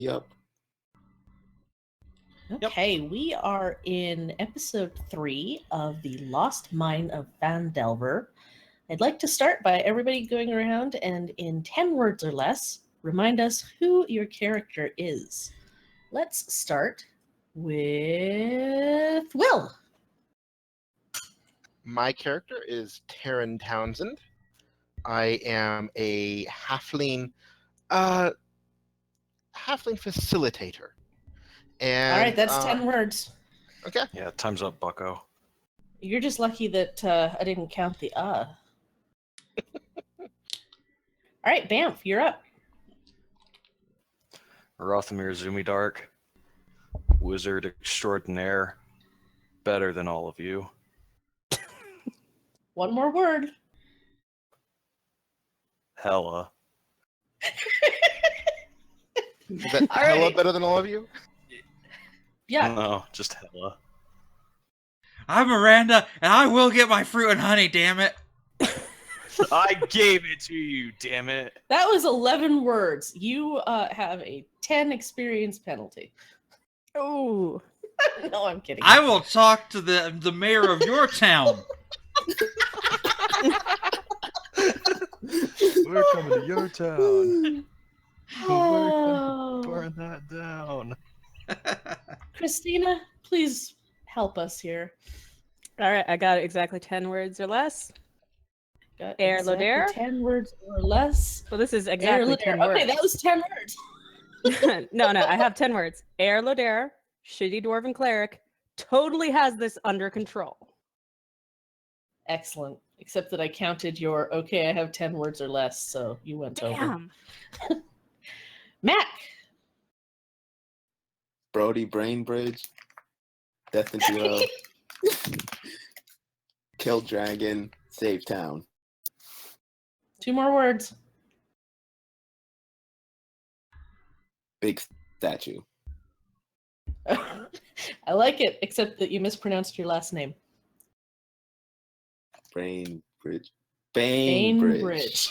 Yep. Okay, we are in episode 3 of the Lost Mine of Phandelver. I'd like to start by everybody going around and, in 10 words or less, remind us who your character is. Let's start with Will. My character is Taryn Townsend. I am a halfling facilitator. And All right, that's 10 words. Okay. Yeah, time's up, bucko. You're just lucky that I didn't count the All right, Bamf, you're up. Rothamir Zumidark, wizard extraordinaire, better than all of you. One more word. Hella. Is that hella better than all of you? Yeah. No, just hella. I'm Miranda, and I will get my fruit and honey, damn it. I gave it to you, damn it. That was 11 words. You have a 10 experience penalty. Oh. No, I'm kidding. I will talk to the mayor of your town. We're coming to your town. Oh. Burn that down. Christina, please help us here. All right, I got exactly 10 words or less. Got Air exactly Lodair? 10 words or less. Well, this is Air exactly Lodair. 10 words. Okay, that was 10 words. No, I have 10 words. Air Lodair, shitty dwarven cleric, totally has this under control. Excellent. Except that I counted your, okay, I have 10 words or less, so you went over. Damn. Mac. Brody Brainbridge. Death and Duo. Kill Dragon. Save Town. 2 more words. Big statue. I like it, except that you mispronounced your last name. Bainbridge. Bainbridge.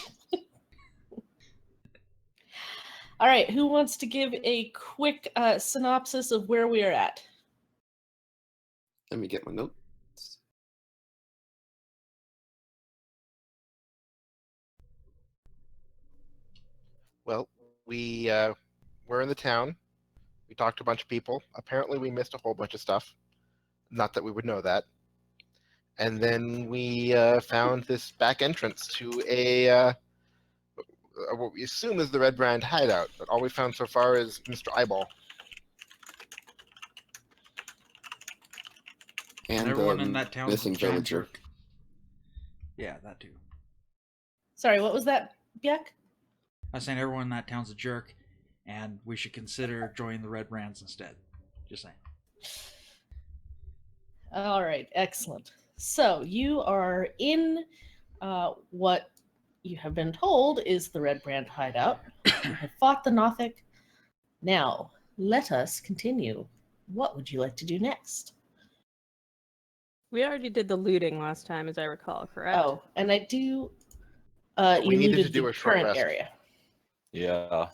All right, who wants to give a quick synopsis of where we are at? Let me get my notes. Well, we were in the town. We talked to a bunch of people. Apparently, we missed a whole bunch of stuff. Not that we would know that. And then we found this back entrance to a what we assume is the Redbrand hideout. But all we found so far is Mr. Eyeball. And everyone in that town is a missing giant villager. jerk. Yeah, that too. Sorry, what was that, Bjek? I was saying everyone in that town's a jerk, and we should consider joining the Redbrands instead. Just saying. All right, excellent. So you are in what you have been told is the Redbrand hideout. You have fought the Nothic. Now, let us continue. What would you like to do next? We already did the looting last time, as I recall, correct? Oh, and I do. We you needed to looted do the a short current rest. area. Yeah,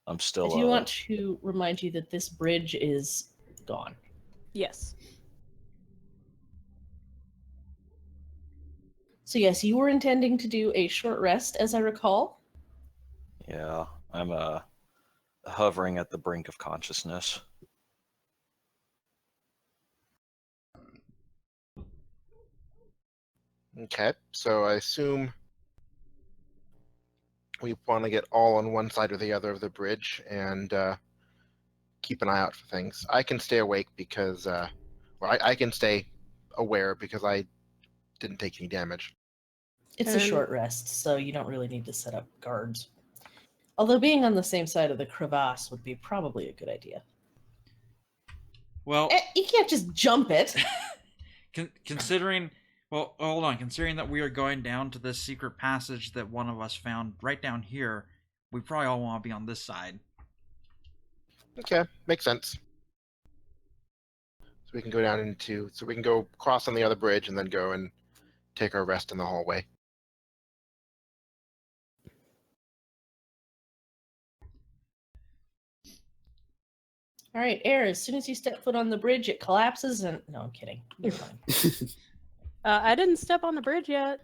I'm still. I do want to remind you that this bridge is gone. Yes. So yes, you were intending to do a short rest, as I recall. Yeah, I'm hovering at the brink of consciousness. Okay, so I assume we want to get all on one side or the other of the bridge and keep an eye out for things. I can stay awake because, I can stay aware because I didn't take any damage. It's a short rest, so you don't really need to set up guards. Although being on the same side of the crevasse would be probably a good idea. Well, You can't just jump it. considering... Well, hold on. Considering that we are going down to this secret passage that one of us found right down here, we probably all want to be on this side. Okay, makes sense. So we can go down so we can go cross on the other bridge and then go and take our rest in the hallway. All right, Air, as soon as you step foot on the bridge, it collapses and... No, I'm kidding. You're fine. I didn't step on the bridge yet.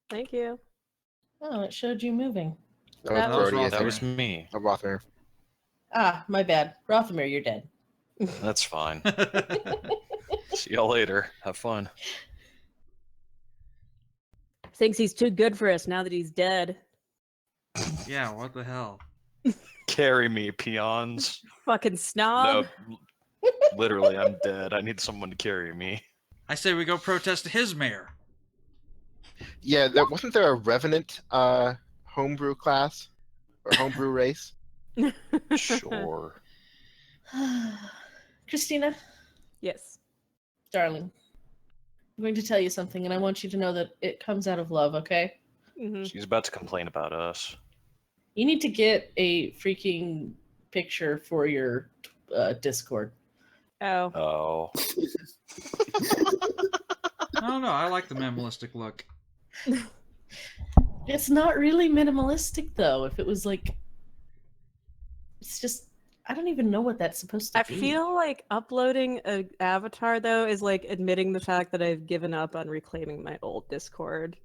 Thank you. Oh, it showed you moving. That That was was Brody, I Rothamir. That think. was me. Of Rothamir. Ah, my bad. Rothamir, you're dead. That's fine. See y'all later. Have fun. Thinks he's too good for us now that he's dead. Yeah, what the hell? Carry me, peons. Fucking snob. No, literally, I'm dead. I need someone to carry me. I say we go protest his mayor. Yeah, wasn't there a Revenant homebrew class? Or homebrew race? Sure. Christina, Yes. darling, I'm going to tell you something, and I want you to know that it comes out of love, okay? Hmm. She's about to complain about us. You need to get a freaking picture for your Discord. Oh. Oh. I don't know. I like the minimalistic look. It's not really minimalistic, though. If it was like... It's just... I don't even know what that's supposed to I be. feel like uploading an avatar, though, is like admitting the fact that I've given up on reclaiming my old Discord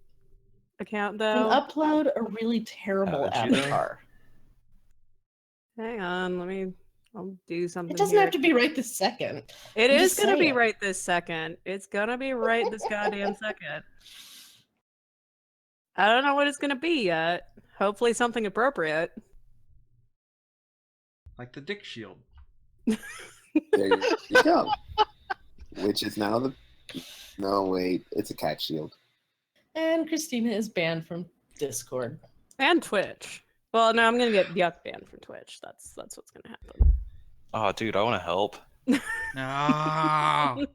account, Then though. upload a really terrible Haven't you, though? avatar. Hang on, I'll do something It doesn't here. have to be right this second. It I'm is just gonna be saying. right this second. It's gonna be right this goddamn second. I don't know what it's gonna be yet. Hopefully something appropriate. Like the dick shield. There you go. Which is now the... No, wait. It's a cat shield. And Christina is banned from Discord. And Twitch. Well, no, I'm gonna get Yuck banned from Twitch. That's what's gonna happen. Oh, dude, I want to help. No.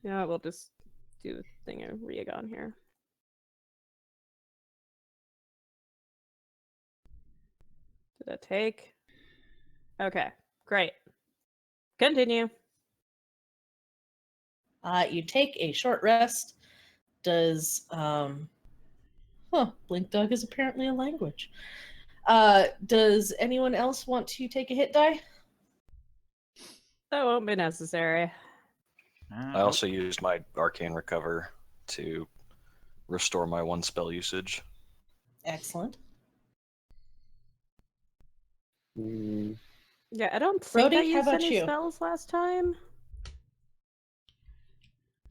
Yeah, we'll just do a thing of Riegon here. Did that take? Okay, great. Continue. You take a short rest. Does Blink Dog is apparently a language. Does anyone else want to take a hit die? That won't be necessary. I also used my Arcane Recover to restore my one spell usage. Excellent. Mm, Yeah, I don't think Brody, I how used about any you? spells last time.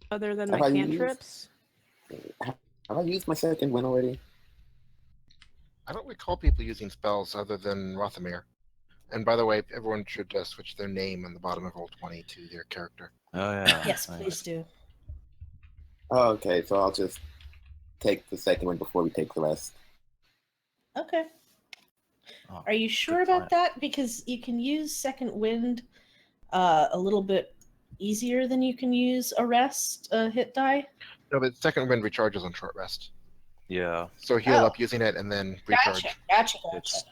Other than Have my I cantrips. have I used my second win already? I don't recall people using spells other than Rothamir. And by the way, everyone should switch their name on the bottom of Roll20 to their character. Oh, yeah. Yes, nice. please do. Oh, okay, so I'll just take the second one before we take the rest. Okay. Oh, Are you sure plan. about that? Because you can use Second Wind a little bit easier than you can use a rest hit die. No, but second wind recharges on short rest. Yeah, So heal Oh. up using it and then recharge. Gotcha.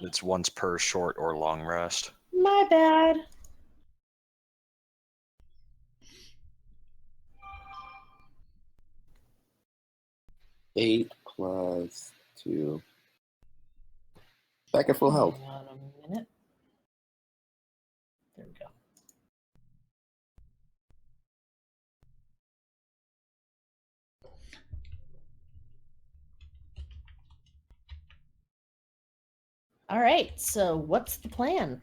it's once per short or long rest. My bad. Eight plus 2. Back at full health. Hang on a minute. There we go. All right, so what's the plan?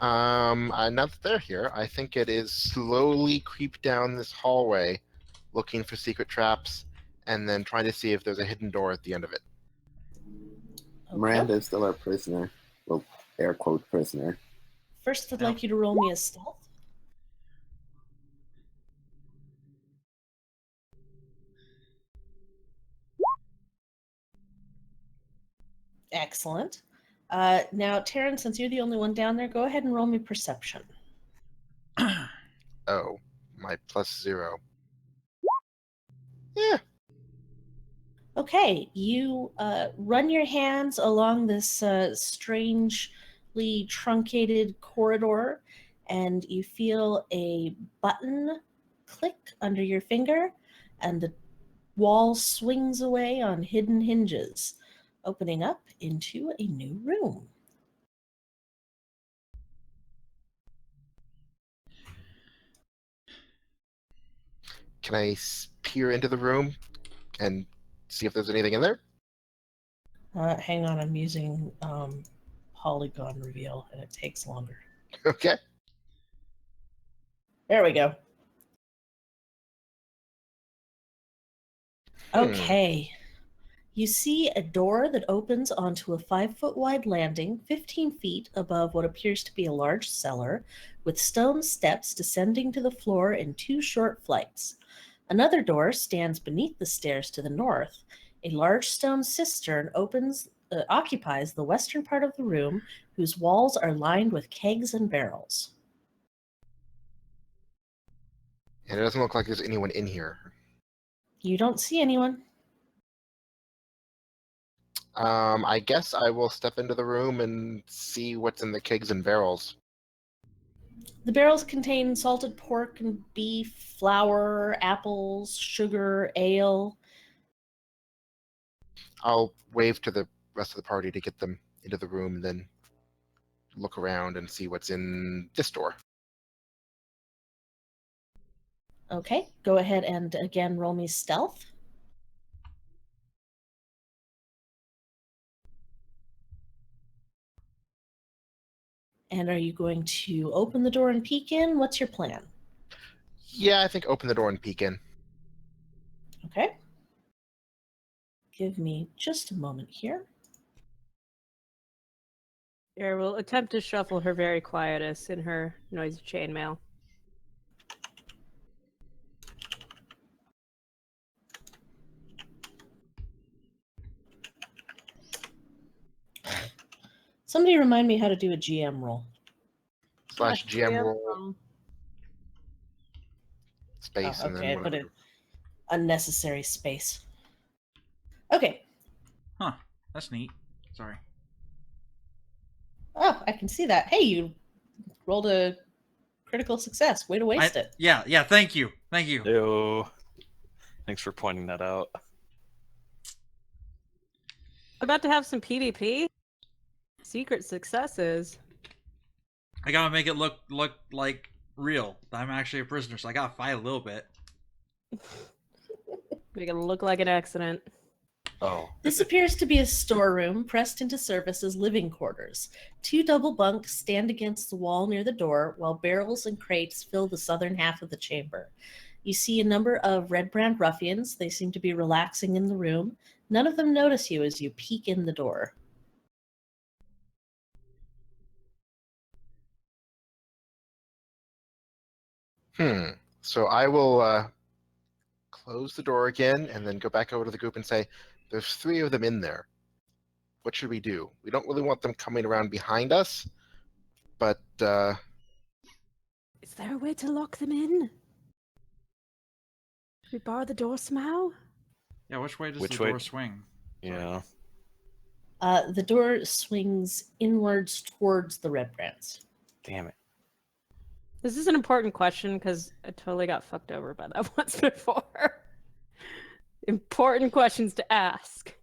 Now that they're here, I think it is slowly creep down this hallway, looking for secret traps, and then trying to see if there's a hidden door at the end of it. Miranda is still our prisoner. Well, air quote prisoner. First, I'd Now- like you to roll me a stealth. Excellent. Now, Taryn, since you're the only one down there, go ahead and roll me perception. Oh, my +0. Yeah. Okay, you run your hands along this strangely truncated corridor, and you feel a button click under your finger, and the wall swings away on hidden hinges. opening up into a new room. Can I peer into the room and see if there's anything in there? Hang on, I'm using polygon reveal, and it takes longer. Okay. There we go. Okay. You see a door that opens onto a 5-foot wide landing, 15 feet above what appears to be a large cellar, with stone steps descending to the floor in 2 short flights. Another door stands beneath the stairs to the north. A large stone cistern occupies the western part of the room, whose walls are lined with kegs and barrels. And it doesn't look like there's anyone in here. You don't see anyone. I guess I will step into the room and see what's in the kegs and barrels. The barrels contain salted pork and beef, flour, apples, sugar, ale. I'll wave to the rest of the party to get them into the room and then look around and see what's in this door. Okay, go ahead and again roll me stealth. And are you going to open the door and peek in? What's your plan? Yeah, I think open the door and peek in. Okay. Give me just a moment here. Here, we'll attempt to shuffle her very quietest in her noisy chainmail. Somebody remind me how to do a GM roll. Slash GM roll space Oh, and okay, then I put whatever. an unnecessary space. Okay. Huh. That's neat. Sorry. Oh, I can see that. Hey, you rolled a critical success. Way to waste it. Yeah, thank you. Thank you. Ew. Thanks for pointing that out. About to have some PvP? Secret successes. I gotta make it look like real. I'm actually a prisoner, so I gotta fight a little bit. Make it look like an accident. Oh. This appears to be a storeroom pressed into service as living quarters. 2 double bunks stand against the wall near the door, while barrels and crates fill the southern half of the chamber. You see a number of Redbrand ruffians. They seem to be relaxing in the room. None of them notice you as you peek in the door. So I will close the door again and then go back over to the group and say, there's 3 of them in there. What should we do? We don't really want them coming around behind us, but Is there a way to lock them in? Should we bar the door somehow? Yeah, which way does Which the way? door swing? Yeah. The door swings inwards towards the Redbrands. Damn it. This is an important question because I totally got fucked over by that once before. Important questions to ask.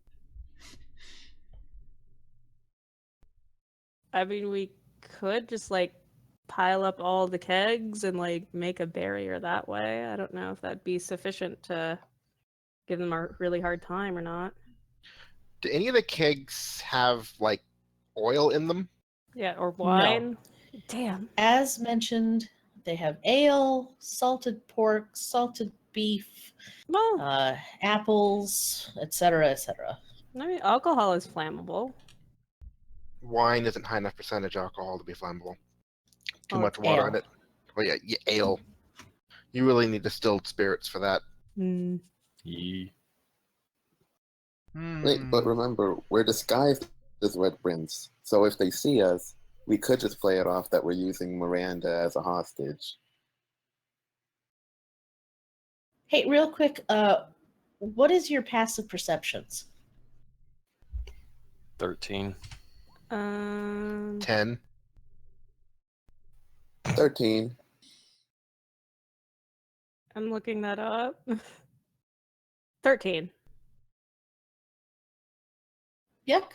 I mean, we could just like pile up all the kegs and like make a barrier that way. I don't know if that'd be sufficient to give them a really hard time or not. do any of the kegs have like oil in them? Yeah, or wine. Damn. As mentioned, they have ale, salted pork, salted beef, Well, apples, etc., etc. I mean, alcohol is flammable. Wine isn't high enough percentage alcohol to be flammable. Too Oh, much water ale. in it. Oh yeah, ale. You really need distilled spirits for that. Mm. Yee. Wait, but remember, we're disguised as Redbrands, so if they see us, we could just play it off that we're using Miranda as a hostage. Hey, real quick, what is your passive perceptions? 13. 10. 13. I'm looking that up. 13. Yuck.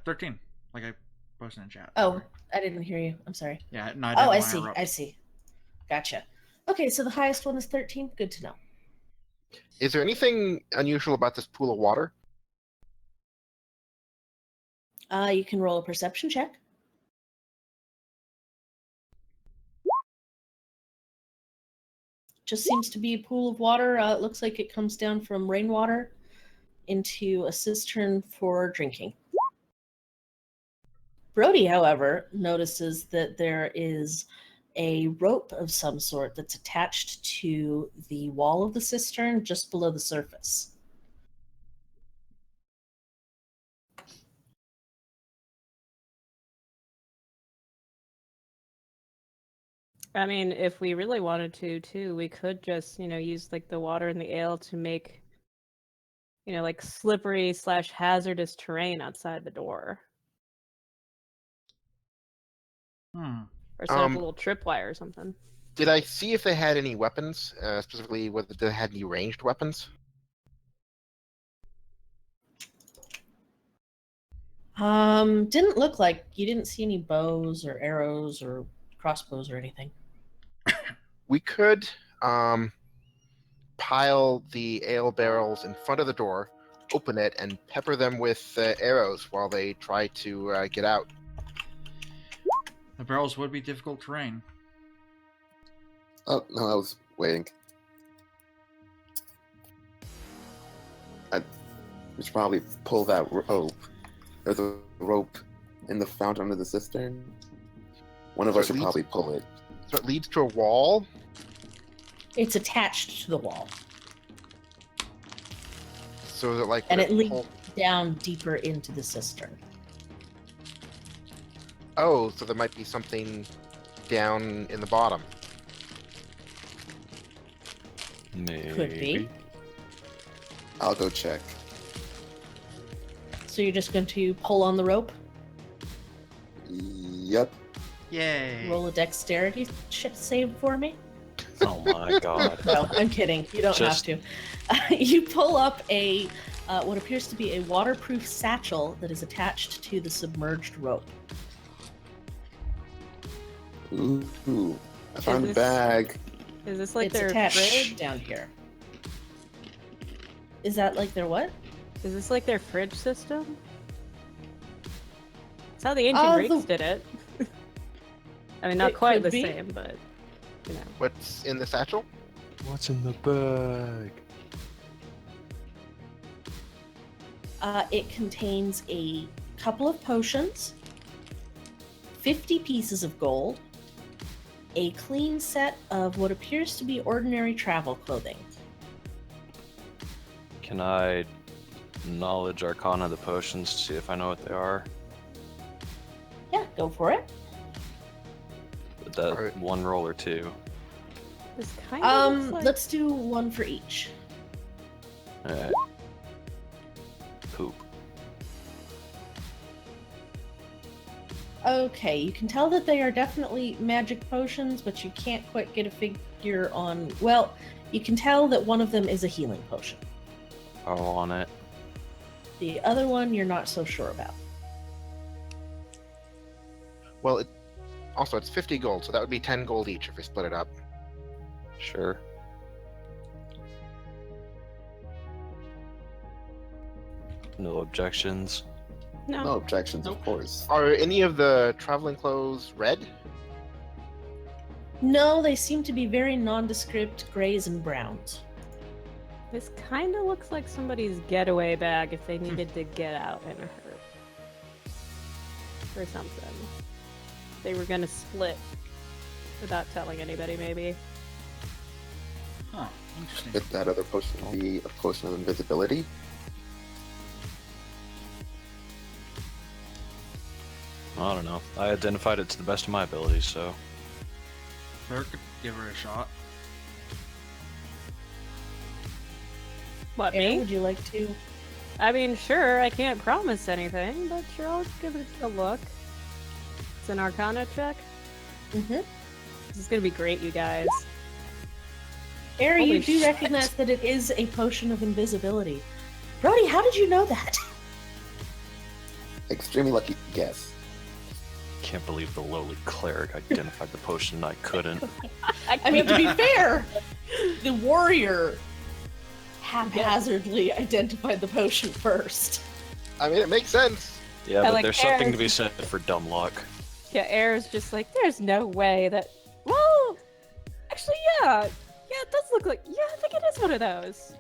13. Like I posted in chat. Oh, I didn't hear you. I'm sorry. Yeah, no, I Oh, didn't I want to see. interrupt. I see. Gotcha. Okay, so the highest one is 13. Good to know. Is there anything unusual about this pool of water? You can roll a perception check. Just seems to be a pool of water. It looks like it comes down from rainwater into a cistern for drinking. Brody, however, notices that there is a rope of some sort that's attached to the wall of the cistern just below the surface. I mean, if we really wanted to, too, we could just, use like the water and the ale to make, like slippery / hazardous terrain outside the door. Or set up a little tripwire or something. Did I see if they had any weapons, specifically whether they had any ranged weapons? Didn't look like you didn't see any bows or arrows or crossbows or anything. We could pile the ale barrels in front of the door, open it, and pepper them with arrows while they try to get out. The barrels would be difficult terrain. Oh, no, I was waiting. We should probably pull that rope. There's a rope in the fountain under the cistern. One of us should probably pull it. So it leads to a wall? It's attached to the wall. So is it like... And it leads down deeper into the cistern. Oh, so there might be something down in the bottom. Maybe. Could be. I'll go check. So you're just going to pull on the rope? Yep. Yay. Roll a dexterity save for me? Oh my god. No, I'm kidding. You don't have to. You pull up a what appears to be a waterproof satchel that is attached to the submerged rope. Ooh. I found a bag. Is this like It's their attached fridge? down here. Is that like their what? Is this like their fridge system? That's how the ancient Greeks did it. I mean, not It quite could the be. same, but What's in the satchel? What's in the bag? It contains a couple of potions, 50 pieces of gold, a clean set of what appears to be ordinary travel clothing. Can I knowledge arcana the potions to see if I know what they are? Yeah, go for it. With that Alright. one roll or two. this kind of looks like... Let's do one for each. Alright. Poop. Okay, you can tell that they are definitely magic potions, but you can't quite get a figure on... Well, you can tell that one of them is a healing potion. I'll on it. The other one you're not so sure about. Well, also it's 50 gold, so that would be 10 gold each if we split it up. Sure. No objections. No objections, of course. Are any of the traveling clothes red? No, they seem to be very nondescript grays and browns. This kind of looks like somebody's getaway bag if they needed to get out in a hurry. Or something. They were gonna split without telling anybody, maybe. Huh. Interesting. Could that other potion be a potion of invisibility? I don't know. I identified it to the best of my abilities, so. Claire could give her a shot. What, Aaron, me? would you like to? I mean, sure, I can't promise anything, but sure, I'll give it a look. It's an Arcana check. Mm-hmm. This is gonna be great, you guys. Aaron, you Holy do shit. recognize that it is a potion of invisibility. Brody, how did you know that? Extremely lucky guess. Can't believe the lowly cleric identified the potion and I couldn't. I mean, to be fair, the warrior haphazardly identified the potion first. I mean, it makes sense. Yeah, I but like there's something Aaron. to be said for dumb luck. Yeah, Air's just like, there's no way that. Well, actually, yeah, it does look like. Yeah, I think it is one of those.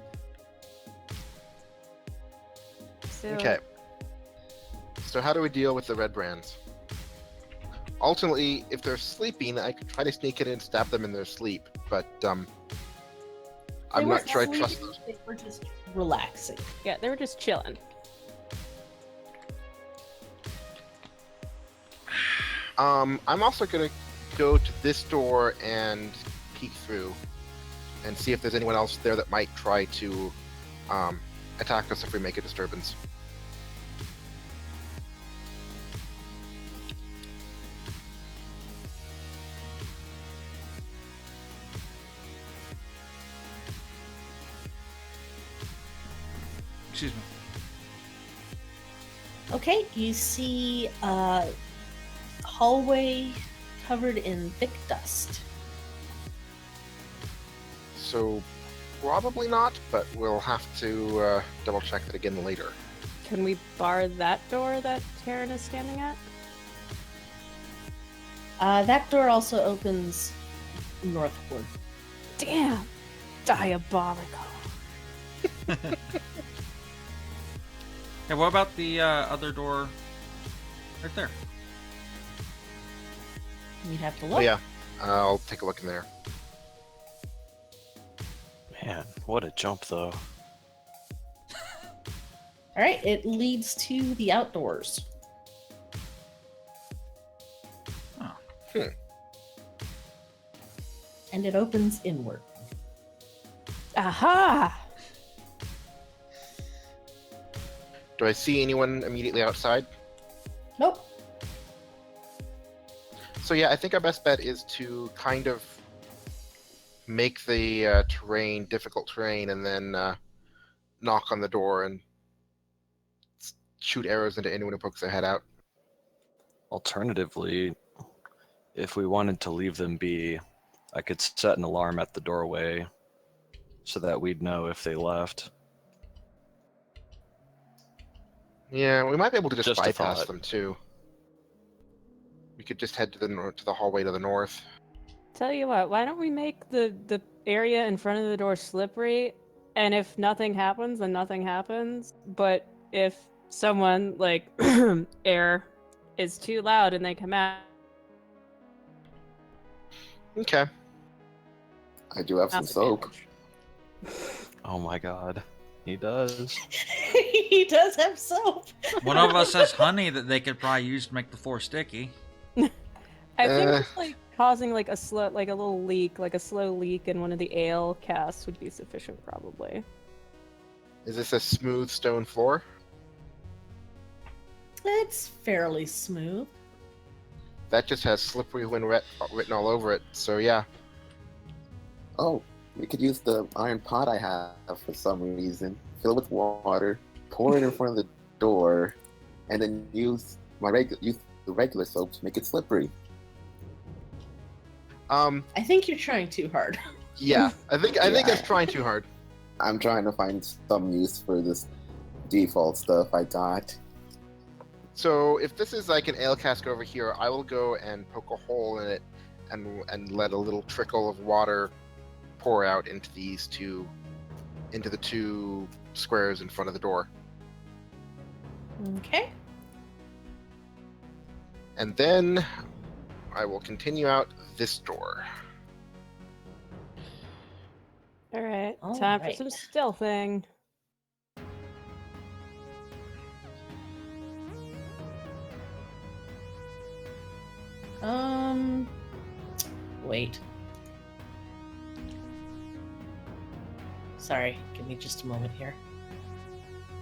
So, Okay. So how do we deal with the Redbrands? Ultimately, if they're sleeping, I could try to sneak in and stab them in their sleep, but I'm not sure I trust those. They were just relaxing. Yeah, they were just chilling. I'm also gonna go to this door and peek through and see if there's anyone else there that might try to attack us if we make a disturbance. Excuse me. Okay, you see a hallway covered in thick dust. So probably not, but we'll have to double check that again later. Can we bar that door that Taryn is standing at? That door also opens northward. Damn! Diabolical. Hey, what about the other door right there? You'd have to Oh look. yeah, I'll take a look in there. Man, what a jump though. All right, it leads to the outdoors. Oh. And it opens inward. Aha! Do I see anyone immediately outside? Nope. So yeah, I think our best bet is to kind of make the terrain difficult terrain, and then knock on the door and shoot arrows into anyone who pokes their head out. Alternatively, if we wanted to leave them be, I could set an alarm at the doorway so that we'd know if they left. Yeah, we might be able to just Just a bypass thought. them too. We could just head to the to the hallway to the north. Tell you what, why don't we make the area in front of the door slippery, and if nothing happens, then nothing happens. But if someone, like, air is too loud and they come out... Okay. I do have some soap. Oh my god, he does. He does have soap. One of us has honey that they could probably use to make the floor sticky. I think just, like, causing, like, a little leak, like a slow leak in one of the ale casks would be sufficient, probably. Is this a smooth stone floor? It's fairly smooth. That just has slippery when written all over it. So yeah. Oh, we could use the iron pot I have for some reason. Fill it with water, pour it in front of the door, and then use the regular soap to make it slippery. I think you're trying too hard. Yeah. I think Yeah. that's trying too hard. I'm trying to find some use for this default stuff I got. So if this is like an ale cask over here, I will go and poke a hole in it and let a little trickle of water pour out into the two squares in front of the door. Okay. And then I will continue out this door. Alright, All time for right. some stealthing. Wait. Sorry, give me just a moment here.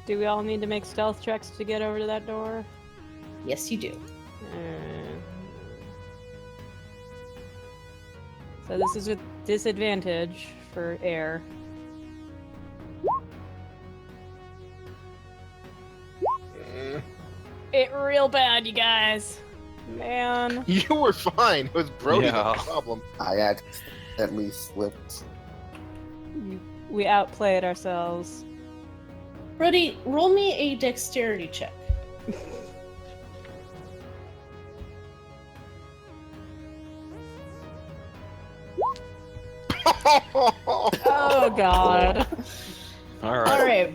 Do we all need to make stealth checks to get over to that door? Yes, you do. So this is with disadvantage for air. Mm, it real bad, you guys. Man. You were fine. It was Brody Yeah. that's the problem. I accidentally slipped. We outplayed ourselves. Brody, roll me a dexterity check. Oh god. All right. All right,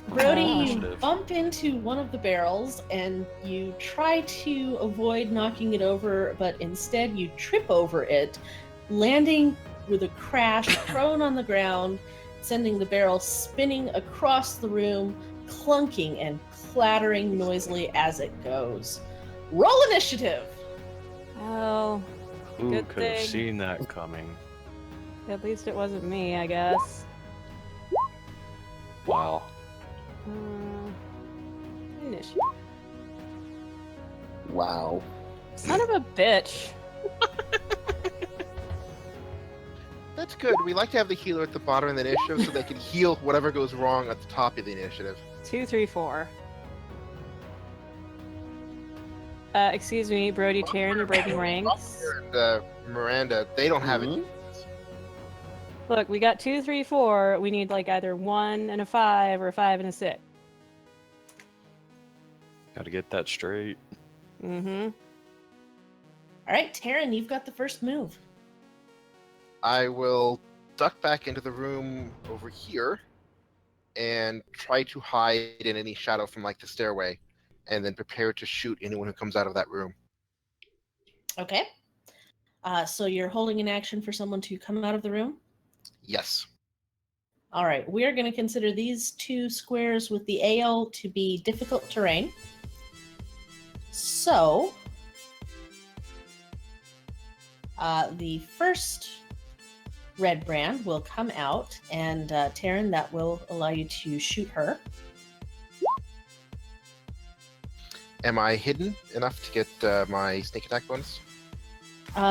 Brody, you Initiative. bump into one of the barrels and you try to avoid knocking it over, but instead you trip over it, landing with a crash prone on the ground, sending the barrel spinning across the room, clunking and clattering noisily as it goes. Roll initiative! Well, Who Good could have thing. seen that coming? at least it wasn't me, I guess. Wow. Initiative. Wow. Son of a bitch. That's good. We like to have the healer at the bottom of the initiative so they can heal whatever goes wrong at the top of the initiative. 2, 3, 4. Excuse me, Brody, Taryn, you're breaking ranks. And Miranda, they don't have Mhm. it. Look, we got 2, 3, 4. We need like either 1 and a 5 or a 5 and a 6. Got to get that straight. Mm-hmm. All right, Taryn, you've got the first move. I will duck back into the room over here and try to hide in any shadow from like the stairway, and then prepare to shoot anyone who comes out of that room. Okay. So you're holding an action for someone to come out of the room? Yes. All right, we are going to consider these two squares with the AL to be difficult terrain. So, the first Redbrand will come out, and Taryn, that will allow you to shoot her. Am I hidden enough to get my sneak attack bonus?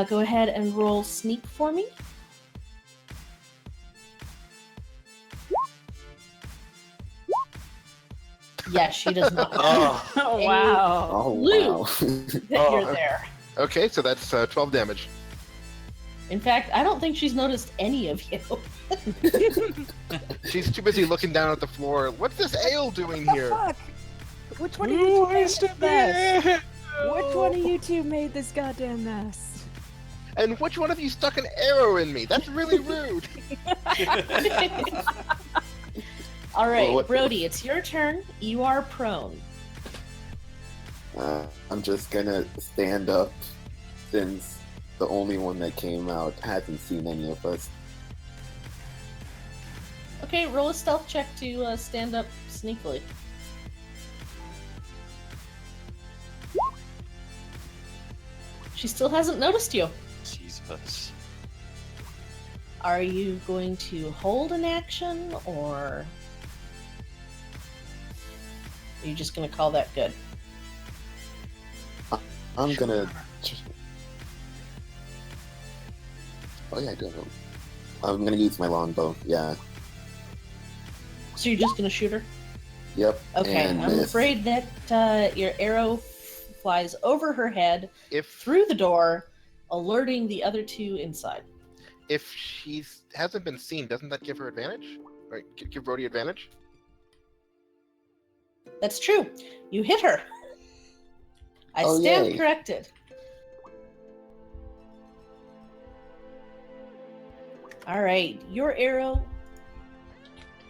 Go ahead and roll sneak for me. Yes, she does not know Oh, wow. Oh, Clue. wow. that you're there. Okay, so that's 12 damage. In fact, I don't think she's noticed any of you. She's too busy looking down at the floor. What's this ale doing here? Fuck! Which one of you two made this mess? Which one of you two made this goddamn mess? And which one of you stuck an arrow in me? That's really rude. All right, Well, what- Brody, it's your turn. You are prone. I'm just gonna stand up since the only one that came out hasn't seen any of us. Okay, roll a stealth check to stand up sneakily. She still hasn't noticed you. Jesus. Are you going to hold an action, or are you just going to call that good? I'm gonna. Oh yeah, I do know. I'm gonna use my longbow. Yeah. So you're just going to shoot her? Yep. Okay, and I'm miss. afraid that your arrow flies over her head, If through the door, alerting the other two inside. she hasn't been seen, doesn't that give her advantage? Or give Brody advantage? That's true. You hit her. I Oh, stand yay. corrected. All right, your arrow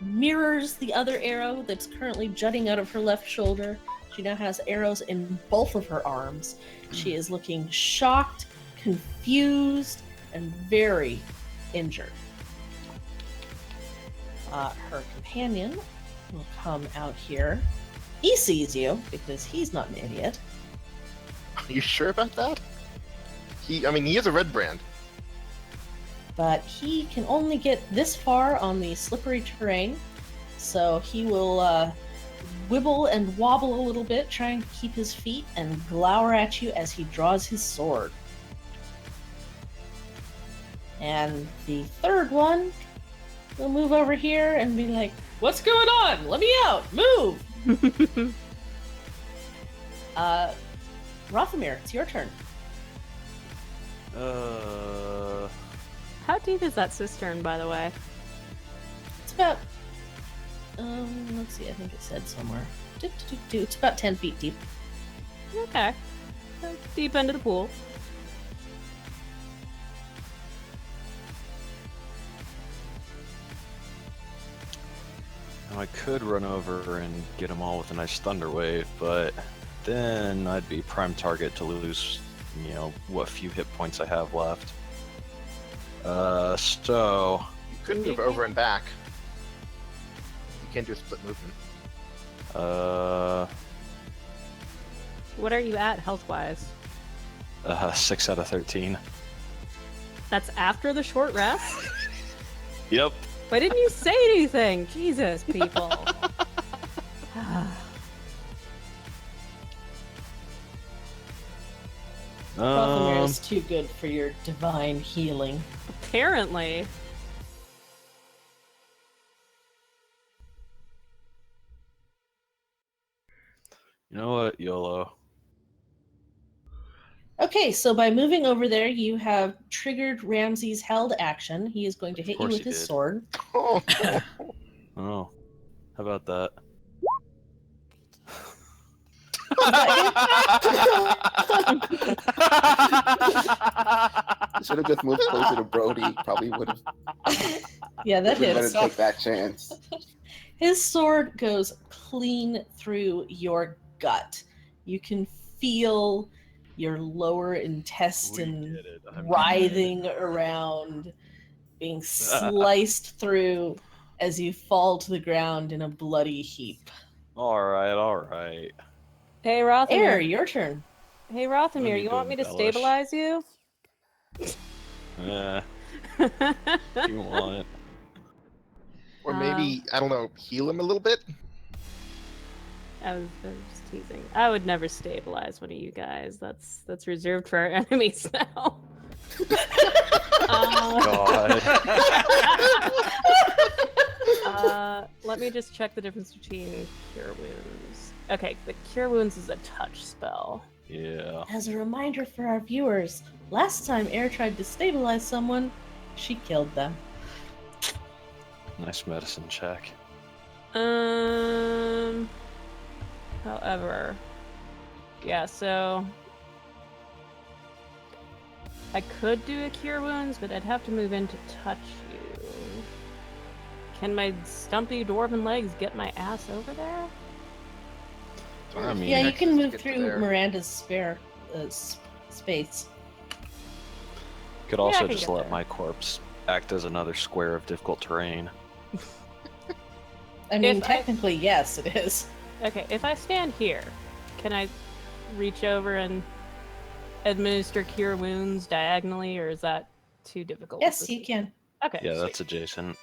mirrors the other arrow that's currently jutting out of her left shoulder. She now has arrows in both of her arms. She is looking shocked, confused, and very injured. Her companion will come out here. He sees you because he's not an idiot. Are you sure about that? He is a Redbrand. But he can only get this far on the slippery terrain, so he will wibble and wobble a little bit, trying to keep his feet, and glower at you as he draws his sword. And the third one will move over here and be like, "What's going on? Let me out! Move!" Rothamir, it's your turn. How deep is that cistern, by the way? It's about, let's see, I think it said somewhere. It's about 10 feet deep. Okay. So deep end of the pool. Now, I could run over and get them all with a nice thunder wave, but then I'd be prime target to lose, what few hit points I have left. So You couldn't move over and back. You can't do a split movement. What are you at health-wise? 6 out of 13. That's after the short rest? Yep. Why didn't you say anything? Jesus, people. Rothamir is too good for your divine healing. Apparently. You know what, YOLO. Okay, so by moving over there, you have triggered Ramsey's held action. He is going to hit you course with he his did. sword. Oh, Oh, how about that? Should have just moved closer to Brody. Probably would have. Yeah, that Better hits. take that chance. His sword goes clean through your gut. You can feel your lower intestine did it. I'm writhing around, being sliced through as you fall to the ground in a bloody heap. Alright. Hey, Air, Rothamir. your turn. Hey, What are Rothamir, you you want me doing, to Bellish? stabilize you? You want it. or maybe, I don't know, heal him a little bit? I was just teasing. I would never stabilize one of you guys. That's reserved for our enemies now. God. Let me just check the difference between Cure Wounds. Okay, the Cure Wounds is a touch spell. Yeah. As a reminder for our viewers, last time Air tried to stabilize someone, she killed them. Nice medicine check. However, yeah, so I could do a Cure Wounds, but I'd have to move in to touch you. Can my stumpy dwarven legs get my ass over there? I mean, Yeah, you Next can to move get to through there. Miranda's spare space. could Yeah, I also can just get let there. my corpse act as another square of difficult terrain. I mean, If I- technically, yes, it is. Okay, if I stand here, can I reach over and administer Cure Wounds diagonally, or is that too difficult? Yes, with you this? can. Okay. Yeah, that's adjacent.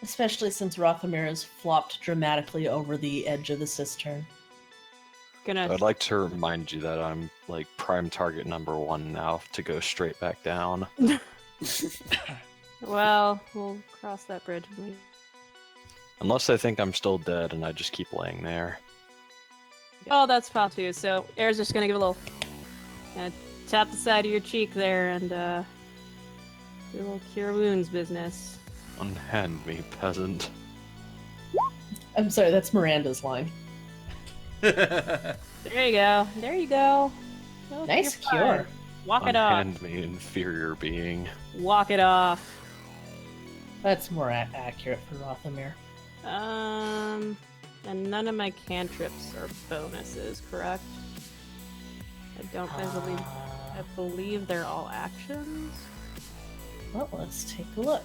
Especially since Rothamir has flopped dramatically over the edge of the cistern. Gonna. I'd like to remind you that I'm like prime target number 1 now to go straight back down. Well, we'll cross that bridge when we. Unless they think I'm still dead and I just keep laying there. Oh, that's fine too. So Air's just gonna give a little, tap the side of your cheek there and do a little Cure Wounds business. Unhand me, peasant. I'm sorry, that's Miranda's line. There you go. There you go. Look, Nice you're fine. cure. Walk it off. Unhand me, inferior being. Walk it off. That's more accurate for Rothamir. And none of my cantrips are bonuses, correct? I believe they're all actions. Well, let's take a look.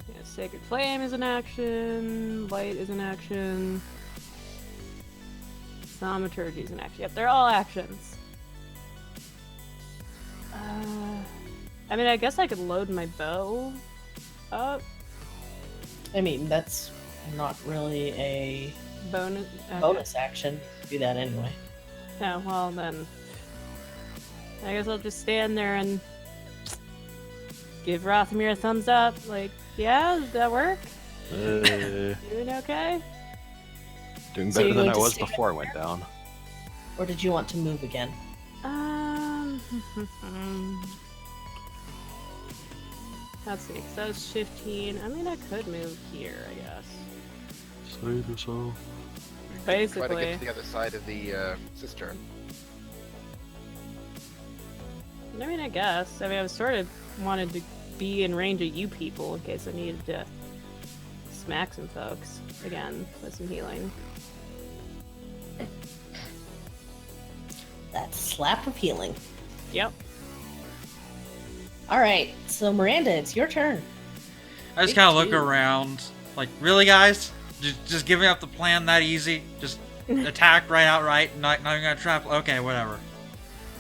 Yeah, Sacred Flame is an action. Light is an action. Thaumaturgy is an action. Yep, they're all actions. I mean, I guess I could load my bow up. I mean, that's not really a Bonus. Okay. bonus action. Do that anyway. Oh, well then. I guess I'll just stand there and give Rothamir a thumbs up. Like, yeah, does that work? Doing okay? Doing So better you're than going I to was stay before I went down. Or did you want to move again? Let's see, 'cause that was 15. I mean, I could move here, I guess. Save yourself. Try to Basically. get to the other side of the cistern. I mean, I guess. I mean, I was sort of wanted to be in range of you people in case I needed to smack some folks again with some healing. That slap of healing. Yep. All right, so Miranda, it's your turn. I just Big kind of look two. around, like, really, guys? Just giving up the plan that easy? Just attack right outright, not even gonna trap? Okay, whatever.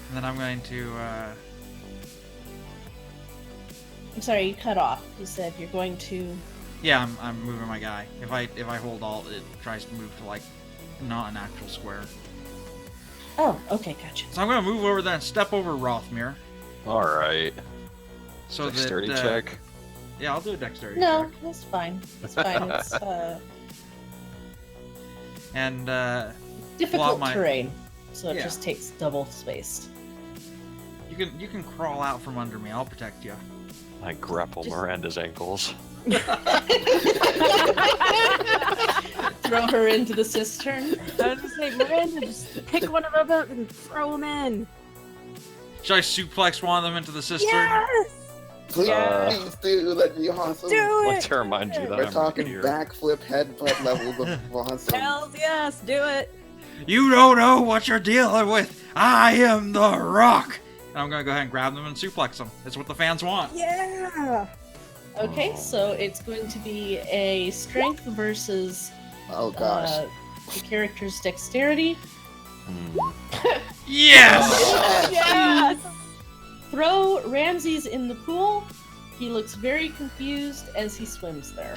And then I'm going to, I'm sorry, you cut off. You said you're going to. yeah, I'm moving my guy. If I hold Alt, it tries to move to, like, not an actual square. Oh, okay, gotcha. So I'm gonna move over there and step over Rothmere. Alright. So Dexterity that, check. Yeah, I'll do a dexterity No, check. that's fine. It's fine. It's And, difficult my- terrain, so it Yeah. just takes double space. you can crawl out from under me. I'll protect you. I grapple Just- Miranda's ankles. Throw her into the cistern. I was gonna say, Miranda, just pick one of them up and throw them in. Should I suplex one of them into the cistern? Yes! Please do. That'd be awesome. Do Like it! to remind you that We're I'm talking here. backflip, headbutt levels of awesome. Hells yes, do it! You don't know what you're dealing with. I am the Rock. And I'm gonna go ahead and grab them and suplex them. It's what the fans want. Yeah! Okay, so it's going to be a strength versus Oh gosh. the character's dexterity. Yes. Yes! Throw Ramses in the pool. He looks very confused as he swims there.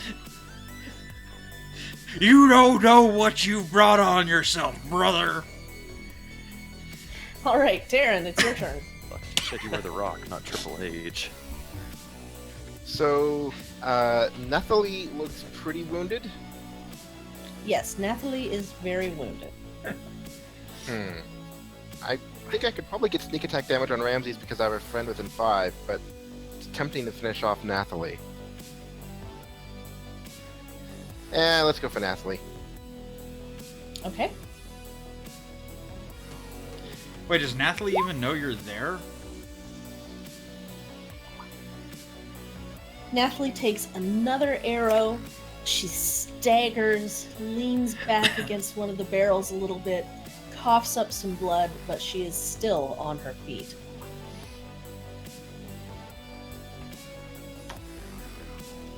You don't know what you brought on yourself, brother. All right, Darren, it's your turn. You said you were the Rock, not Triple H. So, Nathalie looks pretty wounded. Yes, Nathalie is very wounded. I think I could probably get sneak attack damage on Ramses because I have a friend within 5, but it's tempting to finish off Nathalie. Let's go for Nathalie. Okay. Wait, does Nathalie even know you're there? Nathalie takes another arrow. She staggers, leans back against one of the barrels a little bit, coughs up some blood, but she is still on her feet.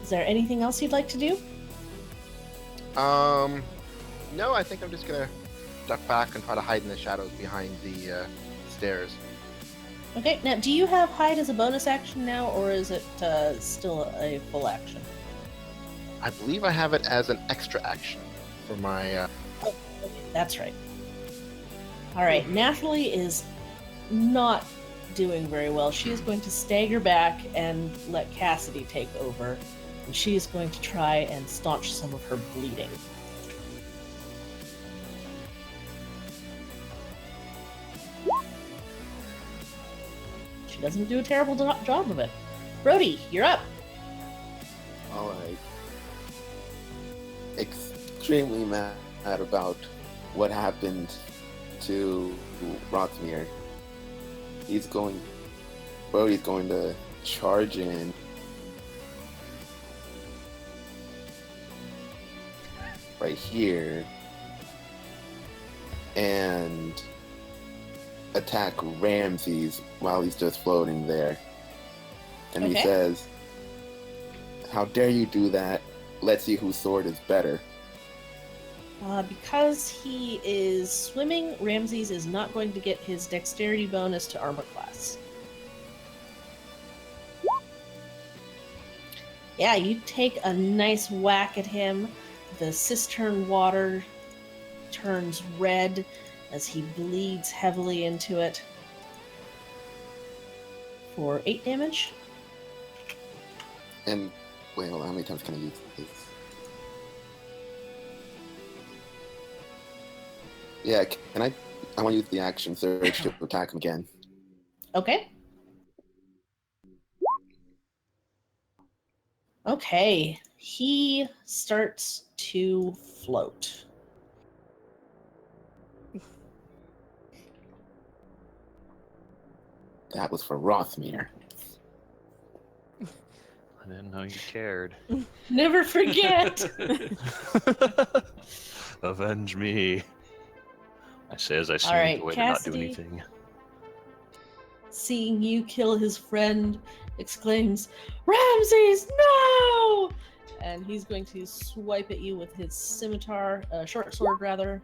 Is there anything else you'd like to do? No, I think I'm just gonna duck back and try to hide in the shadows behind the stairs. Okay, now do you have hide as a bonus action now, or is it still a full action? I believe I have it as an extra action for my. Okay, that's right. Alright, Nathalie is not doing very well. She is going to stagger back and let Cassidy take over. And she is going to try and staunch some of her bleeding. She doesn't do a terrible job of it. Brody, you're up. Alright. Extremely mad about what happened to Rothmere. Brody's going to charge in. Right here. And attack Ramses while he's just floating there. And he Okay. says, "How dare you do that? Let's see whose sword is better." Because he is swimming, Ramses is not going to get his dexterity bonus to armor class. Yeah, you take a nice whack at him. The cistern water turns red as he bleeds heavily into it for 8 damage. And wait, hold on, how many times can I use this? Yeah, can I want to use the action surge to attack him again. Okay. Okay. He starts to float. That was for Rothmere. I didn't know you cared. Never forget. Avenge me. I say as I swing right, away to not do Cassidy. anything. Seeing you kill his friend, exclaims, "Ramses, no!" And he's going to swipe at you with his scimitar, short sword rather.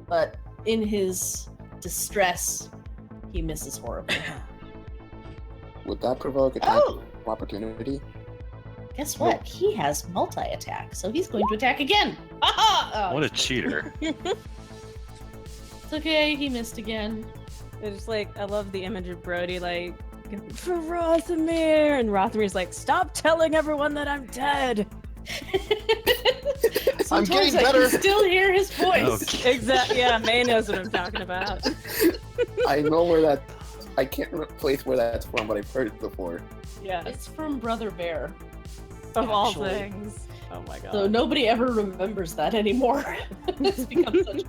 But in his distress, he misses horribly. Would that provoke attack Oh! opportunity? Guess what? He has multi-attack, so he's going to attack again. Oh, What a cheater. It's okay, he missed again. It's just like, I love the image of Brody, like, for Rothamir! And Rothamir's like, stop telling everyone that I'm dead! I'm getting Sometimes I better. can still hear his voice. Okay. Exactly, yeah, May knows what I'm talking about. I know where that. I can't place where that's from, but I've heard it before. Yeah, It's from Brother Bear. of all actually. things. Oh my god. So nobody ever remembers that anymore. It's become such.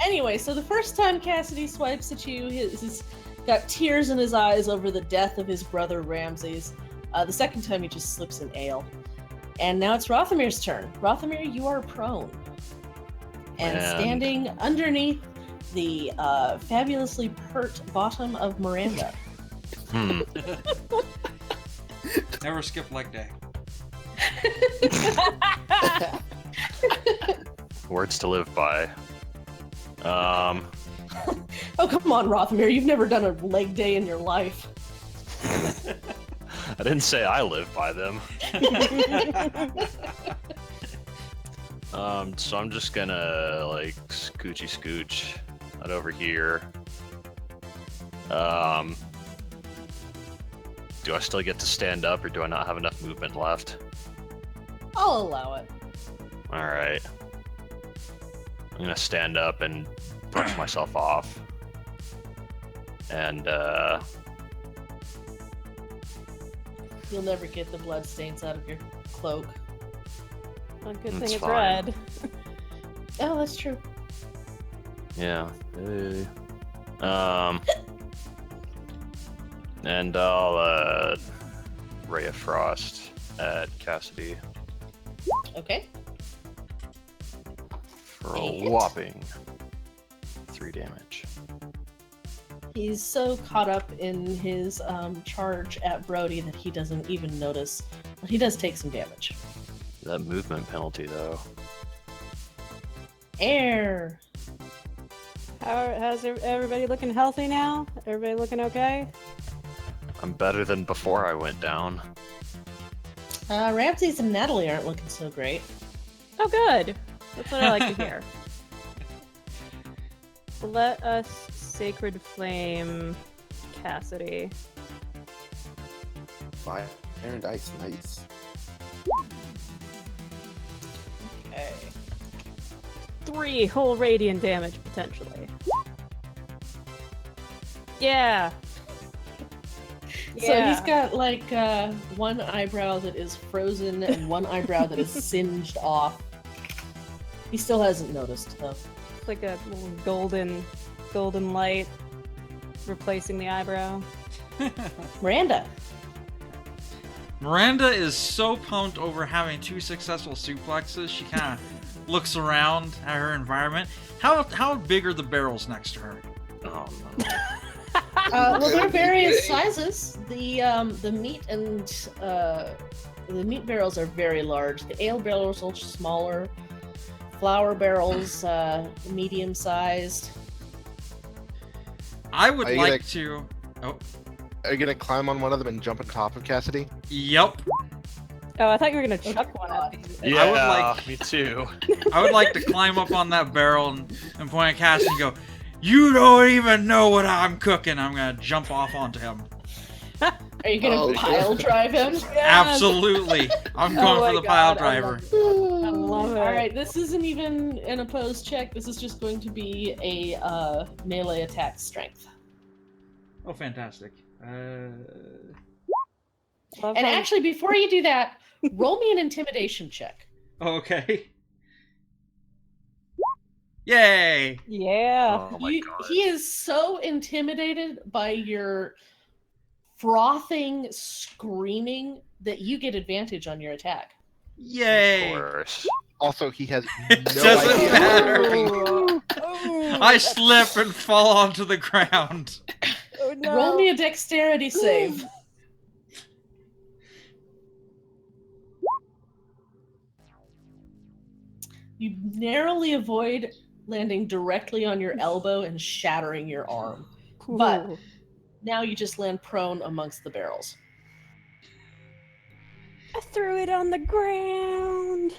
Anyway, so the first time Cassidy swipes at you, he's got tears in his eyes over the death of his brother Ramses. The second time he just slips an ale. And now it's Rothamir's turn. Rothamir, you are prone. And standing underneath the fabulously pert bottom of Miranda. Never skip leg day. Words to live by. Oh, come on, Rothamir. You've never done a leg day in your life. I didn't say I live by them. So I'm just gonna like scoochy scooch that over here. Do I still get to stand up, or do I not have enough movement left? I'll allow it. All right. I'm gonna stand up and brush myself off. And You'll never get the blood stains out of your cloak. Well, good That's thing it's fine. red. Oh, that's true. yeah. And I'll Ray of Frost at Cassidy Okay. for a And? whopping 3 damage. He's so caught up in his charge at Brody that he doesn't even notice. But he does take some damage. That movement penalty, though. Air. How's everybody looking healthy now? Everybody looking okay? I'm better than before I went down. Ramses and Natalie aren't looking so great. Oh, good. That's what I like to hear. Let us Sacred Flame Cassidy. Fire and ice, nice. Okay. 3 whole radiant damage, potentially. Yeah! So he's got like one eyebrow that is frozen and one eyebrow that is singed off. He still hasn't noticed though. It's like a little golden light replacing the eyebrow. Miranda. Miranda is so pumped over having 2 successful suplexes, she kind of looks around at her environment. How big are the barrels next to her? Oh no. Well, they're various sizes. The meat and the meat barrels are very large. The ale barrels are smaller. Flour barrels, medium sized. I would Are you like to. Oh, Are you gonna climb on one of them and jump on top of Cassidy? yep. Oh, I thought you were gonna chuck one at me. Yeah, I would like- me too. I would like to climb up on that barrel and point at Cass and go, "You don't even know what I'm cooking." I'm gonna jump off onto him. Are you gonna Oh, pile drive him? Absolutely. I'm going Oh for my the pile God, I driver. I love it. All right, this isn't even an opposed check. This is just going to be a melee attack strength. Oh, fantastic. Love And how- actually, before you do that, roll me an intimidation check. Okay. Yay! yeah. Oh my He god. is so intimidated by your frothing screaming that you get advantage on your attack. Yay! Of course. Also, he has It no doesn't idea. matter. Ooh. Ooh, I that's- slip and fall onto the ground. Oh no. Roll me a dexterity save. You narrowly avoid landing directly on your elbow and shattering your arm. But Ooh. now you just land prone amongst the barrels. I threw it on the ground.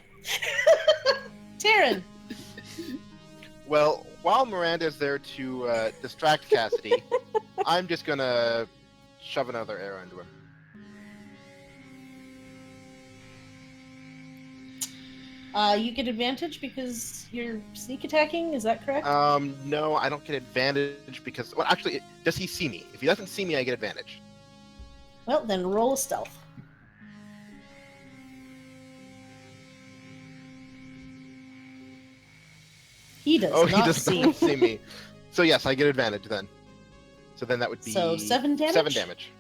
Taryn, Well, while Miranda's there to distract Cassidy, I'm just gonna shove another arrow into him. you get advantage because you're sneak attacking, is that correct? No, I don't get advantage because... Well, actually, does he see me? If he doesn't see me, I get advantage. Well, then roll a stealth. He does Oh, not he does see. not see me. So yes, I get advantage then. So then that would be... So 7 damage? 7 damage.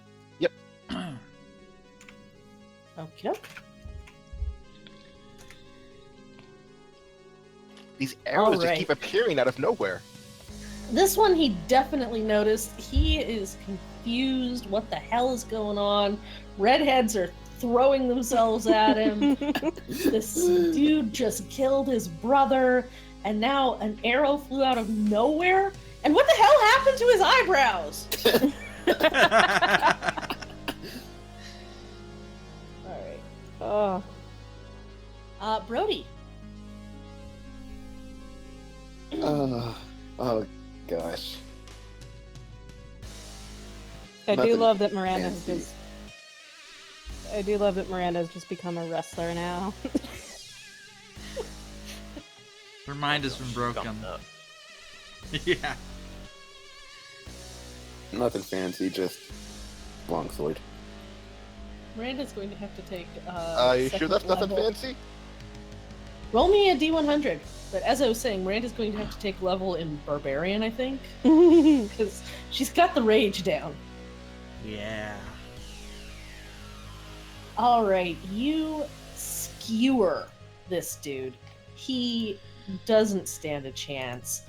Okie doke. These arrows just Alright. keep appearing out of nowhere. This one he definitely noticed. He is confused. What the hell is going on? Redheads are throwing themselves at him. This dude just killed his brother, and now an arrow flew out of nowhere? And what the hell happened to his eyebrows? Alright. Oh. Brody. Oh gosh. I do Nothing love that Miranda's fancy. just. I do love that Miranda's just become a wrestler now. Her mind has been broken. Gummed up. Yeah. Nothing fancy, just longsword. Miranda's going to have to take. You sure second that's nothing level. fancy? Roll me a D100. But as I was saying, Miranda's going to have to take level in Barbarian, I think. Oh Because she's got the rage down. Yeah. Alright, you skewer this dude. He doesn't stand a chance.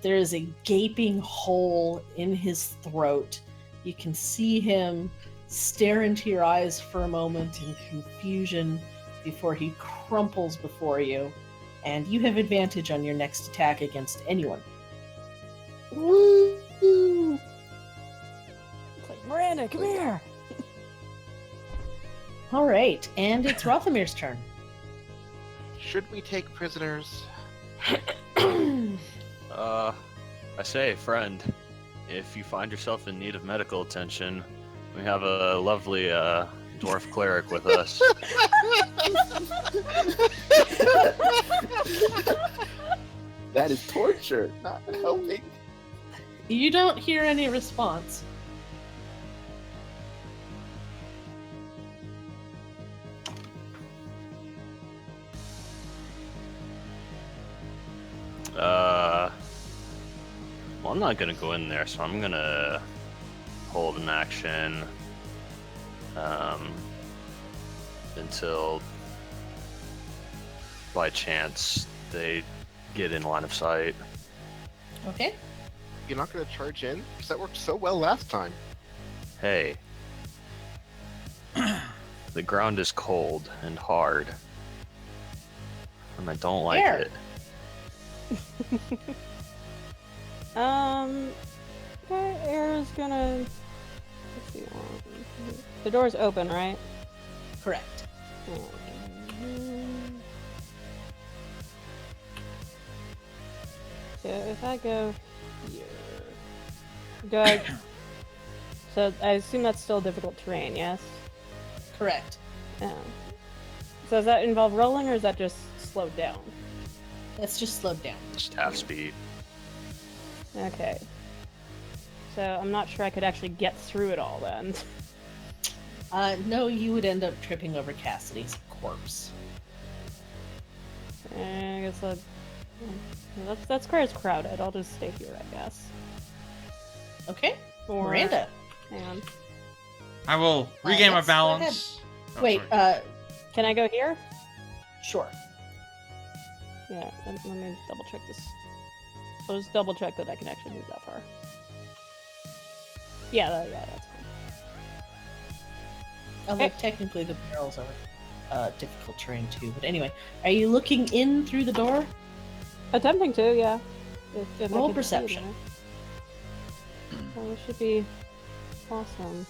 There is a gaping hole in his throat. You can see him stare into your eyes for a moment in confusion before he crumples before you. And you have advantage on your next attack against anyone. Woo! It's like, Miranda, come here! Alright, and it's Rothamir's turn. Should we take prisoners? I say, friend, if you find yourself in need of medical attention, we have a lovely dwarf cleric with us. That is torture, not helping. You don't hear any response. Well, I'm not gonna go in there, so I'm gonna hold an action until by chance they get in line of sight. Okay. You're not going to charge in? Because that worked so well last time. Hey, the ground is cold and hard, and I don't like There. it. Okay, Air's gonna. Let's see. The door's open, right? Correct. So if I go here, do I So I assume that's still difficult terrain, yes? Correct. Yeah. So does that involve rolling, or is that just slowed down? That's just slowed down. Just half speed. Okay. So I'm not sure I could actually get through it all then. No, you would end up tripping over Cassidy's corpse. I guess that's where it's crowded. I'll just stay here, I guess. Okay. Or Miranda. hang on. I will regain my yes, go ahead. balance. Oh, Wait, sorry. Can I go here? Sure. Yeah, let me double check this. I'll just double check that I can actually move that far. Yeah, that's fine. Although Okay. technically the barrels are difficult terrain too. But anyway, are you looking in through the door? Attempting to, yeah. If I Roll can see perception. that. Oh, it should be awesome.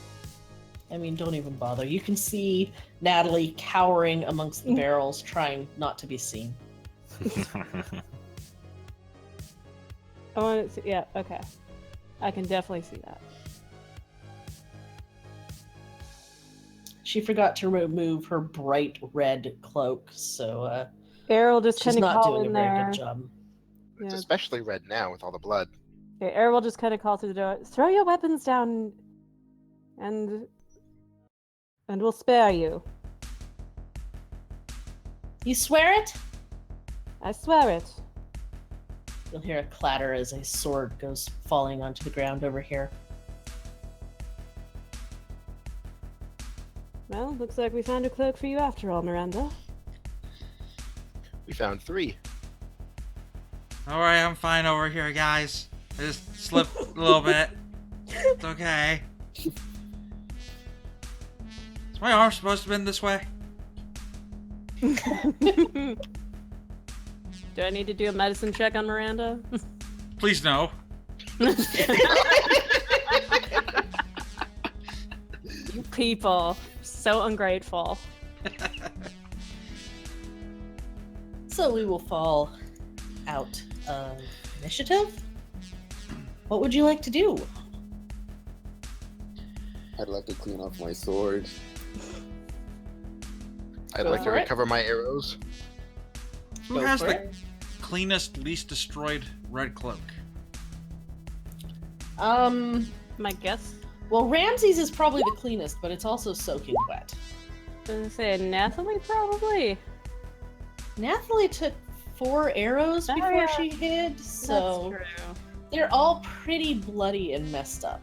I mean, don't even bother. You can see Natalie cowering amongst the barrels, trying not to be seen. I want to see, yeah, okay. I can definitely see that. She forgot to remove her bright red cloak, so Air just she's kind of not call doing a in very there. good job. It's Yeah. especially red now with all the blood. Okay, Air will just kind of call through the door. Throw your weapons down, and we'll spare you. You swear it? I swear it. You'll hear a clatter as a sword goes falling onto the ground over here. Well, looks like we found a cloak for you after all, Miranda. We found 3. Alright, I'm fine over here, guys. I just slipped a little bit. It's okay. Is my arm supposed to bend this way? Do I need to do a medicine check on Miranda? Please no. You people. So ungrateful. So we will fall out of initiative. What would you like to do? I'd like to clean off my sword. I'd Go like to for it. recover my arrows. Who Go has for the it. cleanest, least destroyed red cloak? My guess? Well, Ramsey's is probably the cleanest, but it's also soaking wet. I was gonna say Nathalie, probably. Nathalie took 4 arrows Oh, before yeah. she hid, so That's true. they're all pretty bloody and messed up.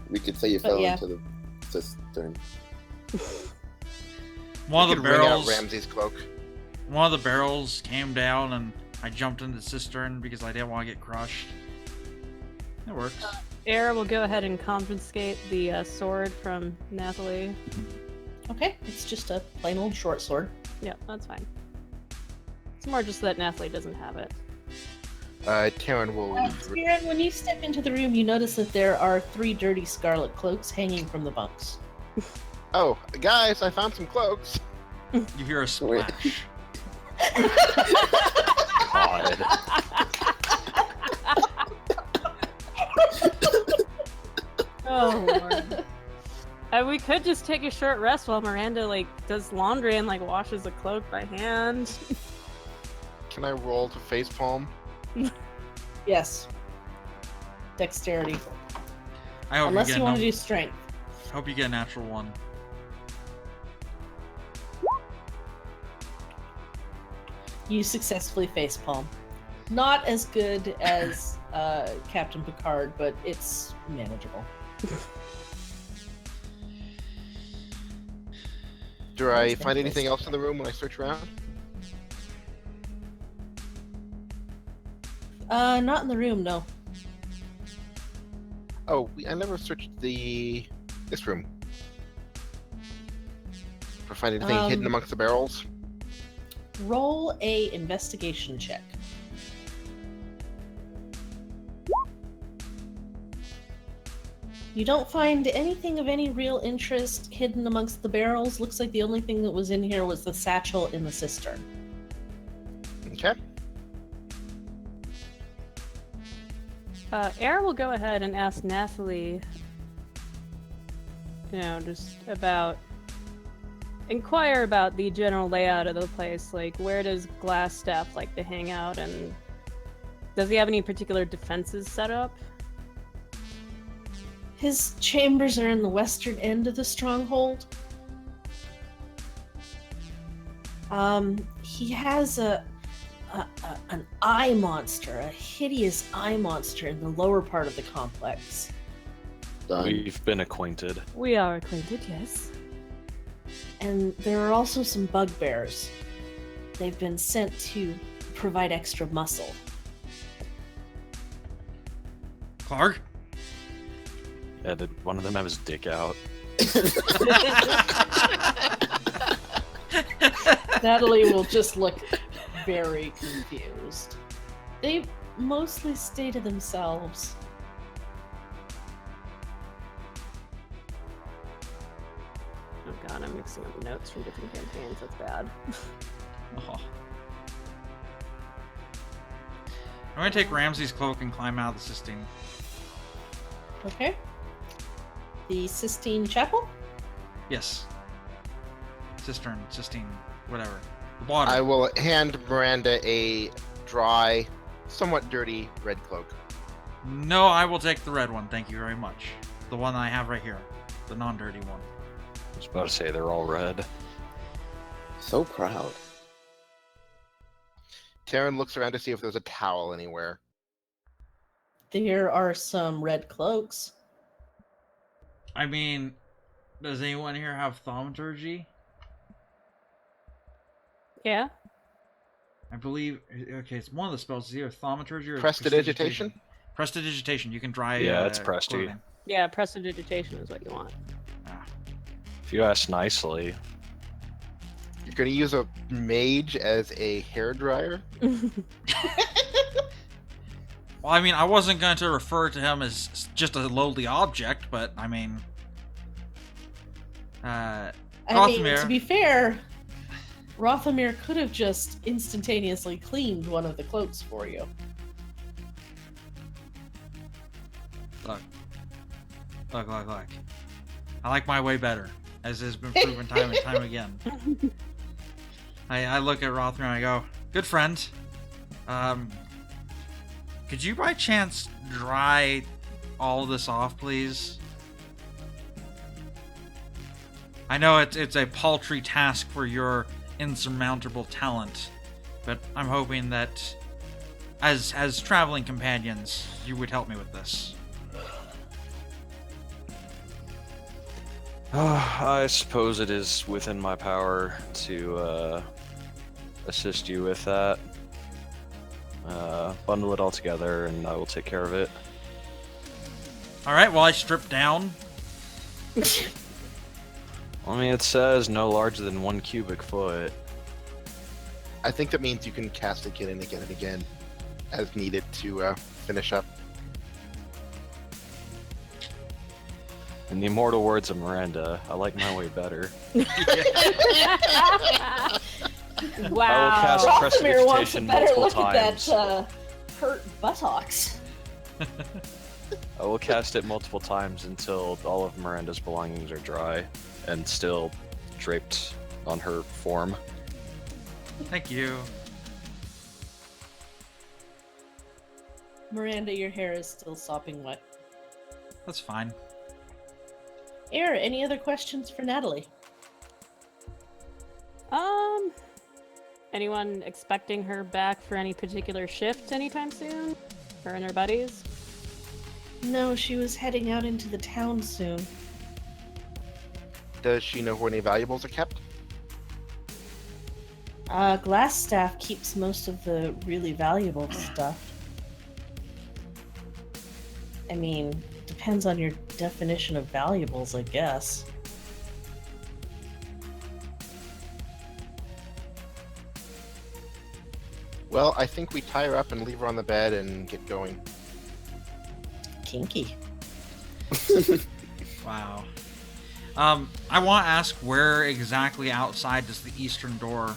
We could say you But fell yeah. into the cistern. One We of the could wring out barrels. Ramsey's cloak. One of the barrels came down, and I jumped in the cistern because I didn't want to get crushed. It works. Air will go ahead and confiscate the sword from Nathalie. Okay, it's just a plain old short sword. Yeah, that's fine. It's more just that Nathalie doesn't have it. Taryn will... Kieran, when you step into the room, you notice that there are 3 dirty scarlet cloaks hanging from the bunks. Oh, guys, I found some cloaks. You hear a Wait. splash. God. Oh lord. We could just take a short rest while Miranda does laundry and washes a cloak by hand. Can I roll to facepalm? Yes. Dexterity. I hope Unless you you get want a to do strength. hope you get a natural 1. You successfully facepalm. Not as good as Captain Picard, but it's manageable. Do I Nice, find nice. anything else in the room when I search around? Not in the room, no. Oh, I never searched this room. For find anything hidden amongst the barrels? Roll a investigation check. You don't find anything of any real interest hidden amongst the barrels. Looks like the only thing that was in here was the satchel in the cistern. Okay. Air will go ahead and ask Nathalie, just inquire about the general layout of the place. Like, where does Glassstaff like to hang out, and does he have any particular defenses set up? His chambers are in the western end of the stronghold. He has an eye monster, a hideous eye monster in the lower part of the complex. Done. We've been acquainted. We are acquainted, yes. And there are also some bugbears. They've been sent to provide extra muscle. Clark? Yeah, did one of them have his dick out? Natalie will just look very confused. They mostly stay to themselves. Oh god, I'm mixing up notes from different campaigns. That's bad. Oh. I'm gonna take Ramsey's cloak and climb out of the Sistine. Okay. The Sistine Chapel? Yes. Sistine, whatever. The water. I will hand Miranda a dry, somewhat dirty red cloak. No, I will take the red one, thank you very much. The one I have right here. The non-dirty one. I was about to say they're all red. So proud. Taryn looks around to see if there's a towel anywhere. There are some red cloaks. I mean, does anyone here have thaumaturgy? Yeah? I believe, okay, it's one of the spells. It's either thaumaturgy or Prestidigitation? Prestidigitation. You can dry. Yeah, it's Presti. clothing. Yeah, prestidigitation is what you want. Ah. If you ask nicely. You're going to use a mage as a hairdryer? Well, I mean, I wasn't going to refer to him as just a lowly object, but I mean, I mean, Rothamir. to be fair, Rothamir could have just instantaneously cleaned one of the cloaks for you. Look. I like my way better, as has been proven time and time again. I look at Rothamir and I go, good friend. Could you by chance dry all this off, please? I know it's a paltry task for your insurmountable talent, but I'm hoping that as traveling companions, you would help me with this. I suppose it is within my power to assist you with that. Bundle it all together and I will take care of it. Alright, well I strip down. I mean, it says no larger than 1 cubic foot. I think that means you can cast it again and again and again as needed to finish up. In the immortal words of Miranda, I like my way better. Wow. I will cast Rothamir wants a Prestidigitation better multiple look times. at that hurt buttocks. I will cast it multiple times until all of Miranda's belongings are dry and still draped on her form. Thank you. Miranda, your hair is still sopping wet. That's fine. Air, any other questions for Natalie? Anyone expecting her back for any particular shift anytime soon? Her and her buddies? No, she was heading out into the town soon. Does she know where any valuables are kept? Glassstaff keeps most of the really valuable stuff. I mean, depends on your definition of valuables, I guess. Well, I think we tie her up and leave her on the bed and get going. Kinky. Wow. I want to ask, where exactly outside does the eastern door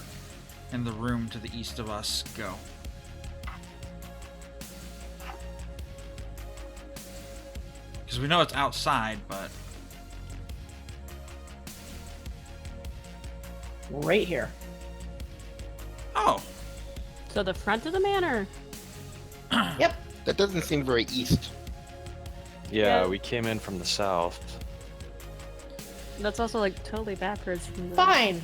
in the room to the east of us go? Because we know it's outside, but Right here. oh, So the front of the manor. Yep. That doesn't seem very east. Yeah, Yeah. we came in from the south. That's also like totally backwards from the. Fine.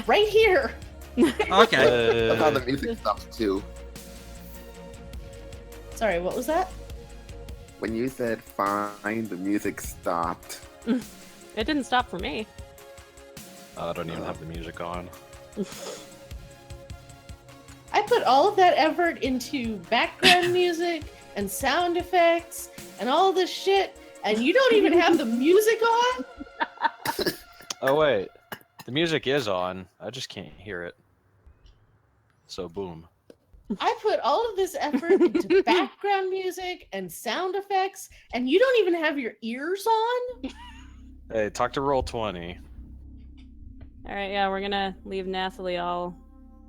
Right here. okay. That's how the music stops too. Sorry, what was that? When you said fine, the music stopped. It didn't stop for me. I don't even have the music on. I put all of that effort into background music and sound effects and all this shit, and you don't even have the music on? Oh wait, the music is on. I just can't hear it. So boom. I put all of this effort into background music and sound effects, and you don't even have your ears on? Hey, talk to Roll20. All right, yeah, we're gonna leave Nathalie all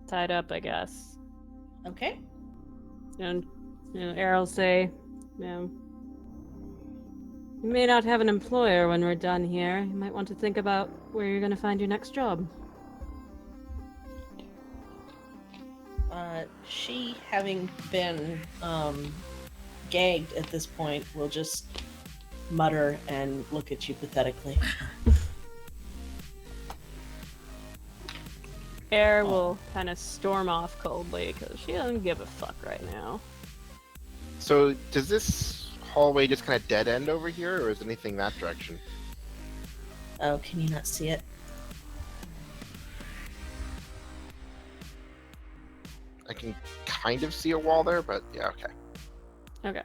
tied up, I guess. Okay. And Errol say, you may not have an employer when we're done here. You might want to think about where you're gonna find your next job. She, having been gagged at this point, will just mutter and look at you pathetically. Air will kind of storm off coldly because she doesn't give a fuck right now. So does this hallway just kind of dead end over here, or is anything that direction? Oh, can you not see it? I can kind of see a wall there, but yeah, okay. Okay.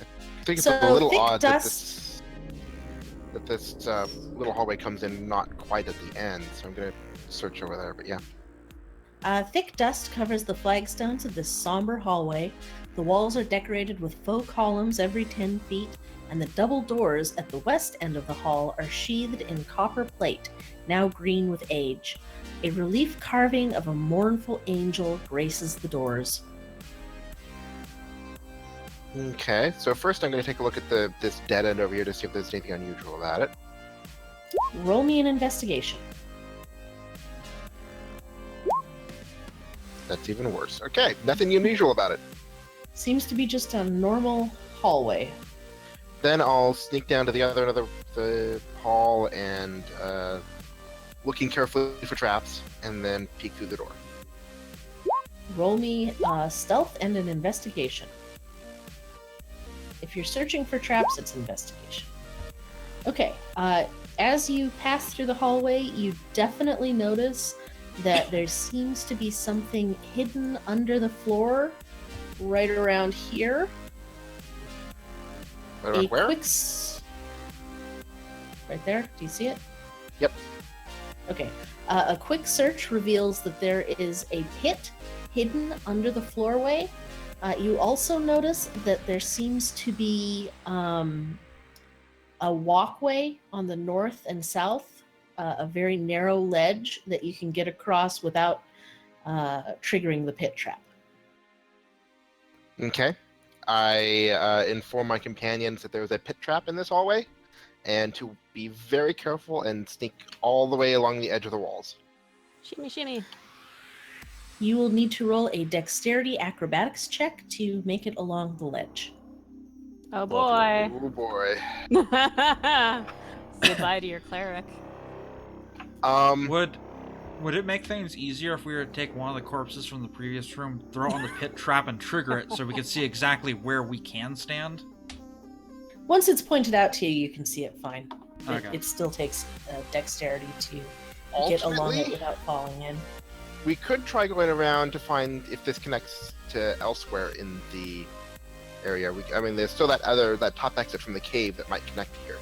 I think it's So, a little thick odd dust- that this little hallway comes in not quite at the end, so I'm gonna search over there. But yeah, Thick dust covers the flagstones of this somber hallway. The walls are decorated with faux columns every 10 feet, and the double doors at the west end of the hall are sheathed in copper plate, now green with age. A relief carving of a mournful angel graces the doors. okay. So first, I'm gonna take a look at this dead end over here to see if there's anything unusual about it. Roll me an investigation. That's even worse. Okay, nothing unusual about it. Seems to be just a normal hallway. Then I'll sneak down to the other end of the hall and looking carefully for traps, and then peek through the door. Roll me stealth and an investigation. If you're searching for traps, it's investigation. Okay, as you pass through the hallway, you definitely notice that there seems to be something hidden under the floor right around here. Right about where? Right there. Do you see it? Yep. Okay. A quick search reveals that there is a pit hidden under the floorway. You also notice that there seems to be a walkway on the north and south, a very narrow ledge that you can get across without triggering the pit trap. Okay. I inform my companions that there was a pit trap in this hallway, and to be very careful and sneak all the way along the edge of the walls. Shimmy, shimmy. You will need to roll a dexterity acrobatics check to make it along the ledge. Oh boy. Oh boy. Say bye to your cleric. Would it make things easier if we were to take one of the corpses from the previous room, throw it on the pit trap, and trigger it so we could see exactly where we can stand? Once it's pointed out to you, you can see it fine. Okay. It still takes dexterity to get along it Ultimately, without falling in. we could try going around to find if this connects to elsewhere in the area. I mean, there's still that top exit from the cave that might connect here.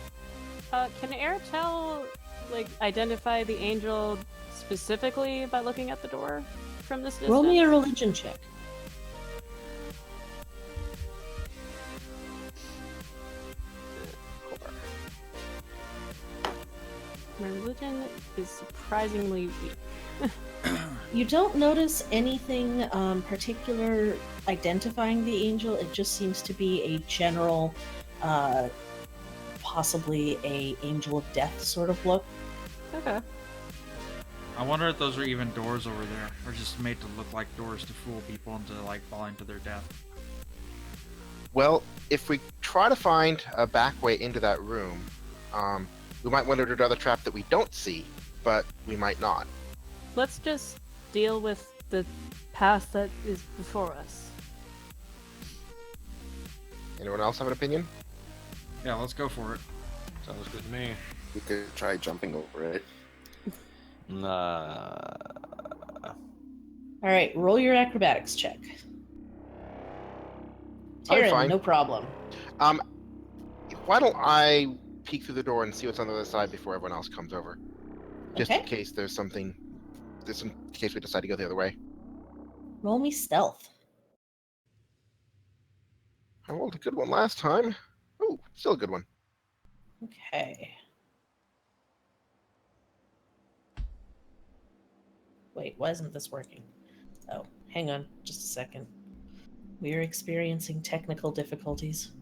Can Air identify the angel specifically by looking at the door from this distance? Roll me a religion check. My religion is surprisingly weak. You don't notice anything particular identifying the angel. It just seems to be a general, possibly a angel of death sort of look. Okay. I wonder if those are even doors over there, or just made to look like doors to fool people into like falling to their death. Well, if we try to find a back way into that room, we might run into another trap that we don't see, but we might not. Let's just deal with the path that is before us. Anyone else have an opinion? Yeah, let's go for it. Sounds good to me. We could try jumping over it. Nah. All right, roll your acrobatics check. I'm Taryn, fine. no problem. Why don't I peek through the door and see what's on the other side before everyone else comes over? Just in Okay. case in case we decide to go the other way. Roll me stealth. I rolled a good one last time. Oh, still a good one. Okay. Wait, why isn't this working? Oh, hang on just a second. We are experiencing technical difficulties.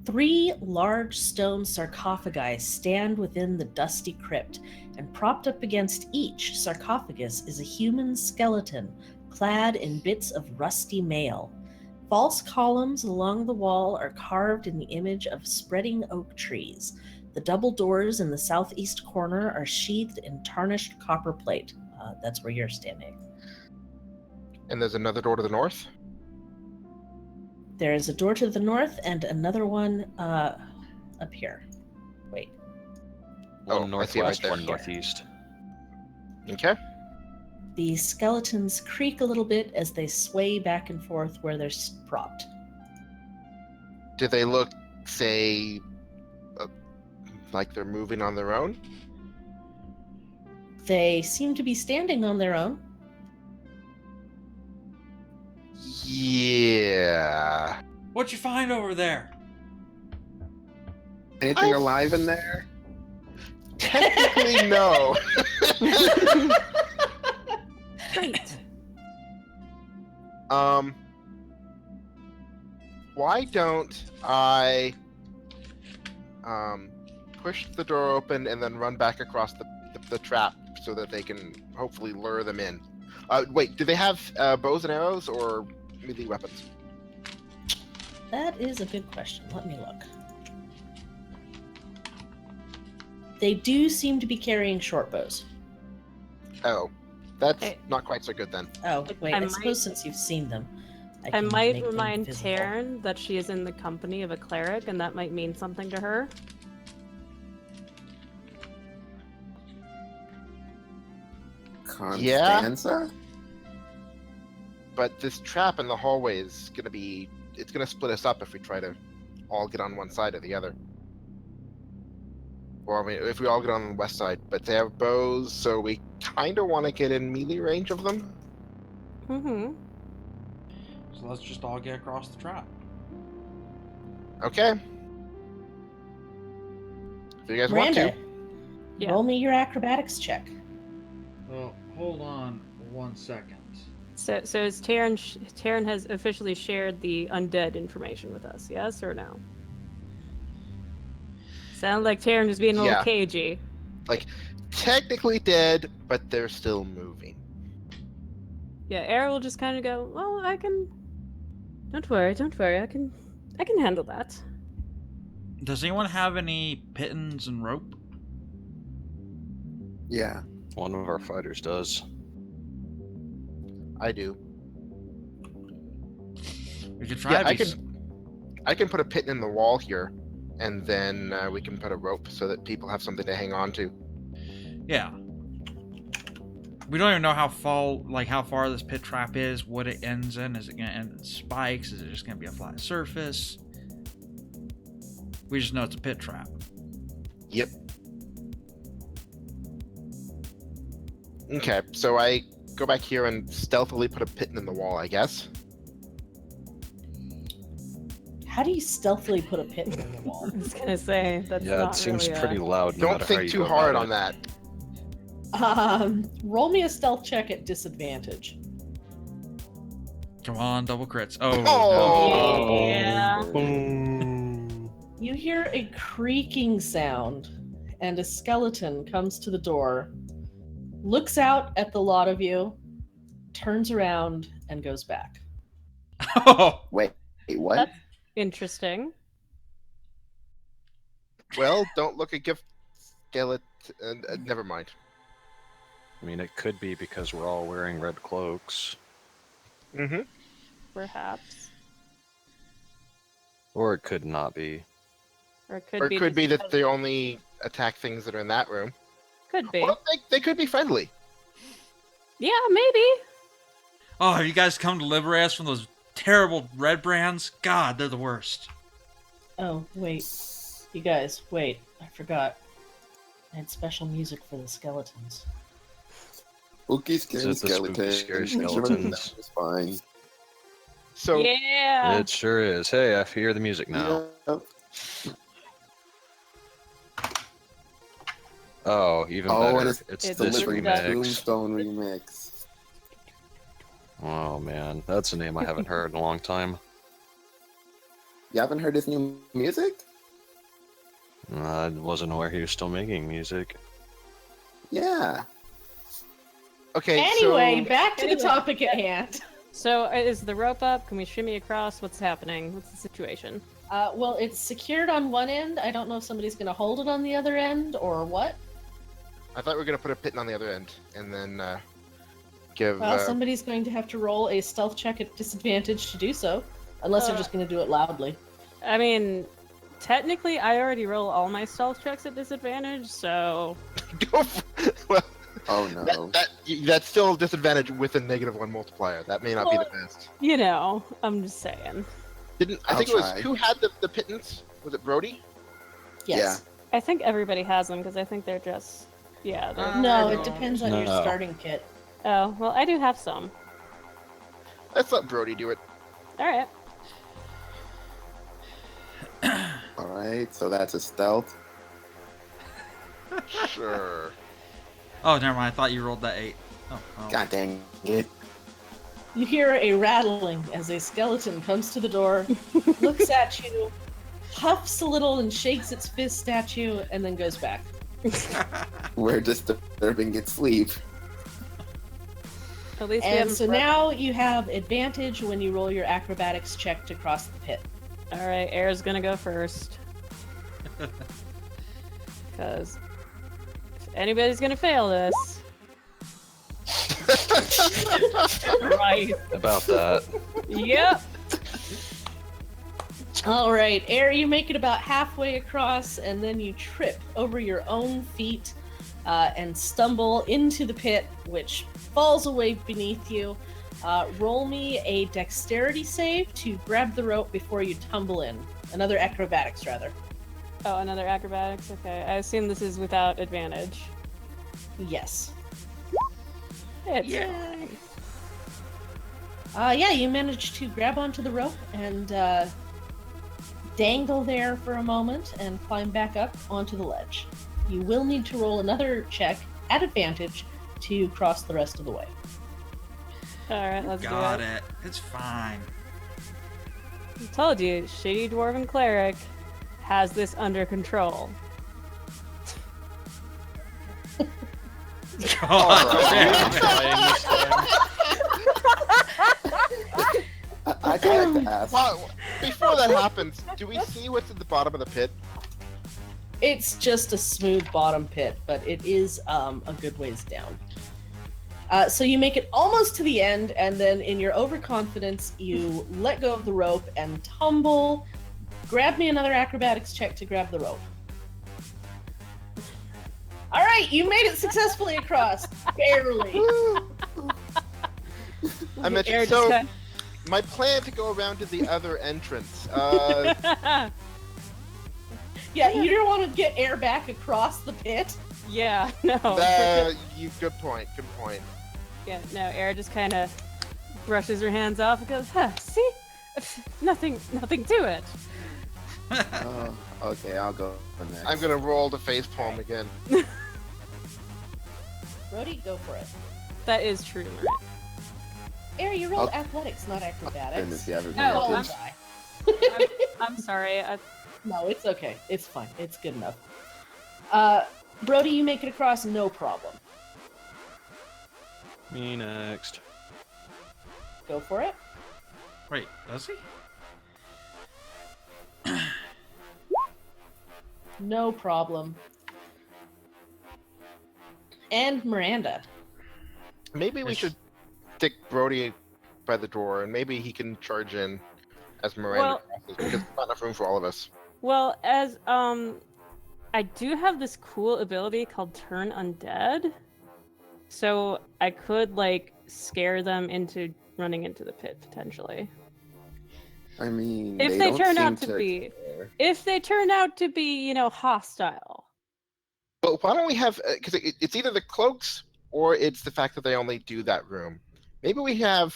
Three large stone sarcophagi stand within the dusty crypt, and propped up against each sarcophagus is a human skeleton clad in bits of rusty mail. False columns along the wall are carved in the image of spreading oak trees. The double doors in the southeast corner are sheathed in tarnished copper plate. That's where you're standing. And there's another door to the north? There is a door to the north and another one up here. Wait. One I see it right northwest, there. one northeast. Okay. The skeletons creak a little bit as they sway back and forth where they're propped. Do they look, say, like they're moving on their own? They seem to be standing on their own. Yeah. What'd you find over there? Anything alive in there? Technically, no. Great. Why don't I push the door open and then run back across the trap so that they can hopefully lure them in? Wait, do they have bows and arrows or melee weapons? That is a good question. Let me look. They do seem to be carrying short bows. Oh, that's Hey. not quite so good then. Oh, wait, I I might- suppose since you've seen them, I can might make them remind visible. Taryn that she is in the company of a cleric, and that might mean something to her. Constanza? But this trap in the hallway is it's gonna split us up if we try to all get on one side or the other. Or I mean, if we all get on the west side, but they have bows, so we kind of want to get in melee range of them. Mm-hmm. So let's just all get across the trap. Okay. If you guys want Miranda, to. Yeah. roll me your acrobatics check. Well, hold on 1 second. So is Taryn has officially shared the undead information with us, yes or no? Sound like Taryn is being a little Yeah. cagey. Technically dead, but they're still moving. Yeah, Era will just kind of go, well, I can... Don't worry, I can handle that. Does anyone have any pittons and rope? Yeah. One of our fighters does. I do. We could try Yeah, to I can put a pit in the wall here, and then we can put a rope so that people have something to hang on to. Yeah. We don't even know how far this pit trap is, what it ends in. Is it going to end in spikes? Is it just going to be a flat surface? We just know it's a pit trap. Yep. Okay, so I go back here and stealthily put a pit in the wall, I guess. How do you stealthily put a pit in the wall? I was gonna say that's Yeah, not it seems really pretty loud. No Don't matter how think you too go hard about on it. that. Roll me a stealth check at disadvantage. Come on, double crits. Oh, Oh. Yeah. You hear a creaking sound, and a skeleton comes to the door, looks out at the lot of you, turns around, and goes back. no. Wait, what? That's interesting. Well, don't look at gift skeleton. Never mind. I mean, it could be because we're all wearing red cloaks, Mm-hmm. Perhaps. or it could not be. Or it Or it could be that just- they only attack things that are in that room. Could be. Or they could be friendly. Yeah, maybe. Oh, have you guys come to liberate us from those terrible Redbrands? God, they're the worst. Oh, wait. You guys, wait. I forgot. I had special music for the skeletons. Spooky, scary Is it the spooky, skeleton. scary Sure, skeletons? that was fine. So Yeah. It sure is. Hey, I hear the music now. Yeah. Oh, even Oh, better. and It's it's The this Delivery Liberty remix. Tombstone remix. Oh man, that's a name I haven't heard in a long time. You haven't heard his new music? I wasn't aware he was still making music. Yeah. okay. Anyway, so, back to Anyway. the topic at hand. So is the rope up? Can we shimmy across? What's happening? What's the situation? Well, it's secured on one end. I don't know if somebody's going to hold it on the other end or what. I thought we were gonna put a pit on the other end, and then give. Well, somebody's going to have to roll a stealth check at disadvantage to do so, unless they're just going to do it loudly. I mean, technically, I already roll all my stealth checks at disadvantage, so go for, well, Oh no. that's still a disadvantage with a -1 multiplier. That may not be the best. you know, I'm just saying. I think it was try. who had the pittance? Was it Brody? Yes. I think everybody has them because I think they're just they're No, I it don't- depends on your No. starting kit. Oh, well, I do have some. Let's let Brody do it. All right. Alright, so that's a stealth. Sure. Oh, never mind. I thought you rolled that 8. Oh, well. God dang it. You hear a rattling as a skeleton comes to the door, looks at you, huffs a little and shakes its fist at you, and then goes back. We're disturbing its sleep. At least we And haven't so broken- now you have advantage when you roll your acrobatics check to cross the pit. All right, Air's gonna go first. Because if anybody's gonna fail this, right? About that. Yep. All right, Air, you make it about halfway across, and then you trip over your own feet and stumble into the pit, which falls away beneath you. Roll me a dexterity save to grab the rope before you tumble in. Another acrobatics, rather. Oh, another acrobatics. Okay, I assume this is without advantage. Yes. It's Yay. fine. Yeah, you managed to grab onto the rope and dangle there for a moment and climb back up onto the ledge. You will need to roll another check at advantage to cross the rest of the way. All right, let's Got do it. it. It's fine. I told you, shitty dwarven cleric has this under control. God Alright. damn it. I'd like to ask. Well, before that happens, do we see what's at the bottom of the pit? It's just a smooth bottom pit, but it is a good ways down. So you make it almost to the end, and then in your overconfidence, you let go of the rope and tumble. Grab me another acrobatics check to grab the rope. All right, you made it successfully across, barely. I mentioned Air so. just My plan to go around to the other entrance. Yeah, you don't want to get air back across the pit. yeah, no. Good point. Good point. Yeah, no, Air just kind of brushes her hands off and goes, huh, see? Nothing to it. Oh, okay, I'll go next. I'm gonna roll the face palm again. Brody, go for it. That is true, right? Air, you rolled Oh. athletics, not acrobatics. Goodness, yeah, Oh, Don't I'm- try. I'm sorry. No, it's okay. It's fine. It's good enough. Brody, you make it across, no problem. Me next. Go for it. Wait, does he? No problem. And Miranda. Maybe we Yes. should stick Brody by the door, and maybe he can charge in as Miranda crosses, because there's not enough room for all of us. Well, as I do have this cool ability called Turn Undead, so I could like scare them into running into the pit potentially. I mean, If they they don't turn seem out to be- care. If they turn out to be, hostile. But why don't we have, because it's either the cloaks or it's the fact that they only do that room. Maybe we have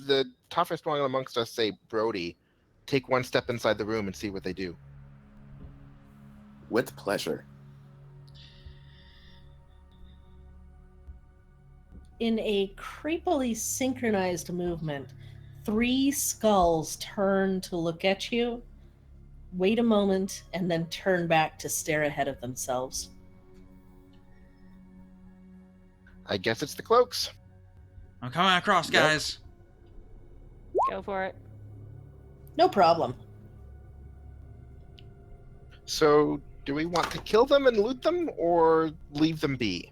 the toughest one amongst us, say Brody, take one step inside the room and see what they do. With pleasure. In a creepily synchronized movement, 3 skulls turn to look at you, wait a moment, and then turn back to stare ahead of themselves. I guess it's the cloaks. I'm coming across, Yep. guys. Go for it. No problem. So, do we want to kill them and loot them, or leave them be?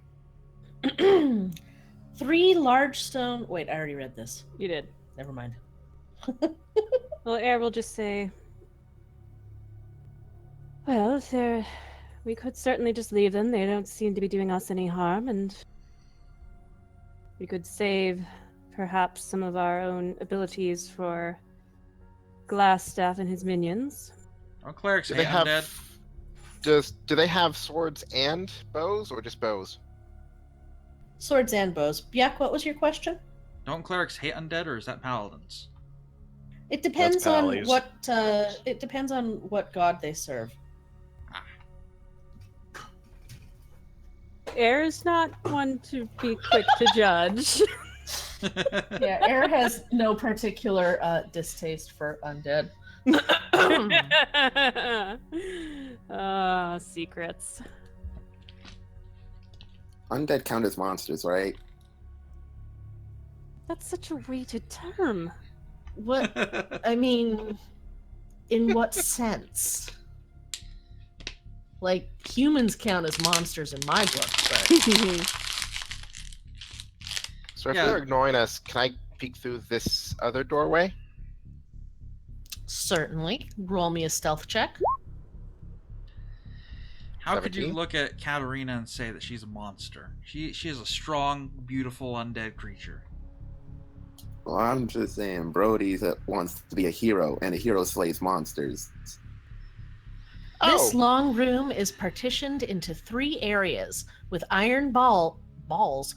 3 large stone. Wait, I already read this. You did. Never mind. Well, Air will just say, well, we could certainly just leave them. They don't seem to be doing us any harm, and we could save perhaps some of our own abilities for Glassstaff and his minions. Don't clerics Do hate they have undead? do they have swords and bows, or just bows? Swords and bows. Byak, what was your question? Don't clerics hate undead, or is that paladins? It depends on pallies. what. It depends on what god they serve. Air is not one to be quick to judge. Yeah, Air has no particular distaste for undead. Secrets. Undead count as monsters, right? That's such a weighted term. What? I mean, in what sense? Like, humans count as monsters in my book, but So if Yeah. they're ignoring us, can I peek through this other doorway? certainly. Roll me a stealth check. How could you 17? look at Katarina and say that she's a monster? She is a strong, beautiful undead creature. Well, I'm just saying, Brody wants to be a hero, and a hero slays monsters. This Oh, long room is partitioned into 3 areas with iron bars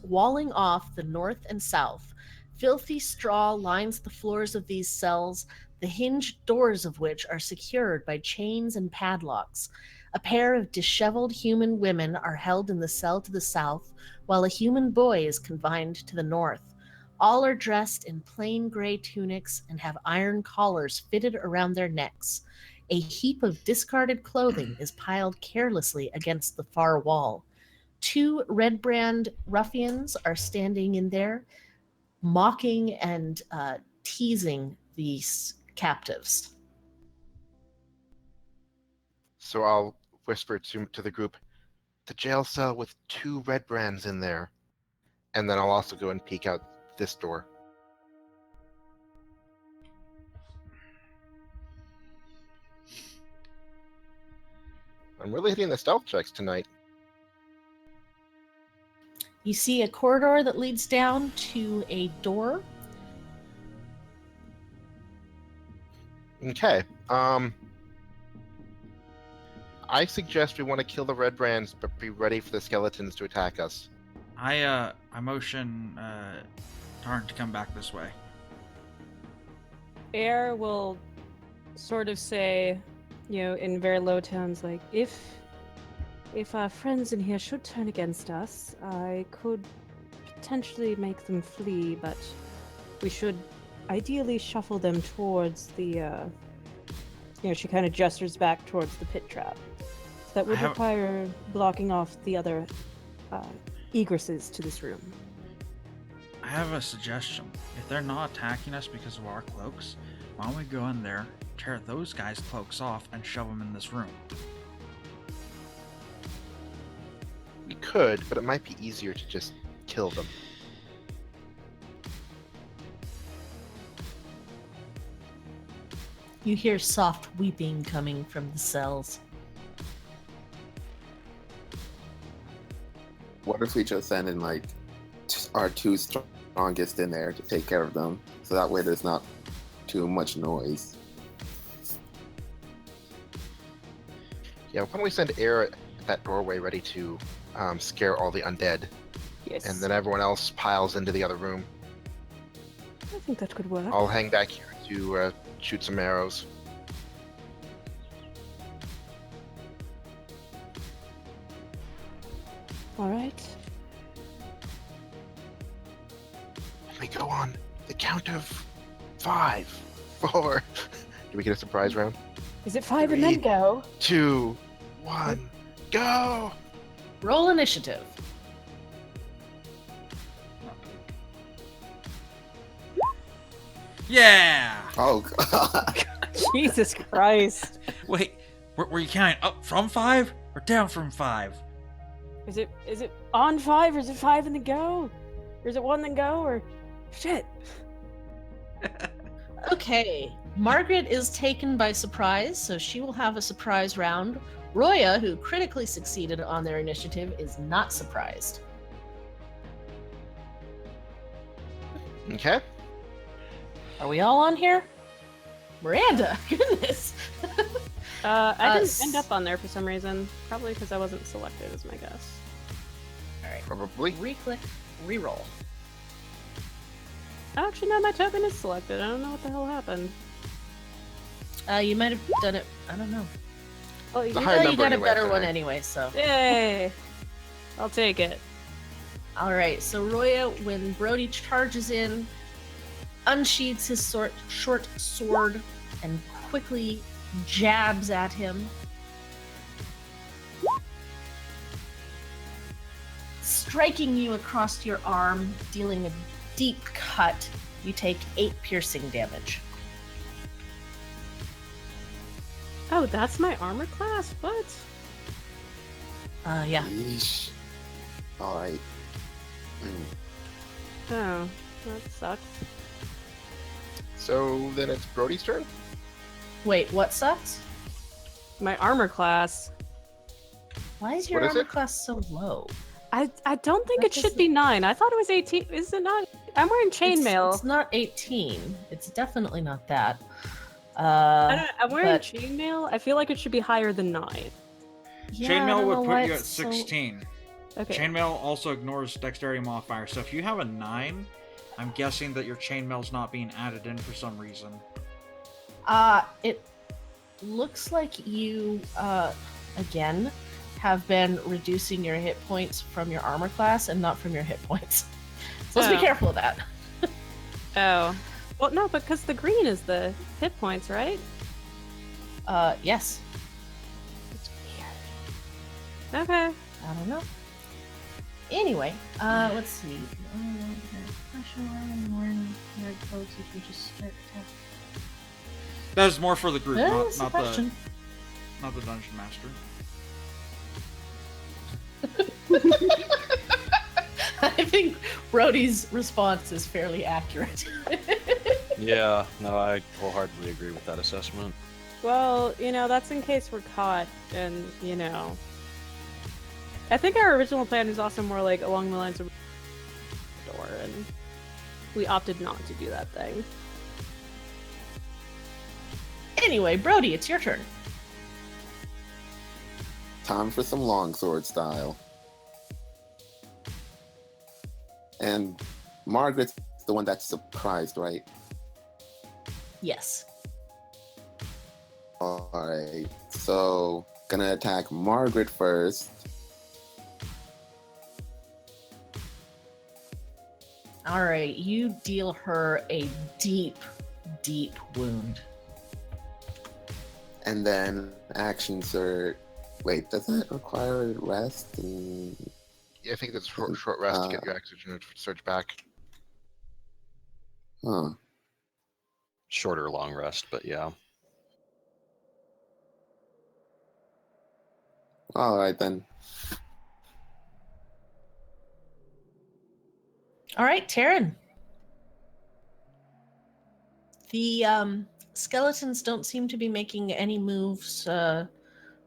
walling off the north and south. Filthy straw lines the floors of these cells, the hinged doors of which are secured by chains and padlocks. A pair of disheveled human women are held in the cell to the south, while a human boy is confined to the north. All are dressed in plain gray tunics and have iron collars fitted around their necks. A heap of discarded clothing is piled carelessly against the far wall. 2 Redbrand ruffians are standing in there, mocking and teasing these captives. so I'll whisper to the group, the jail cell with 2 Redbrands in there. And then I'll also go and peek out this door. I'm really hitting the stealth checks tonight. You see a corridor that leads down to a door. Okay. I suggest we want to kill the Redbrands, but be ready for the skeletons to attack us. I motion Tarn to come back this way. Air will sort of say, in very low tones, like, if our friends in here should turn against us, I could potentially make them flee, but we should ideally shuffle them towards the, she kind of gestures back towards the pit trap. That would require blocking off the other egresses to this room. I have a suggestion. If they're not attacking us because of our cloaks, why don't we go in there, tear those guys' cloaks off, and shove them in this room? We could, but it might be easier to just kill them. You hear soft weeping coming from the cells. What if we just send in like our two strongest in there to take care of them, so that way there's not too much noise? Yeah, why don't we send Air at that doorway ready to scare all the undead, Yes. and then everyone else piles into the other room. I think that could work. I'll hang back here to shoot some arrows. All right. We go on the count of 5, 4. Do we get a surprise round? Is it 5 and then go? 2, 1, go! Roll initiative. Yeah! Oh god. Jesus Christ. Wait, were you counting up from 5 or down from 5? Is it on 5 or is it 5 and then go? Or is it 1 then go or shit? Okay, Margaret is taken by surprise, so she will have a surprise round. Roya, who critically succeeded on their initiative, is not surprised. Okay. Are we all on here? Miranda, goodness. I didn't end up on there for some reason. Probably because I wasn't selected, is my guess. All right, Probably. re-click, re-roll. Actually, no, my token is selected. I don't know what the hell happened. You might have done it. I don't know. Oh, It's a you high You number got a anyway, better so- one anyway, so. Yay! I'll take it. All right, so Roya, when Brody charges in, unsheathes his short sword and quickly jabs at him. Striking you across your arm, dealing a deep cut. You take 8 piercing damage. Oh, that's my armor class? What? Yeah. Yeesh. Alright. Oh, that sucks. So then it's Brody's turn? Wait, what sucks? My armor class. Why is your What is armor it? class so low? I don't think That it should doesn't- be 9. I thought it was 18. Is it not? I'm wearing chainmail. It's not 18. It's definitely not that. I'm wearing but- chainmail. I feel like it should be higher than 9. Yeah, I Chainmail don't know would why put you at it's so- 16. Okay. Chainmail also ignores dexterity modifier, so if you have a 9, I'm guessing that your chainmail's not being added in for some reason. It looks like you, again, have been reducing your hit points from your armor class and not from your hit points. So let's be Oh. careful of that. Oh. Well, no, because the green is the hit points, right? Yes. It's weird. Okay. I don't know. Anyway, let's see. That is more for the group, That's the not question. the dungeon master. I think Brody's response is fairly accurate. Yeah, no, I wholeheartedly agree with that assessment. Well, that's in case we're caught, and, I think our original plan was also more like along the lines of door, and we opted not to do that thing. Anyway, Brody, it's your turn. Time for some longsword style. And Margaret's the one that's surprised, right? Yes. Alright, so gonna attack Margaret first. All right, you deal her a deep, deep wound. And then action surge. Wait, does that require rest? Yeah, I think that's short rest to get your oxygen surge back. Huh. Short or long rest, but yeah. Alright then. All right, Taryn. The skeletons don't seem to be making any moves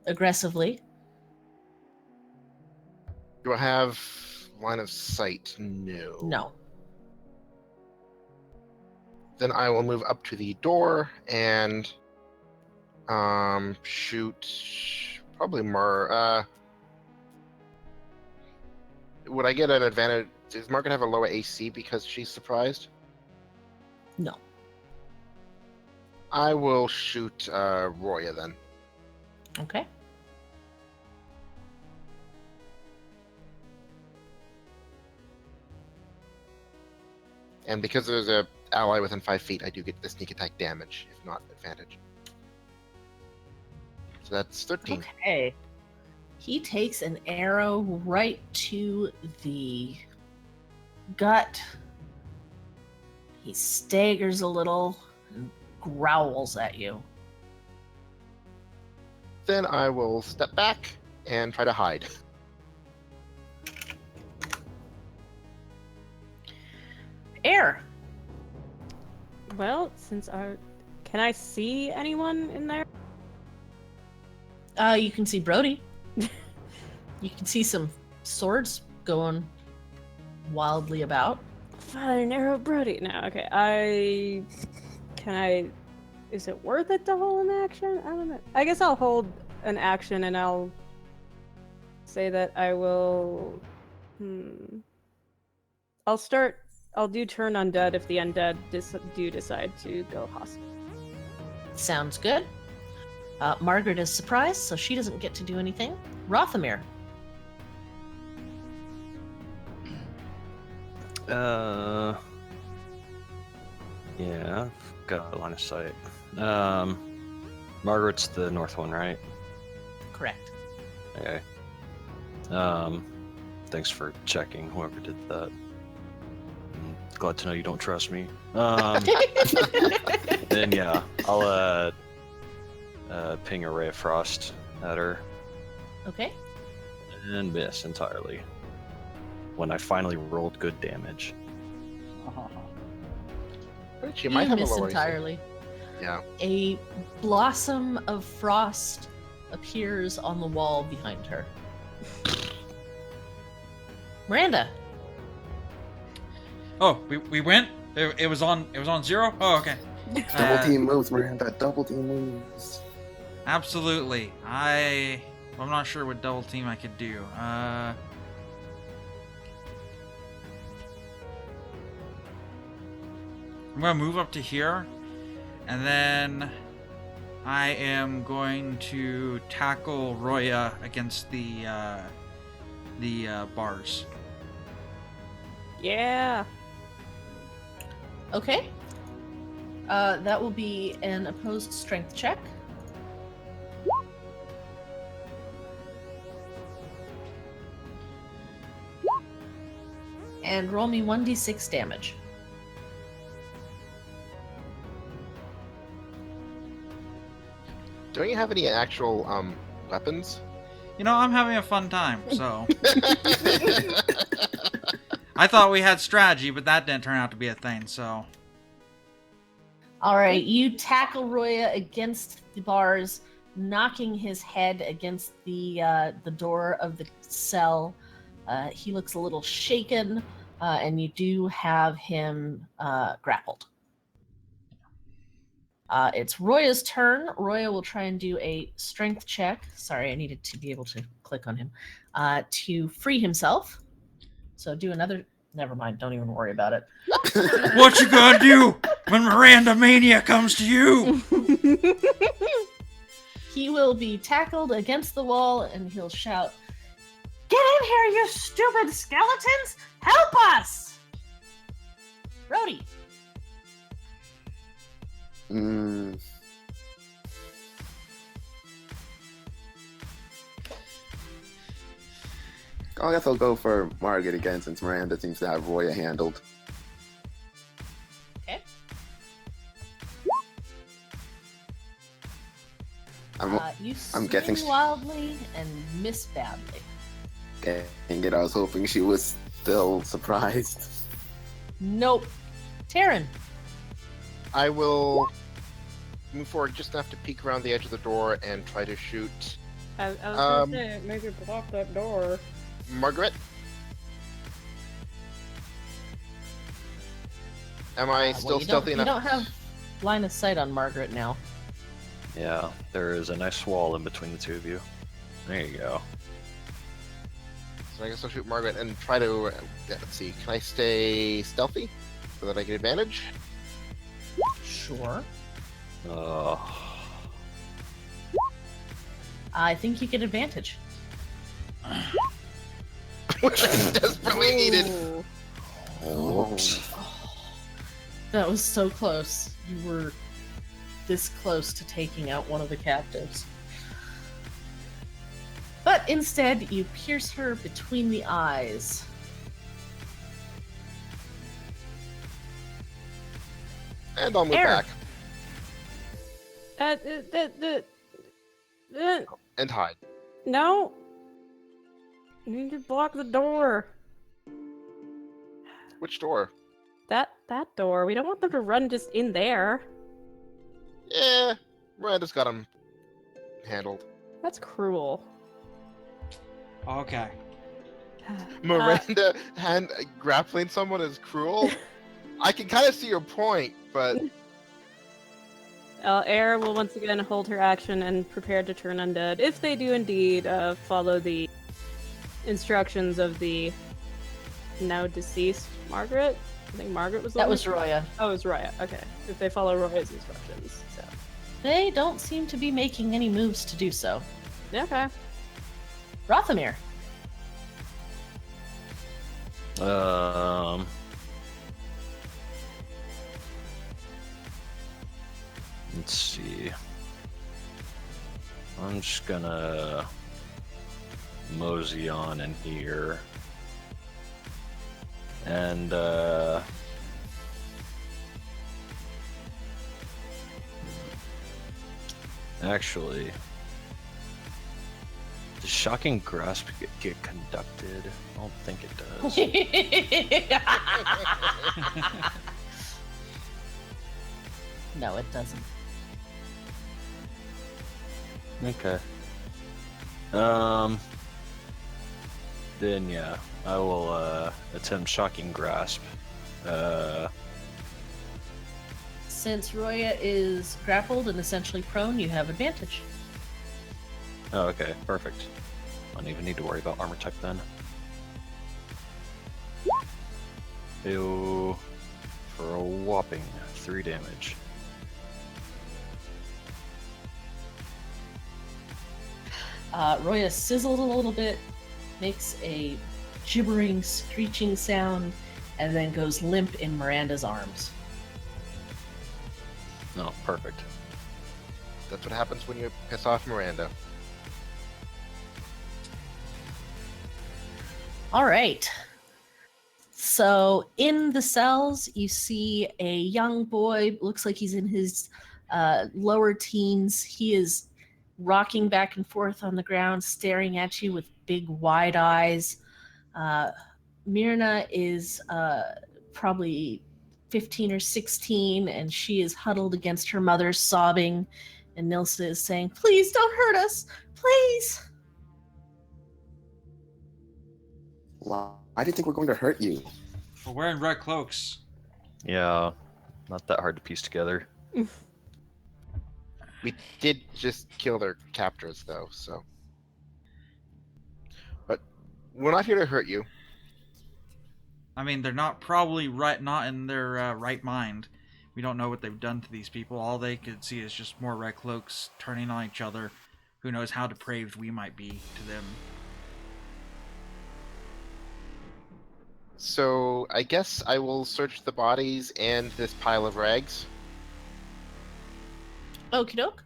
aggressively. Do I have line of sight? No. No. Then I will move up to the door and shoot probably more. Would I get an advantage? Does Margaret have a lower AC because she's surprised? No. I will shoot Roya then. Okay. And because there's a ally within 5 feet, I do get the sneak attack damage, if not advantage. So that's 13. Okay. He takes an arrow right to the gut. He staggers a little and growls at you. Then I will step back and try to hide. Air. Well, can I see anyone in there? You can see Brody. You can see some swords going wildly about. Fire an arrow, Brody. No, okay. Is it worth it to hold an action? I don't know. I guess I'll hold an action and I'll say that I will. I'll do turn undead if the undead do decide to go hostile. Sounds good. Margaret is surprised, so she doesn't get to do anything. Rothamir. Yeah, I've got a line of sight. Margaret's the north one, right? Correct. Okay. Thanks for checking, whoever did that. I'm glad to know you don't trust me. Then yeah, I'll ping a ray of frost at her. Okay. And miss entirely. When I finally rolled good damage. She might You have a miss lower AC. entirely. Yeah. A blossom of frost appears on the wall behind her. Miranda. Oh, we went. It was on 0. Oh, okay. Double team moves, Miranda. Double team moves. Absolutely. I'm not sure what double team I could do. I'm gonna move up to here, and then I am going to tackle Roya against the bars. Yeah. Okay. That will be an opposed strength check. And roll me 1d6 damage. Don't you have any actual weapons? You know, I'm having a fun time, so. I thought we had strategy, but that didn't turn out to be a thing, so. All right, you tackle Roya against the bars, knocking his head against the door of the cell. He looks a little shaken, and you do have him grappled. It's Roya's turn. Roya will try and do a strength check. Sorry, I needed to be able to click on him to free himself. So do another. Never mind. Don't even worry about it. What you gonna do? when Miranda Mania comes to you. He will be tackled against the wall and he'll shout, "Get in here, you stupid skeletons! Help us!" Rhodey. I guess I'll go for Margaret again since Miranda seems to have Roya handled. Okay. You I'm guessing swing wildly and miss badly. Dang it, I was hoping she was still surprised. Nope. Taryn. I will move forward just enough to peek around the edge of the door and try to shoot I was gonna say, maybe block that door. Margaret. Am I still stealthy enough? You don't have line of sight on Margaret now. Yeah, there is a nice wall in between the two of you. There you go. So I guess I'll shoot Margaret and try to. Let's see. Can I stay stealthy so that I get advantage? Sure. I think you get advantage. Which is desperately needed. Whoops. That was so close. You were this close to taking out one of the captives. But instead, you pierce her between the eyes. And I'll move Eric. back and hide. No. You need to block the door. Which door? That door. We don't want them to run just in there. Yeah, Miranda's got him handled. That's cruel. Okay. Miranda grappling someone is cruel. I can kind of see your point, but Air will once again hold her action and prepare to turn undead if they do indeed follow the instructions of the now deceased Margaret. I think Margaret was the That one was Roya. Oh, it was Roya. Okay. If they follow Roya's instructions. So. They don't seem to be making any moves to do so. Yeah, okay. Rothamir. Let's see. I'm just gonna mosey on in here. And actually, does Shocking Grasp get conducted? I don't think it does. No, it doesn't. Okay. Then yeah, I will attempt Shocking Grasp. Since Roya is grappled and essentially prone, you have advantage. Oh, okay, perfect. I don't even need to worry about armor type then. Ew, for a whopping 3 damage. Roya sizzles a little bit, makes a gibbering, screeching sound, and then goes limp in Miranda's arms. No, perfect. that's what happens when you piss off Miranda. All right. So in the cells, you see a young boy. Looks like he's in his lower teens. He is rocking back and forth on the ground, staring at you with big wide eyes. Myrna is probably 15 or 16, and she is huddled against her mother, sobbing. And Nilsa is saying, "Please don't hurt us, please." Why do you think we're going to hurt you? We're wearing red cloaks. Yeah, not that hard to piece together. We did just kill their captors, though, so. But we're not here to hurt you. I mean, they're not probably not in their right mind. We don't know what they've done to these people. All they could see is just more red cloaks turning on each other. Who knows how depraved we might be to them. So I guess I will search the bodies and this pile of rags. Okie doke.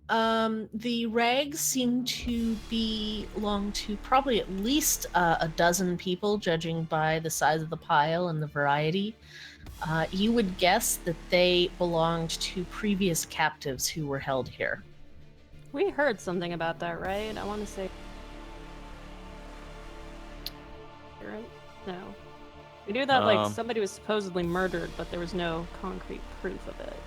The rags seem to belong to probably at least a dozen people, judging by the size of the pile and the variety. You would guess that they belonged to previous captives who were held here. We heard something about that, right? I want to say. Right? No. We knew that somebody was supposedly murdered, but there was no concrete proof of it.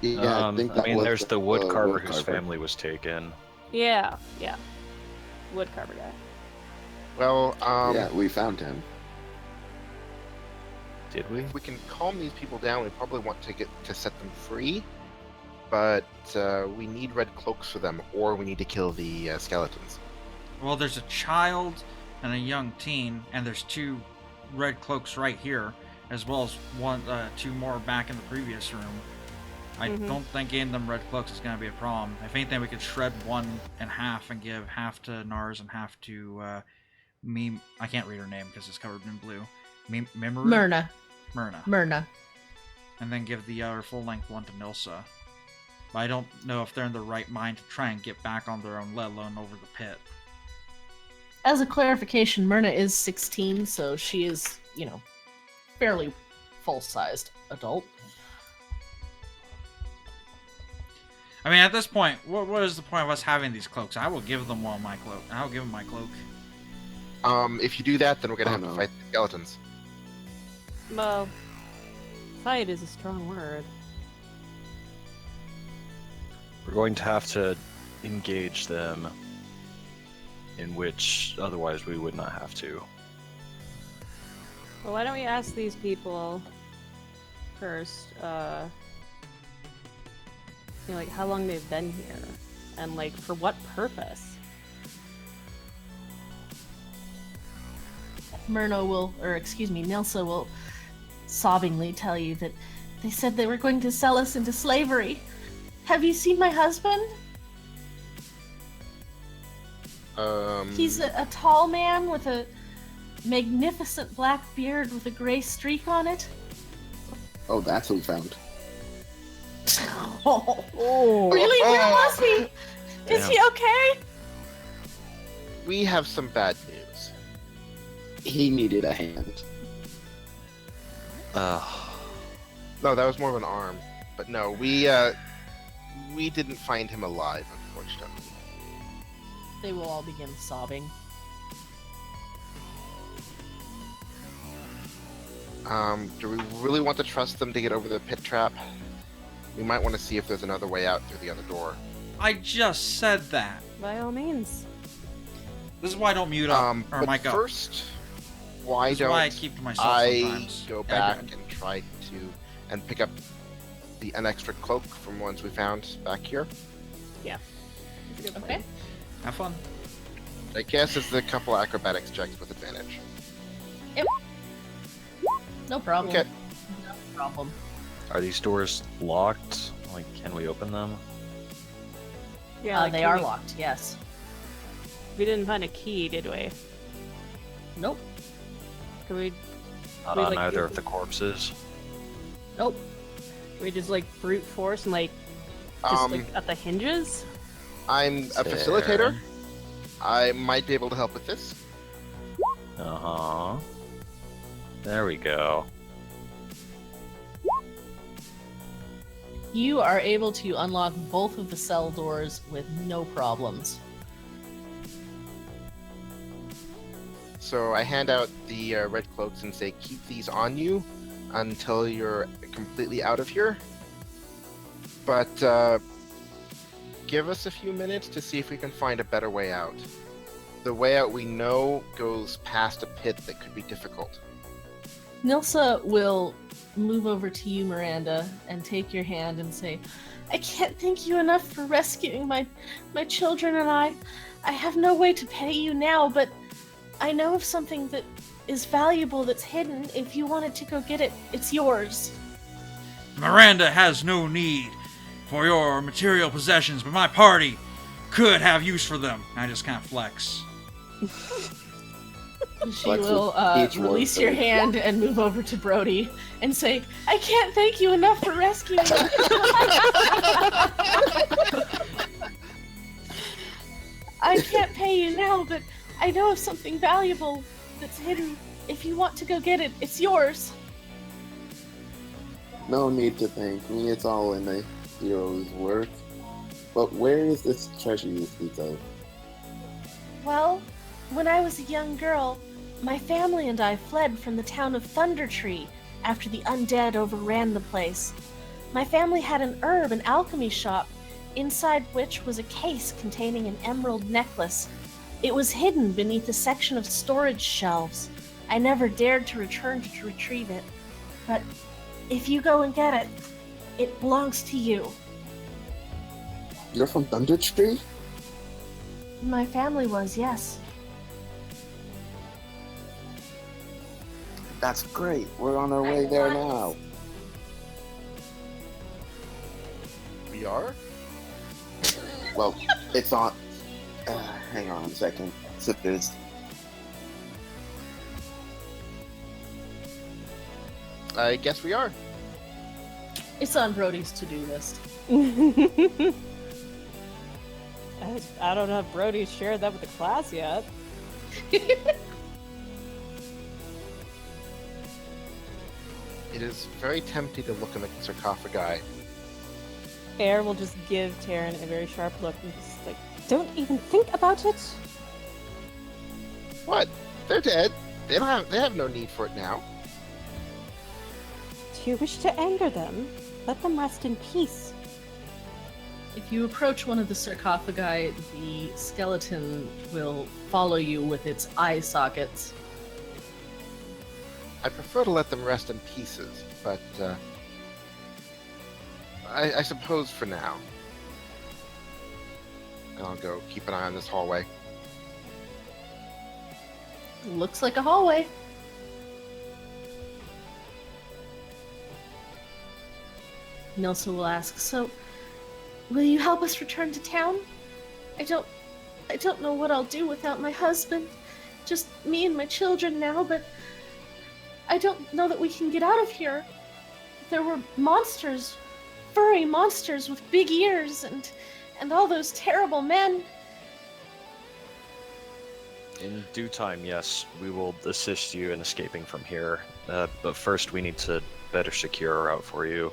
Yeah, I think that was there's the woodcarver woodcarver. whose family was taken. Yeah. Woodcarver guy. Well, yeah, we found him. Did we? if we can calm these people down, we probably want to get to set them free. But we need red cloaks for them, or we need to kill the skeletons. Well, there's a child and a young teen, and there's 2 red cloaks right here, as well as 2 more back in the previous room. I don't think getting them red cloaks is going to be a problem. If anything, we could shred one in half and give half to Nars and half to me. I can't read her name because it's covered in blue. Myrna. Myrna. And then give the other full-length one to Nilsa. But I don't know if they're in the right mind to try and get back on their own, let alone over the pit. As a clarification, Myrna is 16, so she is, fairly full-sized adult. I mean, at this point, what is the point of us having these cloaks? I will give them my cloak. I'll give them my cloak. If you do that, then we're gonna have to fight the skeletons. Well, fight is a strong word. We're going to have to engage them, in which otherwise we would not have to. Well, why don't we ask these people first, how long they've been here, and, for what purpose? Nilsa will sobbingly tell you that they said they were going to sell us into slavery. Have you seen my husband? He's a tall man with a magnificent black beard with a gray streak on it. Oh, that's who we found. Oh. Really? Where was he? Is he okay? We have some bad news. He needed a hand. No, that was more of an arm. But no, we didn't find him alive, unfortunately. They will all begin sobbing. Do we really want to trust them to get over the pit trap? We might want to see if there's another way out through the other door. I just said that. By all means. This is why I don't mute up or but mic up. First, why This is don't why I keep to myself I sometimes. go back and try to pick up an extra cloak from ones we found back here? Yeah. That's a good Okay. plan. Have fun. I guess it's a couple acrobatics checks with advantage. No problem. Okay. No problem. Are these doors locked? Can we open them? Yeah, They are locked, yes. We didn't find a key, did we? Nope. Could we? Not We, on like, either do- of the corpses. Nope. We just brute force and at the hinges? I'm a Fair. facilitator. I might be able to help with this. Uh-huh. There we go. You are able to unlock both of the cell doors with no problems. So I hand out the red cloaks and say, keep these on you until you're completely out of here. But give us a few minutes to see if we can find a better way out. The way out we know goes past a pit that could be difficult. Nilsa will move over to you, Miranda, and take your hand and say, I can't thank you enough for rescuing my children and I have no way to pay you now, but I know of something that is valuable that's hidden. If you wanted to go get it, it's yours. Miranda has no need for your material possessions, but my party could have use for them. I just kind of flex. She Flex with will each release word. your hand and move over to Brody and say, I can't thank you enough for rescuing me. I can't pay you now, but I know of something valuable that's hidden. If you want to go get it, it's yours. No need to thank me. It's all in the hero's work. But where is this treasure you speak of? Well, when I was a young girl, my family and I fled from the town of Thunder Tree after the undead overran the place. My family had an herb and alchemy shop, inside which was a case containing an emerald necklace. It was hidden beneath a section of storage shelves. I never dared to return to retrieve it. But if you go and get it, it belongs to you. You're from Thunder Tree? My family was, yes. That's great. We're on our way there now. We are? Well, it's on. Hang on a second. Sip this. I guess we are. It's on Brody's to-do list. I don't know if Brody's shared that with the class yet. It is very tempting to look in the sarcophagi. Air will just give Taryn a very sharp look and just like, don't even think about it. What? They're dead. They have no need for it now. Do you wish to anger them? Let them rest in peace. If you approach one of the sarcophagi, the skeleton will follow you with its eye sockets. I prefer to let them rest in pieces, but I suppose for now. And I'll go keep an eye on this hallway. Looks like a hallway. Nilsa will ask, so, will you help us return to town? I don't know what I'll do without my husband. Just me and my children now, but I don't know that we can get out of here. There were monsters, furry monsters with big ears, and all those terrible men. In due time, yes, we will assist you in escaping from here. But first, we need to better secure a route for you.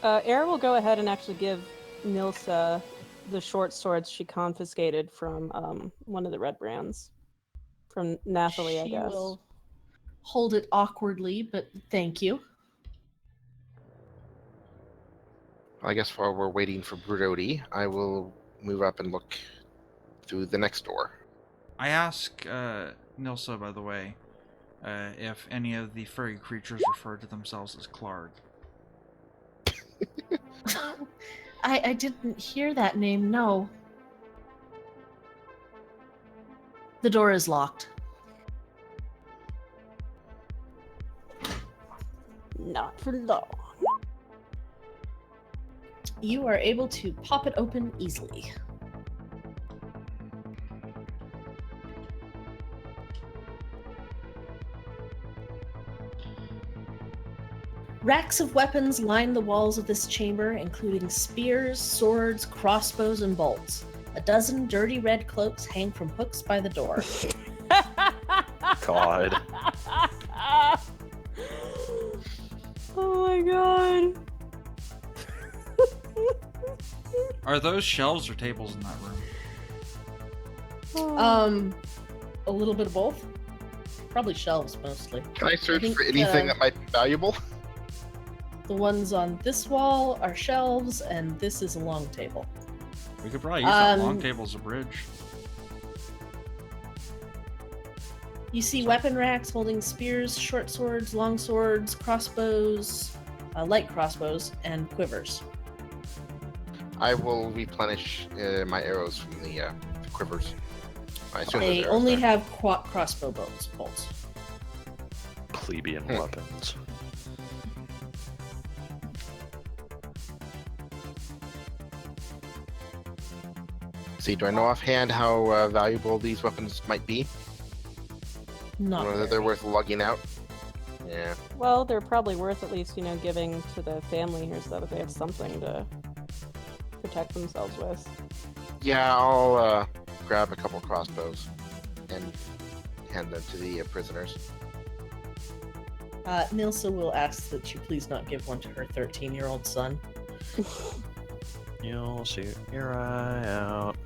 Air will go ahead and actually give Nilsa the short swords she confiscated from one of the Redbrands. From Nathalie, I guess. She will hold it awkwardly, but thank you. I guess while we're waiting for Brody, I will move up and look through the next door. I ask Nilsa, by the way, if any of the furry creatures refer to themselves as Clark. I didn't hear that name, no. The door is locked. Not for long. You are able to pop it open easily. Racks of weapons line the walls of this chamber, including spears, swords, crossbows, and bolts. A dozen dirty red cloaks hang from hooks by the door. God. Oh my god. Are those shelves or tables in that room? A little bit of both. Probably shelves mostly. Can I search think, for anything that might be valuable? The ones on this wall are shelves, and this is a long table. We could probably use that long table as a bridge. You see weapon racks holding spears, short swords, long swords, crossbows, light crossbows, and quivers. I will replenish my arrows from the quivers. I assume They those arrows only there. have crossbow bolts. Plebeian weapons. see, do I know offhand how valuable these weapons might be? Not Whether they're very. worth lugging out? Yeah. Well, they're probably worth at least, giving to the family here so that they have something to protect themselves with. Yeah, I'll grab a couple crossbows and hand them to the prisoners. Nilsa will ask that you please not give one to her 13-year-old son. You'll shoot your eye out.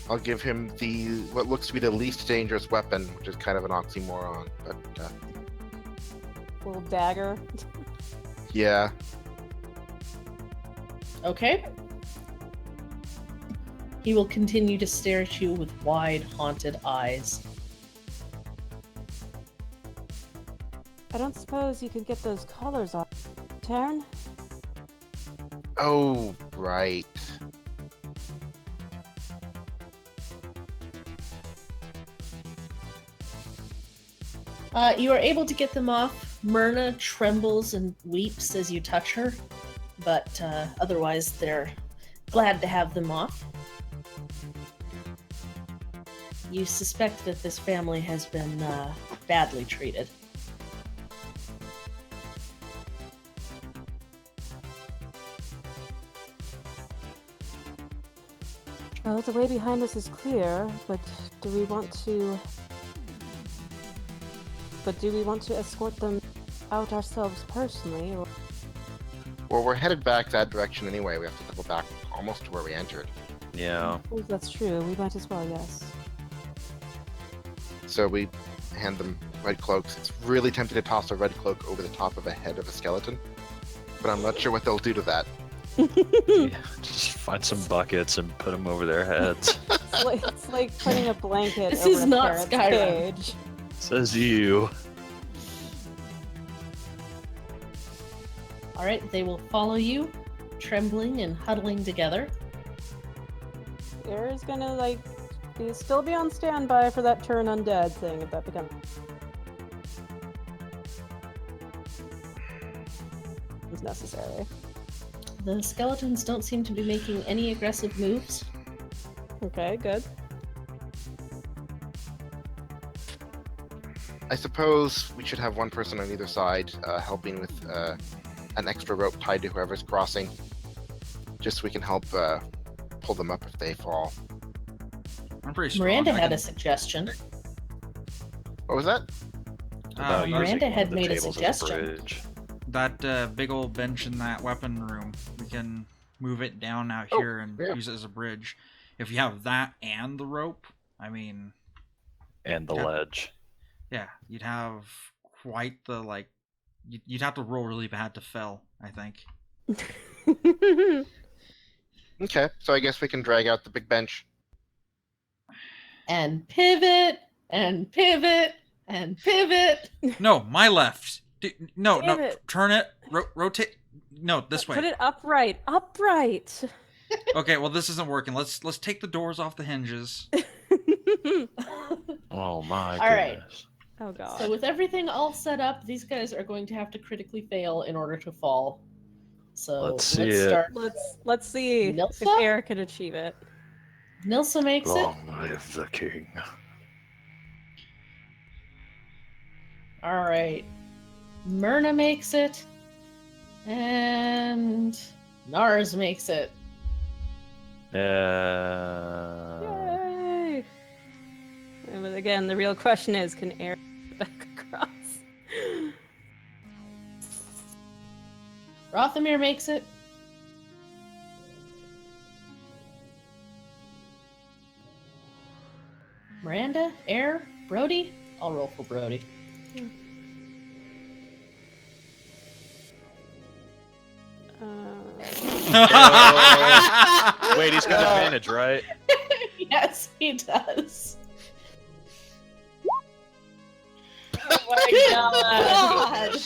I'll give him what looks to be the least dangerous weapon, which is kind of an oxymoron, but Little dagger. yeah. Okay. He will continue to stare at you with wide, haunted eyes. I don't suppose you could get those collars off, Taryn? Oh, right. You are able to get them off. Myrna trembles and weeps as you touch her, but otherwise they're glad to have them off. You suspect that this family has been badly treated. Well, the way behind us is clear, but do we want to escort them out ourselves personally, or... Well, we're headed back that direction anyway. We have to double back almost to where we entered. Yeah. Oh, that's true. We might as well, yes. So we hand them red cloaks. It's really tempting to toss a red cloak over the top of a head of a skeleton, but I'm not sure what they'll do to that. Yeah, just find some buckets and put them over their heads. It's like putting a blanket This over is a not parrot's Skyrim. cage. Says you. Alright, they will follow you, trembling and huddling together. Air's gonna, still be on standby for that turn undead thing, if that becomes... is necessary. The skeletons don't seem to be making any aggressive moves. Okay, good. I suppose we should have one person on either side helping with an extra rope tied to whoever's crossing, just so we can help pull them up if they fall. I'm pretty strong. Miranda I had can- a suggestion. What was that? About using Miranda one had of the made a tables as suggestion. bridge. That big old bench in that weapon room, we can move it down out Oh, here and yeah. use it as a bridge. If you have that and the rope, I mean, And the Yeah. ledge. yeah, you'd have quite the, you'd have to roll really bad to fail, I think. Okay, so I guess we can drag out the big bench. And pivot, and pivot, and pivot. No, my left. No, Damn no, it. turn it, rotate. No, this way. Put it upright. Upright! Okay, well this isn't working. Let's take the doors off the hinges. Oh my All right. goodness. Oh god. So with everything all set up, these guys are going to have to critically fail in order to fall. So Let's see it. start. Let's see if Nilsa? Air can achieve it. Nilsa makes it. Long live the king. All right. Myrna makes it. And Nars makes it. Yay! But again, the real question is, can Air get back across? Rothamir makes it. Miranda, Air, Brody. I'll roll for Brody. Wait, he's got advantage, right? Yes, he does. Oh my god!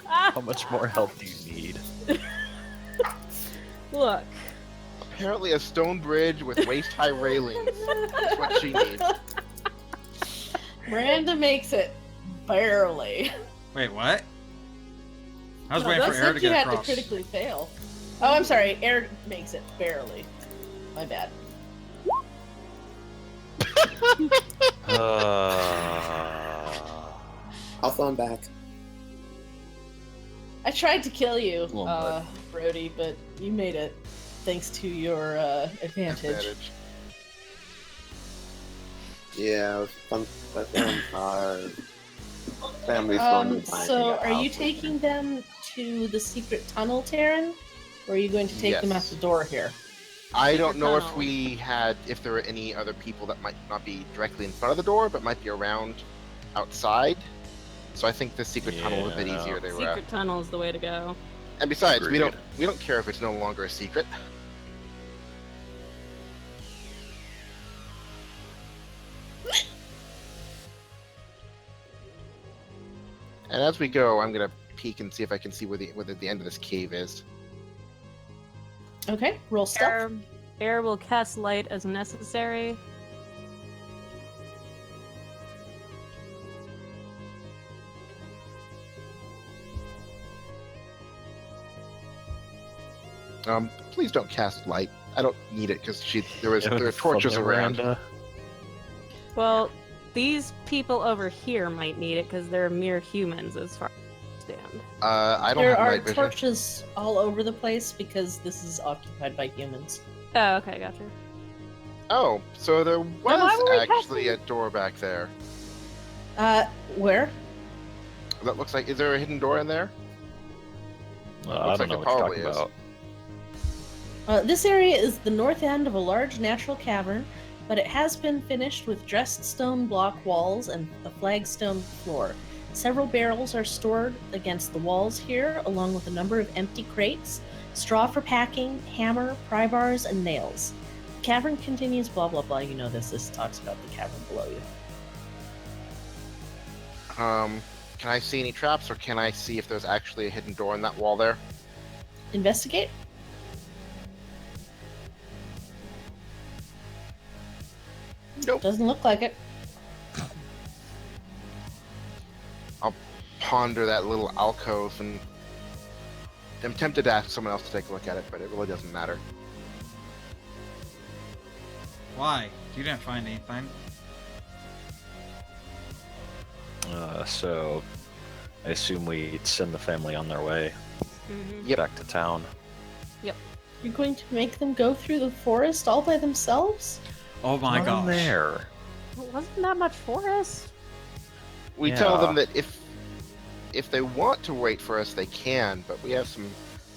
How much more health do you need? Look. Apparently a stone bridge with waist-high railings. That's what she needs. Miranda makes it. Barely. Wait, what? I was No, waiting that for Air to said you get had across. to critically fail. Oh, I'm sorry. Air makes it barely. My bad. Also, I'm back. I tried to kill you, Well, but- Brody, but you made it thanks to your advantage. Yeah, my family's going to find So, a are you house taking them to the secret tunnel, Taryn? Or are you going to take them at Yes. the door here? I don't know tunnel. if there were any other people that might not be directly in front of the door, but might be around outside. So I think the secret tunnel is a bit Yeah. easier to. Secret tunnel is the way to go. And besides, we Agreed. don't care if it's no longer a secret. And as we go, I'm gonna peek and see if I can see where the end of this cave is. Okay, roll stealth. Air will cast light as necessary. Please don't cast light. I don't need it because there are From torches the around. veranda. Well, these people over here might need it because they're mere humans as far as I understand. I don't There have are night vision. torches all over the place because this is occupied by humans. Oh, okay, gotcha. Oh, so there why was were we actually casting- a door back there. Where? That looks like. Is there a hidden door in there? I Looks don't like know there what you're probably talking is. about. This area is the north end of a large natural cavern, but it has been finished with dressed stone block walls and a flagstone floor. Several barrels are stored against the walls here, along with a number of empty crates, straw for packing, hammer, pry bars, and nails. The cavern continues, blah blah blah. You know this. This talks about the cavern below you. Can I see any traps, or can I see if there's actually a hidden door in that wall there? Investigate. Nope. Doesn't look like it. Ponder that little alcove, and I'm tempted to ask someone else to take a look at it, but it really doesn't matter. Why? You didn't find anything. So I assume we send the family on their way Mm-hmm. back to town. You're going to make them go through the forest all by themselves? Oh my Not in gosh. there. Wasn't that much forest? We tell them Yeah. that if they want to wait for us, they can, but we have some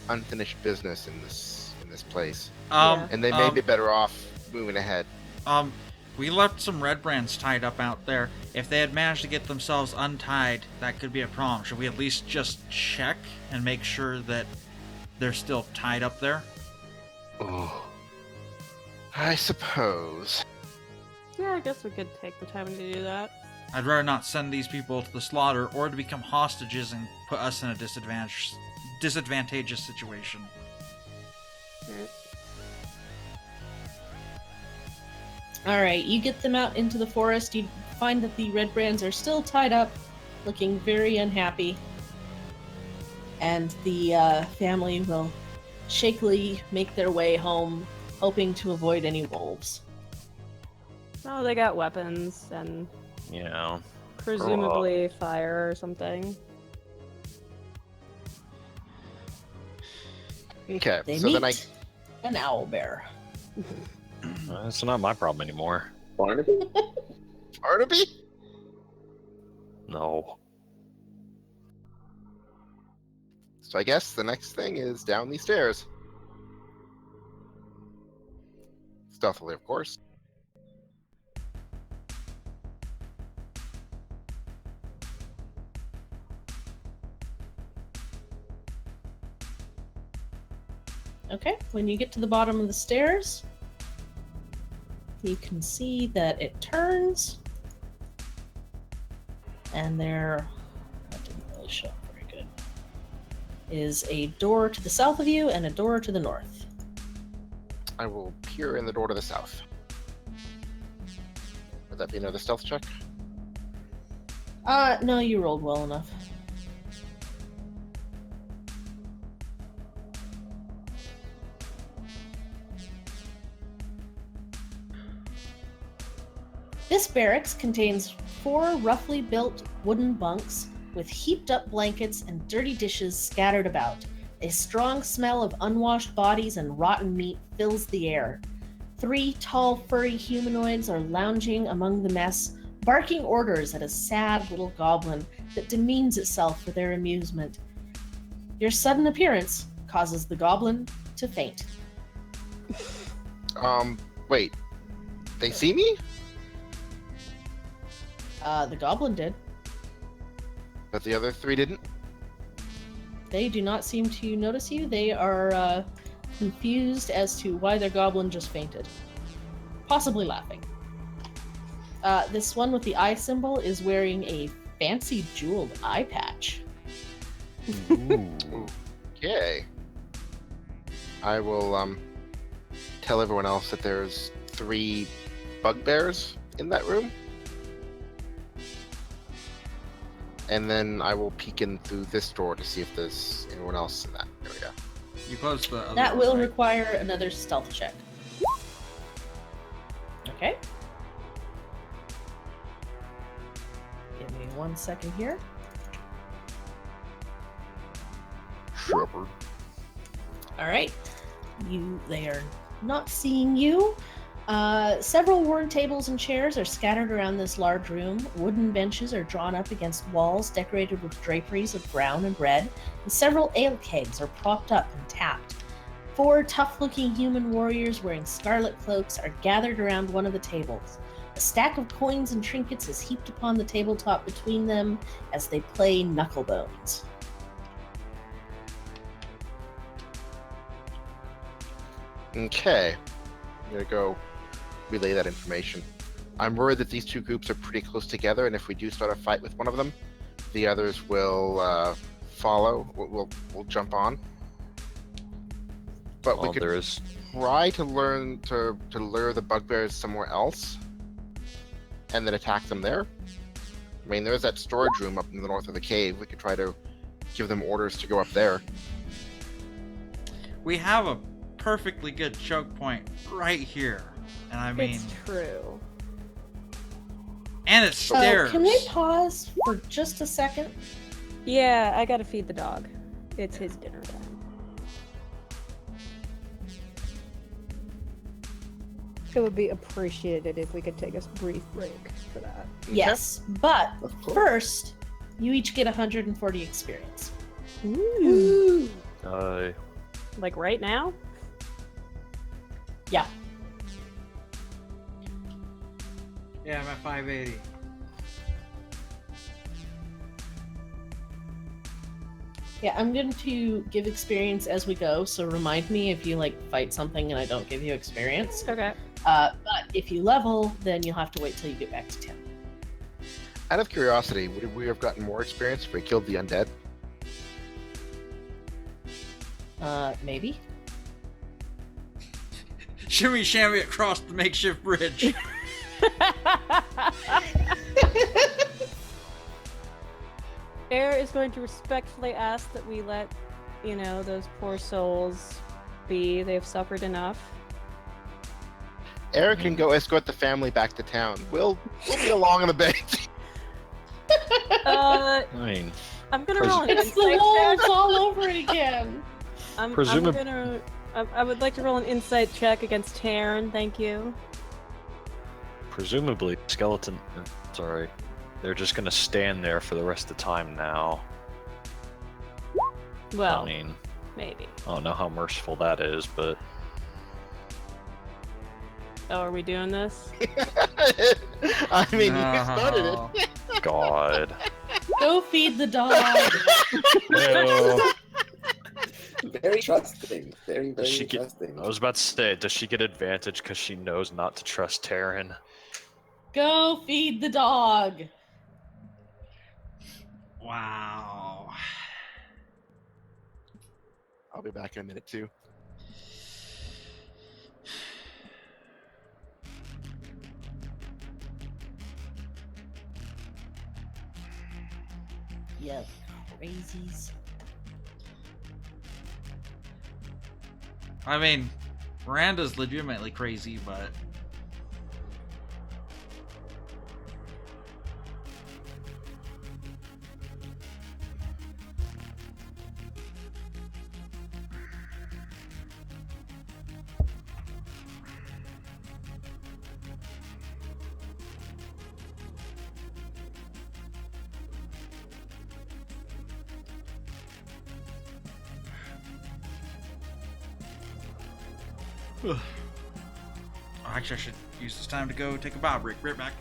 unfinished business in this place, Yeah. and they may be better off moving ahead. We left some Redbrands tied up out there. If they had managed to get themselves untied, that could be a problem. Should we at least just check and make sure that they're still tied up there? Oh, I suppose. Yeah, I guess we could take the time to do that. I'd rather not send these people to the slaughter or to become hostages and put us in a disadvantageous situation. Alright, you get them out into the forest. You find that the Redbrands are still tied up, looking very unhappy. And the family will shakily make their way home, hoping to avoid any wolves. Oh, they got weapons and Yeah. presumably fire or something. Okay, They so meet then I an owlbear. It's not my problem anymore. Barnaby? Barnaby? No. So I guess the next thing is down these stairs. Stealthily, of course. Okay, when you get to the bottom of the stairs, you can see that it turns, and there, that didn't really show up very good, is a door to the south of you and a door to the north. I will peer in the door to the south. Would that be another stealth check? No, you rolled well enough. This barracks contains 4 roughly built wooden bunks with heaped up blankets and dirty dishes scattered about. A strong smell of unwashed bodies and rotten meat fills the air. 3 tall, furry humanoids are lounging among the mess, barking orders at a sad little goblin that demeans itself for their amusement. Your sudden appearance causes the goblin to faint. Wait. They see me? The goblin did. But the other 3 didn't? They do not seem to notice you. They are confused as to why their goblin just fainted. Possibly laughing. This one with the eye symbol is wearing a fancy jeweled eye patch. Ooh. Okay. I will tell everyone else that there's 3 bugbears in that room. And then I will peek in through this door to see if there's anyone else in that area. You close the other That door, will right? require another stealth check. Okay. Give me 1 second here. Shepherd. All right. They are not seeing you. Several worn tables and chairs are scattered around this large room. Wooden benches are drawn up against walls decorated with draperies of brown and red, and several ale kegs are propped up and tapped. 4 tough-looking human warriors wearing scarlet cloaks are gathered around one of the tables. A stack of coins and trinkets is heaped upon the tabletop between them as they play knucklebones. Okay. I'm gonna go relay that information. I'm worried that these 2 groups are pretty close together, and if we do start a fight with one of them, the others will follow. We'll jump on. But Well, we could there is. try to learn to lure the bugbears somewhere else, and then attack them there. I mean, there's that storage room up in the north of the cave. We could try to give them orders to go up there. We have a perfectly good choke point right here. And I mean, It's true. and it's stairs. Can we pause for just a second? Yeah, I gotta feed the dog. It's his dinner time. It would be appreciated if we could take a brief break for that. Yes, but Of course. first, you each get 140 experience. Ooh. Like right now? Yeah. Yeah, I'm at 580. Yeah, I'm going to give experience as we go, so remind me if you fight something and I don't give you experience. Okay. But if you level, then you'll have to wait till you get back to 10. Out of curiosity, would we have gotten more experience if we killed the undead? Maybe. Shimmy shammy across the makeshift bridge. Air is going to respectfully ask that we let, those poor souls be. They've suffered enough. Eric can go escort the family back to town. We'll be along in a bit. Uh, I mean, I'm gonna roll an It's the insight wolves check. all over again. I would like to roll an insight check against Taryn, thank you. presumably, skeleton. Sorry, they're just gonna stand there for the rest of the time now. Well, I mean, maybe. I don't know how merciful that is, but Oh, are we doing this? I mean, you started No. it. God. Go feed the dog. No. Very trusting. Very, Does very she get- trusting. I was about to say, does she get advantage because she knows not to trust Taryn? Go feed the dog. Wow. I'll be back in a minute too. Yeah, crazies. I mean, Miranda's legitimately crazy, but Oh, actually, I should use this time to go take a bio break. Right back.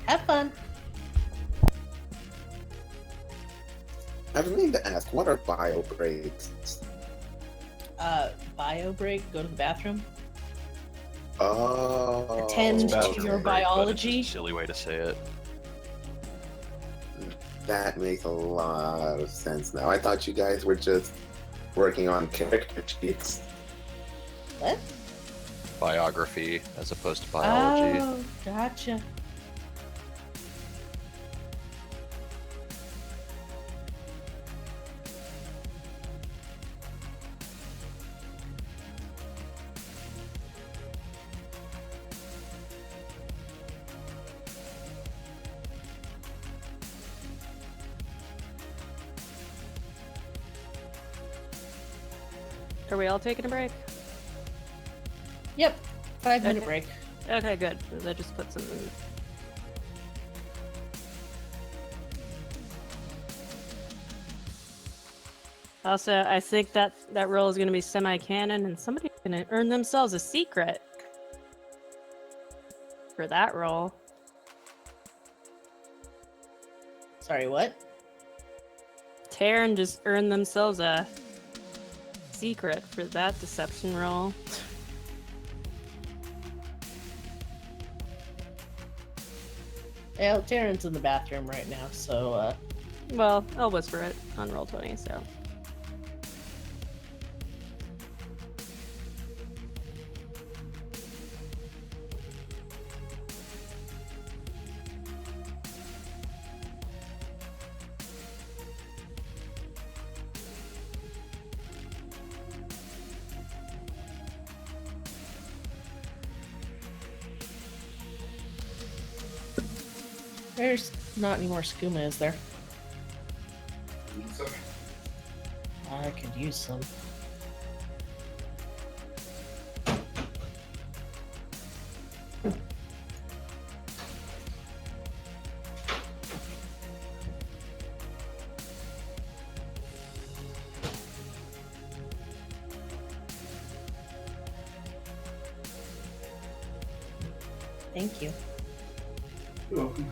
Have fun. I've been meaning to ask, what are bio breaks? Bio break. Go to the bathroom. Oh. Attend It's to bathroom your break, but it's biology. just a silly way to say it. That makes a lot of sense now. I thought you guys were just working on character sheets. What? Biography as opposed to biology. Oh, gotcha. Are we all taking a break? Yep. 5-minute Okay. break. Okay, good. That just puts them in. Also, I think that role is going to be semi-canon, and somebody's going to earn themselves a secret for that role. Sorry, what? Terran just earned themselves a secret for that deception role. Well, Taryn's in the bathroom right now, so Well, I'll whisper it on Roll20, so. there's not any more skooma, is there? I could use some. Thank you. You're welcome.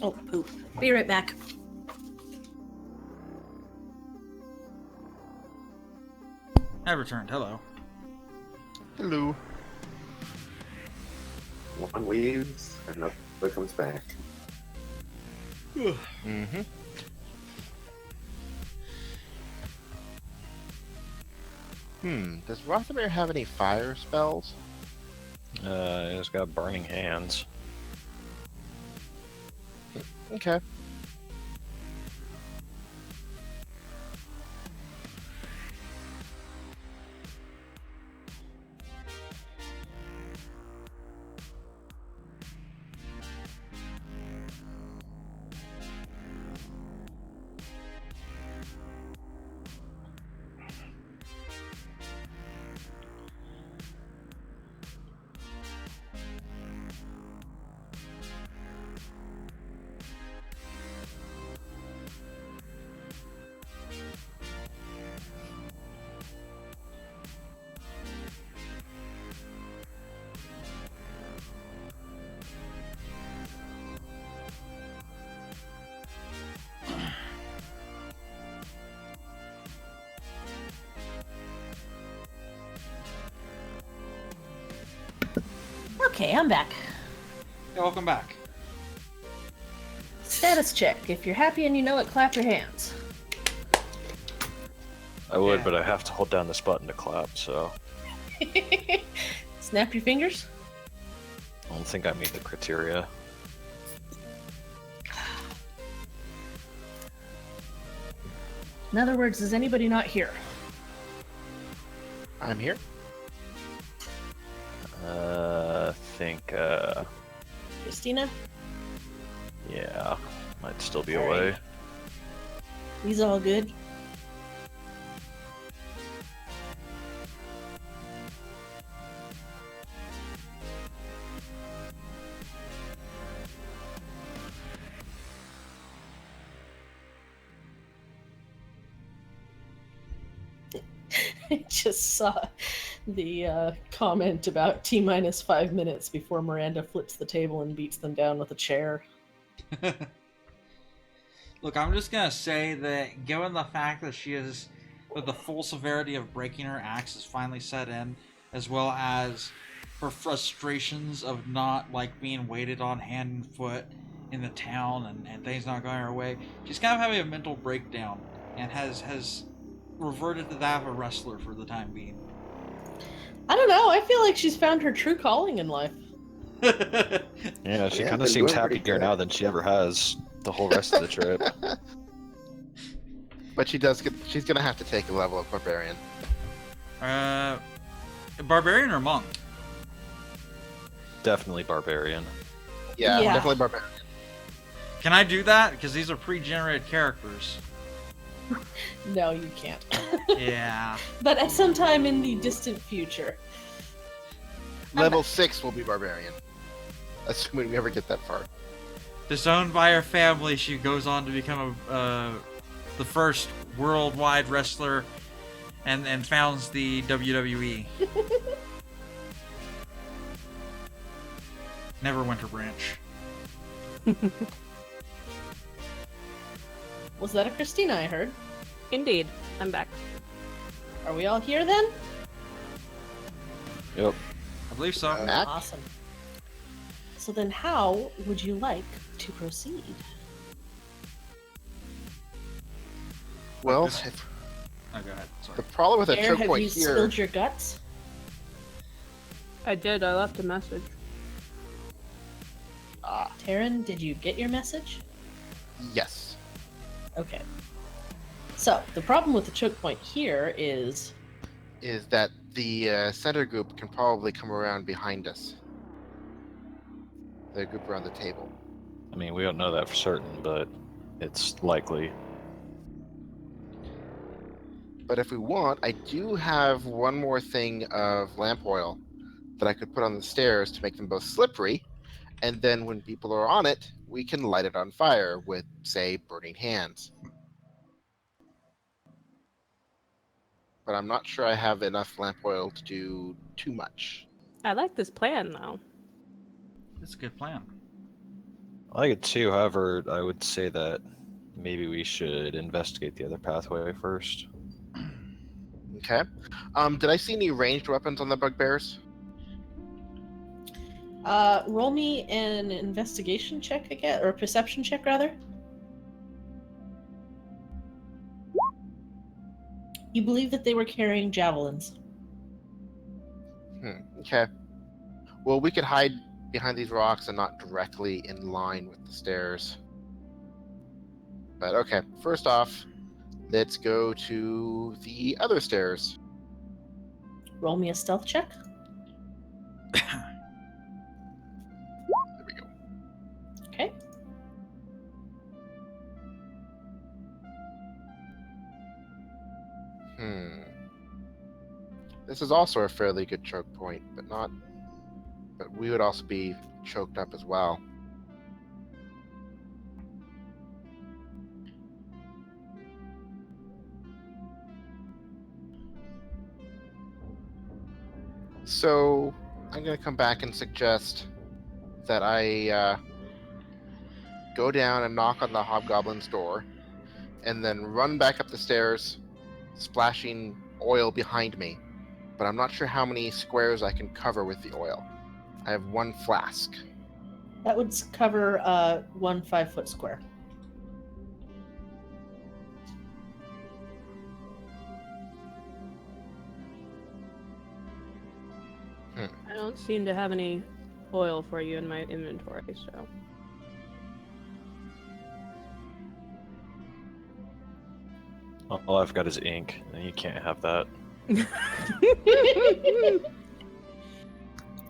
Oh, poop. Be right back. I returned. Hello. Hello. One leaves, another comes back. Mm-hmm. Does Rothamir have any fire spells? He's got burning hands. Okay. Okay, I'm back. Yeah, welcome back. Status check. If you're happy and you know it, clap your hands. I would, Yeah. but I have to hold down this button to clap, so Snap your fingers. I don't think I meet the criteria. In other words, is anybody not here? I'm here. Think, Christina? yeah, might still be All away. right. These all good? I just saw the comment about T-minus 5 minutes before Miranda flips the table and beats them down with a chair. Look, I'm just gonna say that given the fact that that the full severity of breaking her axe has finally set in, as well as her frustrations of not being waited on hand and foot in the town and things not going her way, she's kind of having a mental breakdown and has reverted to that of a wrestler for the time being. I don't know, I feel like she's found her true calling in life. Yeah, she Yeah, kind been of seems doing pretty happier good. now than she ever has the whole rest of the trip. But she's gonna have to take a level of barbarian. Barbarian or monk? Definitely barbarian. Yeah, Yeah. definitely barbarian. Can I do that? Because these are pre-generated characters. No, you can't. Yeah. But at some time in the distant future. Level 6 will be barbarian. Assuming we ever get that far. Disowned by her family, she goes on to become the first worldwide wrestler and founds the WWE. Neverwinter Branch. Was that a Christina I heard? Indeed, I'm back. Are we all here then? Yep. I believe so. Matt? Awesome. So then how would you like to proceed? Well, This- Oh, go ahead. the Sorry. problem with a Air, choke have point you here. spilled your guts? I did, I left a message. Taryn, did you get your message? Yes. Okay. So, the problem with the choke point here is... Is that the center group can probably come around behind us. The group around the table. I mean, we don't know that for certain, but it's likely. But if we want, I do have one more thing of lamp oil that I could put on the stairs to make them both slippery, and then when people are on it, we can light it on fire with, say, burning hands. But I'm not sure I have enough lamp oil to do too much. I like this plan, though. It's a good plan. I like it too, however, I would say that maybe we should investigate the other pathway first. Okay. Did I see any ranged weapons on the bugbears? Roll me an investigation check again, or a perception check rather. You believe that they were carrying javelins. Okay. Well, we could hide behind these rocks and not directly in line with the stairs. But okay, first off, let's go to the other stairs. Roll me a stealth check. There we go. Okay. This is also a fairly good choke point, but we would also be choked up as well. So I'm going to come back and suggest that I go down and knock on the hobgoblin's door, and then run back up the stairs, splashing oil behind me. But I'm not sure how many squares I can cover with the oil. I have one flask. That would cover 1 5-foot square. I don't seem to have any oil for you in my inventory, so. All I've got is ink, and you can't have that.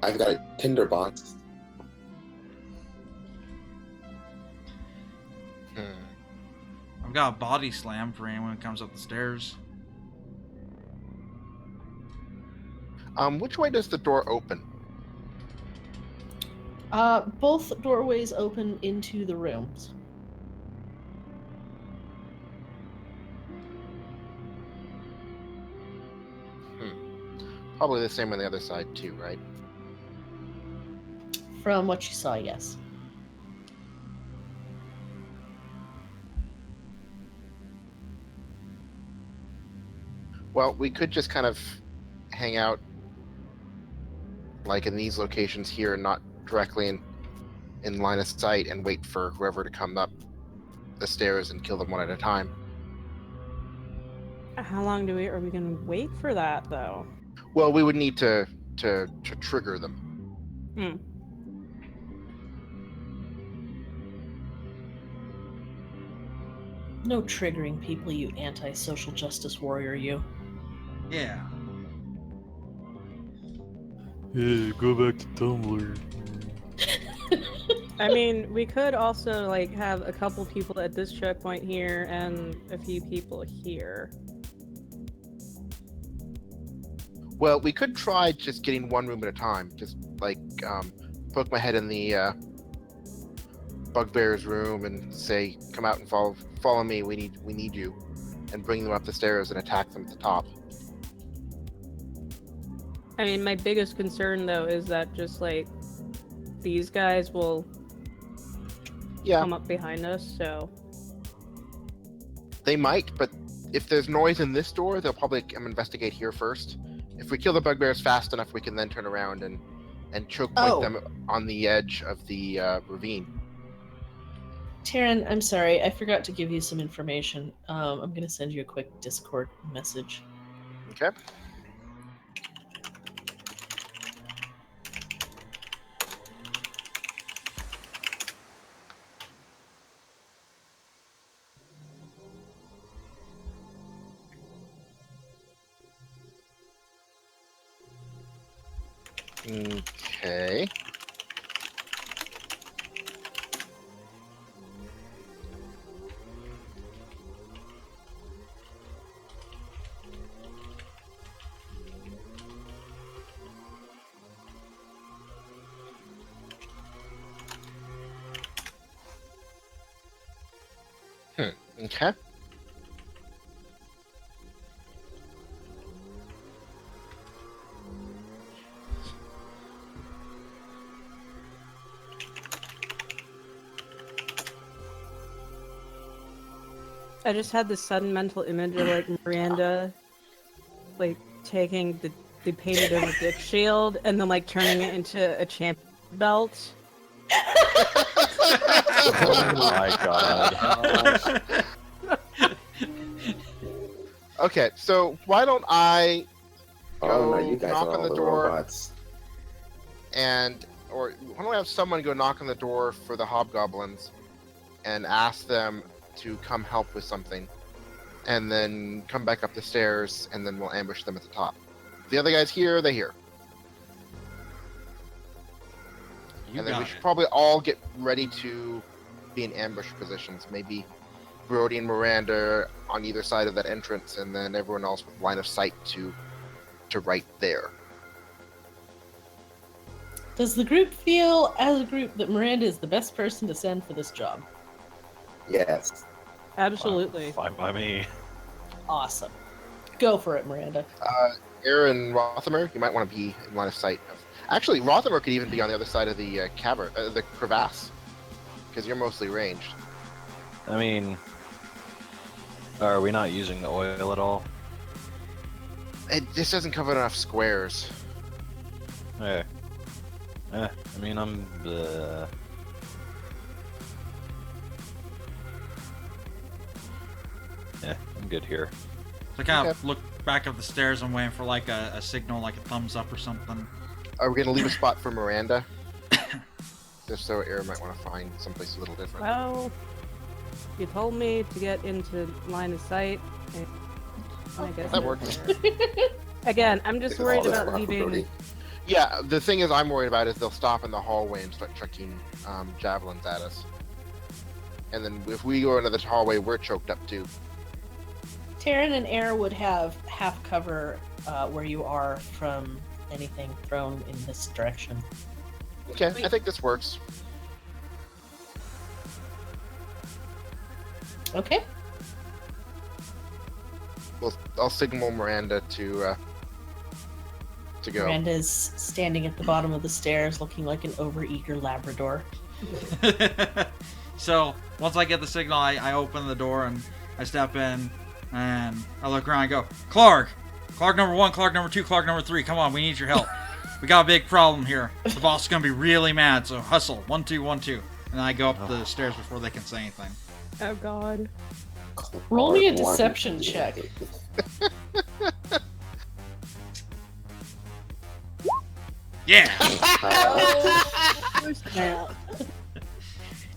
I've got a tinder box. I've got a body slam for anyone who comes up the stairs. Which way does the door open? Both doorways open into the rooms. Probably the same on the other side too, right? From what you saw, yes. Well, we could just kind of hang out like in these locations here and not directly in line of sight and wait for whoever to come up the stairs and kill them one at a time. How long are we gonna wait for that though? Well, we would need to trigger them. Hmm. No triggering people, you anti-social justice warrior, you. Yeah. Yeah, go back to Tumblr. I mean, we could also like have a couple people at this checkpoint here and a few people here. Well, we could try just getting one room at a time. Just like poke my head in the bugbear's room and say, "Come out and follow me. We need you," and bring them up the stairs and attack them at the top. I mean, my biggest concern though is that just like these guys will come up behind us, so They might, but if there's noise in this door, they'll probably investigate here first. If we kill the bugbears fast enough, we can then turn around and choke point them on the edge of the ravine. Taryn, I'm sorry, I forgot to give you some information. I'm going to send you a quick Discord message. Okay. Okay. Okay. I just had this sudden mental image of like Miranda like taking the painted over dick shield and then like turning it into a champion belt. Oh my god. Okay, so why don't I Oh no, you guys knock are on all the the door robots. or why don't I have someone go knock on the door for the hobgoblins and ask them to come help with something, and then come back up the stairs, and then we'll ambush them at the top. If the other guys here, they hear. And then we should probably all get ready to be in ambush positions. Maybe Brody and Miranda on either side of that entrance, and then everyone else with line of sight to right there. Does the group feel, as a group, that Miranda is the best person to send for this job? Yes. Absolutely. Fine by me. Awesome. Go for it, Miranda. Aaron Rothamer, you might want to be in line of sight. Actually, Rothamer could even be on the other side of the cavern, the crevasse, because you're mostly ranged. I mean, are we not using the oil at all? It just doesn't cover enough squares. Hey. I mean, I'm Yeah, I'm good here. So I kind of Okay. look back up the stairs. I'm waiting for like a signal, like a thumbs up or something. Are we gonna leave a spot for Miranda? Just so Air might want to find someplace a little different. Well, you told me to get into line of sight. And I guess That we're works. there. Again, I'm just This is worried all this about rock leaving. Brody. Yeah, the thing is I'm worried about is they'll stop in the hallway and start chucking javelins at us. And then if we go into the hallway, we're choked up too. Taryn and Air would have half cover where you are from anything thrown in this direction. Okay, I think this works. Okay. I'll signal Miranda to go. Miranda's standing at the bottom of the stairs looking like an overeager Labrador. So once I get the signal, I open the door and I step in and I look around and go, Clark! Clark number 1, Clark number 2, Clark number 3, come on, we need your help. We got a big problem here. The boss is gonna be really mad, so hustle. 1, 2, 1, 2. And I go up the stairs before they can say anything. Oh God. Roll me a One. deception check. Yeah!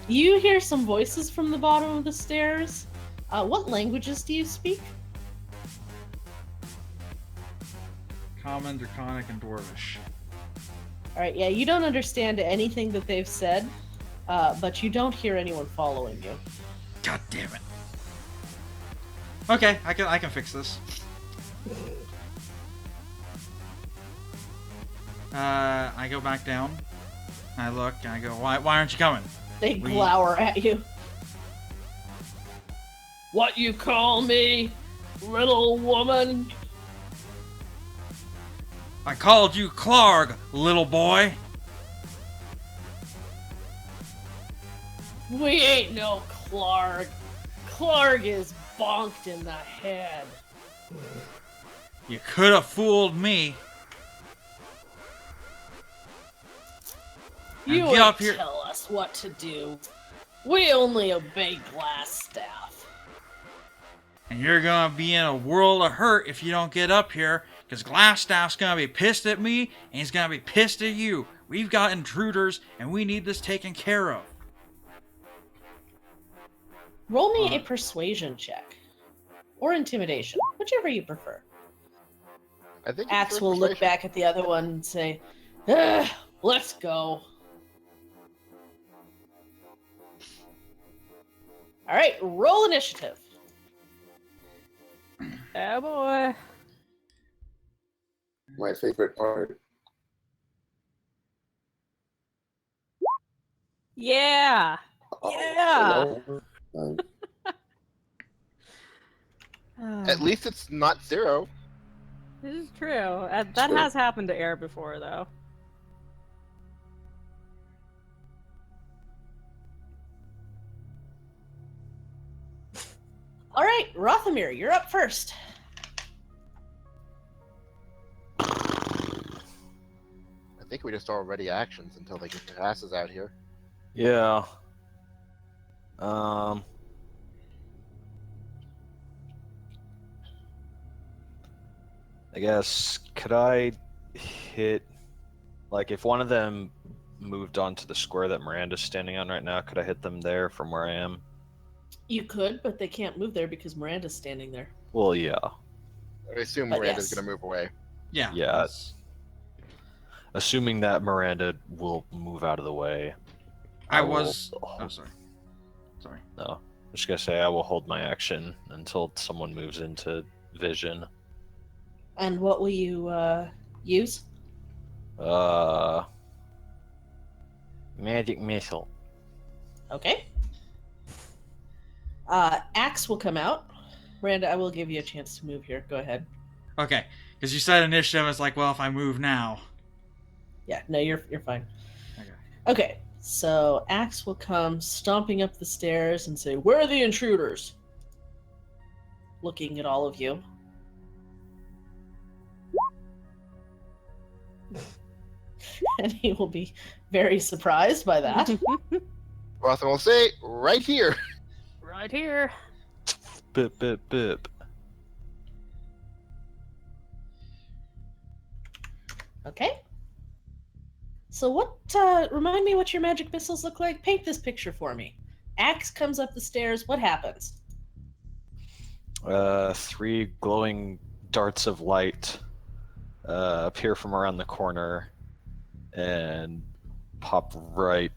You hear some voices from the bottom of the stairs. What languages do you speak? Common, Draconic, and Dwarvish. Alright, yeah, you don't understand anything that they've said, but you don't hear anyone following you. God damn it. Okay, I can fix this. I go back down. I look and I go, why aren't you coming? They glower at you. What you call me, little woman? I called you Clark, little boy. We ain't no Clark. Clark is bonked in the head. You could have fooled me. You Get ain't up here. tell us what to do. We only obey glass staff. And you're gonna be in a world of hurt if you don't get up here, because Glassstaff's gonna be pissed at me, and he's gonna be pissed at you. We've got intruders, and we need this taken care of. Roll me a persuasion check. Or intimidation, whichever you prefer. I think Axe it's will look persuasion. back at the other one and say, "Ugh, let's go." Alright, roll initiative. Oh boy. My favorite part. Yeah. Oh, Yeah. hello. At least it's not 0. This is true. That True. has happened to Air before, though. Alright, Rothamir, you're up first. I think we just all ready actions until they get their asses out here. Yeah. I guess, could I hit, like, if one of them moved onto the square that Miranda's standing on right now, could I hit them there from where I am? You could, but they can't move there because Miranda's standing there. Well, yeah. I assume But Miranda's yes. gonna move away. Yeah. Yeah. Assuming that Miranda will move out of the way. I will was... hold- Oh, sorry. Sorry. No. I'm just gonna say I will hold my action until someone moves into vision. And what will you use? Magic missile. Okay. Axe will come out. Miranda, I will give you a chance to move here. Go ahead. Okay, because you said initiative, it's like, well, if I move now... Yeah, no, you're fine. Okay. Okay, so Axe will come stomping up the stairs and say, "Where are the intruders?" Looking at all of you. And he will be very surprised by that. Rotham will say, right here. Right here. Bip, bip, bip. Okay. So what, remind me what your magic missiles look like? Paint this picture for me. Axe comes up the stairs, what happens? 3 glowing darts of light appear from around the corner and pop right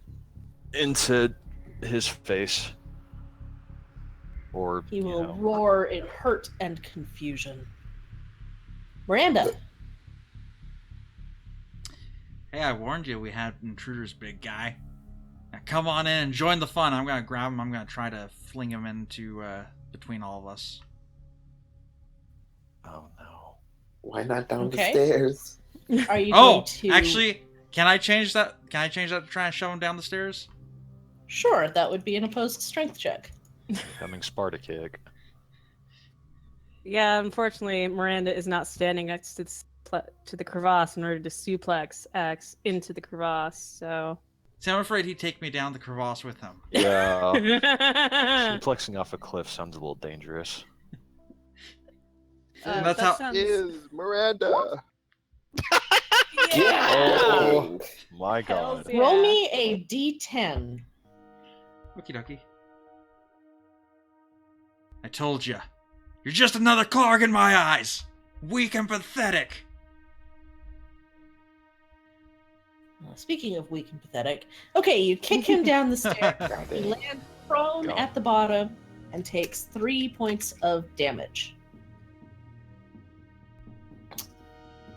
into his face. Or, He will roar in hurt and confusion. Miranda. Hey, I warned you we had intruders, big guy. Now come on in and join the fun. I'm gonna grab him. I'm gonna try to fling him into between all of us. Oh no. Why not down Okay. the stairs? Are you going Oh, to... actually, can I change that? Can I change that to try and shove him down the stairs? Sure, that would be an opposed strength check. Coming Sparta kick. Yeah, unfortunately, Miranda is not standing next to the crevasse in order to suplex X into the crevasse, so... See, I'm afraid he'd take me down the crevasse with him. Yeah. Suplexing off a cliff sounds a little dangerous. That's that how- sounds... Is Miranda. Yeah! Oh my Hells god. yeah. Roll me a d10. Okie dokie. I told you. You're just another clog in my eyes. Weak and pathetic. Speaking of weak and pathetic, okay, you kick him down the stairs. He lands prone at the bottom and takes 3 points of damage.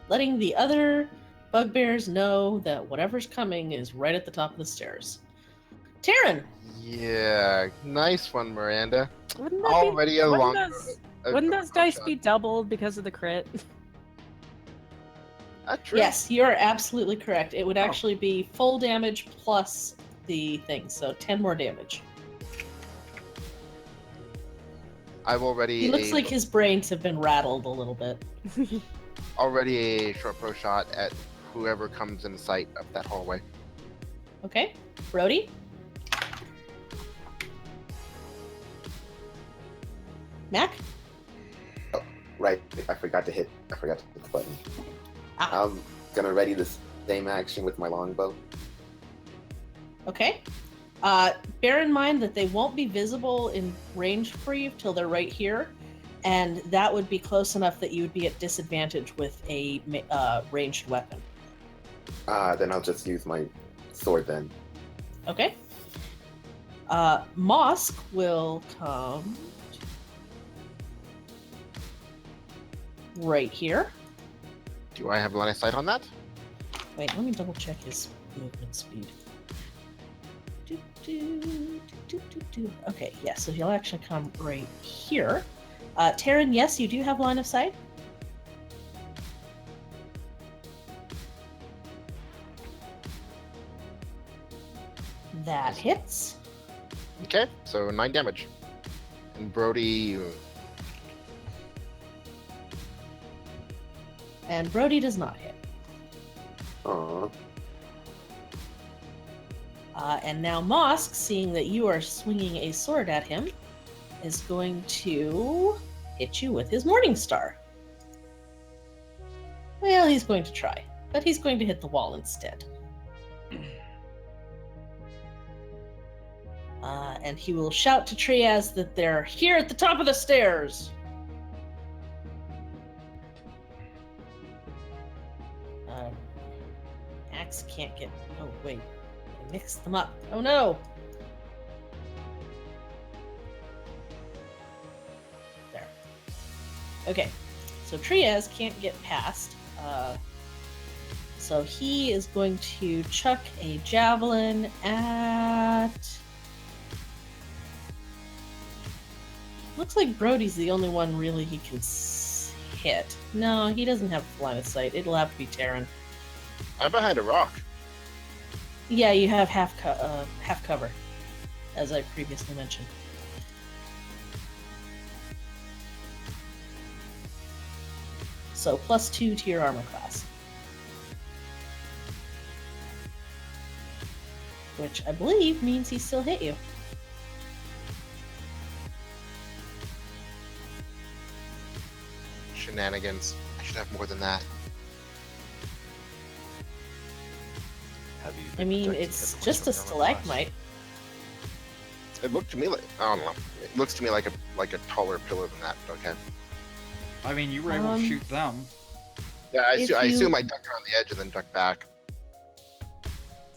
Letting the other bugbears know that whatever's coming is right at the top of the stairs. Taryn! Yeah, nice one, Miranda. Wouldn't that Already be, a wouldn't long. those dice be doubled because of the crit? That's true. Yes, you are absolutely correct. It would actually be full damage plus the thing, so 10 more damage. I've already. He looks like his brains have been rattled a little bit. Already a short bow shot at whoever comes in sight of that hallway. Okay, Brody? Mac? Right, I forgot to hit the button. Ah. I'm gonna ready the same action with my longbow. Okay. Bear in mind that they won't be visible in range for you till they're right here, and that would be close enough that you would be at disadvantage with a ranged weapon. Then I'll just use my sword then. Okay. Mosk will come right here. Do I have line of sight on that? Wait, let me double check his movement speed. Okay, yeah, so he'll actually come right here. Taryn, yes, you do have line of sight. That hits. Okay, so 9 damage. And Brody. And Brody does not hit. Aww. And now Mosk, seeing that you are swinging a sword at him, is going to hit you with his Morning Star. Well, he's going to try, but he's going to hit the wall instead. And he will shout to Triaz that they're here at the top of the stairs. Axe can't get... Oh, wait. I mixed them up. Oh, no! There. Okay. So Triaz can't get past. So he is going to chuck a javelin at... Looks like Brody's the only one really he can hit. No, he doesn't have line of sight. It'll have to be Taryn. I'm behind a rock. Yeah, you have half cover, as I previously mentioned. So +2 to your armor class. Which I believe means he still hit you. shenanigans. I should have more than that. Have you I been mean, detecting it's hit just a points from your last- stalagmite. It looked to me like I don't know. It looks to me like a taller pillar than that. But okay. I mean, you were able to shoot them. Yeah, I If assume you- I ducked around the edge and then ducked back.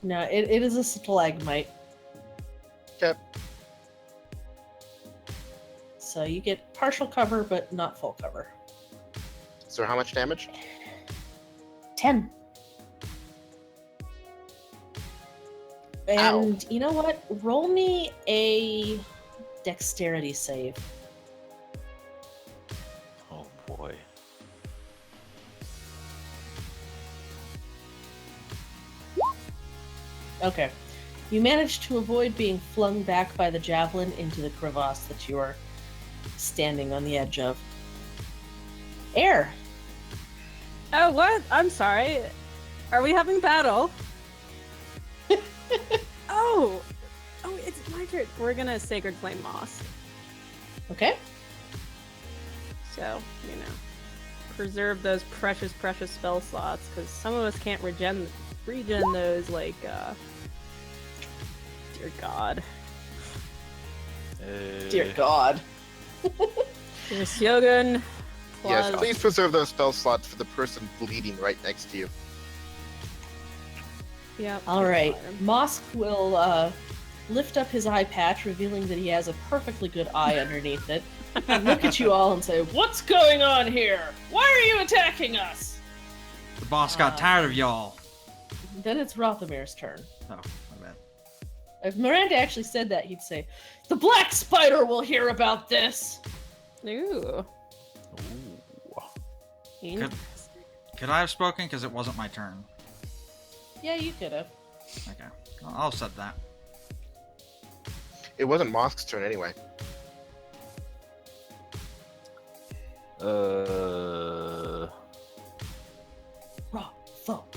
No, it is a stalagmite. Okay. So you get partial cover, but not full cover. So how much damage? 10. Ow. And you know what? Roll me a dexterity save. Oh boy. Okay. You managed to avoid being flung back by the javelin into the crevasse that you are standing on the edge of. Air. Oh, what? I'm sorry. Are we having battle? Oh, it's my turn. We're gonna Sacred Flame Moss. Okay. So, preserve those precious spell slots, because some of us can't regen those, like, dear God. Dear God. Dear Shogun. Yes, plus- please preserve those spell slots for the person bleeding right next to you. Yep. All right. Mosk will lift up his eye patch, revealing that he has a perfectly good eye underneath it, and look at you all and say, "What's going on here? Why are you attacking us?" The boss got tired of y'all. Then it's Rothamir's turn. Oh, my bad. If Miranda actually said that, he'd say, "The Black Spider will hear about this." Ooh. Interesting. Could I have spoken? Because it wasn't my turn. Yeah, you could have. Okay. I'll set that. It wasn't Mosk's turn anyway.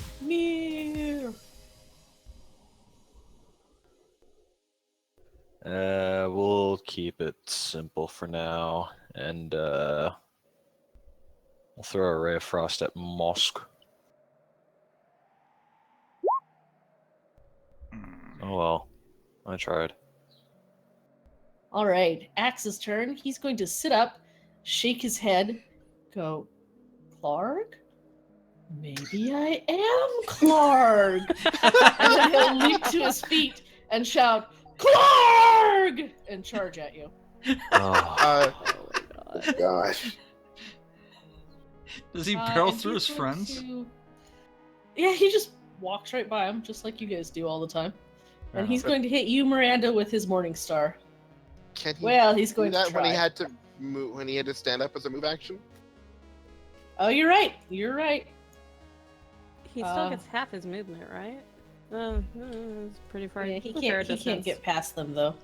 Rothamir. We'll keep it simple for now, and we'll throw a ray of frost at Mosk. Oh well, I tried. All right, Axe's turn. He's going to sit up, shake his head, go, "Clark? Maybe I am Clark." And then he'll leap to his feet and shout, "Clark!" and charge at you. Oh, Uh, Oh my God. Oh, gosh. Does he barrel And through he's his going friends? Yeah, he just walks right by him, just like you guys do all the time. And Right he's on. going to hit you, Miranda, with his Morning Star. can he Well, he's do going to that try. when he had to move? When he had to stand up as a move action? Oh, you're right. You're right. He still gets half his movement, right? It's pretty far. Yeah, he it's a fair can't. He can't distance. get past them though.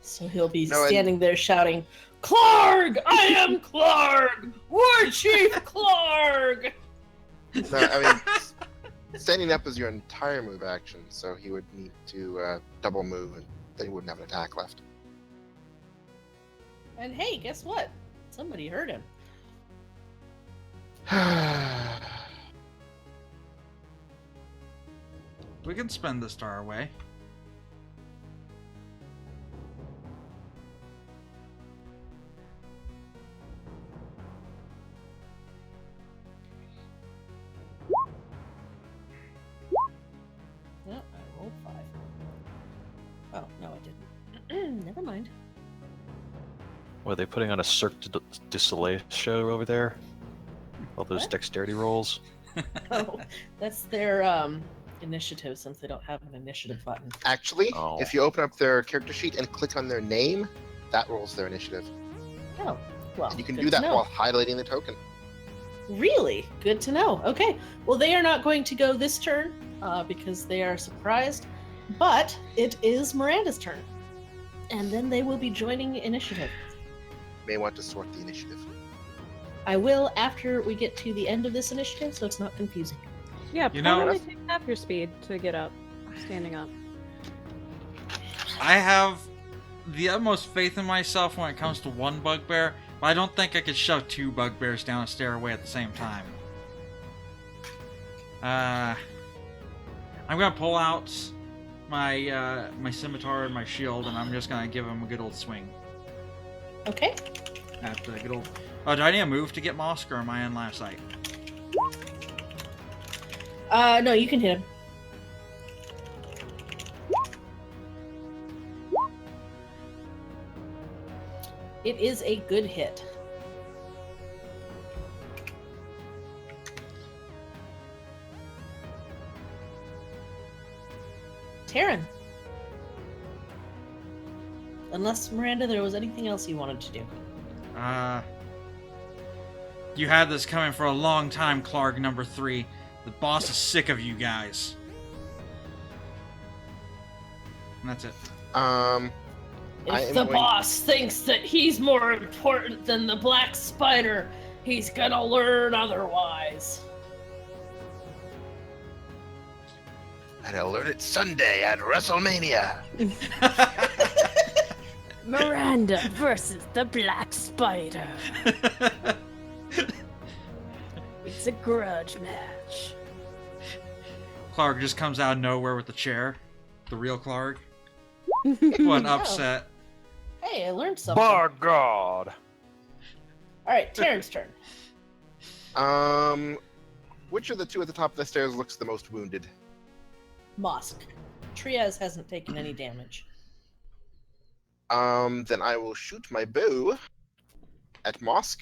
So he'll be No, and- standing there shouting, "Clark! I am Clark! War Chief Clark!" No, I mean, standing up is your entire move action, so he would need to double move, and then he wouldn't have an attack left. And hey, guess what? Somebody heard him. We can spend the star away. No, I rolled 5. Oh, no, I didn't. Never mind. were they putting on a Cirque du Soleil show over there? All those What? dexterity rolls. Oh, that's their initiative, since they don't have an initiative button. Actually, Oh. if you open up their character sheet and click on their name, that rolls their initiative. Oh, well, And you can good do to that know. while highlighting the token. Really? Good to know. Okay. Well, they are not going to go this turn because they are surprised, but it is Miranda's turn. And then they will be joining initiative. May want to sort the initiative. I will after we get to the end of this initiative, so it's not confusing. Yeah, You know- probably take half your speed to get up, standing up. I have the utmost faith in myself when it comes to one bugbear, But I don't think I could shove 2 bugbears down a stairway at the same time. I'm gonna pull out my my scimitar and my shield, and I'm just gonna give him a good old swing. Okay. At the good old. Oh, do I need a move to get Mosk, or am I in line of sight? No, you can hit him. It is a good hit. Taryn. Unless, Miranda, there was anything else you wanted to do. You had this coming for a long time, Clark number 3. The boss is sick of you guys. And that's it. If the boss thinks that he's more important than the Black Spider, he's gonna learn otherwise. And I'll learn it Sunday at WrestleMania. Miranda versus the Black Spider. It's a grudge match. Clark just comes out of nowhere with the chair. The real Clark. What an upset. Hey, I learned something. By God. Alright, Taryn's turn. Which of the 2 at the top of the stairs looks the most wounded? Mosk. Triaz hasn't taken any damage. Then I will shoot my bow at Mosk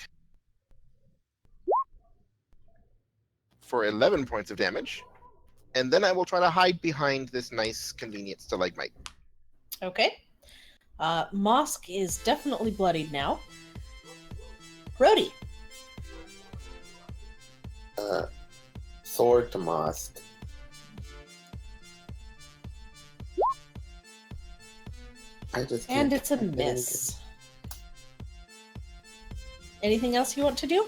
for 11 points of damage, and then I will try to hide behind this nice, convenient stalagmite. Okay. Mosk is definitely bloodied now. Brody. Sword to Mosk. And it's a miss. Anything else you want to do?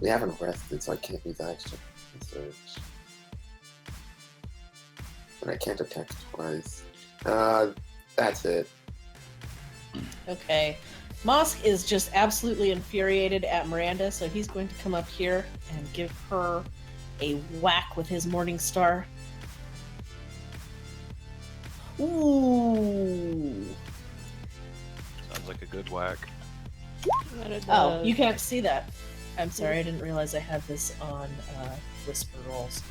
We haven't rested, so I can't use action research. And I can't attack twice. That's it. Okay. Mosk is just absolutely infuriated at Miranda, so he's going to come up here and give her a whack with his Morning Star. Ooh. Sounds like a good whack. Oh, you can't see that. I'm sorry, I didn't realize I had this on Whisper Rolls.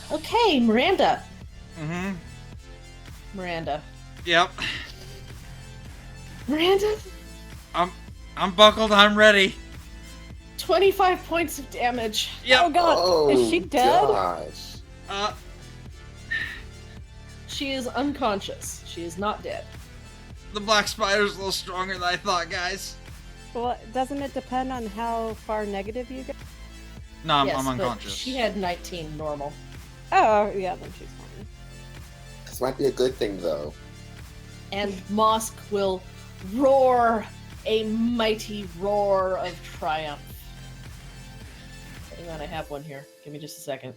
Okay, Miranda. Mm-hmm. Miranda. Yep. Miranda? I'm buckled, I'm ready. 25 points of damage. Yep. Oh God, is she dead? Gosh. She is unconscious. She is not dead. The Black Spider's a little stronger than I thought, guys. Well, doesn't it depend on how far negative you get? No, I'm Yes, but unconscious. she had 19 normal. Oh, yeah, then she's fine. This might be a good thing, though. And Mosk will roar a mighty roar of triumph. Hang on, I have one here. Give me just a second.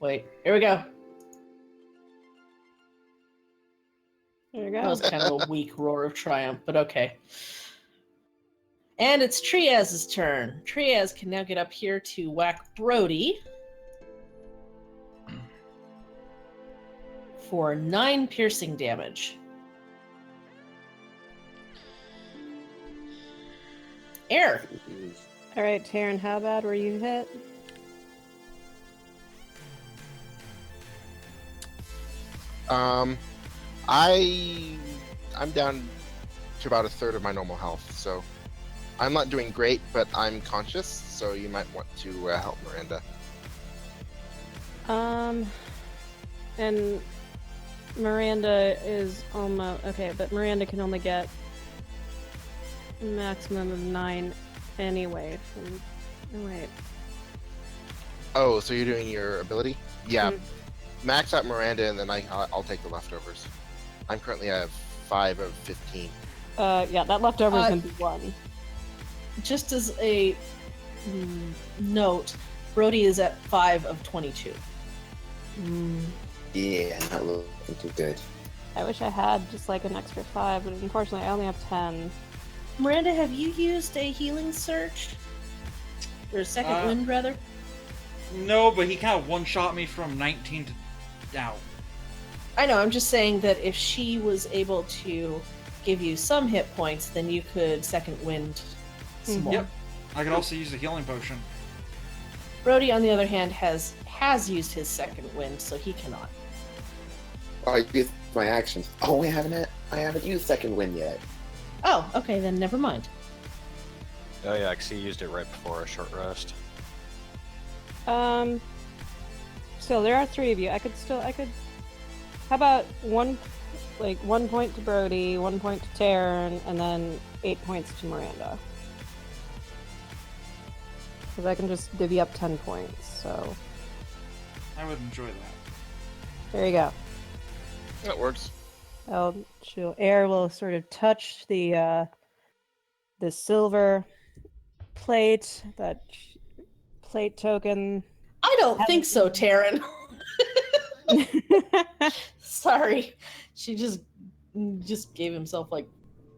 Wait. Here we go. There you That go. was kind of a weak roar of triumph, but okay. And it's Triaz's turn. Triaz can now get up here to whack Brody for 9 piercing damage. Air. All right, Taryn, how bad were you hit? I'm down to about a third of my normal health, so I'm not doing great, but I'm conscious, so you might want to help Miranda. And Miranda is almost okay, but Miranda can only get a maximum of 9 anyway. Wait. Oh, so you're doing your ability? Yeah. Mhm. Max out Miranda, and then I'll take the leftovers. I'm currently at 5 of 15. Yeah, that leftover is Uh, gonna be 1. Just as a note, Brody is at 5 of 22. Yeah, not looking too good. I wish I had just like an extra 5, but unfortunately I only have 10. Miranda, have you used a healing surge? Or a second wind, rather? No, but he kind of one-shot me from 19 to out. I know, I'm just saying that if she was able to give you some hit points, then you could second wind some more. Yep. I could also use a healing potion. Brody, on the other hand, has used his second wind, so he cannot. Oh, I used my actions. Oh, I haven't used second wind yet. Oh, okay, then never mind. Oh yeah, because he used it right before a short rest. So there are 3 of you. I could. How about 1 point to Brody, 1 point to Taryn, and then 8 points to Miranda. Because I can just divvy up 10 points. So I would enjoy that. there you go. That works. Air will sort of touch the silver plate, that plate token. I don't think so, Taryn. Sorry. She just gave himself, like,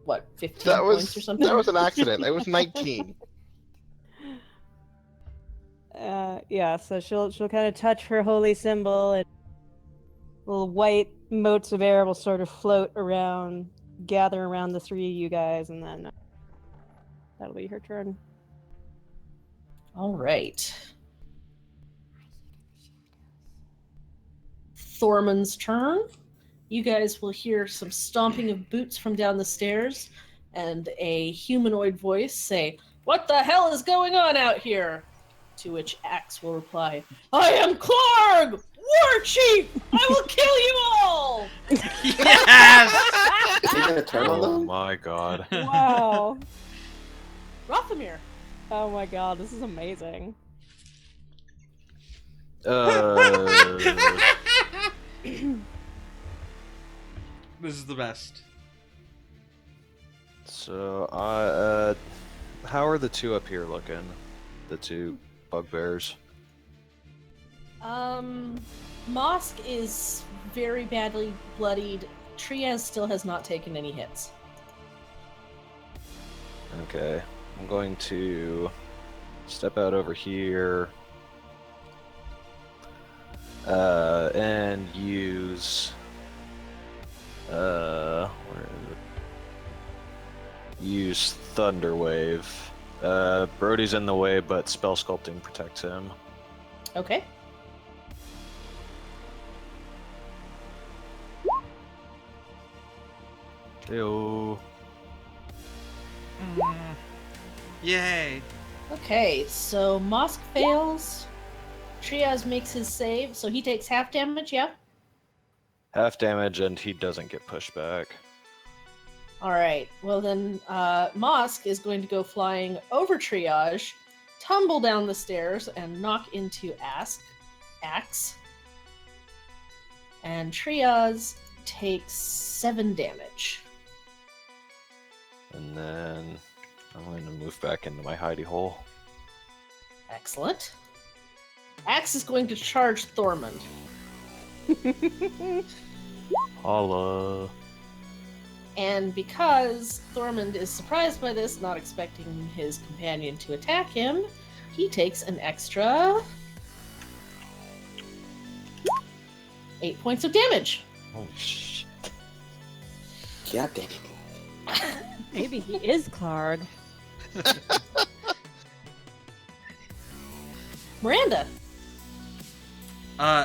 what, 15 points or something? That was an accident. It was 19. Yeah, so she'll kind of touch her holy symbol, and little white motes of air will sort of float around, gather around the 3 of you guys, and then that'll be her turn. All right. Thorman's turn. You guys will hear some stomping of boots from down the stairs and a humanoid voice say, "What the hell is going on out here?" To which Axe will reply, "I am Clarg, War Chief! I will kill you all!" Yes! Is he gonna turn on Oh them? my god. Wow. Rothamir. Oh my god, this is amazing. This is the best. So, how are the 2 up here looking? The 2 bugbears. Mosk is very badly bloodied. Triaz still has not taken any hits. Okay, I'm going to step out over here and use where is it? Use Thunderwave. Brody's in the way, but spell sculpting protects him. Okay. Ew. Yay! Okay, so Mosk fails. Triaz makes his save, so he takes half damage, yeah? Half damage, and he doesn't get pushed back. Alright, well then, Mosk is going to go flying over Triage, tumble down the stairs, and knock into Axe. And Triaz takes 7 damage. And then I'm going to move back into my hidey hole. Excellent. Axe is going to charge Thormund. Holla. And because Thormund is surprised by this, not expecting his companion to attack him, he takes an extra 8 points of damage. Oh shit. God dang it. Maybe he is Clarg. Miranda,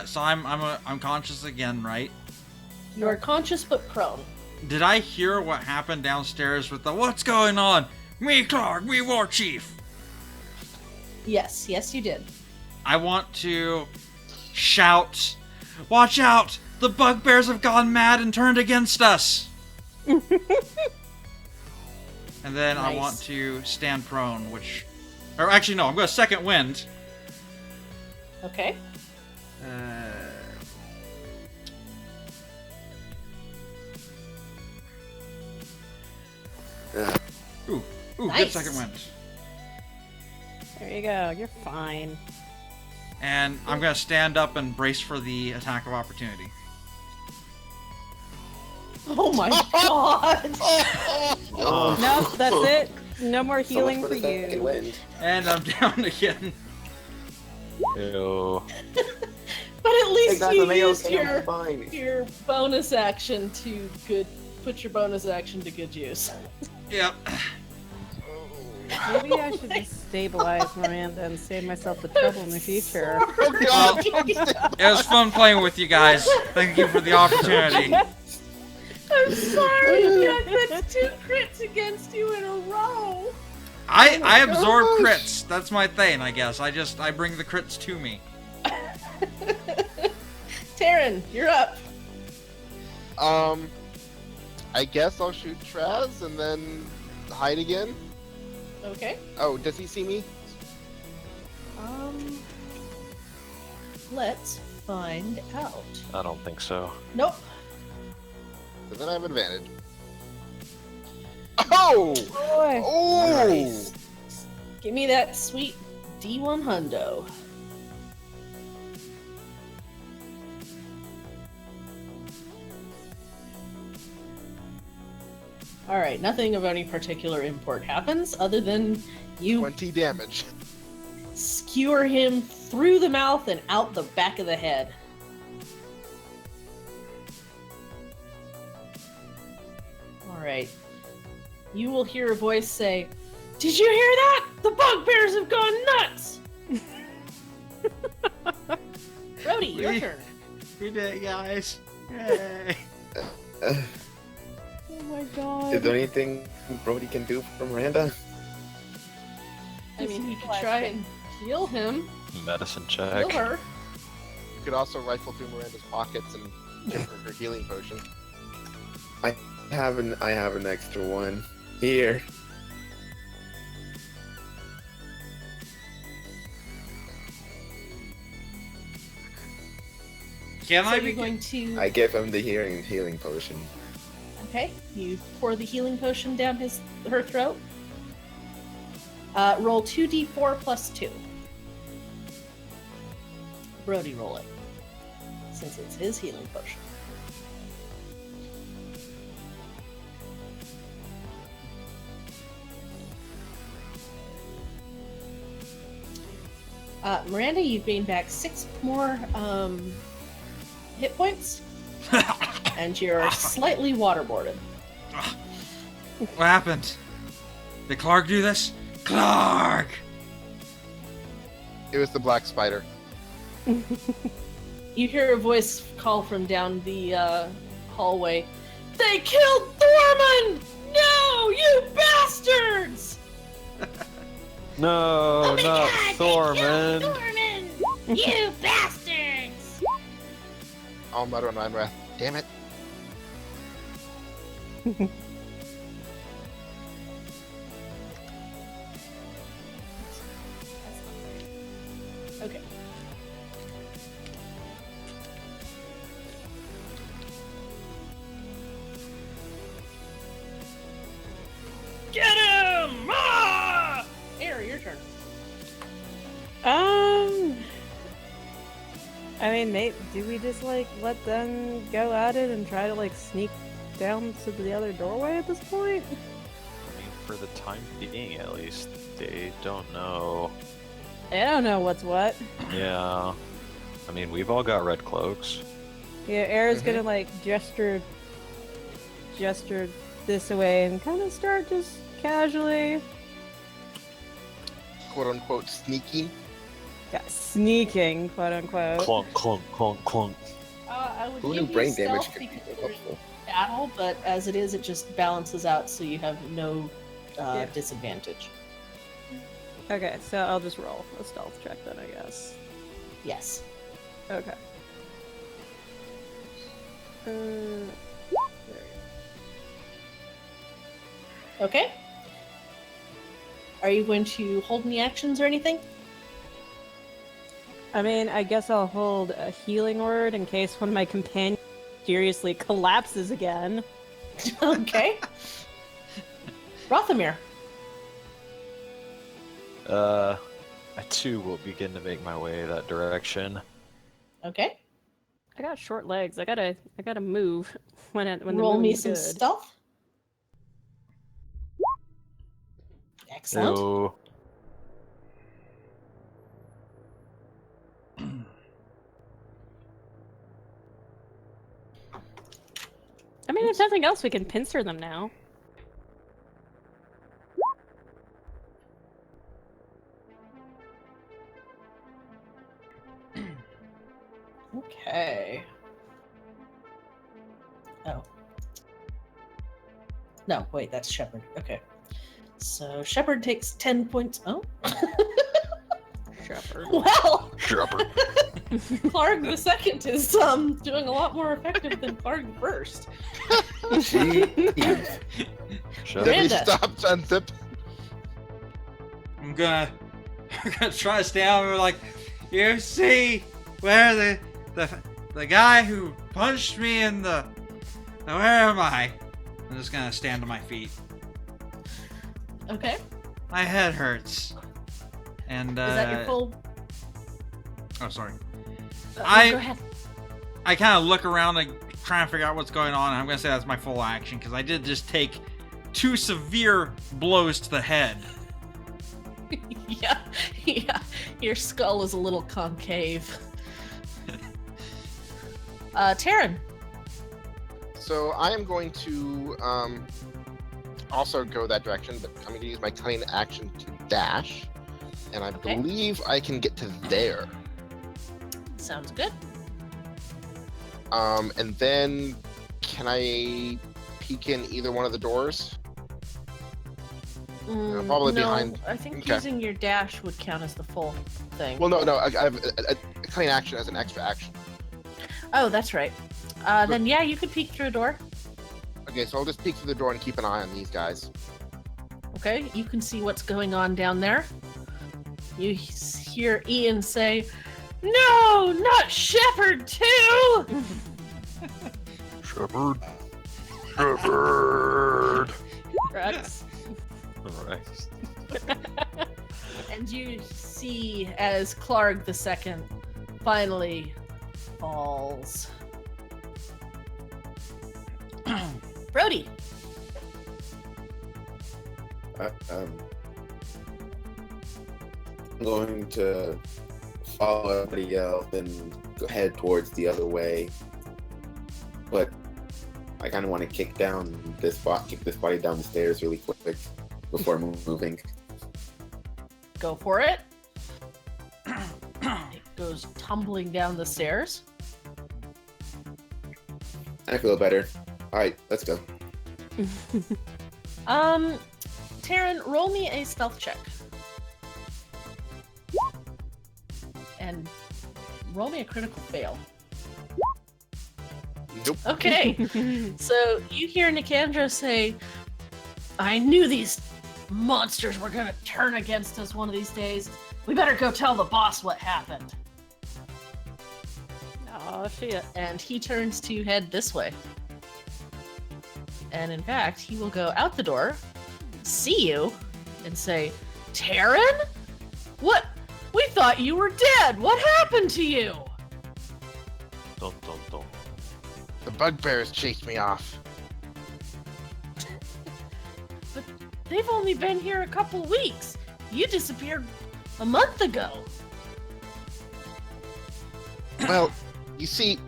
So I'm conscious again, right? you are conscious but prone. Did I hear what happened downstairs with the "What's going on? Me, Clark, me, War Chief." Yes, you did. I want to shout, "Watch out! The bugbears have gone mad and turned against us!" And then I Nice. want to stand prone, or actually no, I'm going to second wind. Okay. Ooh, Nice. good second wind. There you go. You're fine. And I'm gonna stand up and brace for the attack of opportunity. Oh my god! Oh. Nope, that's it. No more So much healing for the second you. wind. And I'm down again. Ew. But at least Exactly, you Mayo, used okay, I'm fine. your bonus action to put your bonus action to good use. Yep. Maybe I should just stabilize Miranda and save myself the trouble in the future. Oh god! It was fun playing with you guys. Thank you for the opportunity. I'm sorry, Jack, that's 2 crits against you in a row. I absorb crits. That's my thing, I guess. I bring the crits to me. Taryn, you're up. I guess I'll shoot Traz and then hide again. Okay. Oh, does he see me? Let's find out. I don't think so. Nope. So then I have advantage. Oh! Boy. Oh! Nice. Give me that sweet D1 hundo. Alright, nothing of any particular import happens other than you 20 damage. skewer him through the mouth and out the back of the head. Alright. You will hear a voice say, "Did you hear that? The bugbears have gone nuts!" Brody, your turn. We did it, guys. Yay. Oh my god. Is there anything Brody can do for Miranda? I mean, he could try and heal him. Medicine Heal check. her. You could also rifle through Miranda's pockets and give her her healing potion. I have an extra one here. Can So I you're be going to... I give him the healing potion. Okay, you pour the healing potion down her throat. Roll 2d4 plus 2. Brody, roll it. Since it's his healing potion. Miranda, you've gained back 6 more hit points, and you're slightly waterboarded. What happened? Did Clark do this? Clark! It was the black spider. You hear a voice call from down the hallway. "They killed Thormund! No, you bastards!" No, Oh my not God, Thorman. Thormund! You bastards! I'll mutter on my breath. Damn it. Okay. Get him! Ah! Air, your turn. I mean, do we just like let them go at it and try to like sneak down to the other doorway at this point? I mean, for the time being, at least, they don't know. I don't know what's what. Yeah. I mean, we've all got red cloaks. Yeah, Air's gonna like gesture this away and kind of start just casually Quote unquote sneaky. sneaking, quote unquote. Clunk, clunk, clunk, clunk. I would Who give knew you brain stealth damage could be because so you're in helpful? battle, but as it is, it just balances out, so you have no Yeah. disadvantage. Okay, so I'll just roll a stealth check then, I guess. Yes. Okay. There Okay. Are you going to hold any actions or anything? I mean, I guess I'll hold a healing word in case one of my companions seriously collapses again. Okay. Rothamir. I too will begin to make my way that direction. Okay. I got short legs. I gotta move when the Roll me moon's some good. stealth. Excellent. Ew. I mean, if nothing else, we can pincer them now. Okay. Oh. No, wait, that's Shepard. Okay. So Shepard takes 10 points. Oh. Shepherd. Well, Shepherd. Clark the second is doing a lot more effective than Clark the first. Jeez. Shepherd. Then he Miranda. stops, unzip. I'm gonna try to stay out of it. Like, you see where the guy who punched me in the. Now, where am I? I'm just gonna stand on my feet. Okay. My head hurts. And Is that your full? Oh, sorry. Go I ahead. kind of look around and try and figure out what's going on. And I'm gonna say that's my full action because I did just take 2 severe blows to the head. Yeah. Your skull is a little concave. Taryn. So I am going to also go that direction, but I'm going to use my cunning action to dash, and I Okay. believe I can get to there. Sounds good. And then can I peek in either one of the doors? probably no, behind- I think okay. using your dash would count as the full thing. Well, no, I have a cunning action as an extra action. Oh, that's right. Then yeah, you could peek through a door. Okay, so I'll just peek through the door and keep an eye on these guys. Okay, you can see what's going on down there. You hear Ian say, "No, not Shepard too!" Shepherd. Shepherd. Rex. Alright. And you see as Clark the second finally falls. Brody. I'm going to follow everybody else and go head towards the other way. But I kind of want to kick this body down the stairs really quick before moving. Go for it. It goes tumbling down the stairs. I feel better. All right, let's go. Taryn, roll me a stealth check. And roll me a critical fail. Nope. Okay. So you hear Nicandro say, "I knew these monsters were gonna turn against us one of these days. We better go tell the boss what happened." Oh shit. And he turns to head this way. And in fact, he will go out the door, see you, and say, "Taryn? What? We thought you were dead. What happened to you?" Dun, dun, dun. The bugbears chased me off. "But they've only been here a couple weeks. You disappeared a month ago." Well, you see...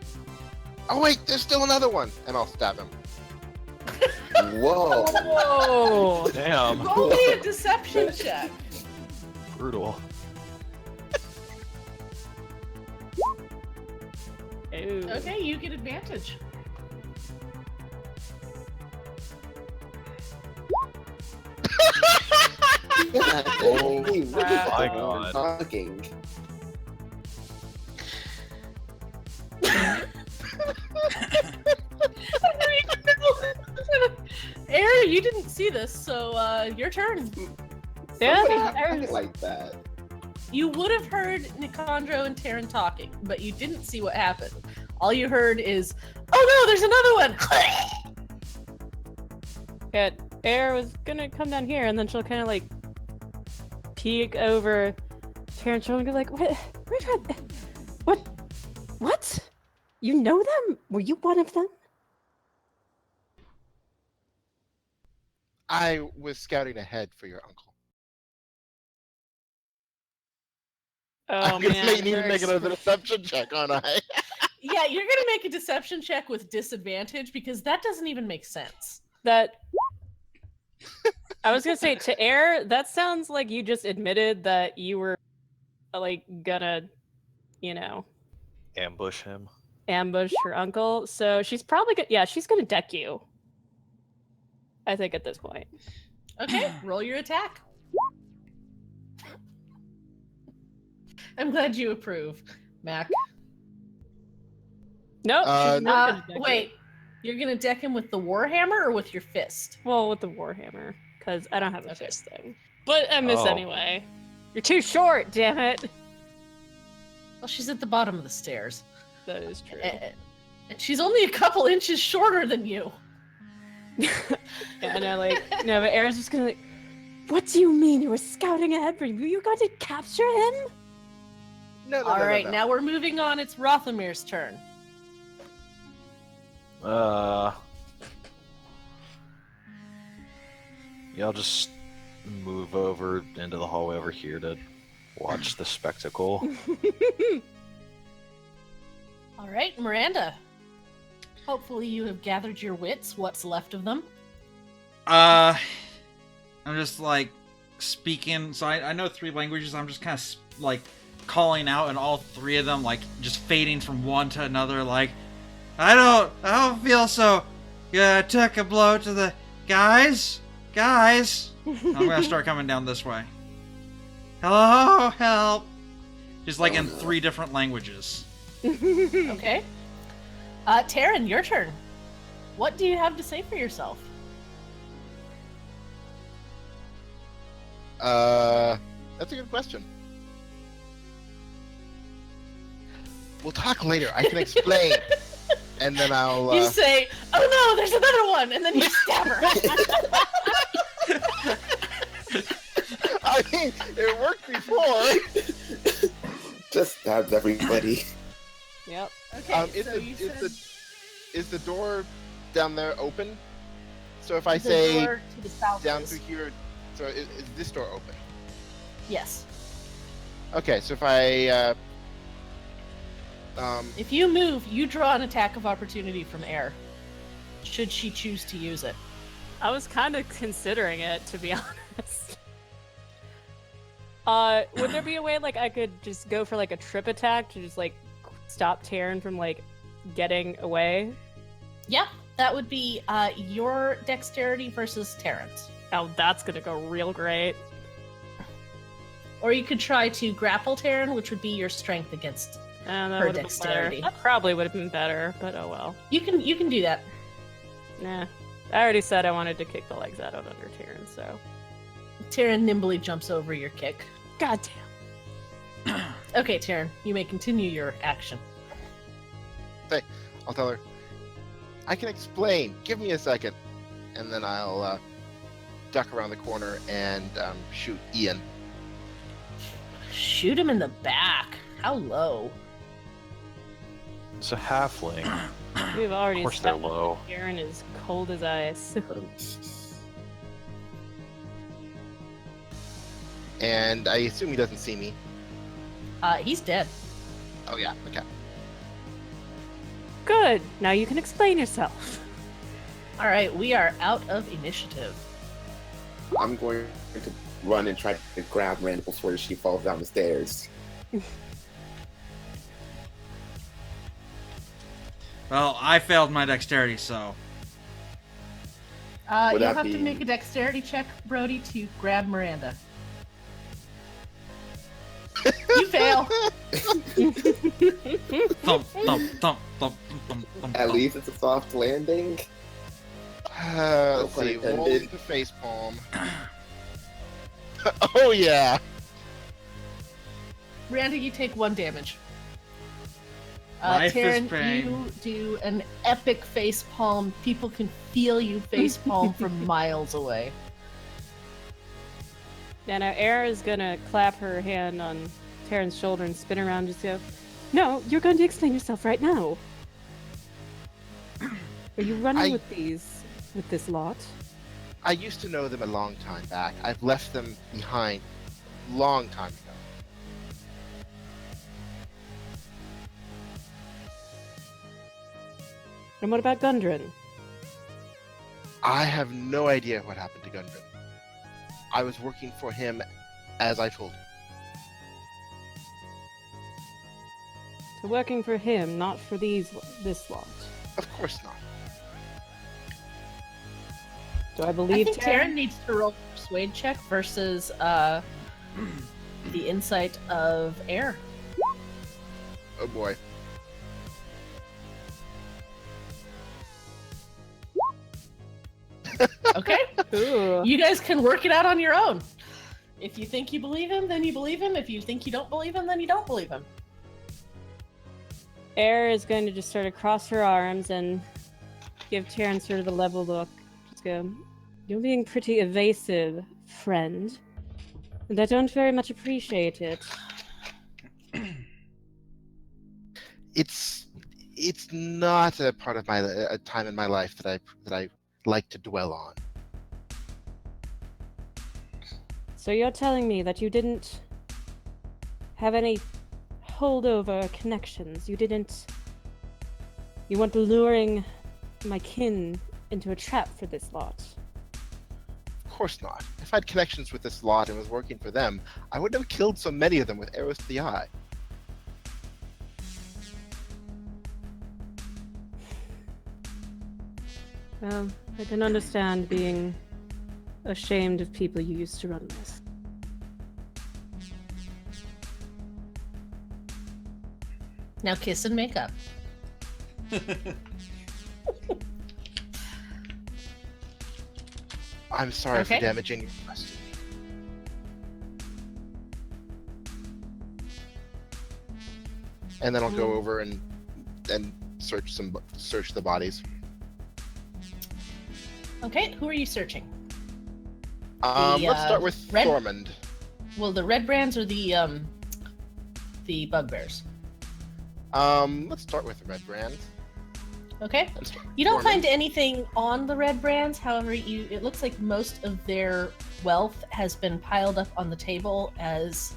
Oh wait, there's still another one! And I'll stab him. Whoa! Whoa. Damn. Roll me a deception check. Brutal. Ooh. Okay, you get advantage. Oh my God. Talking. Aaron, you didn't see this, so your turn. Yeah, Somebody that had was- it like that. You would have heard Nicandro and Taryn talking, but you didn't see what happened. All you heard is, "Oh no, there's another one!" Yeah, Air was gonna come down here, and then she'll kind of like peek over Terrence will be like, what? You know them? Were you one of them? I was scouting ahead for your uncle. Oh I'm gonna man. need to make another deception check, aren't I? Yeah, you're gonna make a deception check with disadvantage because that doesn't even make sense. That I was gonna say to Air, that sounds like you just admitted that you were like gonna, Ambush him. ambush her uncle. So she's probably she's gonna deck you. I think at this point. Okay, roll your attack. I'm glad you approve, Mac. Nope. She's not gonna deck Wait, you. you're gonna deck him with the warhammer or with your fist? Well, with the warhammer, because I don't have a fist thing. But I miss Oh. anyway. You're too short, damn it. Well, she's at the bottom of the stairs. That is true. And she's only a couple inches shorter than you. Yeah, I know, no, but Air's just gonna what do you mean you were scouting ahead for you? You got to capture him? No. All right, now we're moving on. It's Rothamir's turn. Yeah, I'll just move over into the hallway over here to watch the spectacle. All right, Miranda. Hopefully you have gathered your wits, what's left of them. I'm just like speaking, so I know 3 languages. I'm just kind of like calling out, and all 3 of them like just fading from one to another. Like, I don't feel so good. I took a blow to the guys. I'm gonna start coming down this way. Hello, help. Just like in 3 different languages. Okay. Taryn, your turn. What do you have to say for yourself? That's a good question. We'll talk later. I can explain. And then I'll... You say, oh no, there's another one! And then you stab her. I mean, it worked before. Just stabs everybody. Yep. Okay, so is the door down there open? So if I the say door to the south down is. through here, so is this door open? Yes. Okay, so if I If you move, you draw an attack of opportunity from Air. Should she choose to use it. I was kind of considering it, to be honest. Would there be a way, like, I could just go for, like, a trip attack to just, like, stop Taryn from, like, getting away? Yeah, that would be your dexterity versus Taryn's. Oh, that's gonna go real great. Or you could try to grapple Taryn, which would be your strength against That her would've been dexterity. better. That probably would have been better, but oh well. You can do that. Nah. I already said I wanted to kick the legs out of under Taryn, so. Taryn nimbly jumps over your kick. God damn. Okay, Taryn, you may continue your action. I'll tell her, I can explain. Give me a second. And then I'll duck around the corner and shoot Ian. Shoot him in the back. How low? It's a halfling. We've already Of course they're established low. Taryn is cold as ice. And I assume he doesn't see me. He's dead. Oh yeah, okay. Good. Now you can explain yourself. All right, we are out of initiative. I'm going to run and try to grab Randall before she falls down the stairs. Well, I failed my dexterity, so Would You'll that have to be- make a dexterity check, Brody, to grab Miranda. You fail. thump, thump, thump, thump, thump, thump, thump. At least it's a soft landing. Let's pun see. Roll intended. the face palm. Oh yeah. Miranda, you take 1 damage. Life is Taryn, pain. you do an epic face palm. People can feel you face palm from miles away. Yeah, now Era is gonna clap her hand on Taryn's shoulder and spin around and just go, "No, you're going to explain yourself right now. Are you running with this lot?" I used to know them a long time back. I've left them behind long time ago. And what about Gundren? I have no idea what happened to Gundren. I was working for him, as I told you. So working for him, not for this lot. Of course not. Do I I believe think Taryn? Taryn needs to roll a persuade check versus the insight of air. Oh boy. Okay? Ooh. You guys can work it out on your own. If you think you believe him, then you believe him. If you think you don't believe him, then you don't believe him. Air is going to just sort of cross her arms and give Taryn sort of the level look. Just go, "You're being pretty evasive, friend. And I don't very much appreciate it." It's not a part of my a time in my life that I like to dwell on. So you're telling me that you didn't have any holdover connections? You weren't luring my kin into a trap for this lot? Of course not. If I had connections with this lot and was working for them, I wouldn't have killed so many of them with arrows to the eye. Well, I can understand being ashamed of people you used to run with. Now kiss and make up. I'm sorry Okay. for damaging your trust. And then I'll go over and search the bodies. Okay, who are you searching? Let's start with Red- Thormund. Well, the Redbrands or the Bugbears? Let's start with the Redbrand. Okay. Let's start with You don't Thormund. find anything on the Redbrands, however, it looks like most of their wealth has been piled up on the table as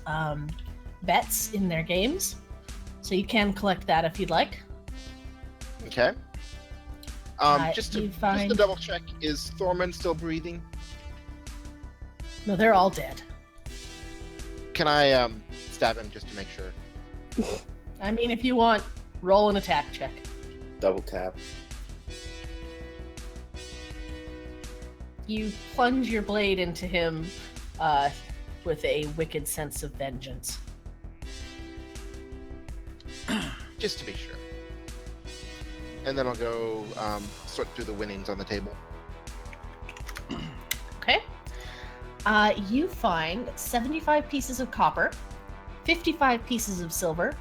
bets in their games. So you can collect that if you'd like. Okay. Just to double check, is Thormund still breathing? No, they're all dead. Can I stab him just to make sure? I mean, if you want, roll an attack check. Double tap. You plunge your blade into him with a wicked sense of vengeance. Just to be sure. And then I'll go sort through the winnings on the table. Okay. You find 75 pieces of copper, 55 pieces of silver,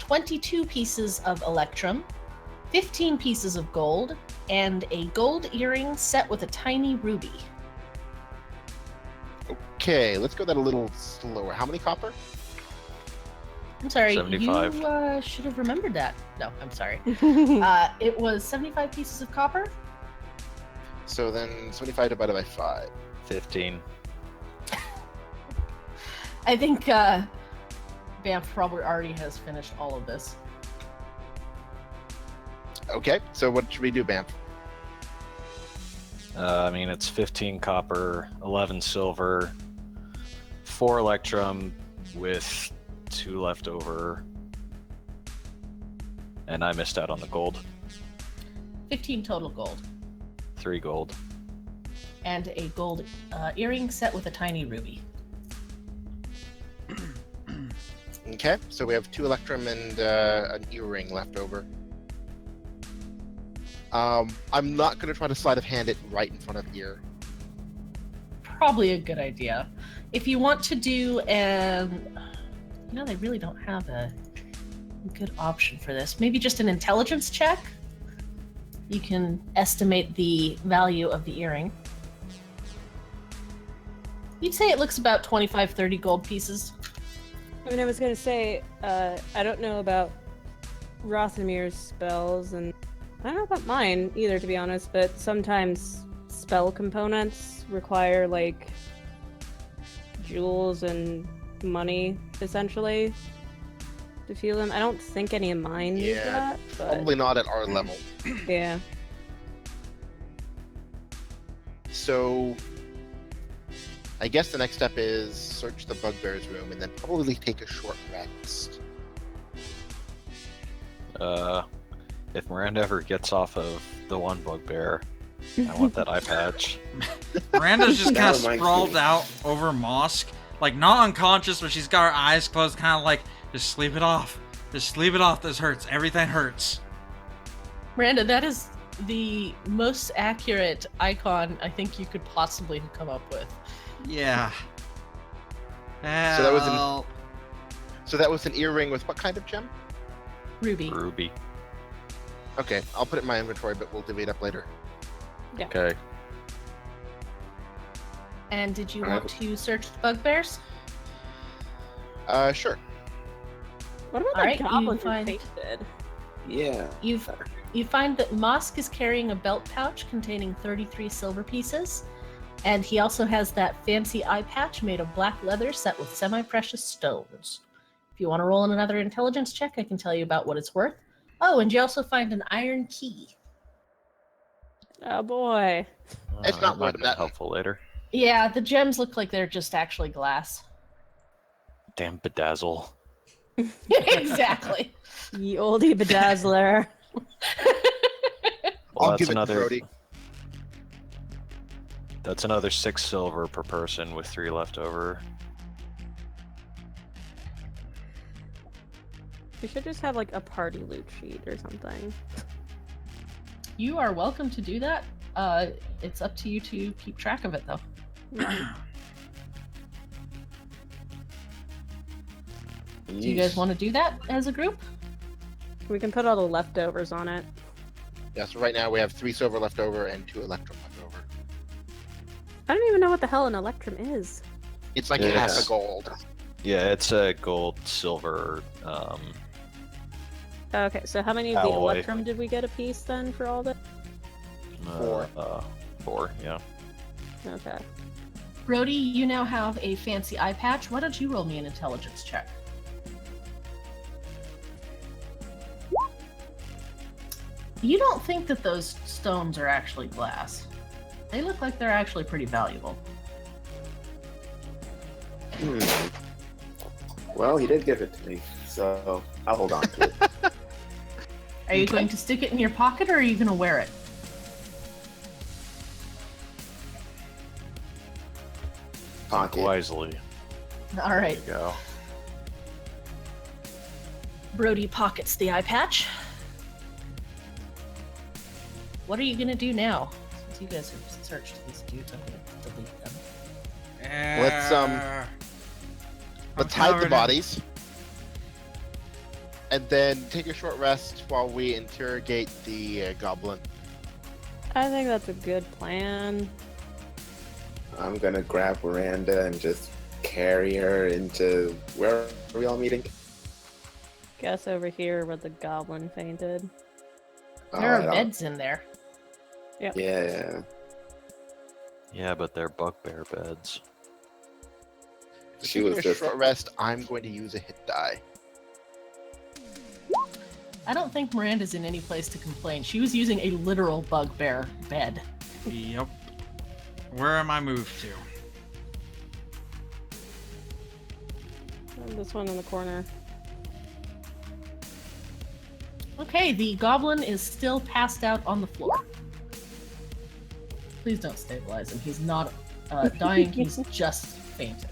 22 pieces of electrum, 15 pieces of gold, and a gold earring set with a tiny ruby. Okay, let's go that a little slower. How many copper? I'm sorry, 75. you should have remembered that. No, I'm sorry. It was 75 pieces of copper. So then 75 divided by 5. 15. I think Banff probably already has finished all of this. Okay, so what should we do, Banff? I mean, it's 15 copper, 11 silver, 4 electrum with 2 left over. And I missed out on the gold. 15 total gold. 3 gold. And a gold earring set with a tiny ruby. Okay, so we have 2 electrum and an earring left over. I'm not going to try to sleight of hand it right in front of ear. Probably a good idea. If you want to do they really don't have a good option for this. Maybe just an intelligence check. You can estimate the value of the earring. You'd say it looks about 25, 30 gold pieces. I mean, I was gonna say, I don't know about Rothamir's spells, and I don't know about mine either, to be honest, but sometimes spell components require, like, jewels and money, essentially, to fuel them. I don't think any of mine need that, but... Probably not at our level. Yeah. So, I guess the next step is search the bugbear's room and then probably take a short rest. If Miranda ever gets off of the one bugbear, I want that eye patch. Miranda's just That kind of reminds sprawled me. out over Mosk, like not unconscious, but she's got her eyes closed, kind of like, just sleep it off. Just sleep it off. This hurts. Everything hurts. Miranda, that is the most accurate icon I think you could possibly have come up with. Yeah. So that was an- Well, So that was an earring with what kind of gem? Ruby. Ruby. Okay, I'll put it in my inventory, but we'll divvy it up later. Okay. And did you Alright. want to search the bugbears? Sure. What about Alright, the you goblin who find- fainted? Yeah. You find that Mosk is carrying a belt pouch containing 33 silver pieces, and he also has that fancy eye patch made of black leather set with semi-precious stones. If you want to roll in another intelligence check, I can tell you about what it's worth. Oh, and you also find an iron key. Oh boy. It's That not might worth have been that. helpful later. Yeah, the gems look like they're just actually glass. Damn bedazzle. Exactly. Ye oldie bedazzler. Well, I'll give that's it to another. Brody. That's another 6 silver per person with 3 left over. We should just have like a party loot sheet or something. You are welcome to do that. It's up to you to keep track of it, though. Do you guys want to do that as a group? We can put all the leftovers on it. Yeah, so right now we have 3 silver left over and 2 electrum left over. I don't even know what the hell an electrum is. It's like Yes. half a gold. Yeah, it's a gold, silver. Okay, so how many of the Alloy. electrum did we get a piece then for all that? 4. 4. Yeah. Okay. Brody, you now have a fancy eye patch. Why don't you roll me an intelligence check? You don't think that those stones are actually glass. They look like they're actually pretty valuable. Well, he did give it to me, so I'll hold on to it. Are you going to stick it in your pocket or are you going to wear it? Pocket. Wisely. All There right. you go. Brody pockets the eye patch. What are you going to do now? Since you guys have searched these dudes, I'm going to delete them. Let's, Let's hide the covered in- bodies. And then take a short rest while we interrogate the goblin. I think that's a good plan. I'm gonna grab Miranda and just carry her into where are we all meeting? Guess over here where the goblin fainted. There are Alright, beds in there. Yeah. Yeah, but they're bugbear beds. She Taking was a just short rest. I'm going to use a hit die. I don't think Miranda's in any place to complain. She was using a literal bugbear bed. Yep. Where am I moved to? And this one in the corner. Okay, the goblin is still passed out on the floor. Please don't stabilize him. He's not dying, he's just fainted.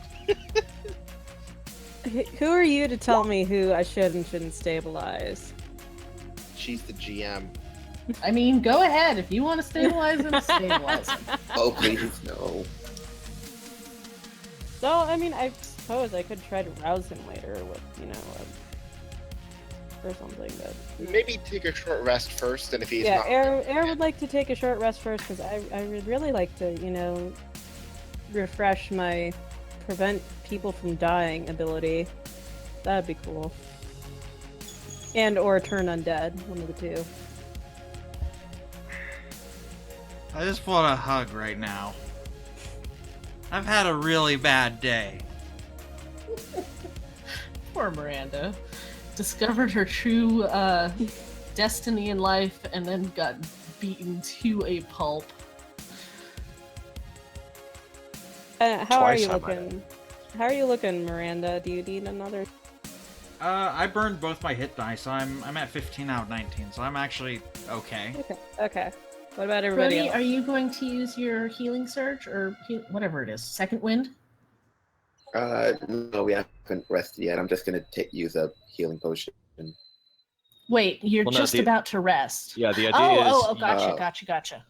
Who are you to tell me who I should and shouldn't stabilize? She's the GM. I mean, go ahead. If you want to stabilize him, stabilize him. oh please no. So, I mean, I suppose I could try to rouse him later with, or something, but... Maybe take a short rest first, and if he's Yeah, not... Air would like to take a short rest first, because I would really like to, refresh my prevent people from dying ability. That'd be cool. And or turn undead, one of the two. I just want a hug right now. I've had a really bad day. Poor Miranda. Discovered her true destiny in life and then got beaten to a pulp. How are Twice, you I might looking? How are you looking, Miranda? Do you need another? I burned both my hit dice. I'm at 15 out of 19, so I'm actually okay. Okay. What about everybody Brody, else? are you going to use your healing surge or whatever it is? Second wind? No, we haven't rested yet. I'm just gonna use a healing potion. Wait, you're Well, no, just about to rest. Yeah, the idea is. Gotcha.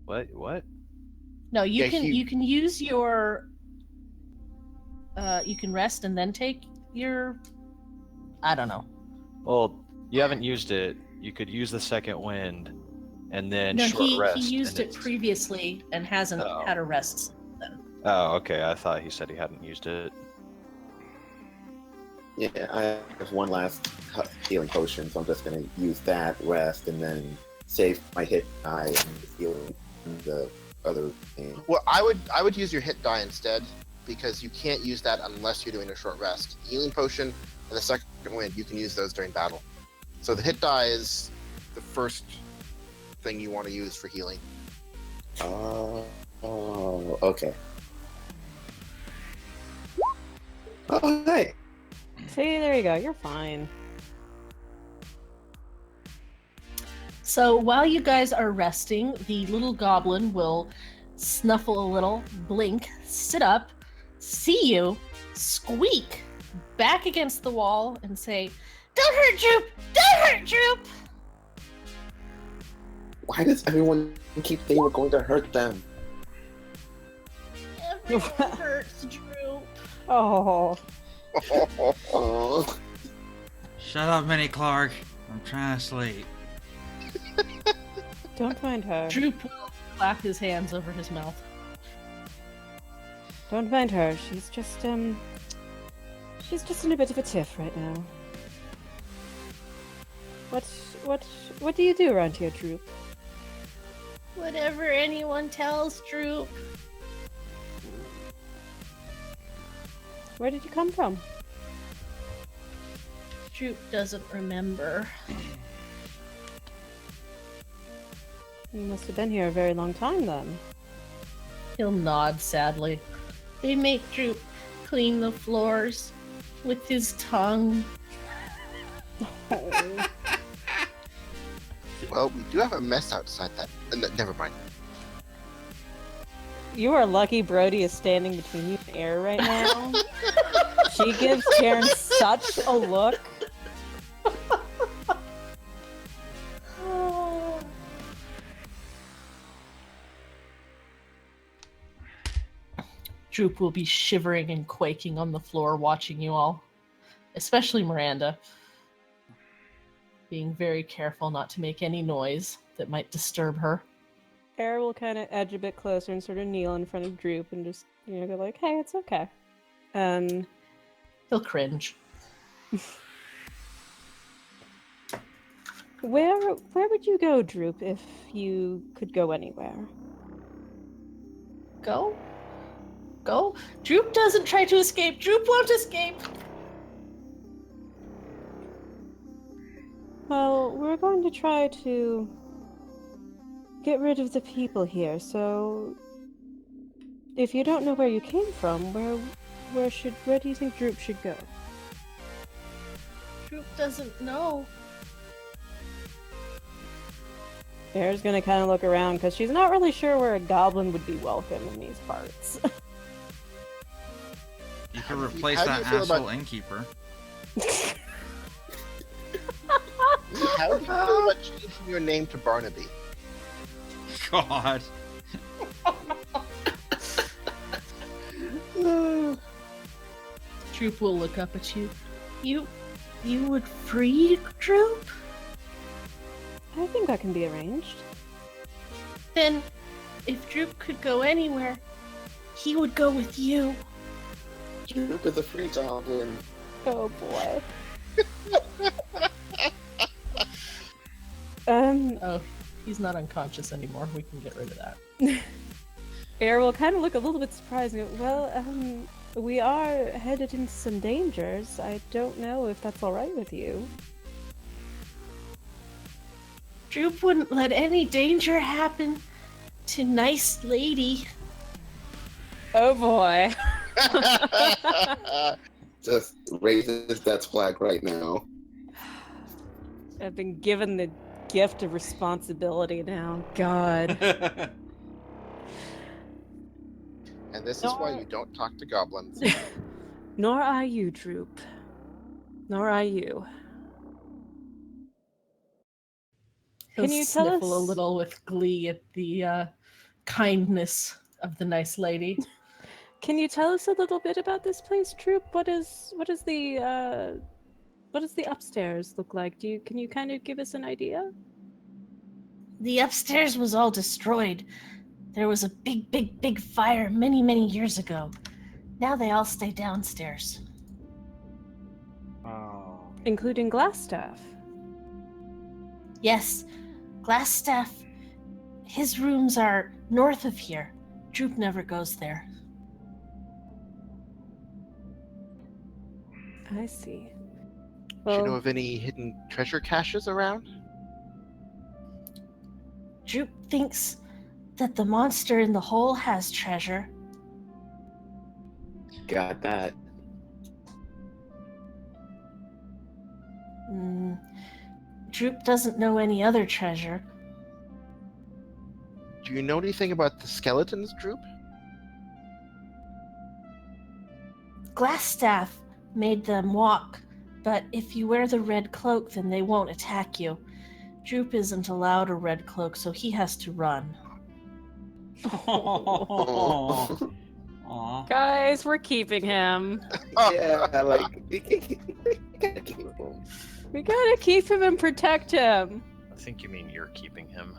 What? No, you Yeah, can use your you can rest and then take your I don't know. Well, you haven't used it. You could use the second wind, and then No, short rest. he used and it previously and hasn't had a rest since then. Oh, okay. I thought he said he hadn't used it. Yeah, I have one last healing potion, so I'm just gonna use that, rest, and then save my hit die and heal the other thing. Well, I would use your hit die instead, because you can't use that unless you're doing a short rest. Healing potion and the second wind, you can use those during battle. So the hit die is the first thing you want to use for healing. Oh, okay. Oh, hey. See, there you go. You're fine. So while you guys are resting, the little goblin will snuffle a little, blink, sit up, see you, squeak back against the wall, and say, "Don't hurt Droop! Don't hurt Droop!" Why does everyone keep saying we're going to hurt them? Everyone hurts Droop. Oh, Oh. Shut up, Minnie Clark. I'm trying to sleep. don't mind her. Droop will clap his hands over his mouth. Don't mind her. She's just in a bit of a tiff right now. What do you do around here, Droop? Whatever anyone tells Droop. Where did you come from? Droop doesn't remember. You must have been here a very long time then. He'll nod sadly. They make Droop clean the floors with his tongue. Oh. Well, we do have a mess outside that. Never mind. You are lucky Brody is standing between you and air right now. She gives Karen such a look. Droop will be shivering and quaking on the floor watching you all. Especially Miranda. Being very careful not to make any noise that might disturb her. Air will kind of edge a bit closer and sort of kneel in front of Droop and just, go like, "Hey, it's okay." He'll cringe. Where would you go, Droop, if you could go anywhere? Go? Droop doesn't try to escape. Droop won't escape. Well, we're going to try to get rid of the people here, so if you don't know where you came from, where do you think Droop should go? Droop doesn't know. Air's gonna kind of look around because she's not really sure where a goblin would be welcome in these parts. You can replace how do that you feel asshole about- innkeeper. How do you feel about changing your name to Barnaby? God. Droop will look up at you. You would free Droop? I think that can be arranged. Then, if Droop could go anywhere, he would go with you. Droop is a free goblin. Oh boy. Oh, he's not unconscious anymore. We can get rid of that. Air will kind of look a little bit surprised. And go, well, we are headed into some dangers. I don't know if that's all right with you. Droop wouldn't let any danger happen to nice lady. Oh boy. Just raises that flag right now. I've been given the gift of responsibility now. God. And this is why you don't talk to goblins. Nor are you, Droop. Nor are you. He'll Can you tell sniffle a us- little with glee at the kindness of the nice lady. Can you tell us a little bit about this place, Droop? What does the upstairs look like? Can you kind of give us an idea? The upstairs was all destroyed. There was a big fire many years ago. Now they all stay downstairs. Oh. Including Glassstaff. Yes, Glassstaff, his rooms are north of here. Droop never goes there. I see. Do you know Well, of any hidden treasure caches around? Droop thinks that the monster in the hole has treasure. Got that. Droop doesn't know any other treasure. Do you know anything about the skeletons, Droop? Glassstaff made them walk, but if you wear the red cloak, then they won't attack you. Droop isn't allowed a red cloak, so he has to run. Oh. Aw. guys, we're keeping him. Yeah, like you gotta keep him. We gotta keep him and protect him. I think you mean you're keeping him.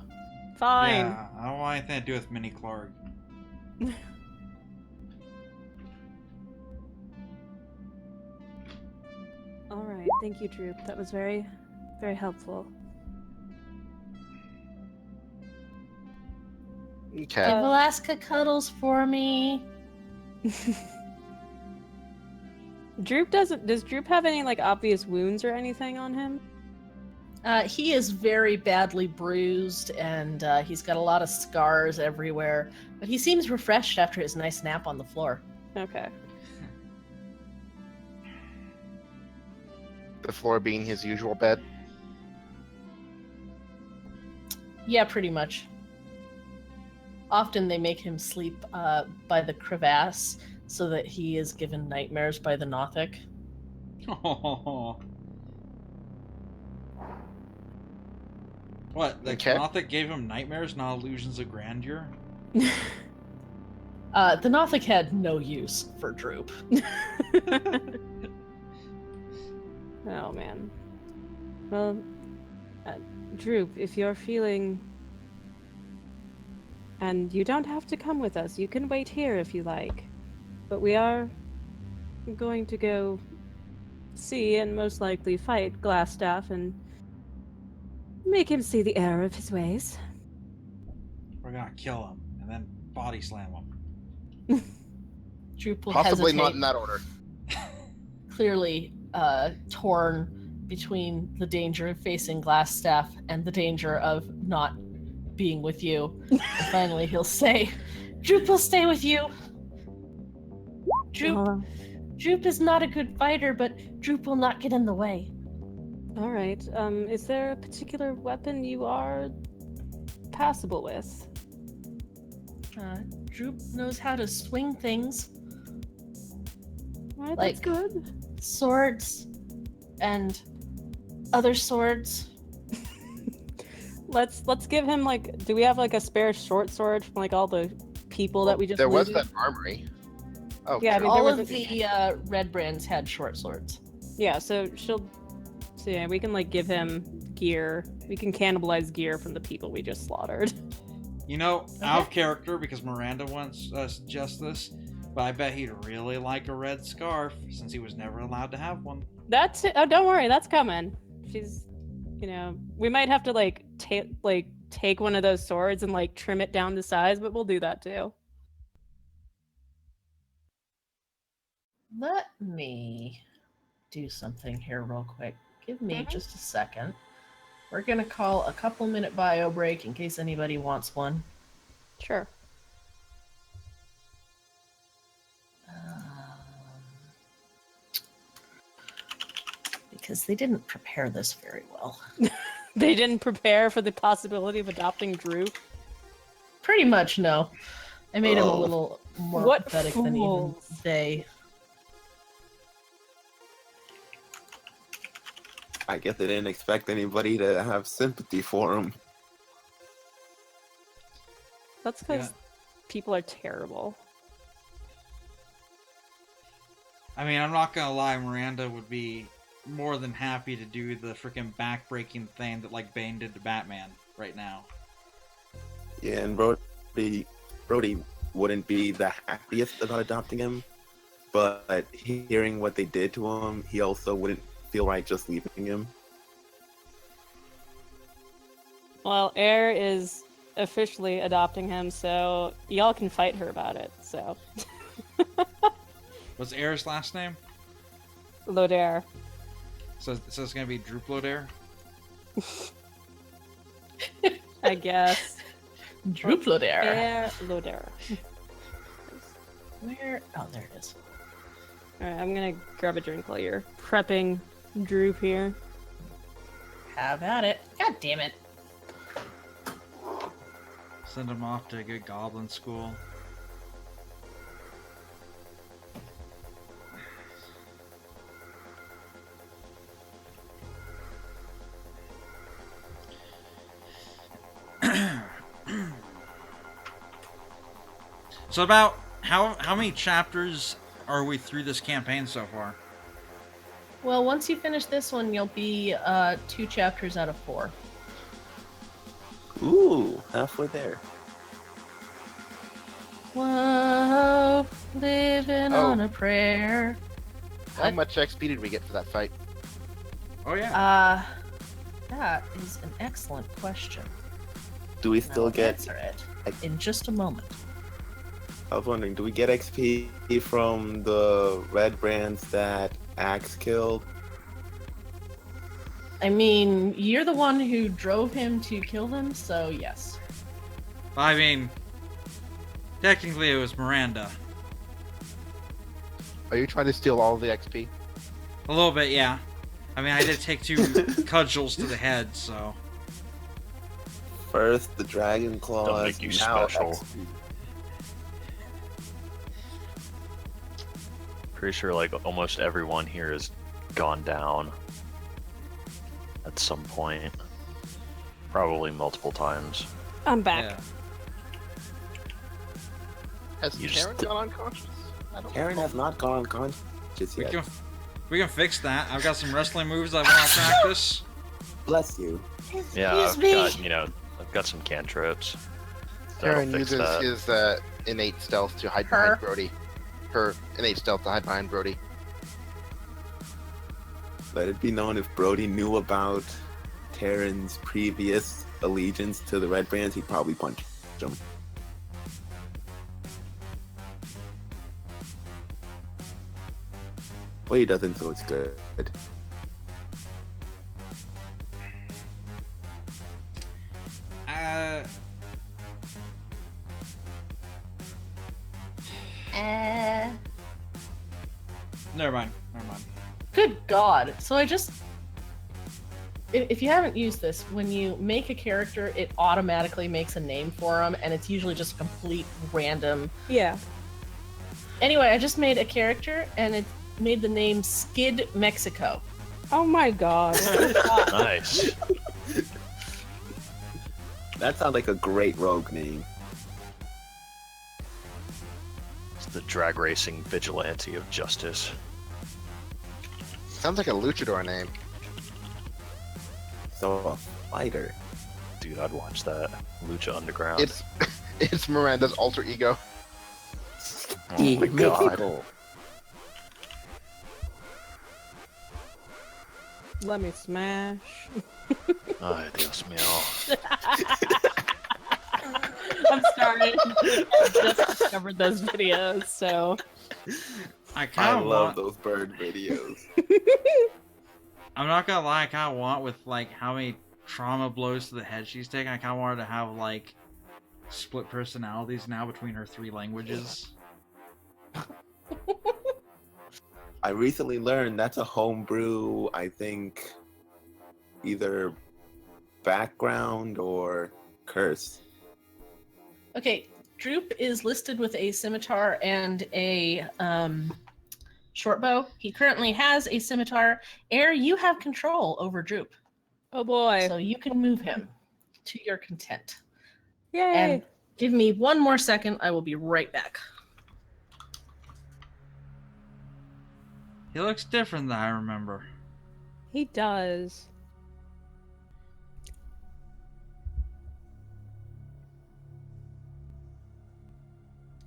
Fine. Yeah, I don't want anything to do with Mini Clark. All right. Thank you, Droop. That was very, very helpful. Okay. Give Alaska cuddles for me. Does Droop have any like obvious wounds or anything on him? He is very badly bruised, and he's got a lot of scars everywhere. But he seems refreshed after his nice nap on the floor. Okay. The floor being his usual bed. Yeah, pretty much. Often they make him sleep by the crevasse so that he is given nightmares by the Nothic. What? The Okay. Nothic gave him nightmares, not illusions of grandeur? The Nothic had no use for Droop. Oh man. Well, Droop, if you're feeling, and you don't have to come with us, you can wait here if you like. But we are going to go see and most likely fight Glassstaff and make him see the error of his ways. We're gonna kill him and then body slam him. Droop will Possibly hesitate, not in that order. clearly torn between the danger of facing Glassstaff and the danger of not being with you. And finally he'll say, Droop will stay with you. Droop is not a good fighter, but Droop will not get in the way. All right. Is there a particular weapon you are passable with? Droop knows how to swing things, All right, Like- that's good. swords, and other swords. Let's give him like. Do we have like a spare short sword from like all the people that we just? There was looted? that armory. Oh, Yeah, I true. mean, there All was of a- the Redbrands had short swords. Yeah, so yeah, we can like give him gear. We can cannibalize gear from the people we just slaughtered. You know, out of character, because Miranda wants us just this. But I bet he'd really like a red scarf since he was never allowed to have one. That's oh, don't worry, that's coming. She's, we might have to take one of those swords and like trim it down to size, but we'll do that too. Let me do something here real quick. Give me just a second. We're going to call a couple-minute bio break in case anybody wants one. Sure. Because they didn't prepare this very well. They didn't prepare for the possibility of adopting Drew. Pretty much, no. I made him a little more pathetic than even they. I guess they didn't expect anybody to have sympathy for him. That's because people are terrible. I mean, I'm not gonna lie, Miranda would be more than happy to do the freaking back-breaking thing that like Bane did to Batman right now. Yeah, and Brody wouldn't be the happiest about adopting him, but hearing what they did to him, he also wouldn't feel right just leaving him. Well, Air is officially adopting him, so y'all can fight her about it. So. What's Air's last name? Lodair. So it's gonna be Droop Lodair? I guess. Droop Lodair. Air Lodair. Where? Oh, there it is. Alright, I'm gonna grab a drink while you're prepping Droop here. Have at it. God damn it. Send him off to a good goblin school. So about how many chapters are we through this campaign so far? Well, once you finish this one, you'll be 2 chapters out of 4. Ooh, halfway there. Whoa, living on a prayer. How What? much XP did we get for that fight? Oh yeah. That is an excellent question. Do we still I'll get... answer it in just a moment. I was wondering, do we get XP from the Redbrands that Axe killed? I mean, you're the one who drove him to kill them, so yes. I mean, technically it was Miranda. Are you trying to steal all of the XP? A little bit, yeah. I mean, I did take 2 cudgels to the head, so. First, the Dragon Claws. Don't make you now special. XP. Pretty sure like almost everyone here has gone down at some point. Probably multiple times. I'm back. Yeah. Has You Karen just- gone unconscious? I don't Karen know. has not gone unconscious yet. We can fix that. I've got some wrestling moves I want to practice. Bless you. Yeah, I've got, I've got some cantrips. That'll Karen fix uses that. his innate stealth to hide behind Brody. Her innate stealth to hide behind Brody. Let it be known, if Brody knew about Terran's previous allegiance to the Redbrands, he'd probably punch him. Well, he doesn't, so it's good. Never mind. Good God. So if you haven't used this, when you make a character, it automatically makes a name for them, and it's usually just complete random. Yeah. Anyway, I just made a character, and it made the name Skid Mexico. Oh my god. Nice. That sounds like a great rogue name. It's the drag racing vigilante of justice. Sounds like a luchador name. So, a fighter. Dude, I'd watch that. Lucha Underground. It's Miranda's alter ego. Oh my god. Mexico. Let me smash. Ay, Dios mío. I'm sorry. I just discovered those videos, so. I I kind of love want. those bird videos. I'm not gonna lie. I kind of want with like how many trauma blows to the head she's taken. I kind of wanted to have like split personalities now between her 3 languages. I recently learned that's a homebrew, I think, either background or curse. Okay, Droop is listed with a scimitar and a short bow. He currently has a scimitar. Air, you have control over Droop, Oh boy. so you can move him to your content. Yay. And give me 1 more second. I will be right back. He looks different than I remember. He does.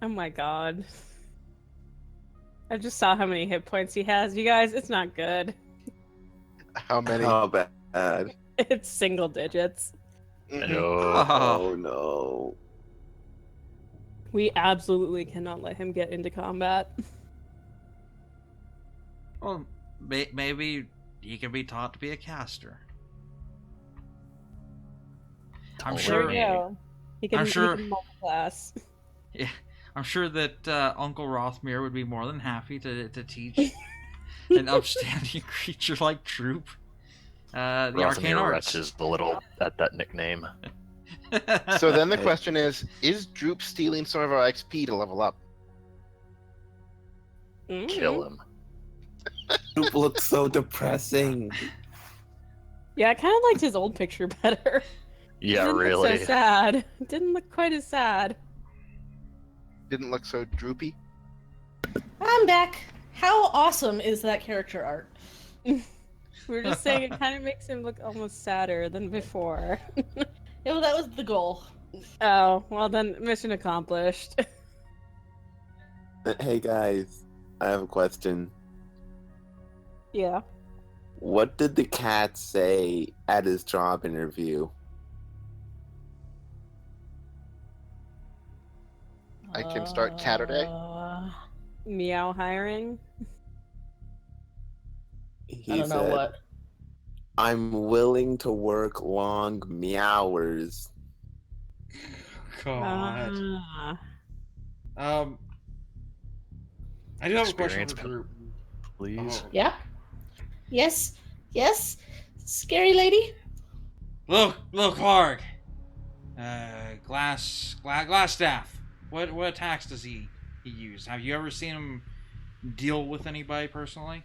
Oh my god. I just saw how many hit points he has. You guys, it's not good. How many? How bad? It's single digits. Mhm. No. Oh no. We absolutely cannot let him get into combat. Well, maybe he can be taught to be a caster. I'm Oh, There sure. we go. He can, I'm sure- he can multiclass. Yeah, I'm sure that Uncle Rothmere would be more than happy to teach an upstanding creature like Droop the arcane Rothamir arts. retches the little that nickname. So then the Hey. question is Droop stealing some of our XP to level up? Kill him. Droop looks so depressing. Yeah, I kind of liked his old picture better. Yeah, Didn't really. Look so sad. Didn't look quite as sad. Didn't look so droopy? I'm back. How awesome is that character art? We were just saying it kind of makes him look almost sadder than before. That was the goal. Oh, well then, mission accomplished. Hey guys, I have a question. Yeah. What did the cat say at his job interview? I can start Saturday. Meow hiring. He I don't know said, what. I'm willing to work long meowers. God. Ah. I do have a question Experience for Droop. Please. Oh. Yeah? Yes? Yes? Scary lady? Look, Harg. Glass staff. What attacks does he use? Have you ever seen him deal with anybody personally?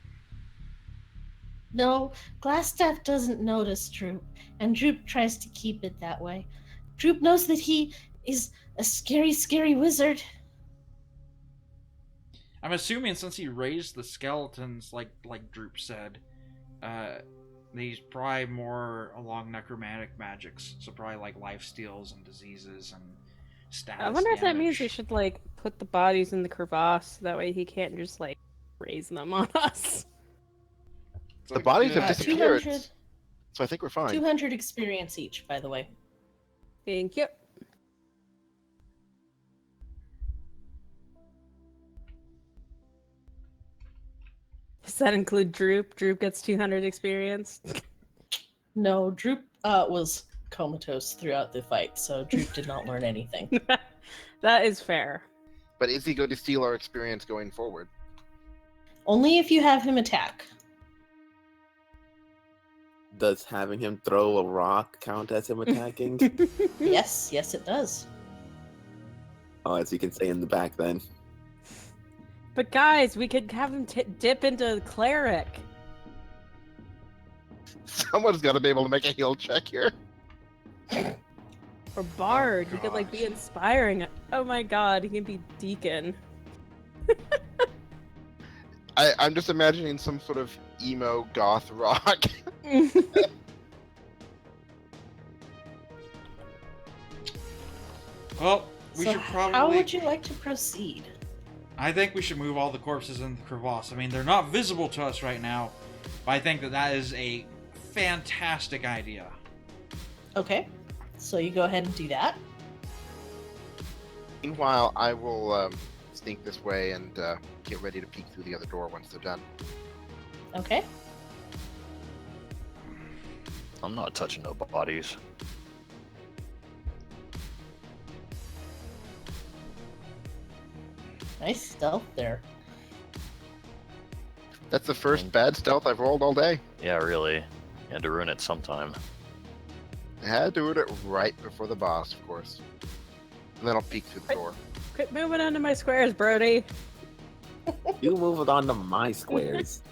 No, Glassstaff doesn't notice Droop, and Droop tries to keep it that way. Droop knows that he is a scary, scary wizard. I'm assuming since he raised the skeletons, like Droop said, he's probably more along necromantic magics, so probably like life steals and diseases and status I wonder if that means we damage. should, like, put the bodies in the crevasse. That way he can't just, like, raise them on us. It's The like, bodies have uh, disappeared. 200, So I think we're fine. 200 experience each, by the way. Thank you. Does that include Droop? Droop gets 200 experience. No, Droop was comatose throughout the fight, so Droop did not learn anything. That is fair. But is he going to steal our experience going forward? Only if you have him attack. Does having him throw a rock count as him attacking? Yes, it does. Oh, as you can say in the back then. But guys, we could have him dip into cleric. Someone's got to be able to make a heal check here. Or bard. He could like gosh. be inspiring. Oh my god, he can be deacon. I'm just imagining some sort of emo goth rock. Well, we So should probably. how would you like to proceed? I think we should move all the corpses in the crevasse. I mean, they're not visible to us right now, but I think that is a fantastic idea. Okay, so you go ahead and do that. Meanwhile, I will sneak this way and get ready to peek through the other door once they're done. Okay. I'm not touching no bodies. Nice stealth there. That's the first bad stealth I've rolled all day. Yeah, really. You had to ruin it sometime. I had to do it right before the boss, of course. And then I'll peek through the door. Quit moving onto my squares, Brody. You move it onto my squares.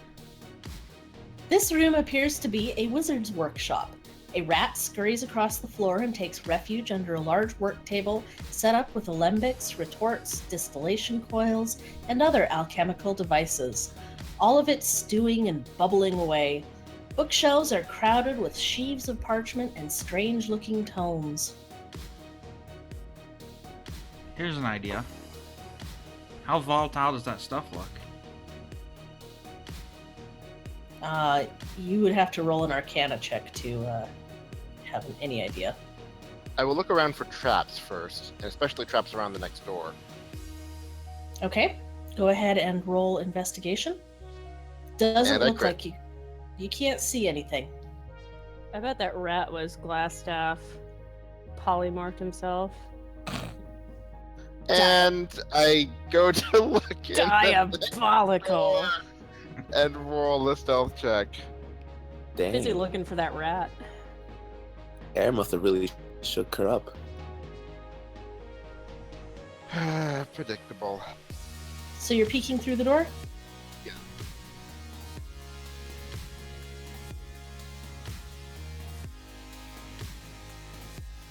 This room appears to be a wizard's workshop. A rat scurries across the floor and takes refuge under a large work table set up with alembics, retorts, distillation coils, and other alchemical devices. All of it stewing and bubbling away. Bookshelves are crowded with sheaves of parchment and strange-looking tomes. Here's an idea. How volatile does that stuff look? You would have to roll an Arcana check to have any idea. I will look around for traps first, and especially traps around the next door. Okay, go ahead and roll investigation. Doesn't And I look crit. like you can't see anything. I bet that rat was Glassstaff. Polymorphed himself. And I go to look in the Diabolical. door and roll a stealth check. Dang. Busy looking for that rat. Air must have really shook her up. Predictable. So you're peeking through the door? Yeah.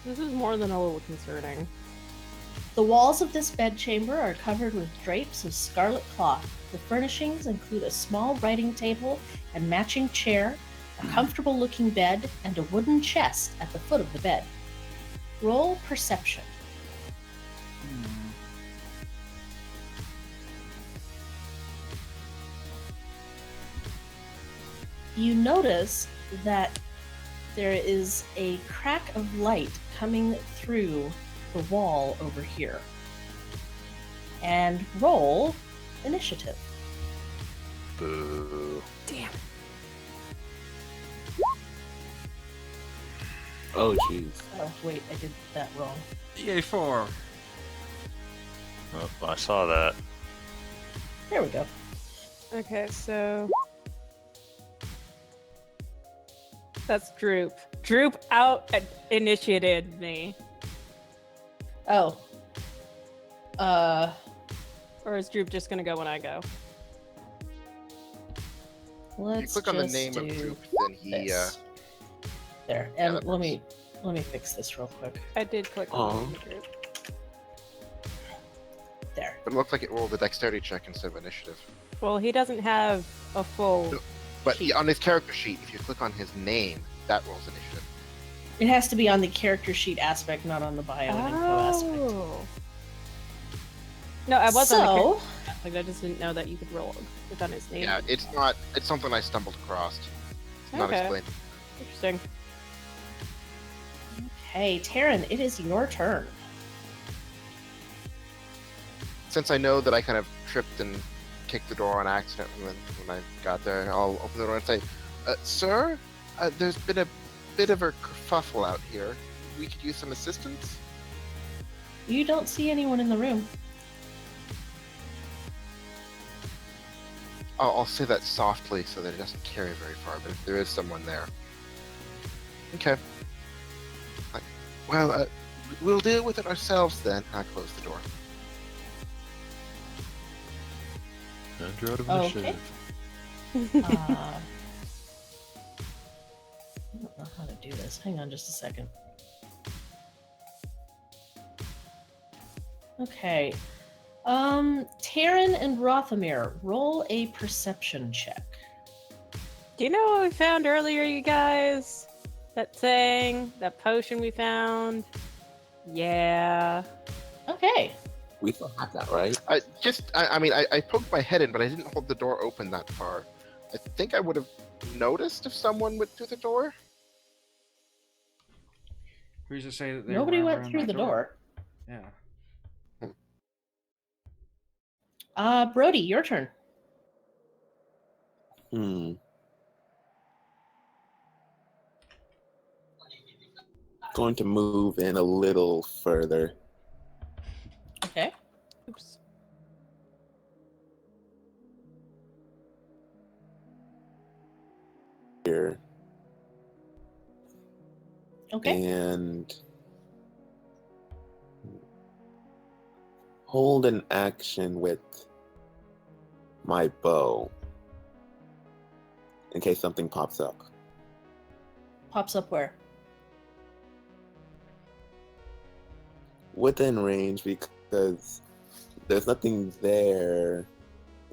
This is more than a little concerning. The walls of this bedchamber are covered with drapes of scarlet cloth. The furnishings include a small writing table and matching chair, a comfortable-looking bed, and a wooden chest at the foot of the bed. Roll perception. You notice that there is a crack of light coming through the wall over here. And roll initiative. Boo. Damn. Oh, jeez. Oh, wait, I did that wrong. Yay, 4. Oh, I saw that. There we go. Okay, so that's Droop. Droop initiated me. Oh. Or is Droop just gonna go when I go? If you Let's click on the just name of do Droop, then he this. There, yeah, and that let me fix this real quick. I did click Aw. on Droop. There. but it looked like it rolled a dexterity check instead of initiative. Well, he doesn't have a full. No. But Sheet. on his character sheet, if you click on his name, that rolls initiative. It has to be on the character sheet aspect, not on the bio and info aspect. Oh. No, I was on the So, character aspect. I just didn't know that you could roll click on his name. Yeah, it's not. It's something I stumbled across. It's not Okay. explained. Interesting. hey, Taryn, it is your turn. Since I know that I kind of tripped and kicked the door on accident when I got there, I'll open the door and say, "Sir, there's been a bit of a kerfuffle out here. We could use some assistance." You don't see anyone in the room. I'll say that softly so that it doesn't carry very far, but if there is someone there. Okay. Well, we'll deal with it ourselves then. I close the door. And you're out of Okay. initiative. I don't know how to do this. Hang on just a second. Okay. Taryn and Rothamir, roll a perception check. Do you know what we found earlier, you guys? That thing, that potion we found? Yeah. Okay. We still have that, right? I poked my head in, but I didn't hold the door open that far. I think I would have noticed if someone went through the door. Who's to say that they Nobody remember went in through that the door. Yeah. Brody, your turn. Going to move in a little further. Okay. Oops. Here. Okay. And hold an action with my bow in case something pops up. Pops up where? Within range, because there's nothing there,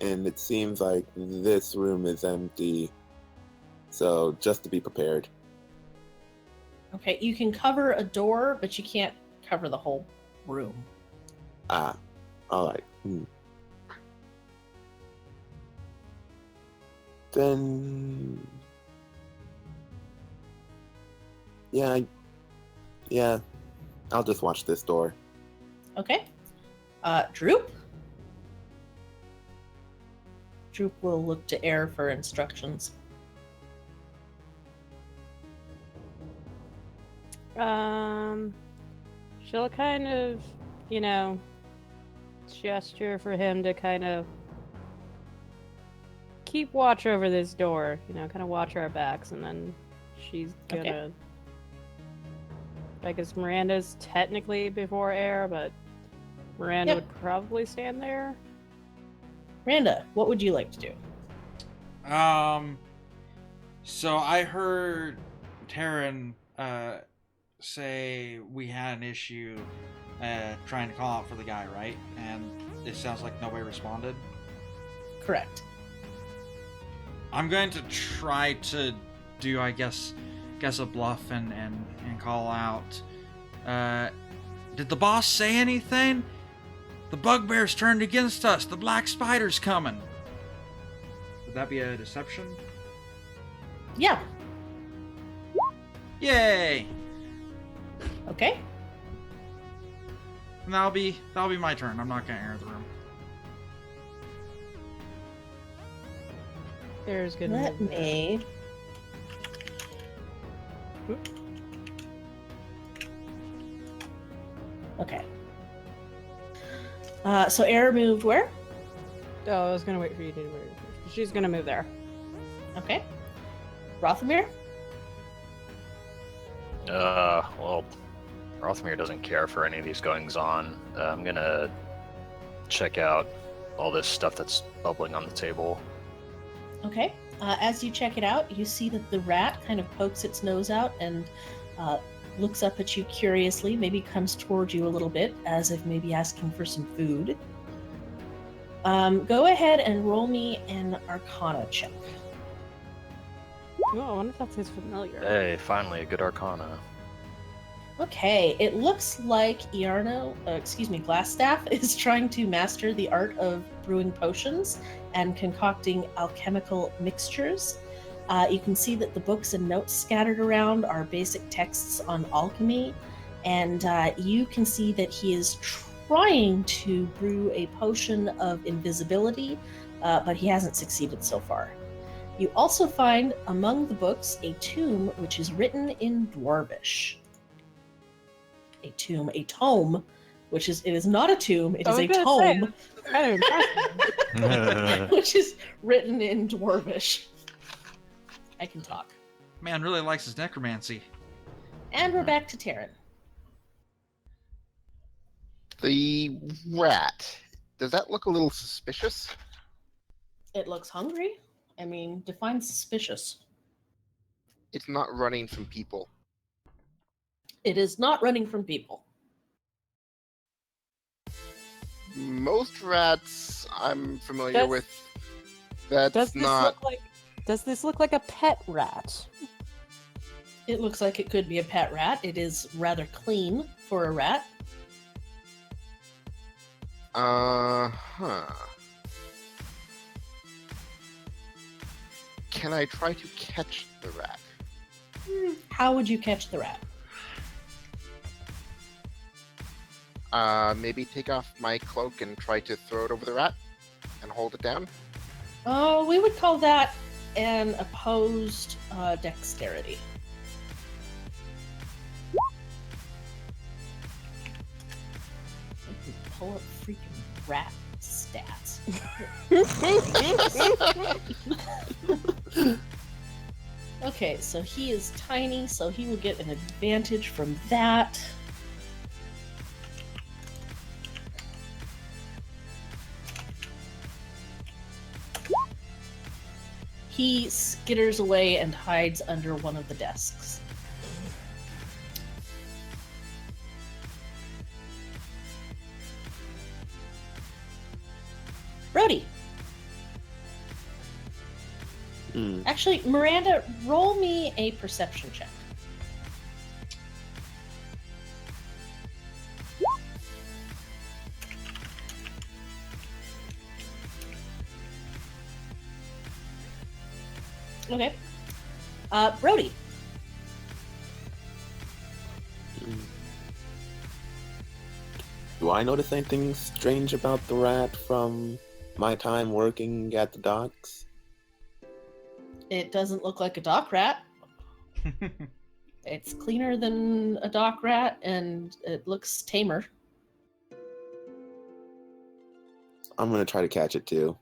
and it seems like this room is empty. So just to be prepared. Okay, you can cover a door, but you can't cover the whole room. All right. Then, yeah, I'll just watch this door. Okay. Droop? Droop will look to Air for instructions. She'll kind of, gesture for him to kind of keep watch over this door, kind of watch our backs, and then she's gonna... Okay. I guess Miranda's technically before Air, but Miranda Yep. would probably stand there. Miranda, what would you like to do? So I heard Taryn say we had an issue trying to call out for the guy, right? And it sounds like nobody responded. Correct. I'm going to try to do, I guess a bluff and call out. Did the boss say anything? The bugbear's turned against us. The black spider's coming. Would that be a deception? Yeah. Yay! Okay. And that'll be my turn. I'm not gonna enter the room. Air's gonna Let move there. me. Okay. So Air moved where? Oh, I was gonna wait for you to move. She's gonna move there. Okay. Rothamir? Well, Rothmere doesn't care for any of these goings on. I'm gonna check out all this stuff that's bubbling on the table. Okay. As you check it out, you see that the rat kind of pokes its nose out and looks up at you curiously, maybe comes toward you a little bit, as if maybe asking for some food. Go ahead and roll me an Arcana check. Oh, I wonder if that's his familiar. Hey, finally, a good arcana. Okay, it looks like Glassstaff is trying to master the art of brewing potions and concocting alchemical mixtures. You can see that the books and notes scattered around are basic texts on alchemy, and you can see that he is trying to brew a potion of invisibility, but he hasn't succeeded so far. You also find among the books a tome which is written in Dwarvish. A tome, which is, it is not a tomb, it is a tome, Kind of impressive. which is written in Dwarvish. I can talk. Man really likes his necromancy. And we're back to Taryn. The rat. Does that look a little suspicious? It looks hungry. I mean, define suspicious. It's not running from people. It is not running from people. Most rats I'm familiar with, that's Does not... this look like a pet rat? It looks like it could be a pet rat. It is rather clean for a rat. Huh. Can I try to catch the rat? How would you catch the rat? Maybe take off my cloak and try to throw it over the rat and hold it down? Oh, we would call that an opposed dexterity. Pull up freaking rat stats. Okay, so he is tiny, so he will get an advantage from that. He skitters away and hides under one of the desks. Brody. Actually, Miranda, roll me a perception check. Okay. Brody. Do I notice anything strange about the rat from my time working at the docks? It doesn't look like a dock rat. It's cleaner than a dock rat, and it looks tamer. I'm gonna try to catch it too.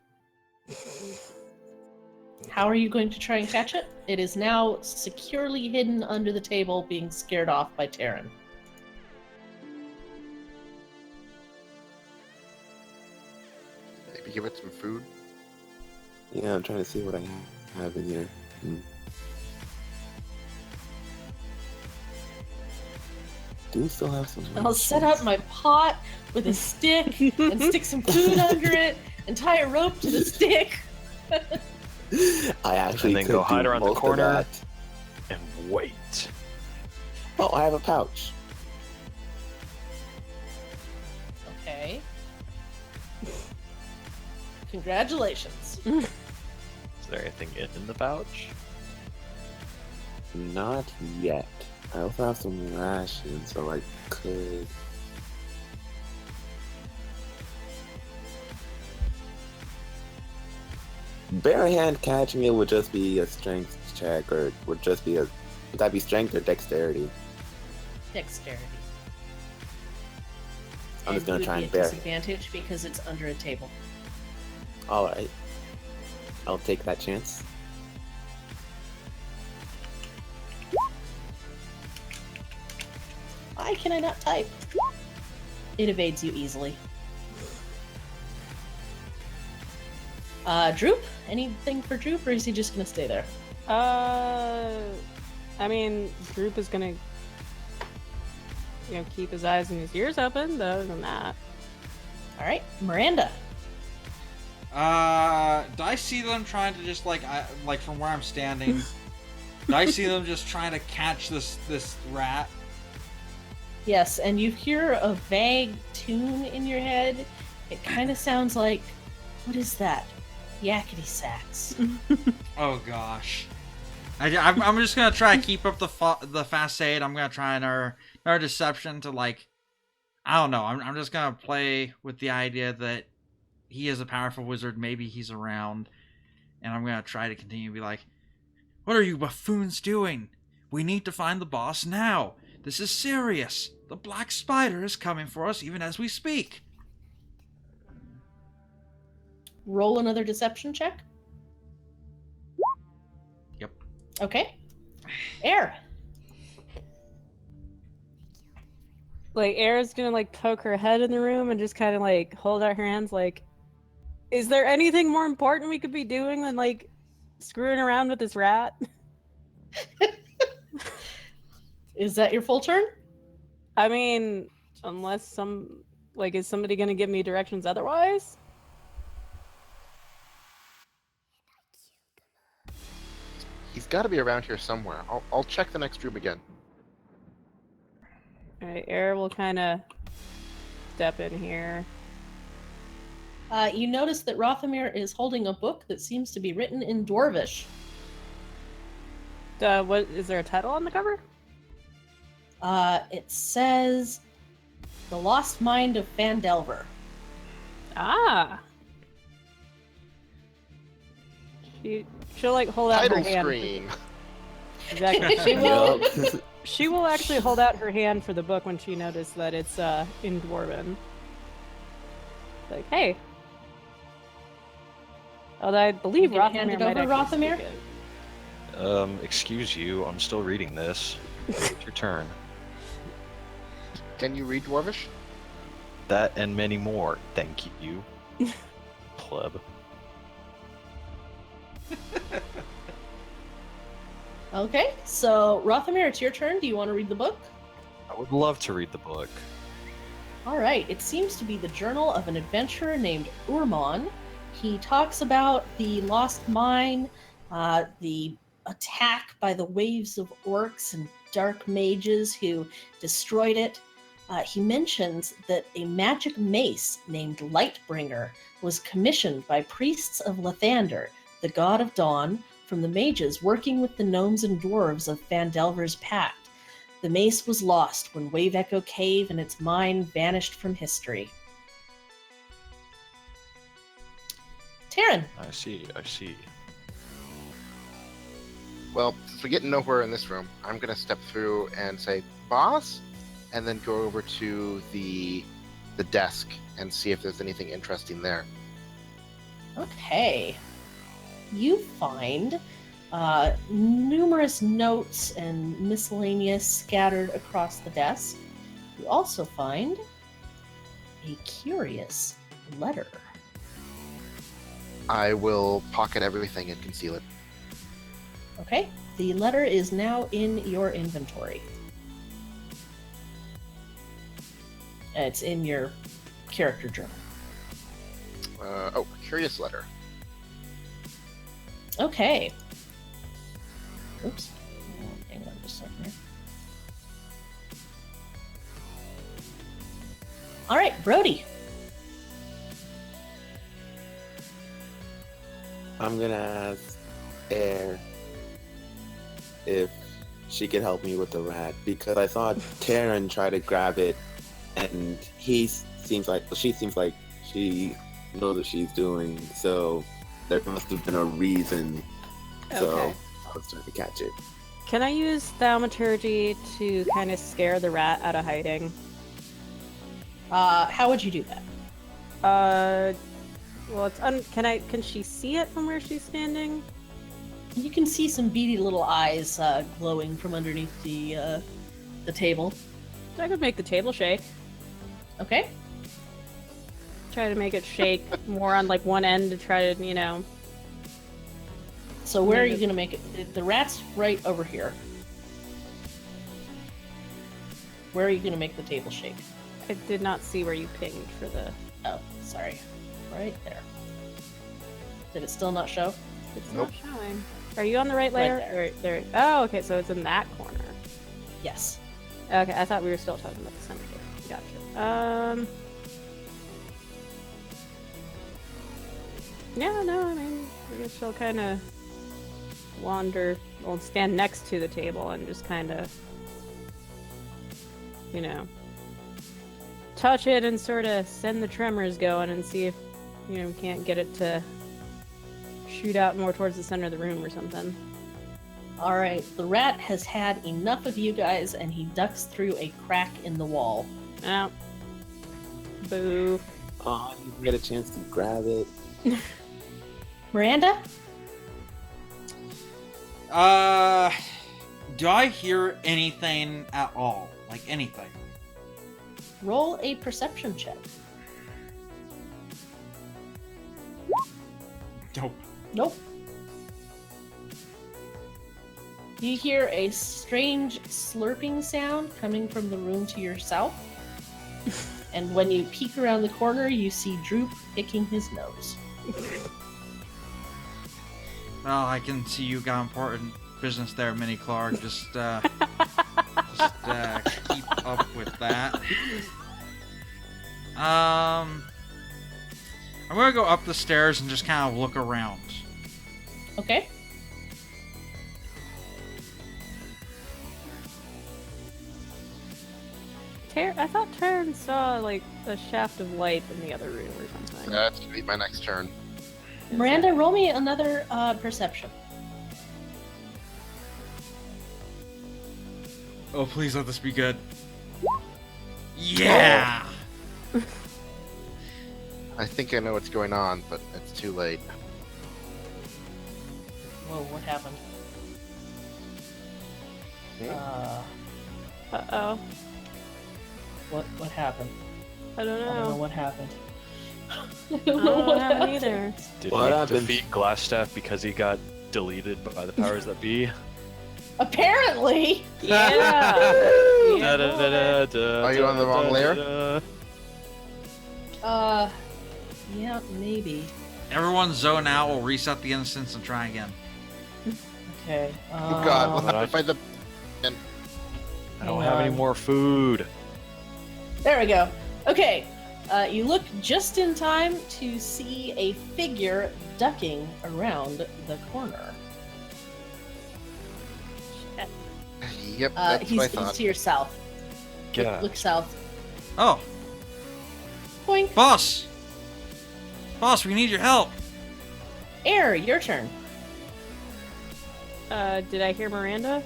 How are you going to try and catch it? It is now securely hidden under the table, being scared off by Taryn. Maybe give it some food? Yeah, I'm trying to see what I have in here. Do we still have some? I'll set up my pot with a stick and stick some food under it and tie a rope to the stick. I actually And then could go hide do around the most of corner. that. And wait. Oh, I have a pouch. Okay. Congratulations. Is there anything in the pouch? Not yet. I also have some rations, so I could. Bare hand catching it would just be a strength check, or would just be a. Would that be strength or dexterity? Dexterity. I'm just gonna you would try be and at bear. disadvantage because it's under a table. Alright. I'll take that chance. Why can I not type? It evades you easily. Droop? Anything for Droop, or is he just gonna stay there? I mean, Droop is gonna, keep his eyes and his ears open, but other than that. Alright, Miranda. Do I see them trying to just like from where I'm standing? Do I see them just trying to catch this rat? Yes, and you hear a vague tune in your head. It kind of sounds like, what is that? Yakety sax. Oh gosh. I'm just gonna try to keep up the fast aid. I'm gonna try our deception to like, I don't know. I'm just gonna play with the idea that he is a powerful wizard. Maybe he's around, and I'm gonna try to continue to be like, "What are you buffoons doing? We need to find the boss now. This is serious. The black spider is coming for us even as we speak." Roll another deception check. Yep. Okay. Air. Like, Air's gonna, poke her head in the room and just kind of, hold out her hands, is there anything more important we could be doing than, screwing around with this rat? Is that your full turn? I mean, unless is somebody gonna give me directions otherwise? He's got to be around here somewhere. I'll check the next room again. Alright, Air will kind of step in here. You notice that Rothamir is holding a book that seems to be written in Dwarvish. What is there a title on the cover? It says The Lost Mind of Phandelver. Ah. She'll like hold out Title her hand. screen. Exactly. She will. Yup. She will actually hold out her hand for the book when she notices that it's in Dwarven. Like, hey. Although I believe You gonna hand Rothamir it might over, actually Rothamir? speak it. Excuse you, I'm still reading this. It's your turn. Can you read Dwarvish? That and many more, thank you. Pleb. Okay, so Rothamir, it's your turn. Do you want to read the book? I would love to read the book. All right, it seems to be the journal of an adventurer named Urmon. He talks about the lost mine, the attack by the waves of orcs and dark mages who destroyed it. He mentions that a magic mace named Lightbringer was commissioned by priests of Lathander, the god of dawn, from the mages working with the gnomes and dwarves of Phandelver's pact. The mace was lost when Wave Echo Cave and its mine vanished from history. Taryn. I see. Well, since we're getting nowhere in this room, I'm gonna step through and say, "Boss," and then go over to the desk and see if there's anything interesting there. Okay. You find numerous notes and miscellaneous scattered across the desk. You also find a curious letter. I will pocket everything and conceal it. Okay, the letter is now in your inventory. It's in your character journal. Curious letter. Okay. Oops. Hang on just a second here. All right, Brody. I'm gonna ask Air if she could help me with the rat because I saw Taryn try to grab it, and she seems like she knows what she's doing. So there must have been a reason. So Okay. I was trying to catch it. Can I use Thaumaturgy to kind of scare the rat out of hiding? How would you do that? Well, can she see it from where she's standing? You can see some beady little eyes glowing from underneath the table. I could make the table shake. Okay. Try to make it shake more on like one end to try to, So where are you going to make it? The rat's right over here. Where are you going to make the table shake? I did not see where you pinged for the... Oh, sorry. Right there. Did it still not show? It's Nope. not showing. Are you on the right layer? Right there. Oh, okay, so it's in that corner. Yes. Okay, I thought we were still talking about the center here. Gotcha. Yeah, no, I mean, I guess she'll kind of stand next to the table and just kind of, touch it and sort of send the tremors going and see if, we can't get it to shoot out more towards the center of the room or something. All right. The rat has had enough of you guys, and he ducks through a crack in the wall. Oh. Boo. Oh, you can get a chance to grab it. Miranda? Do I hear anything at all? Like anything? Roll a perception check. Nope. Nope. You hear a strange slurping sound coming from the room to your south. And when you peek around the corner, you see Droop picking his nose. Well, I can see you got important business there, Mini Clark. Just keep up with that. I'm gonna go up the stairs and just kind of look around. Okay. I thought Taryn saw like a shaft of light in the other room or something. That's gonna be my next turn. Miranda, roll me another perception. Oh, please let this be good. Yeah! I think I know what's going on, but it's too late. Whoa, what happened? Uh-oh. What happened? I don't I don't know know. what happened. I I don't know what happened either. Did What he happened? defeat Glassstaff because he got deleted by the powers that be? Apparently! Yeah. Yeah, boy. Are you on the wrong layer? Yeah, maybe. Everyone zone out, we'll reset the instance and try again. Okay. Oh god, we'll have to fight the... I don't have any more food. There we go. Okay. You look just in time to see a figure ducking around the corner. Yep, that's what I He's thought. to your south. Yeah. Look south. Oh, Boink. boss! Boss, we need your help! Air, your turn. Did I hear Miranda?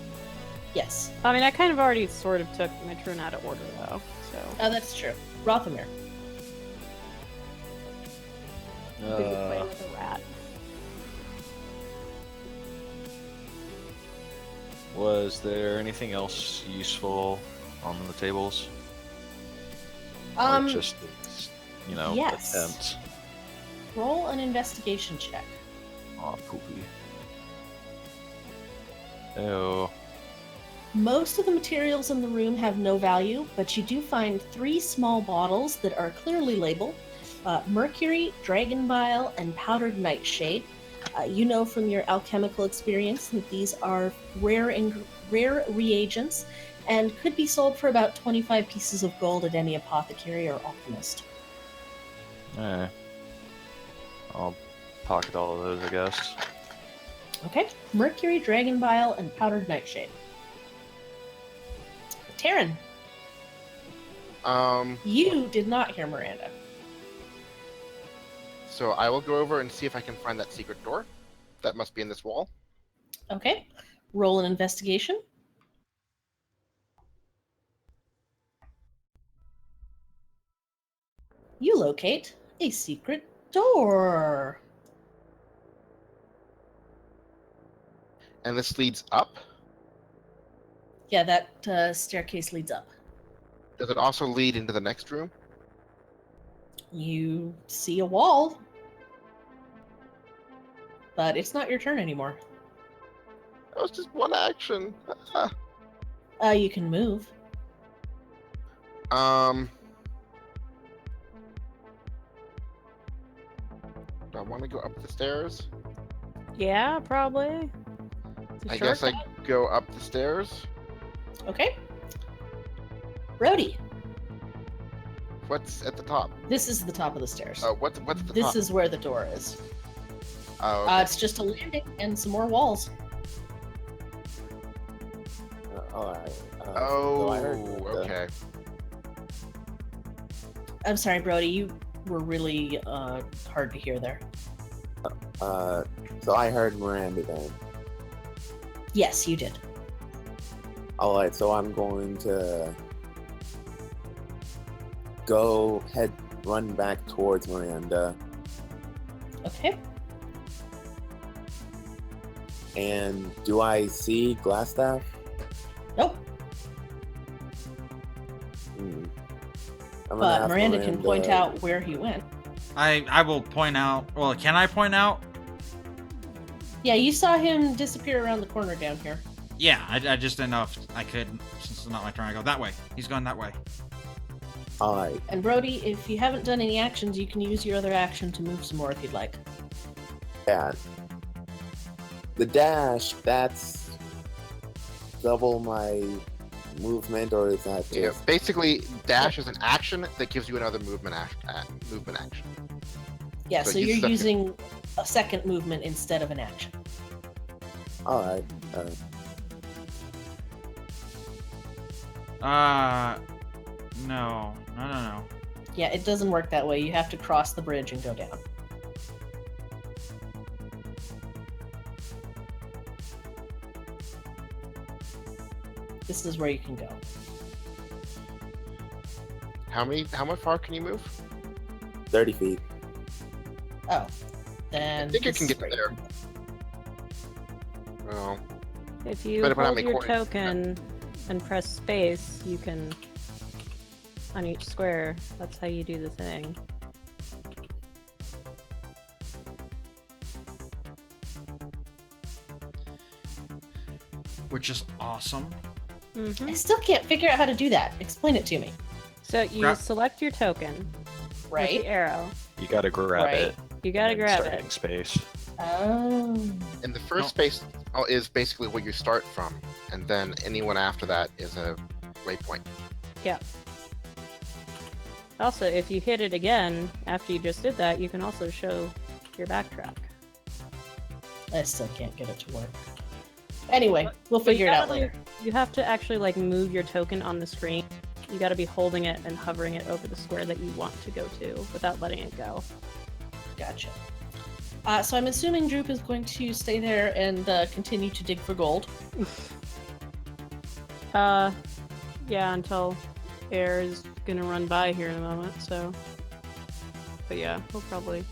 Yes. I mean, I kind of already sort of took my turn out of order, though, so... Oh, that's true. Rothamir. Busy playing with a rat. Was there anything else useful on the tables? Or just, you know, yes. attempts? Roll an investigation check. Aw, poopy. Ew. Most of the materials in the room have no value, but you do find 3 small bottles that are clearly labeled mercury, dragon bile, and powdered nightshade. You know from your alchemical experience that these are rare reagents and could be sold for about 25 pieces of gold at any apothecary or alchemist. Alright. I'll pocket all of those, I guess. Okay, mercury, dragon bile, and powdered nightshade. Taryn, you did not hear Miranda. So I will go over and see if I can find that secret door. That must be in this wall. Okay, roll an investigation. You locate a secret door. And this leads up. Yeah, that staircase leads up. Does it also lead into the next room? You see a wall, but it's not your turn anymore. That was just one action. You can move. Do I want to go up the stairs? Yeah, probably. It's a I guess I shortcut. go up the stairs. Okay. Brody, What's at the top? this is the top of the stairs. Oh, what's at the This top? is where the door is. Oh, okay. It's just a landing and some more walls. Alright. Oh, I heard the- okay. I'm sorry, Brody, you were really hard to hear there. So I heard Miranda then. Yes, you did. Alright, so I'm going to run back towards Miranda. Okay. And do I see Glassstaff? Nope. I'm gonna But ask Miranda can point out where he went. I will point out. Well, can I point out? Yeah, you saw him disappear around the corner down here. Yeah, I just didn't know if I could, since it's not my turn. I go that way. He's going that way. Alright. And Brody, if you haven't done any actions, you can use your other action to move some more if you'd like. Yeah. The dash, that's double my movement, or is that just... Yeah, basically, dash is an action that gives you another movement action. Yeah, So so you you're suck it. using a second movement instead of an action. All right. No. Yeah, it doesn't work that way. You have to cross the bridge and go down. This is where you can go. How much far can you move? 30 feet. Oh, then I think you this can is get where you there. can go. Well, If you But if I hold make your coin- token and press space, you can on each square. That's how you do the thing. Which is awesome. I still can't figure out how to do that. Explain it to me. So you Grab- select your token with Right? the arrow. You gotta grab Right. it. You gotta and grab start it. hitting space. Oh. and the first No. space is basically where you start from, and then anyone after that is a waypoint. Yeah. Also, if you hit it again after you just did that, you can also show your backtrack. I still can't get it to work. Anyway, we'll But you figure it out gotta, later. You have to actually like move your token on the screen. You got to be holding it and hovering it over the square that you want to go to without letting it go. Gotcha. So I'm assuming Droop is going to stay there and continue to dig for gold. Yeah, until Air is gonna run by here in a moment. So, but yeah, he'll probably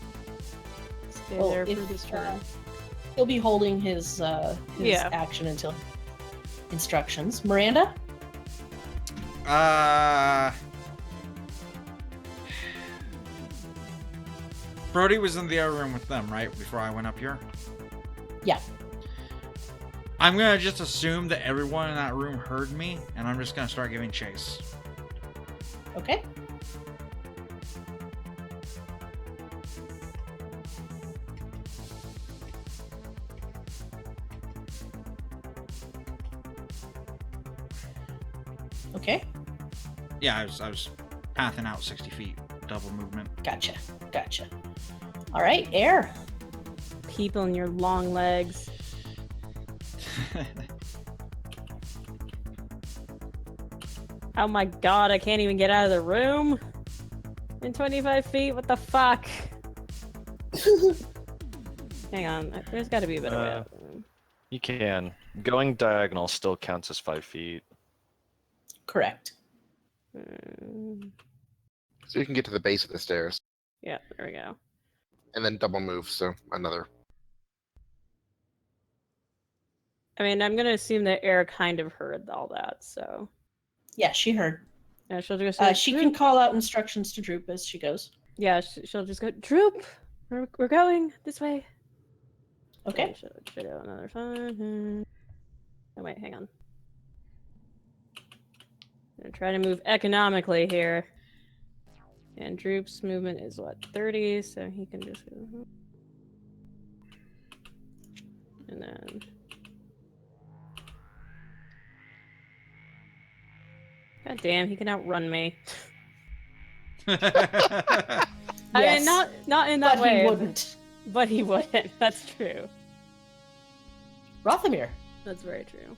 stay Well, there for if, this turn. He'll be holding his Yeah. action until instructions. Miranda? Brody was in the other room with them, right? Before I went up here? Yeah. I'm gonna just assume that everyone in that room heard me, and I'm just gonna start giving chase. Okay. Okay. Yeah, I was pathing out 60 feet, double movement. Gotcha. All right, Air. People in your long legs. Oh my god, I can't even get out of the room in 25 feet. What the fuck? Hang on, there's got to be a better way. Out of the room. You can. Going diagonal still counts as 5 feet. Correct. So you can get to the base of the stairs, Yeah, there we go. and then double move, so another. I mean, I'm gonna assume that Air kind of heard all that, so Yeah, she heard. yeah, she'll just say, She can "Droop." call out instructions to Droop as she goes. Yeah, she'll just go, "Droop, we're going this way." Okay. And she'll go another 5. Oh wait, hang on. I'm gonna try to move economically here. And Droop's movement is what, 30, so he can just go. And then. God damn, he can outrun me. I Yes, mean, not in that but way. he wouldn't. But he wouldn't. That's true. Rothamir. That's very true.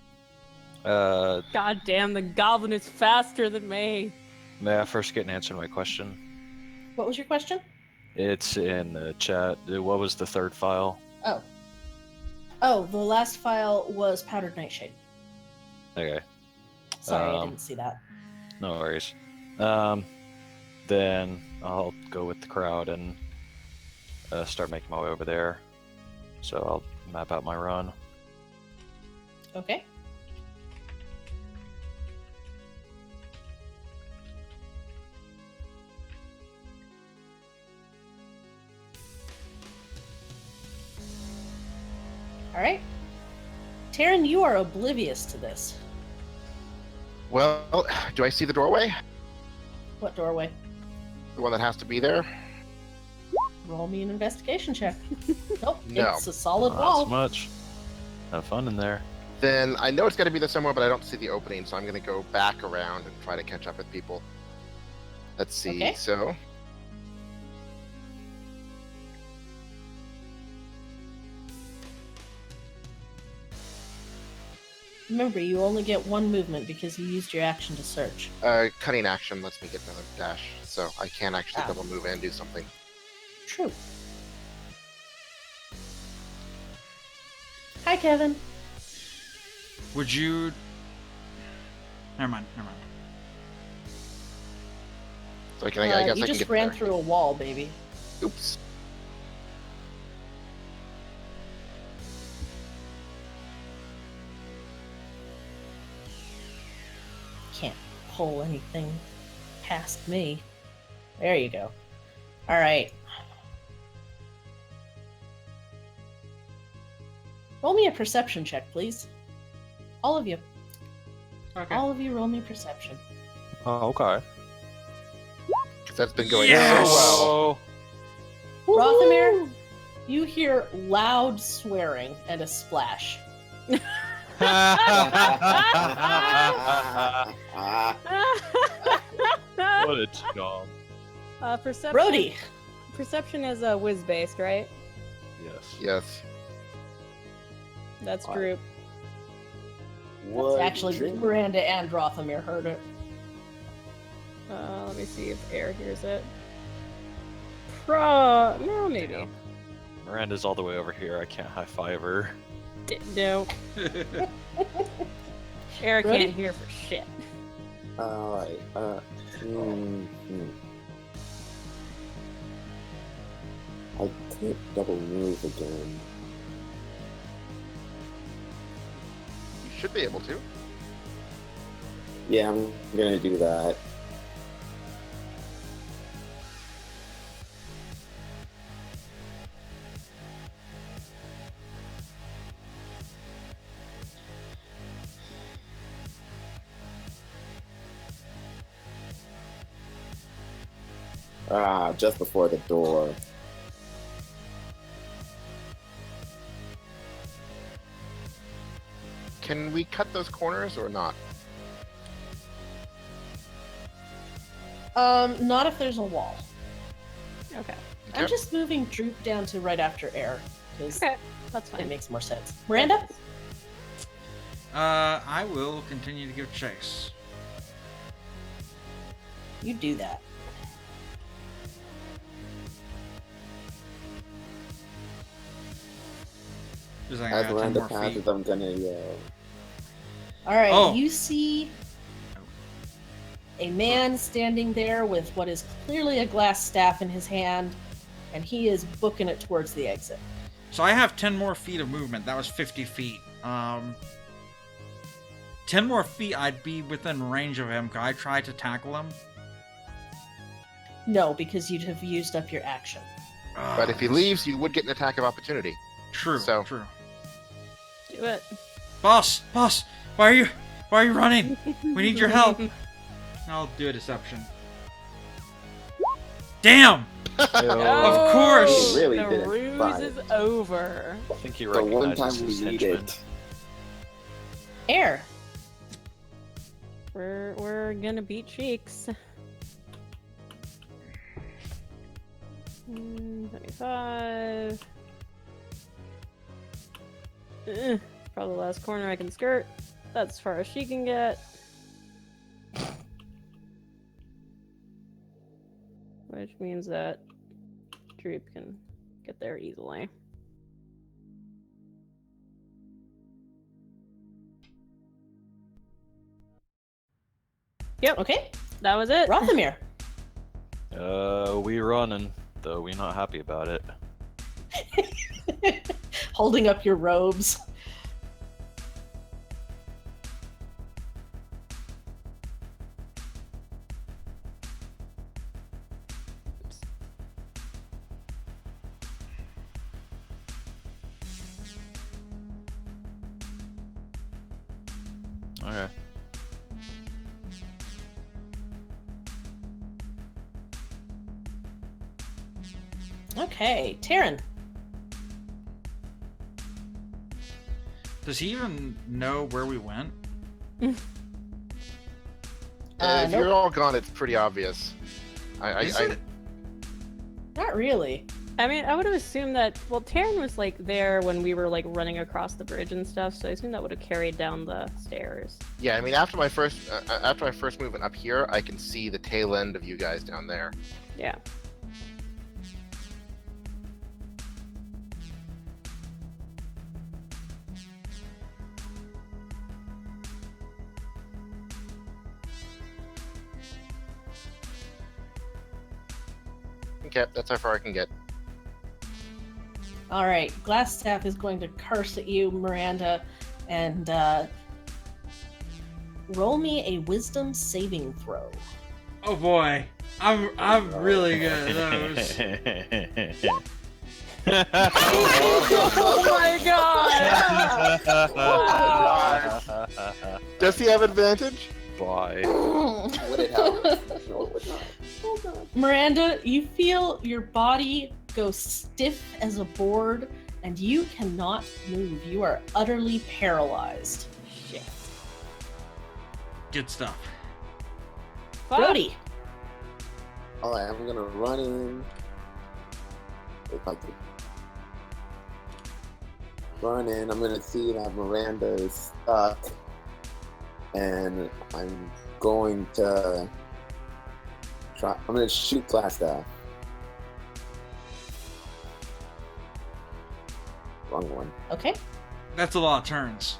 God damn, the goblin is faster than me. May I first get an answer to my question? What was your question? It's in the chat. What was the third file? Oh, the last file was Powdered Nightshade. Okay, Sorry, I didn't see that. no worries. Then I'll go with the crowd and start making my way over there. So I'll map out my run. Okay. All right. Taryn, you are oblivious to this. Well, do I see the doorway? What doorway? The one that has to be there? Roll me an investigation check. Nope, No. it's a solid Not wall. so much. Have fun in there. Then I know it's got to be there somewhere, but I don't see the opening, so I'm going to go back around and try to catch up with people. Let's see. Okay. So Remember, you only get one movement because you used your action to search. Cutting action lets me get another dash, so I can actually Ah. double move and do something. True. Hi, Kevin. Would you? Never mind. So I guess You I can just get ran there. through a wall, baby. Oops. Can't pull anything past me. There you go. All right. Roll me a perception check, please. All of you. Okay. All of you roll me perception. Oh, okay. Because that's been going Yes! so well. Rothamir, you hear loud swearing and a splash. What a job. Perception. Brody, Perception is whiz-based, right? Yes. Yes. That's Wow. Droop. What? actually, Miranda and Rothamir heard it. Let me see if Air hears it. No, maybe. Miranda's all the way over here. I can't high-five her. No. Air Brody? can't hear for shit. Alright. I can't double move again. You should be able to. Yeah, I'm gonna do that. Ah, just before the door. Can we cut those corners or not? Not if there's a wall. Okay. I'm just moving Droop down to right after Air, because Okay. That's it fine. makes more sense. Miranda? I will continue to give chase. You do that. Just like As I got 10 Miranda more passes, feet. I'm gonna yell. Alright, Oh. you see a man standing there with what is clearly a glass staff in his hand, and he is booking it towards the exit. So I have 10 more feet of movement. That was 50 feet. 10 more feet, I'd be within range of him. Could I try to tackle him? No, because you'd have used up your action. But if he leaves, you would get an attack of opportunity. True, So- true. Do it. Boss, why are you running? We need your help. I'll do a deception. Damn! Of course! He really the didn't ruse fight. is over. I think he The one time recognizes we his need henchman. it. Air. We're gonna beat Cheeks. 25. Probably the last corner I can skirt. That's as far as she can get. Which means that Droop can get there easily. Yep, Okay, that was it. Rothamir. We running, though we not happy about it. Holding up your robes. Okay. Okay, Taryn. Does he even know where we went? If Nope. you're all gone, it's pretty obvious. Is it? Not really. I mean, I would have assumed that. Well, Taryn was like there when we were like running across the bridge and stuff, so I assume that would have carried down the stairs. Yeah, I mean, after my first movement up here, I can see the tail end of you guys down there. Yeah. Okay, that's how far I can get. All right, Glassstaff is going to curse at you, Miranda, and roll me a Wisdom saving throw. Oh boy, I'm really good at those. Oh my god! Does he have advantage? Bye. Would it help? No, it would not. Hold on. Miranda, you feel your body go stiff as a board, and you cannot move. You are utterly paralyzed. Shit. Good stuff. Brody. Alright, I'm gonna run in. If I could run in, I'm gonna see that Miranda is stuck. And I'm going to try. I'm gonna shoot Glassstaff. Wrong one. Okay. That's a lot of turns.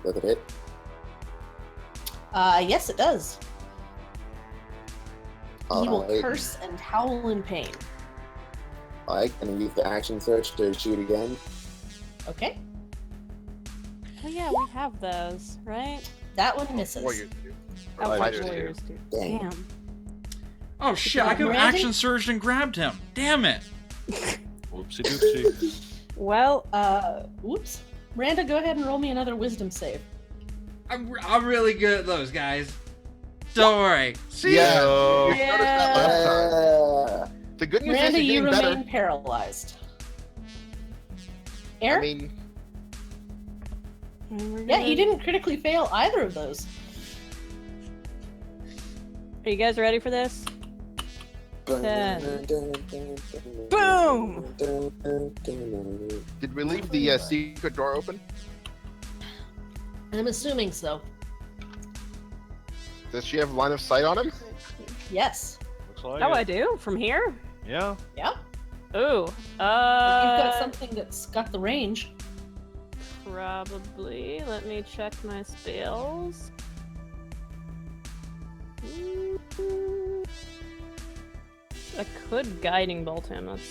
Does it hit? Yes, it does. He will Alright. curse and howl in pain. Alright, gonna use the action search to shoot again. Okay. Oh yeah, we have those, right? That one misses. Warriors do. Oh, Fighters fighters do. warriors do. Dang. Damn. Oh shit! I could have Randy? action surged and grabbed him. Damn it! Whoopsie doopsie. Well, Oops. Miranda, go ahead and roll me another wisdom save. I'm really good at those, guys. Don't worry. See Yeah. ya. You noticed that last time. Yeah. The good news Miranda, is you you're remain getting better. paralyzed. Air? I mean, Yeah, you didn't critically fail either of those. Are you guys ready for this? Boom! Boom! did we leave the secret door open? I'm assuming so. Does she have line of sight on him? Yes. Looks like Oh, it. I do? From here? Yeah. Yeah. Ooh. You've got something that's got the range. Probably. Let me check my spells. I could guiding bolt him. That's...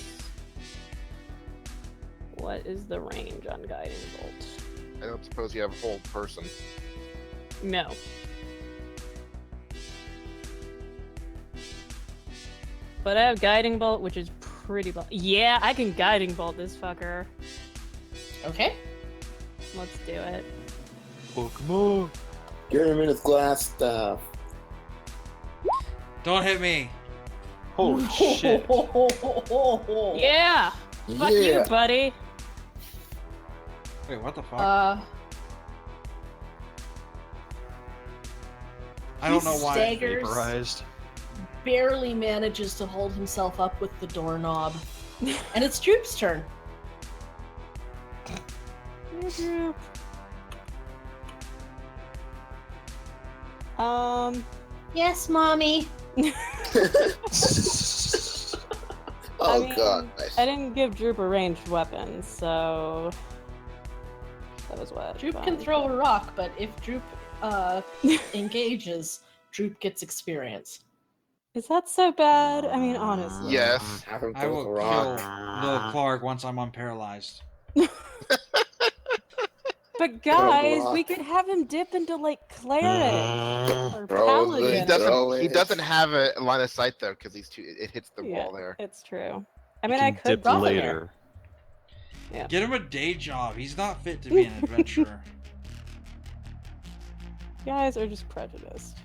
What is the range on guiding bolt? I don't suppose you have a whole person. No. But I have guiding bolt, which is pretty... Yeah, I can guiding bolt this fucker. Okay. Let's do it. Pokemon. Get him in his Glassstaff. Don't hit me. Holy shit. Yeah! Fuck you, buddy! Wait, what the fuck? I don't know why. Staggers, Vaporized. barely manages to hold himself up with the doorknob. And it's Droop's turn. Yes, mommy. Oh I mean, god. I didn't give Droop a ranged weapon, so that was what. Droop can throw a rock, but if Droop engages, Droop gets experience. Is that so bad? I mean, honestly. Yes. Have him I throw will a kill rock. little Clark once I'm unparalyzed. But guys, rock. we could have him dip into like cleric or Throw it. He paladin. Throw doesn't. He it. doesn't have a line of sight though, because he's too. It hits the Yeah, wall there. it's true. I mean, You I can could dip drop him later. Get him a day job. He's not fit to be an adventurer. You guys are just prejudiced.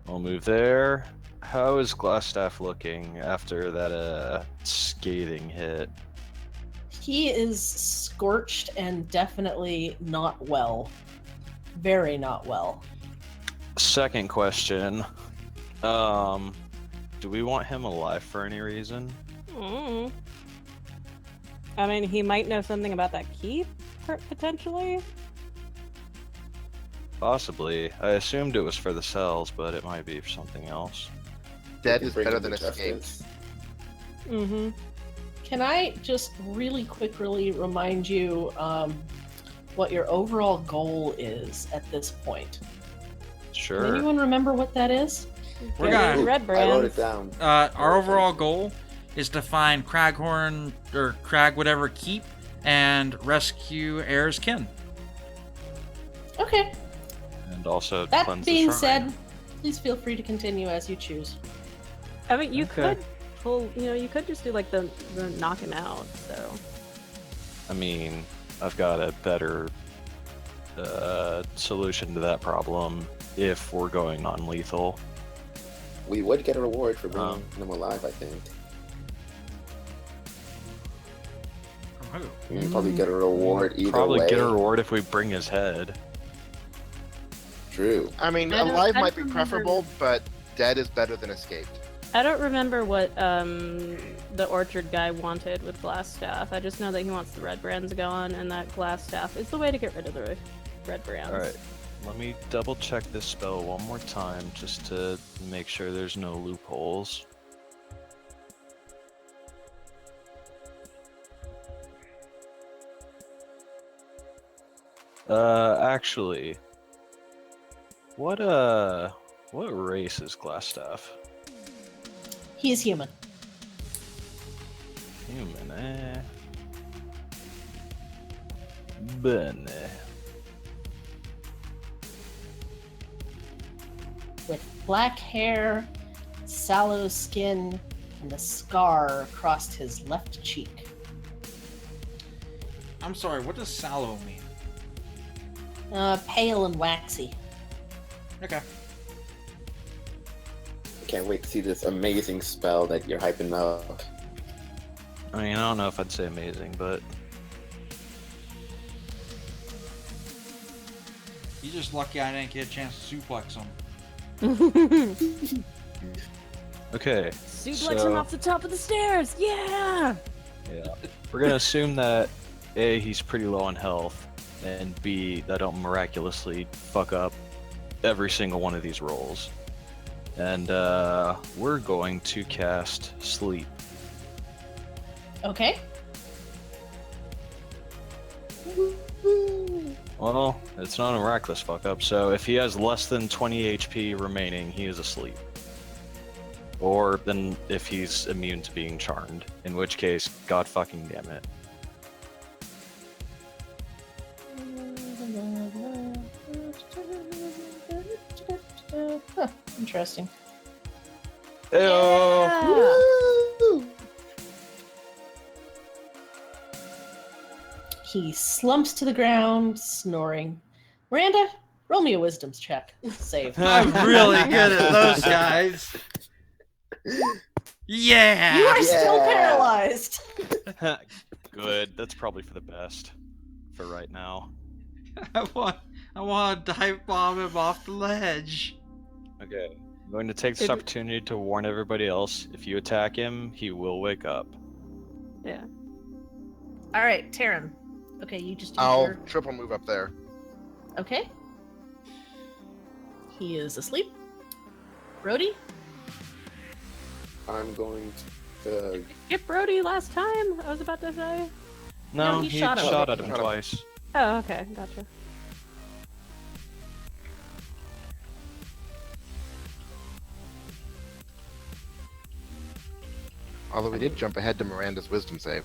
I'll move there. How is Glassstaff looking after that scathing hit? He is scorched and definitely not well. Very not well. Second question. Do we want him alive for any reason? Mm. I mean, he might know something about that key, potentially. Possibly. I assumed it was for the cells, but it might be for something else. Dead You is bring better him than to escaped. justice. Mm-hmm. Can I just really quickly remind you what your overall goal is at this point? Sure. Can anyone remember what that is? We're gonna- Redbrand. I wrote it down. Our overall goal is to find Craghorn or Crag whatever keep and rescue Heir's kin. Okay. And also That cleanse being the shrine. said, please feel free to continue as you choose. I mean, you Okay. could pull. You know, you could just do like the knock him out. So. I mean, I've got a better solution to that problem if we're going non-lethal. We would get a reward for bringing them alive, I think. From who? We'd probably get a reward either Probably way. get a reward if we bring his head. True. I mean, I don't- alive I might be don't preferable, but dead is better than escaped. I don't remember what the orchard guy wanted with glass staff. I just know that he wants the red brands gone, and that glass staff is the way to get rid of the red brands. Alright, let me double check this spell one more time just to make sure there's no loopholes. Actually, what race is Glassstaff? He's human. Human, Bene. With black hair, sallow skin, and a scar across his left cheek. I'm sorry, what does sallow mean? Pale and waxy. Okay. I can't wait to see this amazing spell that you're hyping up. I mean, I don't know if I'd say amazing, but You're just lucky I didn't get a chance to suplex him. okay. Suplex him off the top of the stairs. Yeah. Yeah. We're gonna assume that A, he's pretty low on health, and B, that don't miraculously fuck up every single one of these rolls. And we're going to cast Sleep. Okay. Well, it's not a miraculous fuck up, so if he has less than 20 HP remaining, he is asleep. Or then if he's immune to being charmed, in which case, god fucking damn it. Huh, interesting. Ew. He slumps to the ground, snoring. Miranda, roll me a wisdom check. Save. I'm really good at those guys. Yeah! You are still Yeah. paralyzed. Good, that's probably for the best. For right now. I want to dive bomb him off the ledge. Okay. I'm going to take this opportunity to warn everybody else. If you attack him, he will wake up. Yeah. All right, Taryn. Okay, you just use I'll your... triple move up there. Okay. He is asleep. Brody? I'm going to. Get Brody last time. I was about to say. No, No, he he shot him. shot at him Shot him. twice. Oh, okay, gotcha. Although we did jump ahead to Miranda's wisdom save.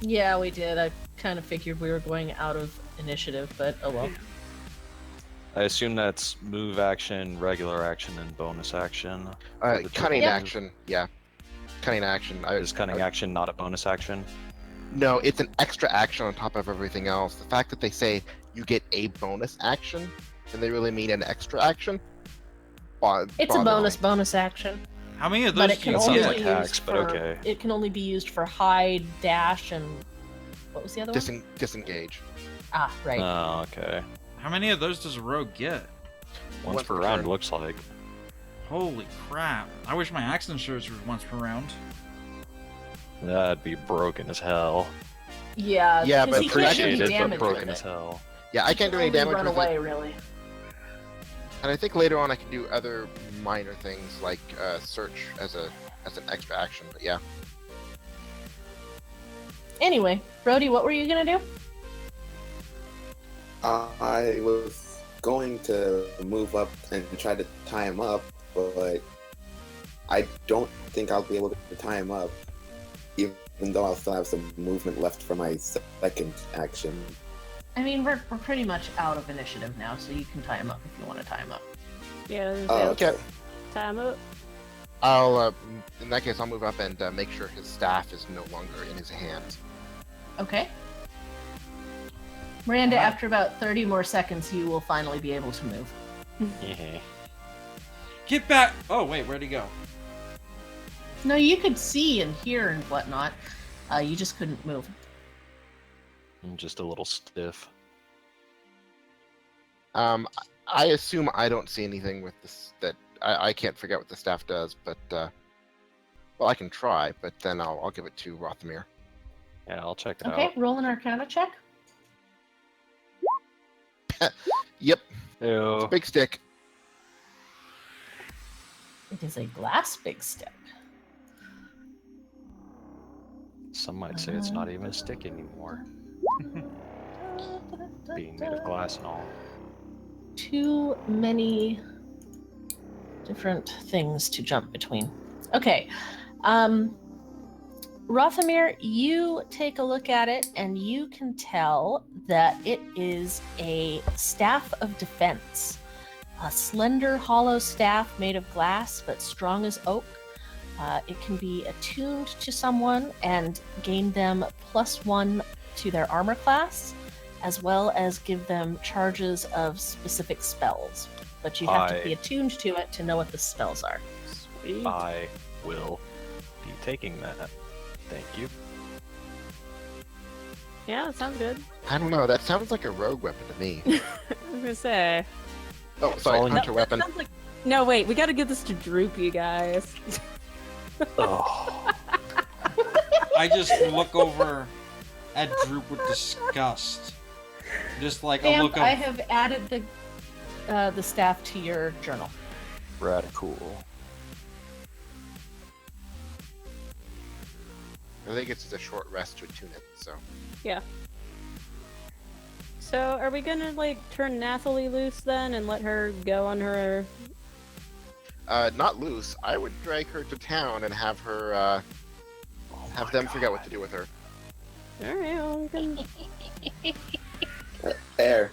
Yeah, we did. I kind of figured we were going out of initiative, but oh well. I assume that's move action, regular action, and bonus action. For the Cunning Yep. action, yeah. Cunning action. Is cunning action not a bonus action? No, it's an extra action on top of everything else. The fact that they say you get a bonus action, and they really mean an extra action. It's a bonus action. How many of But those it do can you That sounds only get? like be hacks, used but for, okay. It can only be used for hide, dash, and what was the other one? Disengage. Ah, right. Oh, okay. How many of those does a rogue get? Once per round, looks like. Holy crap. I wish my action surge was once per round. That'd be broken as hell. Yeah, Yeah, 'cause but he can't do Appreciate any it, but damage broken with as it. hell. Yeah, I can't do any Only damage run with away, it. really. And I think later on I can do other minor things like search as an extra action. But yeah. Anyway, Brody, what were you gonna do? I was going to move up and try to tie him up, but I don't think I'll be able to tie him up, even though I'll still have some movement left for my second action. I mean, we're pretty much out of initiative now, so you can tie him up if you want to tie him up. Yeah, Oh, Okay. time up. I'll in that case I'll move up and make sure his staff is no longer in his hands. Okay. Miranda, Alright. after about 30 more seconds, you will finally be able to move. Yeah. Get back! Oh, wait, where'd he go? No, you could see and hear and whatnot. You just couldn't move. I'm just a little stiff. I assume I don't see anything with this that I can't figure out what the staff does, but well, I can try, but then I'll give it to Rothamir. Yeah, I'll check it Okay, out. roll an Arcana check. Yep, Ew. big stick. It is a glass big stick. Some might say it's not even a stick anymore, being made of glass and all. Too many different things to jump between. Okay. Rothamir, you take a look at it and you can tell that it is a staff of defense. A slender, hollow staff made of glass but strong as oak. It can be attuned to someone and gain them +1 to their armor class, as well as give them charges of specific spells. But you have to be attuned to it to know what the spells are. Sweet. I will be taking that. Thank you. Yeah, that sounds good. I don't know. That sounds like a rogue weapon to me. I was gonna say. Oh, sorry, all in- hunter weapon. Sounds like... No, wait, we gotta give this to Droop, you guys. Oh, I just look over at Droop with disgust. Just like a Vamp, look of... I have added the staff to your journal. radical. I think it's just a short rest to attune it. So Yeah. So, are we gonna, like, turn Nathalie loose then and let her go on her... not loose. I would drag her to town and have her have them figure out what to do with her. Alright, well, we can... Air,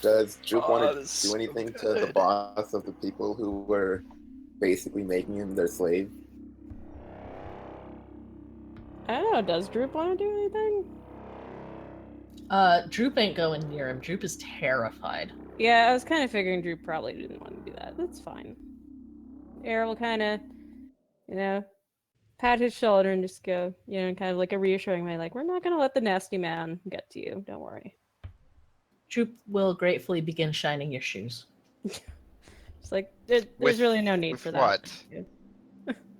does Droop Oh, want to that's do so anything to the good. boss of the people who were basically making him their slave? I don't know, does Droop want to do anything? Droop ain't going near him. Droop is terrified. Yeah, I was kind of figuring Droop probably didn't want to do that. That's fine. Air will kind of, pat his shoulder and just go, kind of like a reassuring way, like, we're not going to let the nasty man get to you. Don't worry. Droop will gratefully begin shining your shoes. It's like, there's With- really no need with for that. what?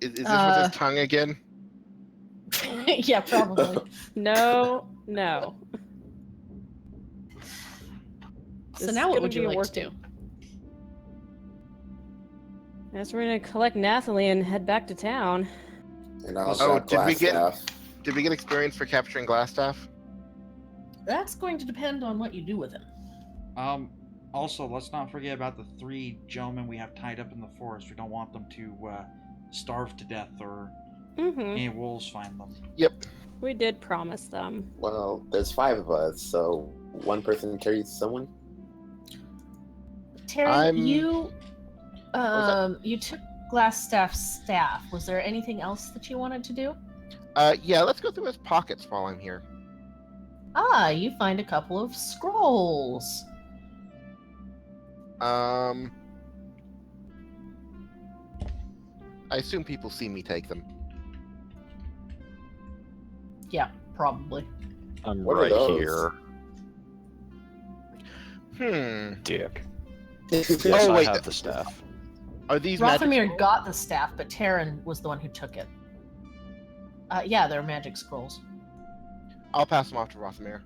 Is this with his tongue again? Yeah, probably. No. So This now is what gonna would you be like working. to do? Guess we're gonna collect Nathalie and head back to town. And I'll Oh, shot did we glass get- staff. Did we get experience for capturing Glassstaff? That's going to depend on what you do with him. Also, let's not forget about the 3 gentlemen we have tied up in the forest. We don't want them to starve to death or Mm-hmm. any wolves find them. Yep. We did promise them. Well, there's 5 of us, so one person carries someone. Terry, I'm- you was you took Glassstaff's staff. Was there anything else that you wanted to do? Yeah, let's go through his pockets while I'm here. You find a couple of scrolls. I assume people see me take them. Yeah, probably. I'm What are right those? here, Hmm. dick. Yes, Oh, I wait, have the staff. Are these magic Rothamir scrolls? got the staff, but Terran was the one who took it. Yeah, they're magic scrolls. I'll pass them off to Rothamir.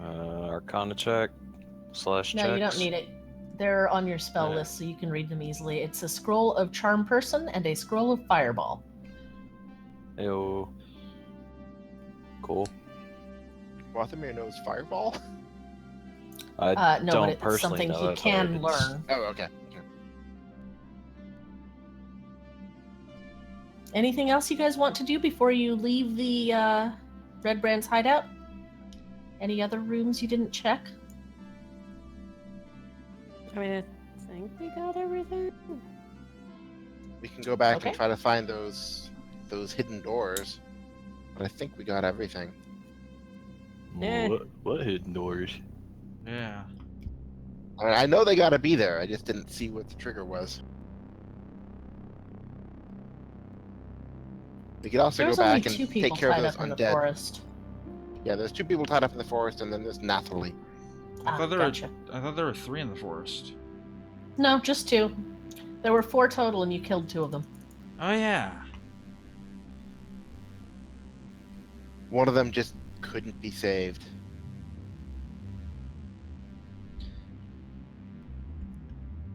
Arcana check / No, checks. you don't need it. They're on your spell Yeah. list, so you can read them easily. It's a scroll of Charm Person and a scroll of Fireball. Ew. Cool. Rothamir knows Fireball? I No, don't but it's personally something know he it, but can it's- learn. Oh, okay. Anything else you guys want to do before you leave the Redbrand's hideout? Any other rooms you didn't check? I mean, I think we got everything. We can go back Okay. and try to find those hidden doors. But I think we got everything. Eh. What hidden doors? Yeah. I mean, I know they gotta be there. I just didn't see what the trigger was. We could also There's go only back and 2 take people care of tied those up in the undead. forest. Yeah, there's 2 people tied up in the forest, and then there's Nathalie. I thought there Gotcha. were 3 in the forest. No, just 2. There were 4 total, and you killed 2 of them. Oh yeah. One of them just couldn't be saved.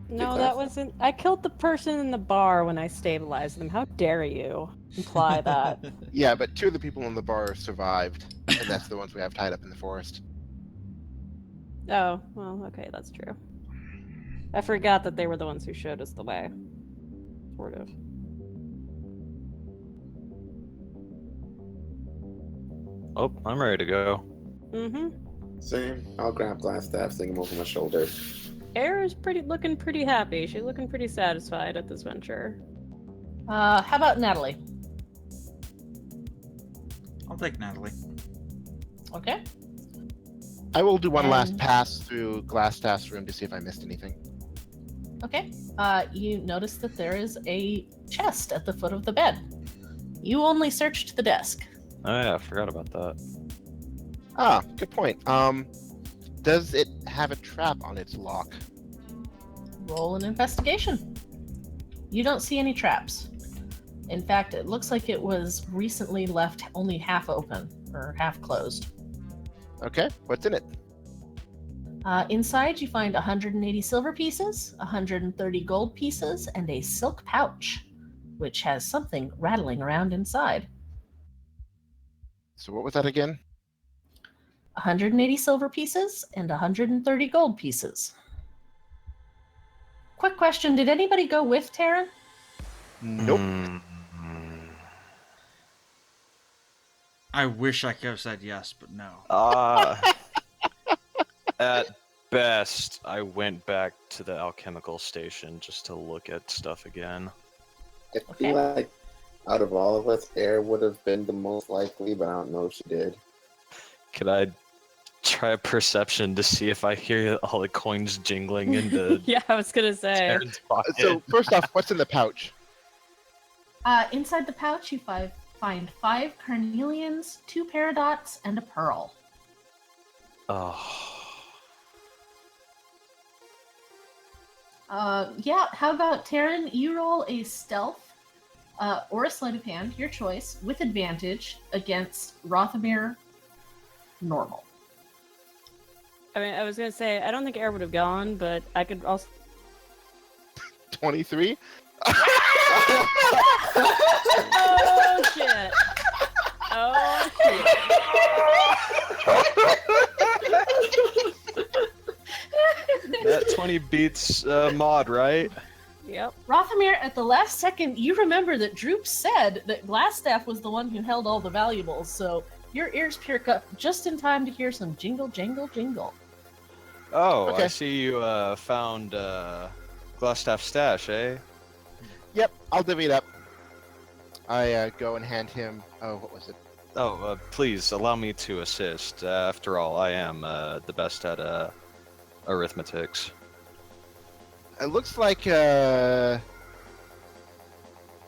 No, that wasn't. I killed the person in the bar when I stabilized them. How dare you imply that? Yeah, but 2 of the people in the bar survived, and that's the ones we have tied up in the forest. Oh, well, okay, that's true. I forgot that they were the ones who showed us the way. Sort of. Oh, I'm ready to go. Mm-hmm. Same. I'll grab glass staff, sling him over my shoulder. Air is looking pretty happy. She's looking pretty satisfied at this venture. How about Natalie? I'll take Natalie. Okay. I will do one last And- pass through Glassstaff's room to see if I missed anything. Okay. You notice that there is a chest at the foot of the bed. You only searched the desk. Oh yeah, I forgot about that. Ah, good point. Does it have a trap on its lock? Roll an investigation. You don't see any traps. In fact, it looks like it was recently left only half open or half closed. Okay, what's in it? Inside, you find 180 silver pieces, 130 gold pieces, and a silk pouch, which has something rattling around inside. So what was that again? 180 silver pieces and 130 gold pieces. Quick question, did anybody go with Terran? Nope. Mm. I wish I could have said yes, but no. At best, I went back to the alchemical station just to look at stuff again. I feel like out of all of us, Air would have been the most likely, but I don't know if she did. Could I try a perception to see if I hear all the coins jingling into Yeah, I was gonna say. Terran's pocket? So first off, what's in the pouch? Inside the pouch, you find 5 carnelians, 2 paradots, and a pearl. Oh. Yeah, how about Terran? You roll a stealth or a sleight of hand, your choice, with advantage against Rothamir normal. I mean, I was gonna say I don't think Air would have gone, but I could also. 23? Oh shit! Oh shit! That 20 beats mod, right? Yep. Rothamir, at the last second, you remember that Droop said that Glassstaff was the one who held all the valuables, so your ears perk up just in time to hear some jingle, jangle, jingle. Oh, Okay. I see you found Glassstaff stash, eh? Yep, I'll divvy it up. I go and hand him. Oh, what was it? Oh, please allow me to assist. After all, I am the best at arithmetics. It looks like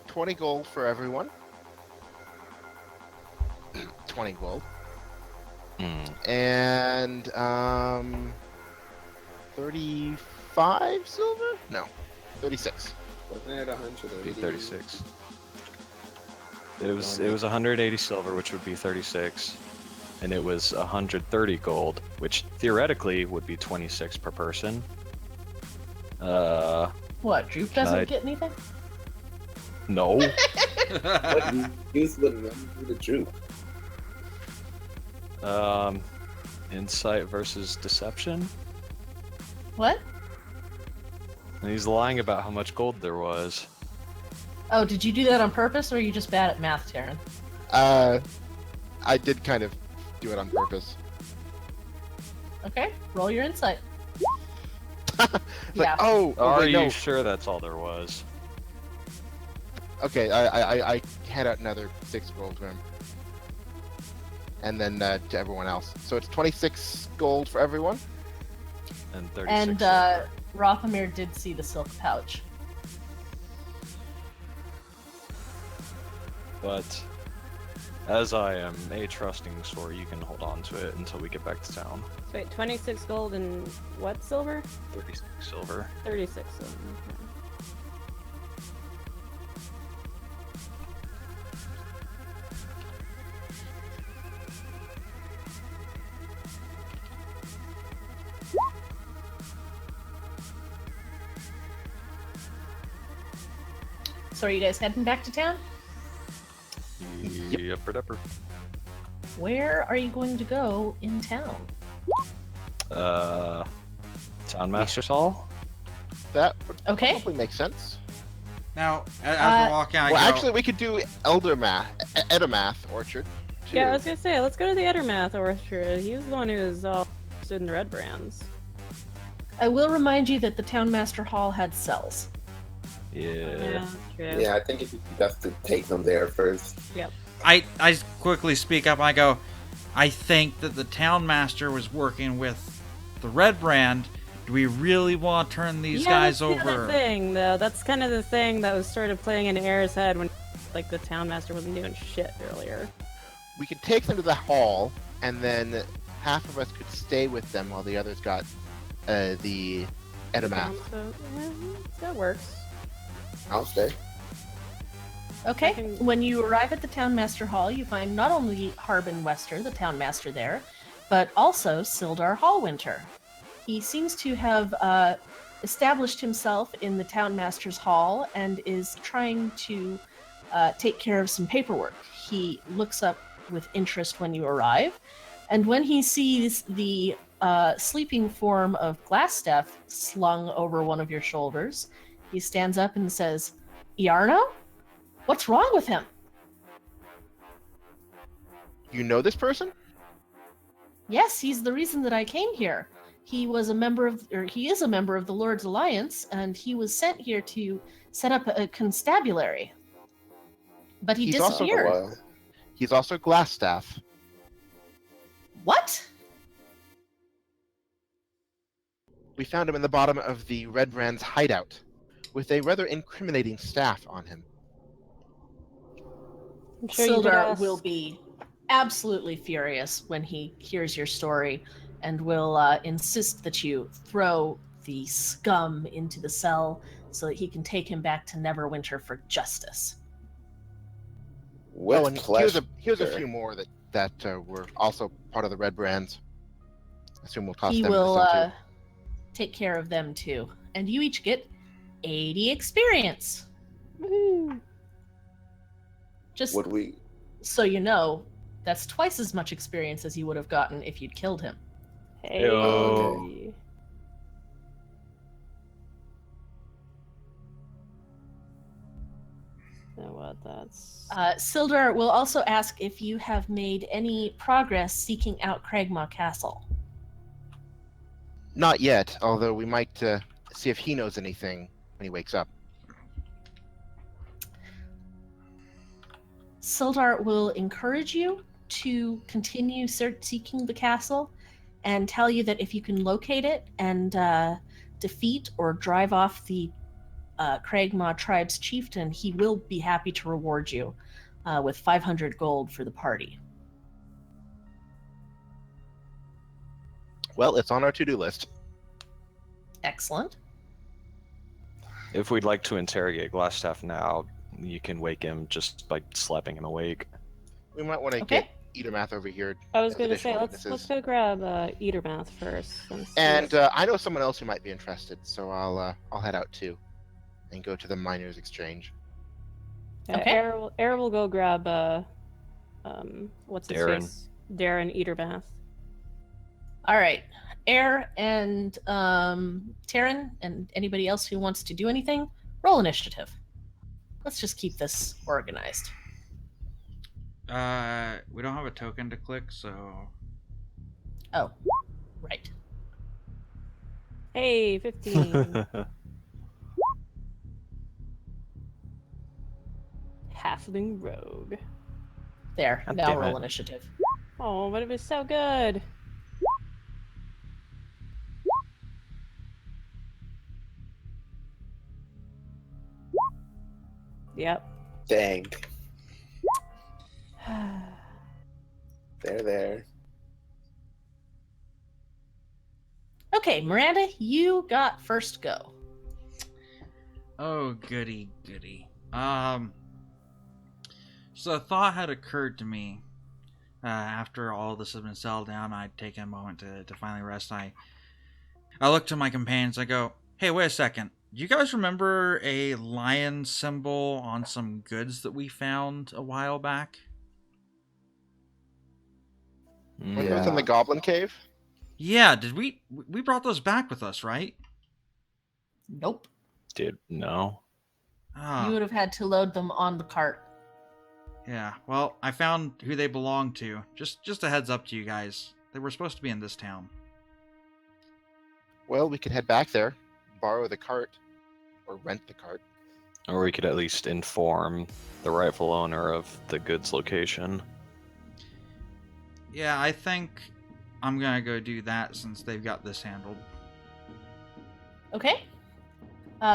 20 gold for everyone. 20 gold. Hmm. And 35 silver? No, 36. Wasn't it 180? Be 36. It was 180 silver, which would be 36, and it was 130 gold, which theoretically would be 26 per person. What, Droop doesn't get anything? No. What use would run through the droop? Insight versus deception. What? And he's lying about how much gold there was. Oh, did you do that on purpose, or are you just bad at math, Taryn? I did kind of do it on purpose. Okay, roll your insight. Like, Yeah. oh, Are wait, you no. sure that's all there was? Okay, I hand out another 6 gold to him. And then to everyone else. So it's 26 gold for everyone? And 36 And silver. Rothamir did see the silk pouch. But as I am a trusting store, you can hold on to it until we get back to town. So wait, 26 gold and what silver? 36 silver. 36 silver. Okay. So are you guys heading back to town? Yep, depper. Where are you going to go in town? Town Master's Hall? That would Okay. probably make sense. Now, as we're walking, I Well, go, actually, we could do Edamath Orchard. Too. Yeah, I was gonna say, let's go to the Ettermath Orchard. He was the one who was all interested in the Redbrands. I will remind you that the Town Master Hall had cells. Yeah. True. Yeah, I think it'd be best to take them there first. I quickly speak up and I go, I think that the town master was working with the Redbrand. Do we really want to turn these guys that's the other over? thing, though. That's kind of the thing that was sort of playing in Air's head when, like, the town master wasn't doing shit earlier. We could take them to the hall, and then half of us could stay with them while the others got the Edamath. So, that works. I'll stay. Okay. I can- When you arrive at the Town Master Hall, you find not only Harbin Wester, the Town Master there, but also Sildar Hallwinter. He seems to have established himself in the Town Master's Hall and is trying to take care of some paperwork. He looks up with interest when you arrive, and when he sees the sleeping form of Glassstaff slung over one of your shoulders, he stands up and says, "Iarno? What's wrong with him?" You know this person? Yes, he's the reason that I came here. He was a member of, or he is a member of the Lord's Alliance, and he was sent here to set up a constabulary. But he He's also For a disappeared. while. He's also Glassstaff. What? We found him in the bottom of the Redbrand's hideout, with a rather incriminating staff on him. I'm sure you could Sildar ask- will be absolutely furious when he hears your story and will insist that you throw the scum into the cell so that he can take him back to Neverwinter for justice. With Oh, and pleasure. here's a few more that were also part of the Redbrands. I assume we'll toss He them in the will cell too. take care of them too. And you each get 80 experience. Woohoo! Just Would we? so you know, that's twice as much experience as you would have gotten if you'd killed him. Hey. Yo. So what? That's Sildar will also ask if you have made any progress seeking out Cragmaw Castle. Not yet, although we might see if he knows anything when he wakes up. Sildar will encourage you to continue seeking the castle and tell you that if you can locate it and defeat or drive off the Cragmaw tribe's chieftain, he will be happy to reward you with 500 gold for the party. Well, it's on our to-do list. Excellent. If we'd like to interrogate Glassstaff now, you can wake him just by slapping him awake. We might want to Okay. get Edomath over here. I was as gonna say, additional let's witnesses. go grab Eatermouth first. And, see And what- I know someone else who might be interested, so I'll head out too, and go to the miners' exchange. Okay. Air will go grab what's his Darren. face? Darren Eatermouth. All right. Air and Taryn and anybody else who wants to do anything, roll initiative. Let's just keep this organized. We don't have a token to click, so Oh, right. Hey, 15. Halfling rogue. There. God now damn roll it. initiative. Oh, but it was so good. Yep. Dang. There. Okay, Miranda, you got first go. oh goody. So a thought had occurred to me after all this has been settled down. I'd taken a moment to finally rest. I look to my companions. I go, hey, wait a second. Do you guys remember a lion symbol on some goods that we found a while back? When it was in the Goblin Cave? Yeah, did we brought those back with us, right? Nope. Dude, no. Ah, You would have had to load them on the cart. yeah. Well, I found who they belong to. Just a heads up to you guys. They were supposed to be in this town. Well, we could head back there, borrow the cart, or rent the cart. Or we could at least inform the rightful owner of the goods location. Yeah, I think I'm gonna go do that since they've got this handled. Okay.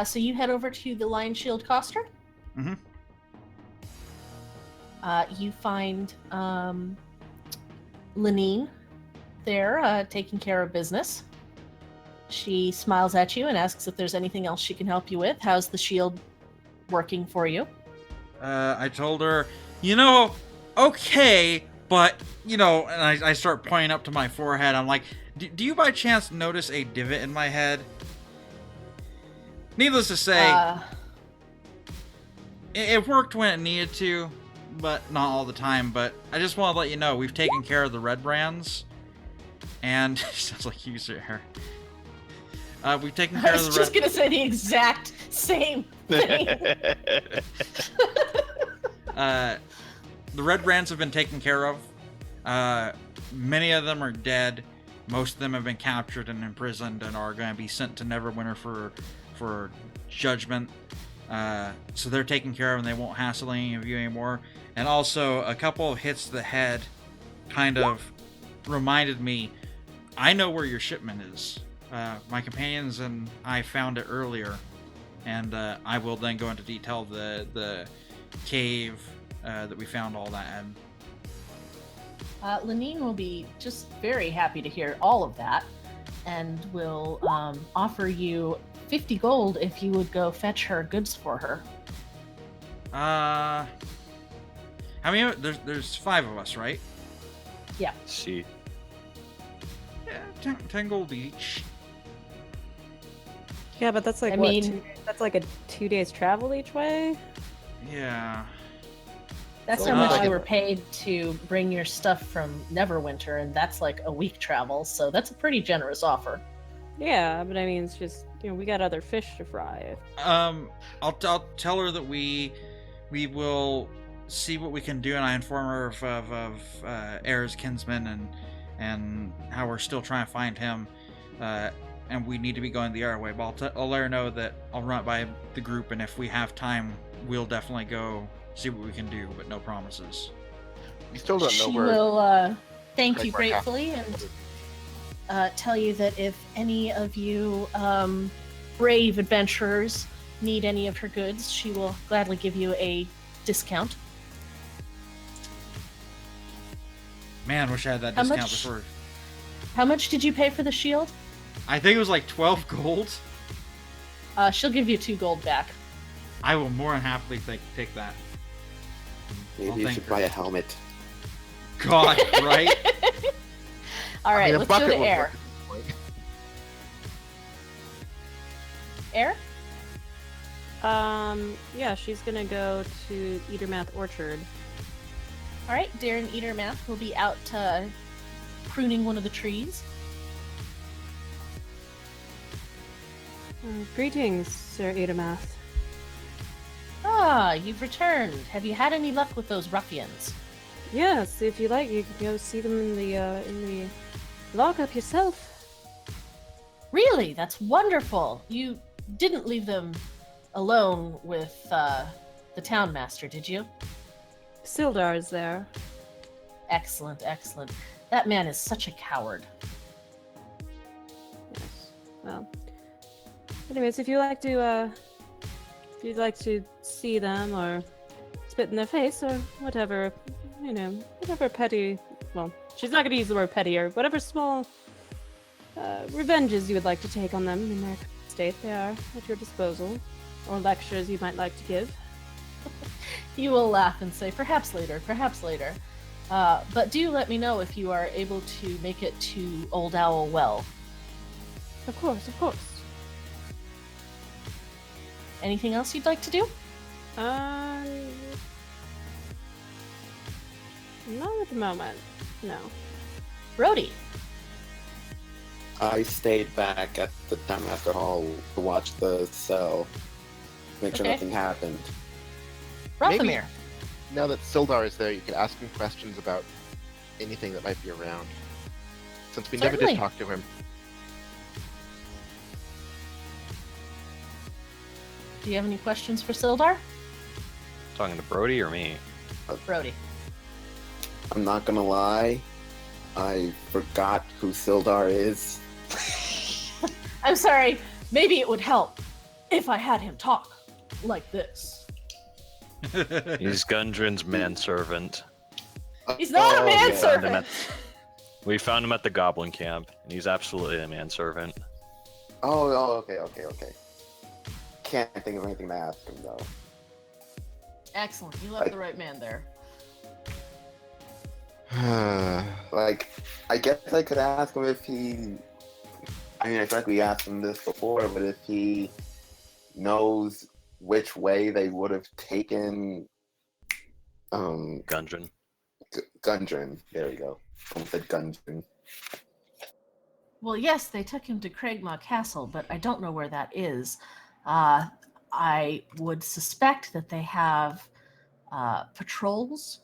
So you head over to the Lion Shield Coster. Mhm. You find Lenine there taking care of business. She smiles at you and asks if there's anything else she can help you with. How's the shield working for you? I told her, okay, but, and I start pointing up to my forehead. I'm like, do you by chance notice a divot in my head? Needless to say, it worked when it needed to, but not all the time. But I just want to let you know, we've taken care of the Redbrands, and sounds like you, sir. We've taken care I of was the just going to say the exact same thing. The Redbrands have been taken care of. Many of them are dead. Most of them have been captured and imprisoned and are going to be sent to Neverwinter for judgment. So they're taken care of and they won't hassle any of you anymore. And also, a couple of hits to the head kind of reminded me, I know where your shipment is. My companions and I found it earlier. And I will then go into detail the cave that we found all that in. Lenine will be just very happy to hear all of that and will offer you 50 gold if you would go fetch her goods for her. How many? There's 5 of us, right? Yeah. See. Yeah, 10 gold each. Yeah, but that's like that's like a 2 days travel each way. Yeah. That's So how much like you a- were paid to bring your stuff from Neverwinter, and that's like a week travel, so that's a pretty generous offer. Yeah, but I mean, it's just we got other fish to fry. I'll tell her that we will see what we can do, and I inform her of Air's kinsman and how we're still trying to find him, and we need to be going the other way. But I'll let her know that I'll run it by the group, and if we have time, we'll definitely go see what we can do, but no promises. We still don't know She where. will thank Greg you Mark has- gratefully and tell you that if any of you brave adventurers need any of her goods, she will gladly give you a discount. Man, wish I had that How discount much? before. How much did you pay for the shield? I think it was like 12 gold. She'll give you 2 gold back. I will more than happily take that. Maybe I'll you thank should her. buy a helmet. God, right? All right, I mean, a let's go bucket to would Air. work at this point. Air? Yeah, she's gonna go to Eatermouth Orchard. All right, Darren Eatermouth will be out pruning one of the trees. Greetings, Sir Eatermouth. Ah, you've returned. Have you had any luck with those ruffians? Yes, if you like, you can go see them in the lockup yourself. Really? That's wonderful. You didn't leave them alone with the town master, did you? Sildar is there. Excellent, excellent. That man is such a coward. Yes. Well. Anyways, if you'd like to see them or spit in their face or whatever, whatever petty. Well, she's not gonna use the word petty or whatever small revenges you would like to take on them in their state. They are at your disposal, or lectures you might like to give. You will laugh and say, perhaps later, perhaps later. But do let me know if you are able to make it to Old Owl Well. Of course, of course. Anything else you'd like to do? Not at the moment. No. Brody. I stayed back at the Town Master Hall to watch the cell, make sure Okay. nothing happened. Rothamir. Now that Sildar is there, you can ask him questions about anything that might be around. Since we never Certainly. did talk to him. Do you have any questions for Sildar? Talking to Brody or me? Brody. I'm not gonna lie, I forgot who Sildar is. I'm sorry. Maybe it would help if I had him talk like this. He's Gundren's manservant. He's not a Oh, manservant. We found him at the Goblin Camp, and he's absolutely a manservant. Okay. Can't think of anything to ask him though. Excellent. You left the right man there. Like, I guess I could ask him if he. I mean, I feel like we asked him this before, but if he knows which way they would have taken Gundren. Gundren. There we go. I said Gundren. Well, yes, they took him to Craigmaw Castle, but I don't know where that is. I would suspect that they have patrols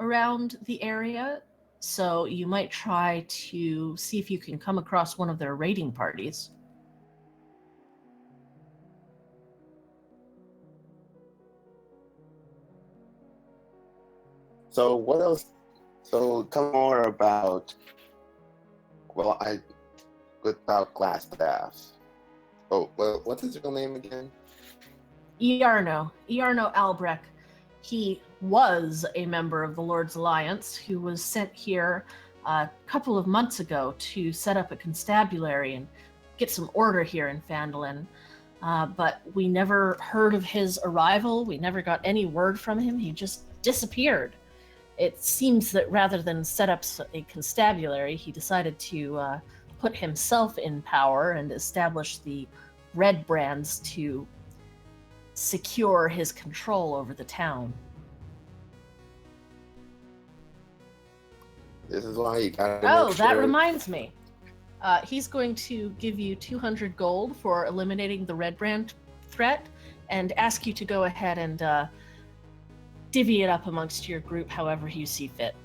around the area, so you might try to see if you can come across one of their raiding parties. So what else? So tell me more about. Well, about Glassstaff. Oh, well, what's his real name again? Iarno Albrecht. He was a member of the Lord's Alliance who was sent here a couple of months ago to set up a constabulary and get some order here in Phandelver. But we never heard of his arrival. We never got any word from him. He just disappeared. It seems that rather than set up a constabulary, he decided to put himself in power and establish the Redbrands to secure his control over the town. This is why you gotta. Oh, make that sure- reminds me. He's going to give you 200 gold for eliminating the Redbrand threat and ask you to go ahead and divvy it up amongst your group however you see fit.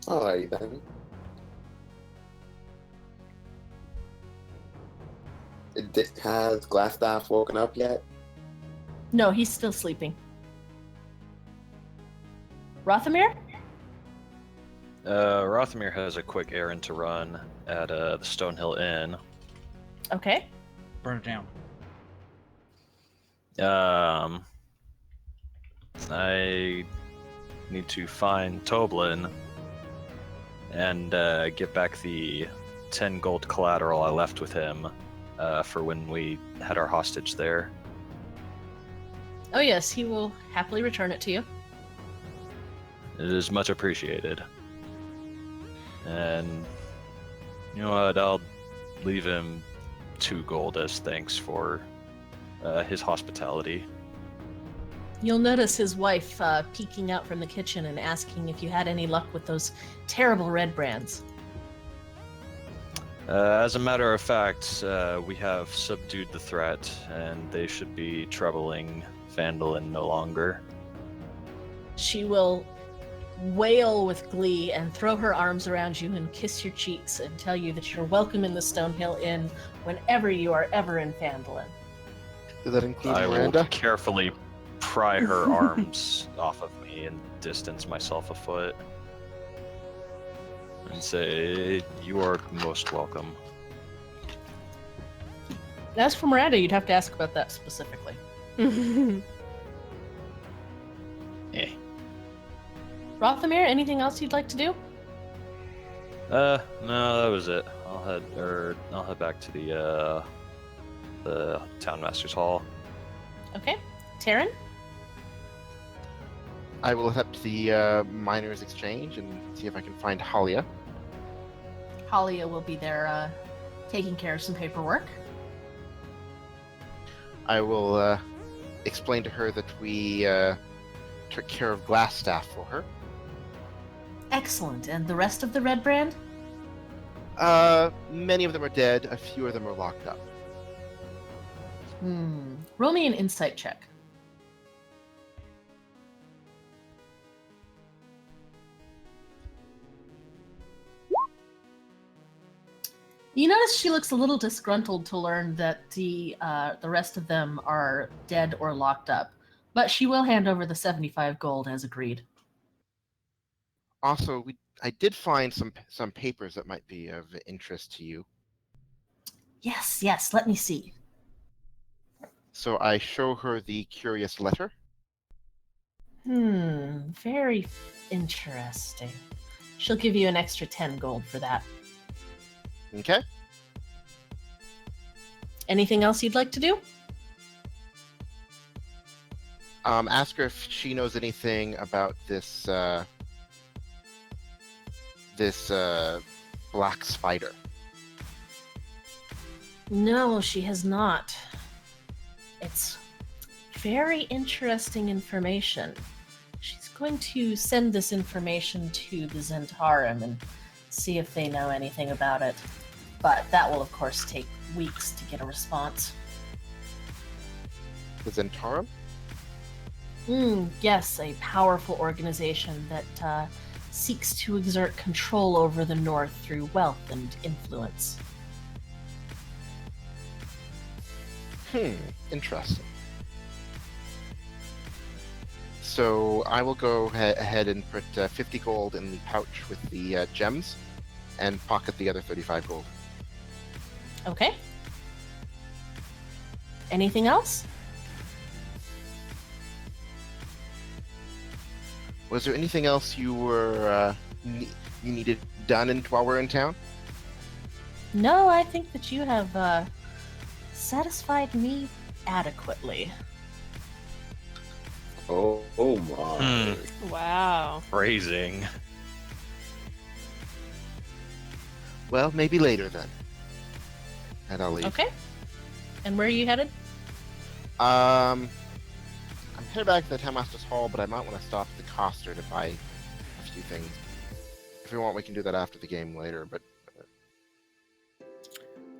Alright then. Has Glassstaff woken up yet? No, he's still sleeping. Rothamir? Rothamir has a quick errand to run at the Stonehill Inn. Okay. Burn it down. I need to find Toblin and get back the 10 gold collateral I left with him for when we had our hostage there. Oh yes, he will happily return it to you. It is much appreciated. And you know what? I'll leave him 2 gold as thanks for his hospitality. You'll notice his wife peeking out from the kitchen and asking if you had any luck with those terrible Redbrands. As a matter of fact, we have subdued the threat, and they should be troubling Phandelver no longer. She will wail with glee and throw her arms around you and kiss your cheeks and tell you that you're welcome in the Stonehill Inn whenever you are ever in Phandelver. Does that include I will Miranda? carefully pry her arms off of me and distance myself a foot. And say, you are most welcome. As for Miranda, you'd have to ask about that specifically. Eh. Rothamir, anything else you'd like to do? No, that was it. I'll head back to the town master's hall. Okay. Taryn? I will head up to the miners' exchange and see if I can find Halia. Halia will be there taking care of some paperwork. I will explain to her that we took care of Glassstaff for her. Excellent. And the rest of the Redbrand? Many of them are dead. A few of them are locked up. Roll me an insight check. You notice she looks a little disgruntled to learn that the rest of them are dead or locked up, but she will hand over the 75 gold as agreed. Also, I did find some papers that might be of interest to you. Yes, let me see. So I show her the curious letter. Very interesting. She'll give you an extra 10 gold for that. Okay. Anything else you'd like to do? Ask her if she knows anything about this black spider. No, she has not. It's very interesting information. She's going to send this information to the Zentarum and see if they know anything about it. But that will, of course, take weeks to get a response. The Zentarum? Yes, a powerful organization that seeks to exert control over the North through wealth and influence. Interesting. So I will go ahead and put 50 gold in the pouch with the gems and pocket the other 35 gold. Okay. Anything else? Was there anything else you were you needed done while we're in town? No, I think that you have satisfied me adequately. Oh my. Wow. Phrasing. Well, maybe later then. And I'll leave. Okay. And where are you headed? I'm headed back to the Town Master's Hall, but I might want to stop at the Coster to buy a few things. If we want, we can do that after the game later, but...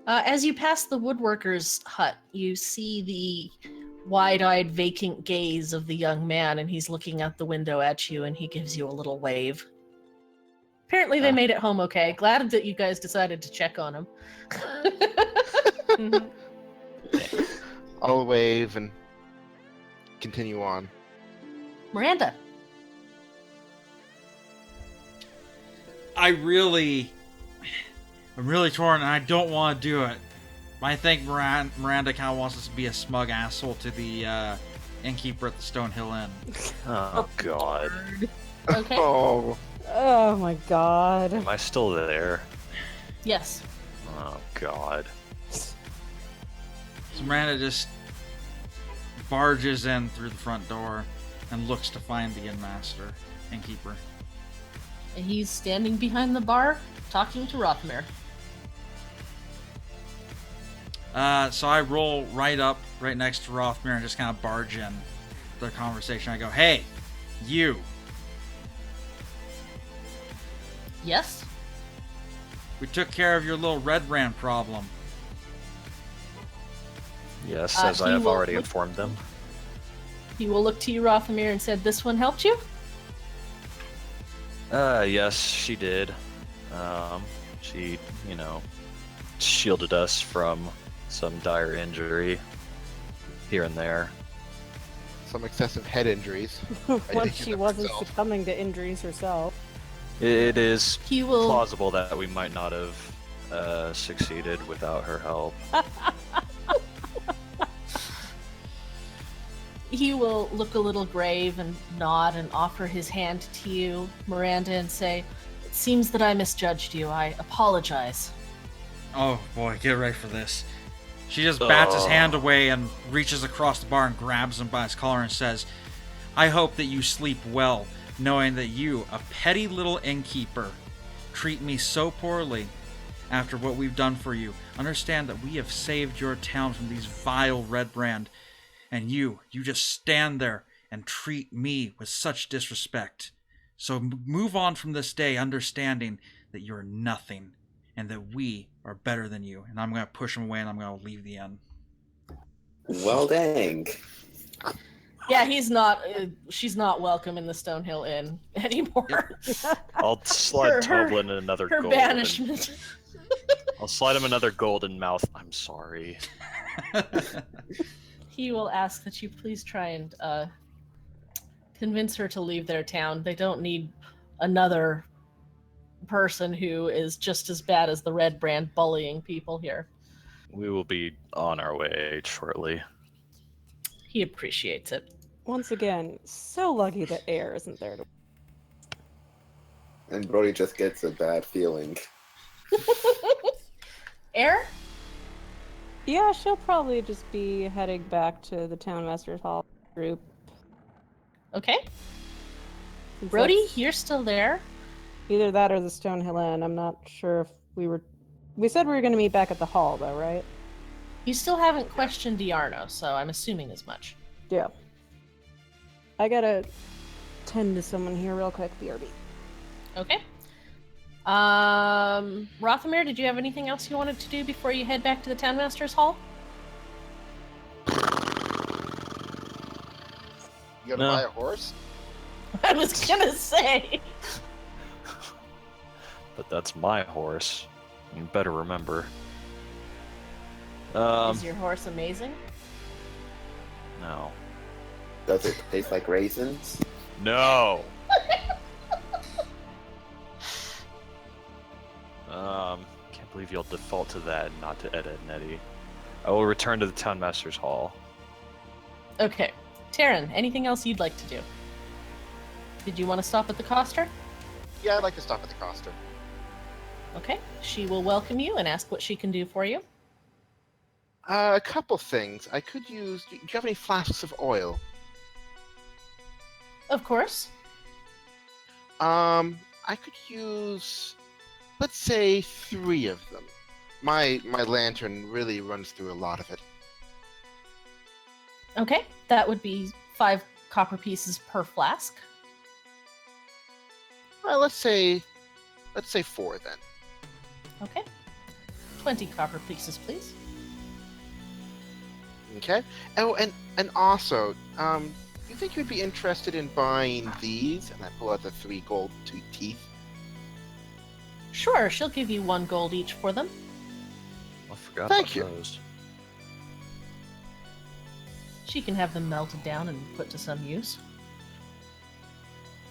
As you pass the woodworker's hut, you see the wide-eyed, vacant gaze of the young man, and he's looking out the window at you, and he gives you a little wave. Apparently they made it home okay. Glad that you guys decided to check on him. I'll wave and continue on. Miranda. I'm really torn, and I don't want to do it. But I think Miranda kind of wants us to be a smug asshole to the innkeeper at the Stonehill Inn. Oh, God. Okay. Oh, Oh my god. Am I still there? Yes. Oh God. So Miranda just barges in through the front door and looks to find the innkeeper. And he's standing behind the bar, talking to Rothmere. So I roll right next to Rothmere and just kind of barge in their conversation. I go, "Hey, you. Yes? We took care of your little Redbrand problem." Yes, as I he have will already look- informed them. He will look to you, Rothmere, and said, "This one helped you?" Yes, she did. She, shielded us from some dire injury here and there. Some excessive head injuries. Once she wasn't succumbing to injuries herself. It is He will plausible that we might not have succeeded without her help. He will look a little grave and nod and offer his hand to you, Miranda, and say, "It seems that I misjudged you. I apologize." Oh boy, get ready for this. She just bats his hand away and reaches across the bar and grabs him by his collar and says, "I hope that you sleep well, knowing that you, a petty little innkeeper, treat me so poorly after what we've done for you. Understand that we have saved your town from these vile Redbrand, and you just stand there and treat me with such disrespect. So move on from this day understanding that you're nothing and that we are better than you." And I'm going to push him away and I'm going to leave the inn. Well, dang. Yeah, he's not. She's not welcome in the Stonehill Inn anymore. I'll slide Her- Toblin another Her golden. banishment. I'll slide him another golden mouth. I'm sorry. He will ask that you please try and convince her to leave their town. They don't need another person who is just as bad as the Redbrand bullying people here. We will be on our way shortly. He appreciates it. Once again, so lucky that Air isn't there to. And Brody just gets a bad feeling. Air? Yeah, she'll probably just be heading back to the Townmaster's Hall group. Okay. Since Brody, that's you're still there? either that or the Stonehill Inn. I'm not sure if we were. We said we were going to meet back at the hall, though, right? You still haven't questioned Diarno, so I'm assuming as much. Yeah. I gotta tend to someone here real quick, BRB. Okay. Rothamir, did you have anything else you wanted to do before you head back to the Townmaster's Hall? You gonna No. buy a horse? I was gonna say. But that's my horse. You better remember. Is your horse amazing? No. Does it taste like raisins? No! Can't believe you'll default to that and not to Ed, Ed and Eddie. I will return to the Townmaster's Hall. Okay. Taryn, anything else you'd like to do? Did you want to stop at the Coster? Yeah, I'd like to stop at the Coster. Okay. She will welcome you and ask what she can do for you. A couple things. I could use. Do you have any flasks of oil? Of course. I could use, let's say, 3 of them. My lantern really runs through a lot of it. Okay. That would be 5 copper pieces per flask. Well, let's say 4 then. Okay. 20 copper pieces, please. Okay. Oh, and also, do you think you'd be interested in buying these? And I pull out the 3 gold teeth. Sure, she'll give you 1 gold each for them. I forgot Thank about you. those. She can have them melted down and put to some use.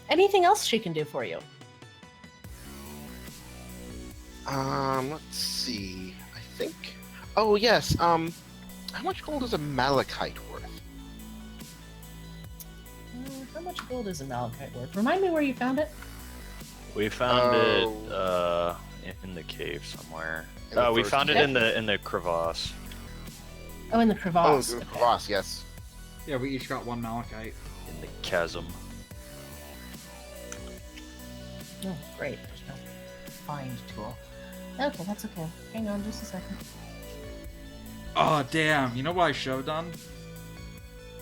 Anything else she can do for you? Let's see. I think. Oh yes. How much gold is a malachite worth? How much gold is a malachite worth? Remind me where you found it. We found it in the cave somewhere. In the Oh, we first found it cave? in the crevasse. Oh, in the Oh, crevasse. the Okay. crevasse, yes. Yeah, we each got one malachite. In the chasm. Oh, great. There's no find tool. Okay, that's okay. Hang on just a second. Oh, damn. You know what I should have done?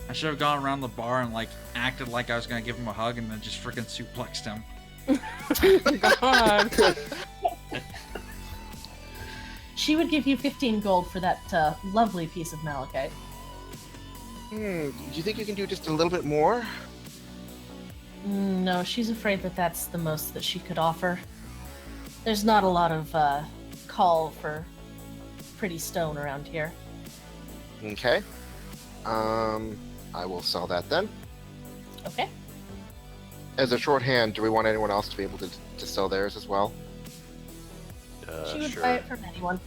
I should have gone around the bar and, like, acted like I was gonna give him a hug and then just freaking suplexed him. God. She would give you 15 gold for that lovely piece of malachite. Do you think you can do just a little bit more? No, she's afraid that that's the most that she could offer. There's not a lot of call for pretty stone around here. Okay. I will sell that then. Okay. As a shorthand, do we want anyone else to be able to sell theirs as well? She would Sure. buy it from anyone.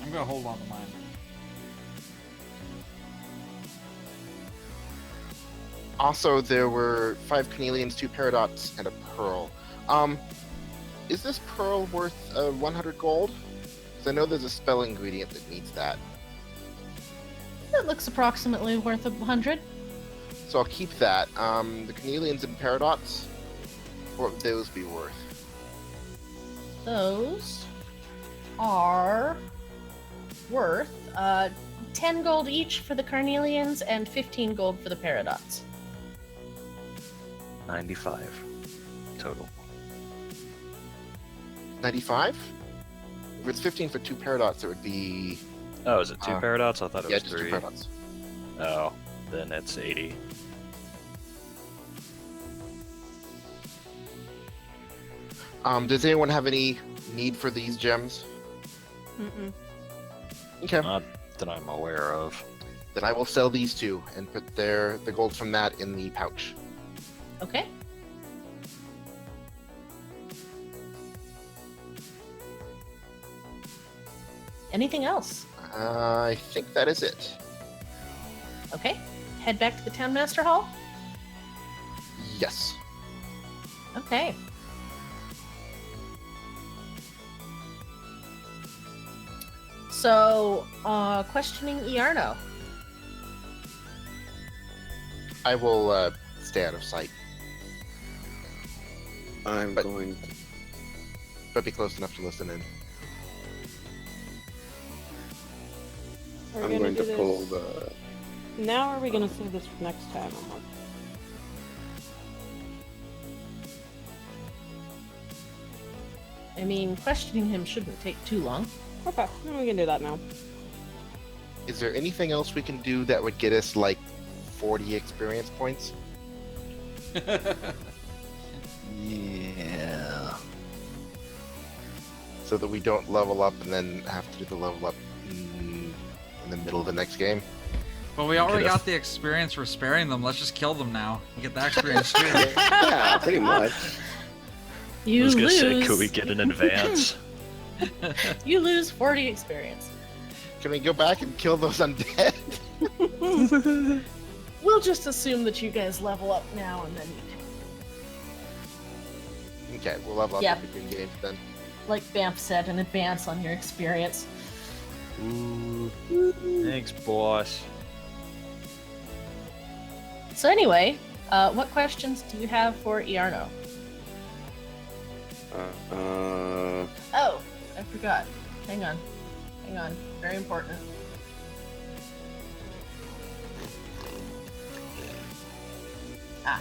I'm gonna hold on to mine. Also, there were 5 carnelians, 2 paradox, and a pearl. Is this pearl worth 100 gold? Because I know there's a spell ingredient that needs that. It looks approximately worth 100. So I'll keep that. The carnelians and paradox, what would those be worth? Those are worth 10 gold each for the carnelians and 15 gold for the paradox. 95 total. 95? If it's 15 for 2 paradox, it would be... Oh, is it 2 paradox? I thought it yeah, was just 2 3. paradox. Oh, then it's 80. Does anyone have any need for these gems? Mm-mm. Okay. Not that I'm aware of. Then I will sell these 2 and put the gold from that in the pouch. Okay. Anything else? I think that is it. Okay. Head back to the Town Master Hall? Yes. Okay. So, questioning Iarno. I will stay out of sight, I'm But- going to... but be close enough to listen in. Are we I'm gonna going do to pull this the... now, or are we gonna save this for next time? I mean, questioning him shouldn't take too long. Okay, then we can do that now. Is there anything else we can do that would get us like 40 experience points? Yeah. So that we don't level up and then have to do the level up in the middle of the next game? But we already Could've. got the experience for sparing them. Let's just kill them now and get that experience too. Yeah, pretty much. I You was gonna lose. say, could we get an advance? You lose 40 experience. Can we go back and kill those undead? We'll just assume that you guys level up now and then you can, Okay, we'll level up Yeah. in between games then. like Bamf said, an advance on your experience. Ooh. Thanks, boss. So anyway, what questions do you have for Iarno? Oh, I forgot. Hang on. Very important.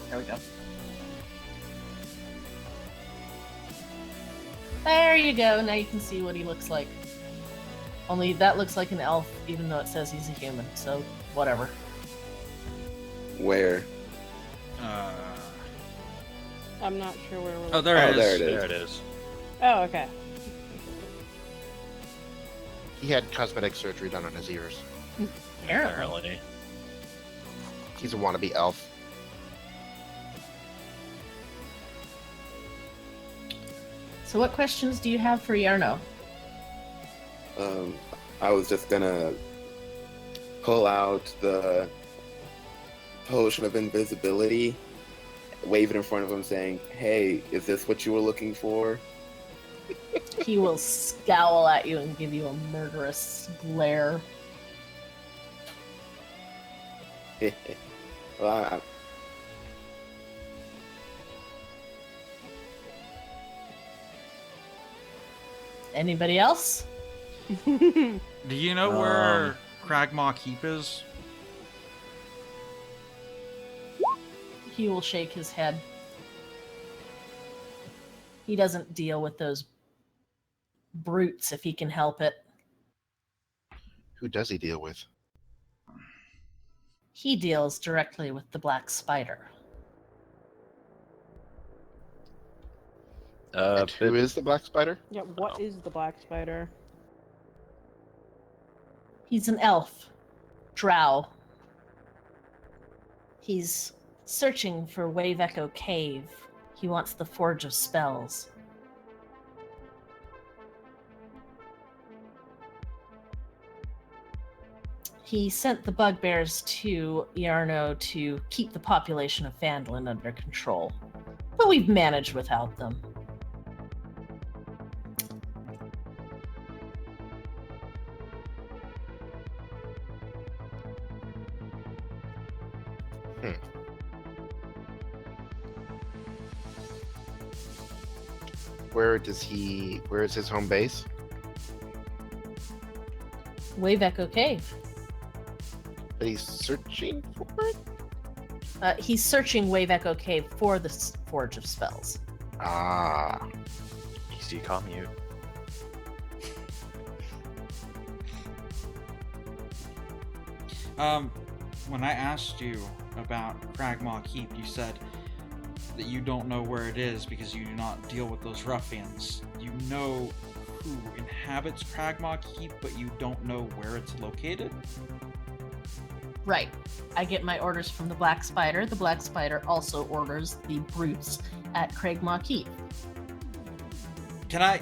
There we go. There you go. Now you can see what he looks like. Only that looks like an elf, even though it says he's a human. So whatever. Where? I'm not sure where we're. Oh, there Oh, it is. there it is. There it is. Oh, okay. He had cosmetic surgery done on his ears. Apparently. Apparently. He's a wannabe elf. So what questions do you have for Iarno? I was just gonna pull out the potion of invisibility wave it in front of him, saying, "Hey, is this what you were looking for?" He will scowl at you and give you a murderous glare. Well, Anybody else? Do you know where Cragmaw Keep is? He will shake his head. He doesn't deal with those brutes if he can help it. Who does he deal with? He deals directly with the Black Spider. And who is the Black Spider? Yeah, what is the Black Spider? He's an elf. Drow. He's searching for Wave Echo Cave. He wants the Forge of Spells. He sent the bugbears to Yarno to keep the population of Phandalin under control. But we've managed without them. Where is his home base? Wave Echo Cave. But he's searching for it? He's searching Wave Echo Cave for the Forge of Spells. Ah. Easy commute. When I asked you about Cragmaw Keep, you said that you don't know where it is because you do not deal with those ruffians. You know who inhabits Cragmaw Keep, but you don't know where it's located? Right. I get my orders from the Black Spider. The Black Spider also orders the brutes at Cragmaw Keep. Can I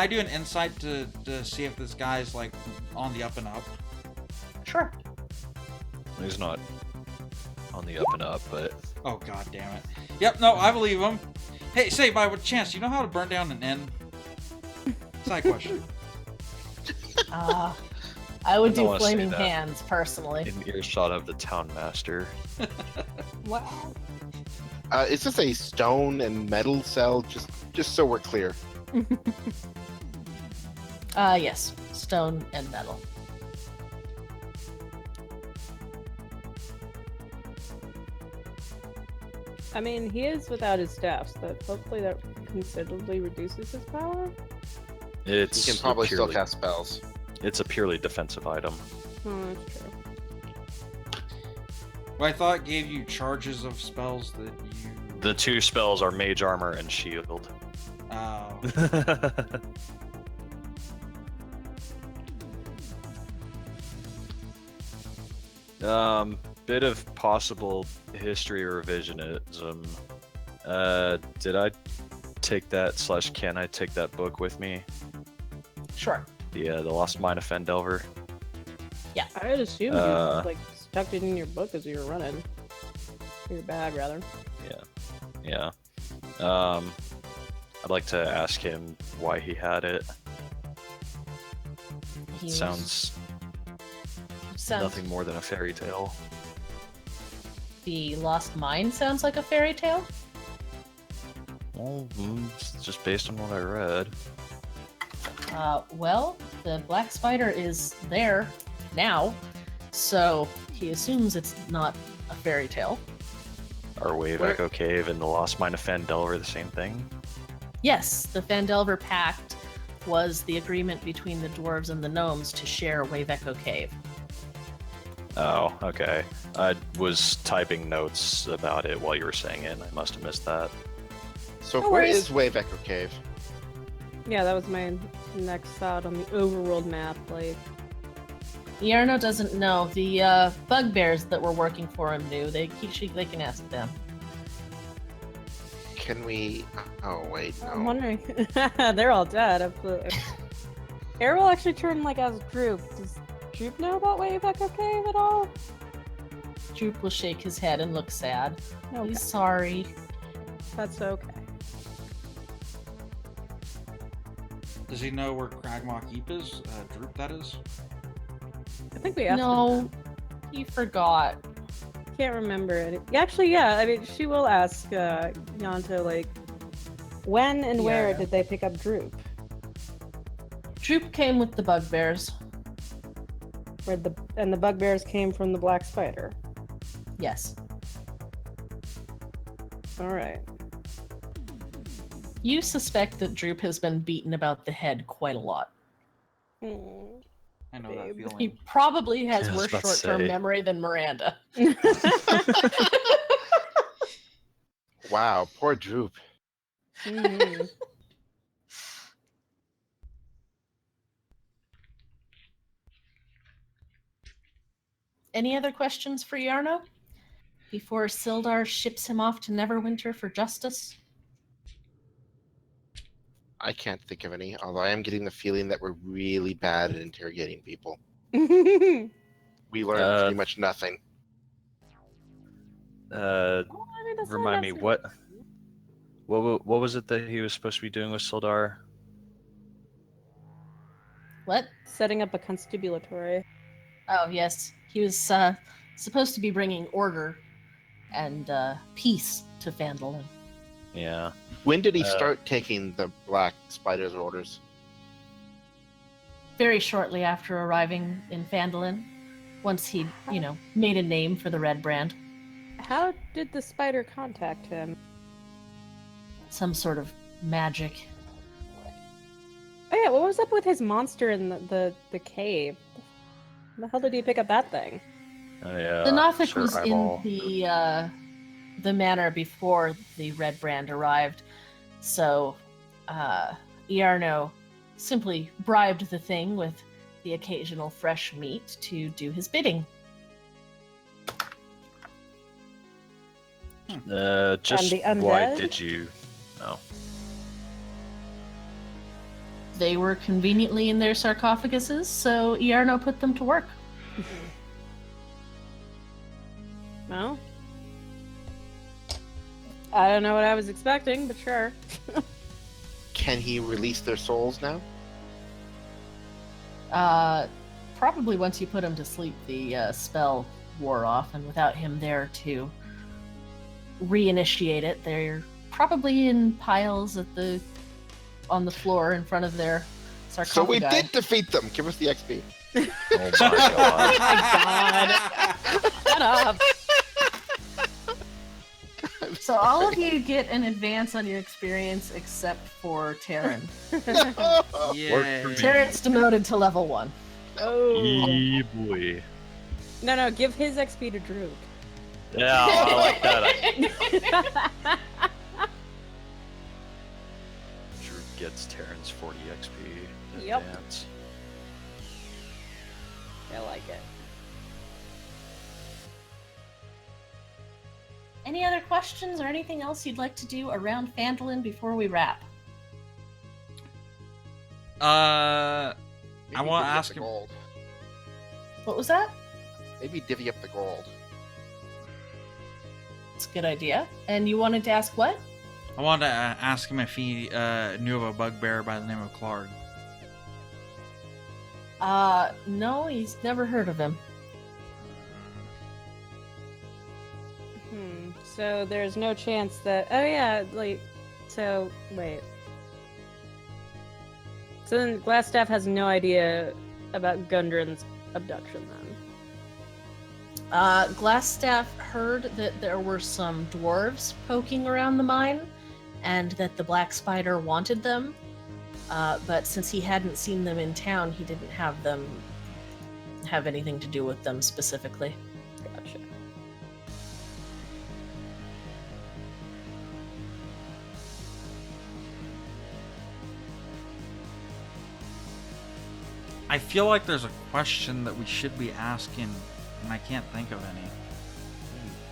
do an insight to see if this guy's like on the up and up? Sure. He's not on the up and up, but Oh god damn it. Yep, no, I believe him. Hey, say by what chance, you know how to burn down an inn? Side question. I would I don't do wanna say Flaming that. Hands personally. in earshot of the town master. Wow. Is this a stone and metal cell? Just so we're clear. Yes. Stone and metal. I mean, he is without his staff, so hopefully that considerably reduces his power. It's He can probably still purely, cast spells. It's a purely defensive item. Oh, that's true. Well, I thought it gave you charges of spells that you... The two spells are Mage Armor and Shield. Oh. Bit of possible history revisionism. Did I take that / can I take that book with me? Sure. The Lost Mine of Phandelver. I would assume you like stuck it in your book as you were running. Your bag, rather. Yeah. I'd like to ask him why he had it. He was- Sounds nothing more than a fairy tale. The Lost Mine sounds like a fairy tale? Well, it's just based on what I read. Well, the Black Spider is there now, so he assumes it's not a fairy tale. Are Wave Where- Echo Cave and the Lost Mine of Phandelver the same thing? Yes, the Phandelver Pact was the agreement between the dwarves and the gnomes to share Wave Echo Cave. Oh, okay. I was typing notes about it while you were saying it, and I must have missed that. So No where worries. is Wave Echo Cave? Yeah, that was my next thought on the overworld map. Like, Yarno doesn't know. The bugbears that were working for him knew. They can ask them. Can we... Oh, wait, I'm no. wondering. They're all dead. Absolutely. Errol actually turned like as Droop. Does Droop know about Wave Echo Cave at all? Droop will shake his head and look sad. Okay. He's sorry. That's okay. Does he know where Cragmaw Keep is? Droop, that is? I think we asked him No, he forgot. that. Can't remember it. Actually, yeah. I mean, she will ask Yanto, like, when and where Yeah. did they pick up Droop? Droop came with the bugbears. And the bugbears came from the black spider. Yes. All right. You suspect that Droop has been beaten about the head quite a lot. Hmm. I know that Babe. feeling. He probably has Yeah, I was worse about to short-term say. memory than Miranda. Wow, poor Droop. Mhm. Any other questions for Yarno? Before Sildar ships him off to Neverwinter for justice? I can't think of any, although I am getting the feeling that we're really bad at interrogating people. Well, We learned pretty much nothing. I mean, that's not Remind me, necessarily- what was it that he was supposed to be doing with Sildar? What? Setting up a constibulatory. Oh, yes. He was supposed to be bringing order and peace to Phandelver. Yeah. When did he Uh, start taking the Black Spider's orders? Very shortly after arriving in Phandelver, once he'd, made a name for the Redbrand. How did the spider contact him? Some sort of magic. Oh yeah, what was up with his monster in the cave? The hell did he pick up that thing? Oh, yeah. The Nothic Sir was Eyeball. in the manor before the Redbrand arrived, so Iarno simply bribed the thing with the occasional fresh meat to do his bidding. Just the why undead? did you? Oh, They were conveniently in their sarcophaguses, so Iarno put them to work. No? I don't know what I was expecting, but sure. Can he release their souls now? Probably once you put him to sleep, the spell wore off, and without him there to reinitiate it, they're probably in piles on the floor in front of their So sarcophagi. we did defeat them. Give us the XP. oh my god. Oh my god. Shut up. So all of you get an advance on your experience except for Terran. Yeah. Terran's demoted to level 1. Oh. Yee boy. No, give his XP to Droop. Yeah, I like that. Drew gets Terran's 40 XP. Yep. Advance. I like it. Any other questions or anything else you'd like to do around Phandelver before we wrap? I Maybe wanna divvy up ask the him- gold. What was that? Maybe divvy up the gold. It's a good idea. And you wanted to ask what? I wanted to ask him if he knew of a bugbear by the name of Clark. No, he's never heard of him. So there's no chance that. Oh yeah, like. So wait. So then Glassstaff has no idea about Gundren's abduction then. Glassstaff heard that there were some dwarves poking around the mine, and that the Black Spider wanted them. But since he hadn't seen them in town, he didn't have anything to do with them specifically. Gotcha. I feel like there's a question that we should be asking, and I can't think of any.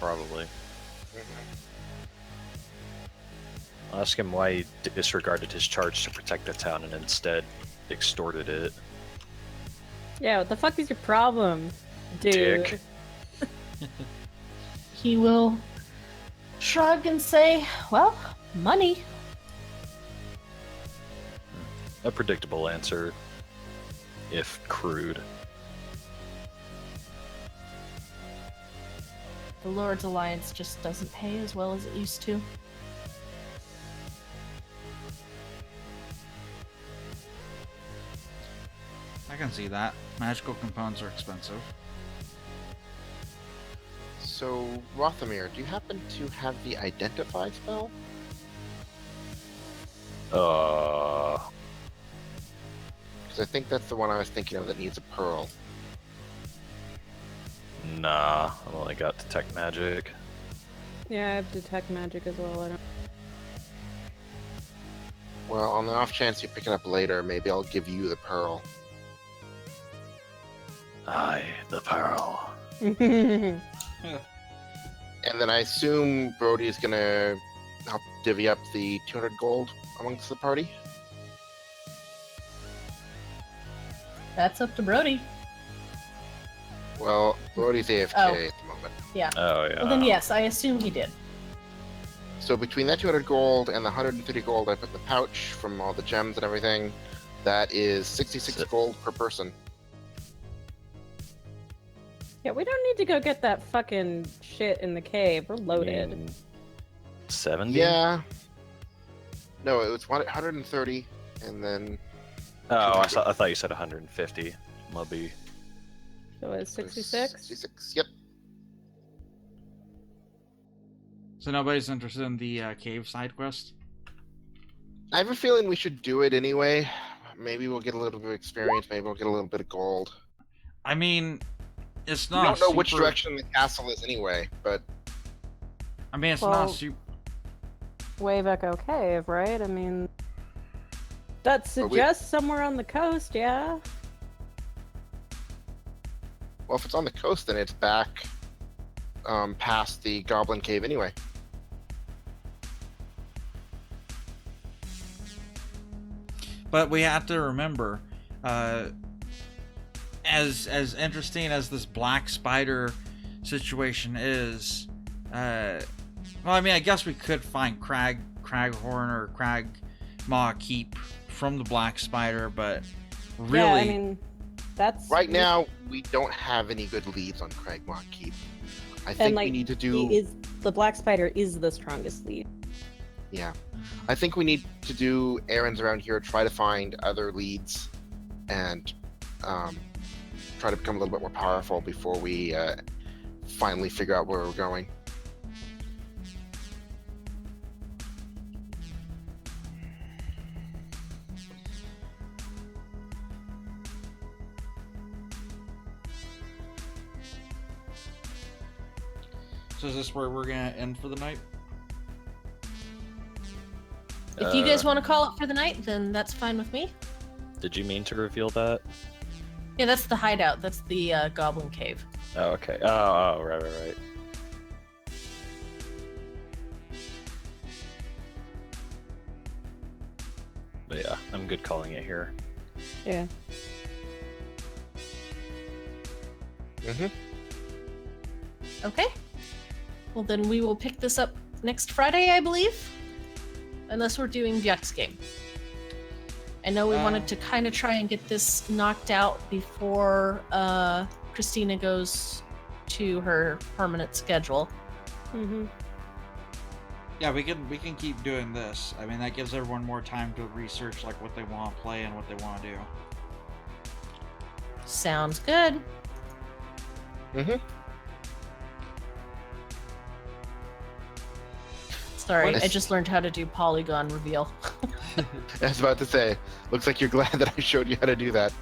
Probably. I'll ask him why he disregarded his charge to protect the town and instead extorted it. Yeah, what the fuck is your problem, dude? Dick. he will shrug and say, well, money. A predictable answer, if crude. The Lord's Alliance just doesn't pay as well as it used to. I can see that. Magical components are expensive. So, Rothamir, do you happen to have the Identify spell? Uh, Because I think that's the one I was thinking of that needs a pearl. nah, I've only got detect magic. Yeah, I have detect magic as well. I don't. Well, on the off chance you pick it up later, maybe I'll give you the pearl. Aye, the pearl. And then I assume Brody's gonna help divvy up the 200 gold amongst the party. That's up to Brody. Well, Brody's AFK Oh. at the moment. Yeah. Oh yeah. Well, then yes, I assume he did. So between that 200 gold and the 130 gold I put in the pouch from all the gems and everything, that is 66 So- gold per person. Yeah, we don't need to go get that fucking shit in the cave. We're loaded. 70? Yeah. No, it was 130, and then Oh, I thought you said 150. Mubby. So it's 66? 66, yep. So nobody's interested in the cave side quest? I have a feeling we should do it anyway. Maybe we'll get a little bit of experience, maybe we'll get a little bit of gold. I mean, it's We not don't know which super- direction the castle is anyway, but I mean, it's Well- not super... Wave Echo Cave, right? I mean, that suggests somewhere on the coast, yeah? well, if it's on the coast, then it's back past the Goblin Cave anyway. But we have to remember, as interesting as this black spider situation is, well, I mean, I guess we could find Craghorn or Cragmaw Keep from the black spider, but really, Yeah, I mean, that's... Right now, we don't have any good leads on Cragmaw Keep. I think we need to do... The Black Spider is the strongest lead. Yeah. I think we need to do errands around here, try to find other leads, and try to become a little bit more powerful before we finally figure out where we're going. so is this where we're gonna end for the night? If you guys want to call it for the night, then that's fine with me. Did you mean to reveal that? Yeah, that's the hideout. That's the Goblin Cave. Oh, okay. Oh, right. But yeah, I'm good calling it here. Yeah. Mm-hmm. Okay. Well, then we will pick this up next Friday, I believe. Unless we're doing Björk's game. I know we wanted to kind of try and get this knocked out before Christina goes to her permanent schedule. Mm-hmm. Yeah, we can keep doing this. I mean, that gives everyone more time to research like what they want to play and what they want to do. Sounds good. Mm-hmm. Sorry, What I is- just learned how to do polygon reveal. I was about to say, looks like you're glad that I showed you how to do that.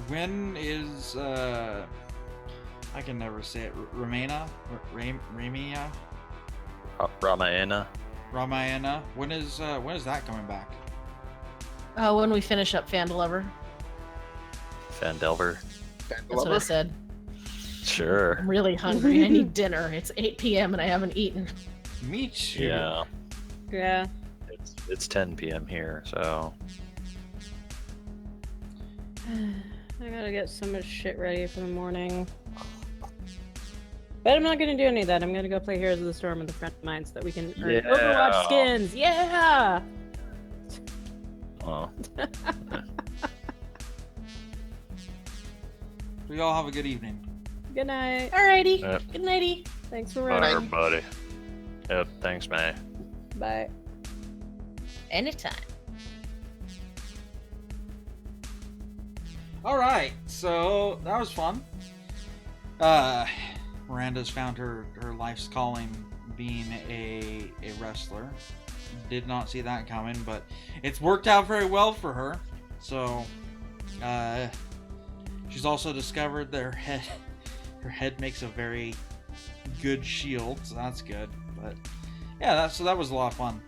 When is I can never say it. Ramena? Ramia? Ramayana. When is that coming back? When we finish up Phandelver. Phandelver. That's what I said. Sure. I'm really hungry. I need dinner. It's 8 p.m. and I haven't eaten. Me too. Yeah. Yeah. It's 10 p.m. here, so I gotta get so much shit ready for the morning. But I'm not gonna do any of that. I'm gonna go play Heroes of the Storm with a friend of mine so that we can earn Yeah. Overwatch skins. Yeah. Oh. We all have a good evening. Good night. Alrighty. Yep. Good nighty. Thanks for Bye, running. everybody. Yep. Thanks, May. Bye. Anytime. All right, so that was fun. Miranda's found her life's calling being a wrestler. Did not see that coming, but it's worked out very well for her. So, she's also discovered that her head makes a very good shield, so that's good. But yeah, that was a lot of fun.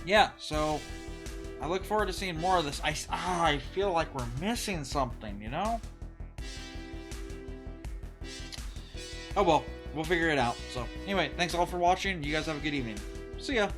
Yeah, so I look forward to seeing more of this. I feel like we're missing something, you know? Oh well, we'll figure it out. So anyway, thanks all for watching. You guys have a good evening. See ya.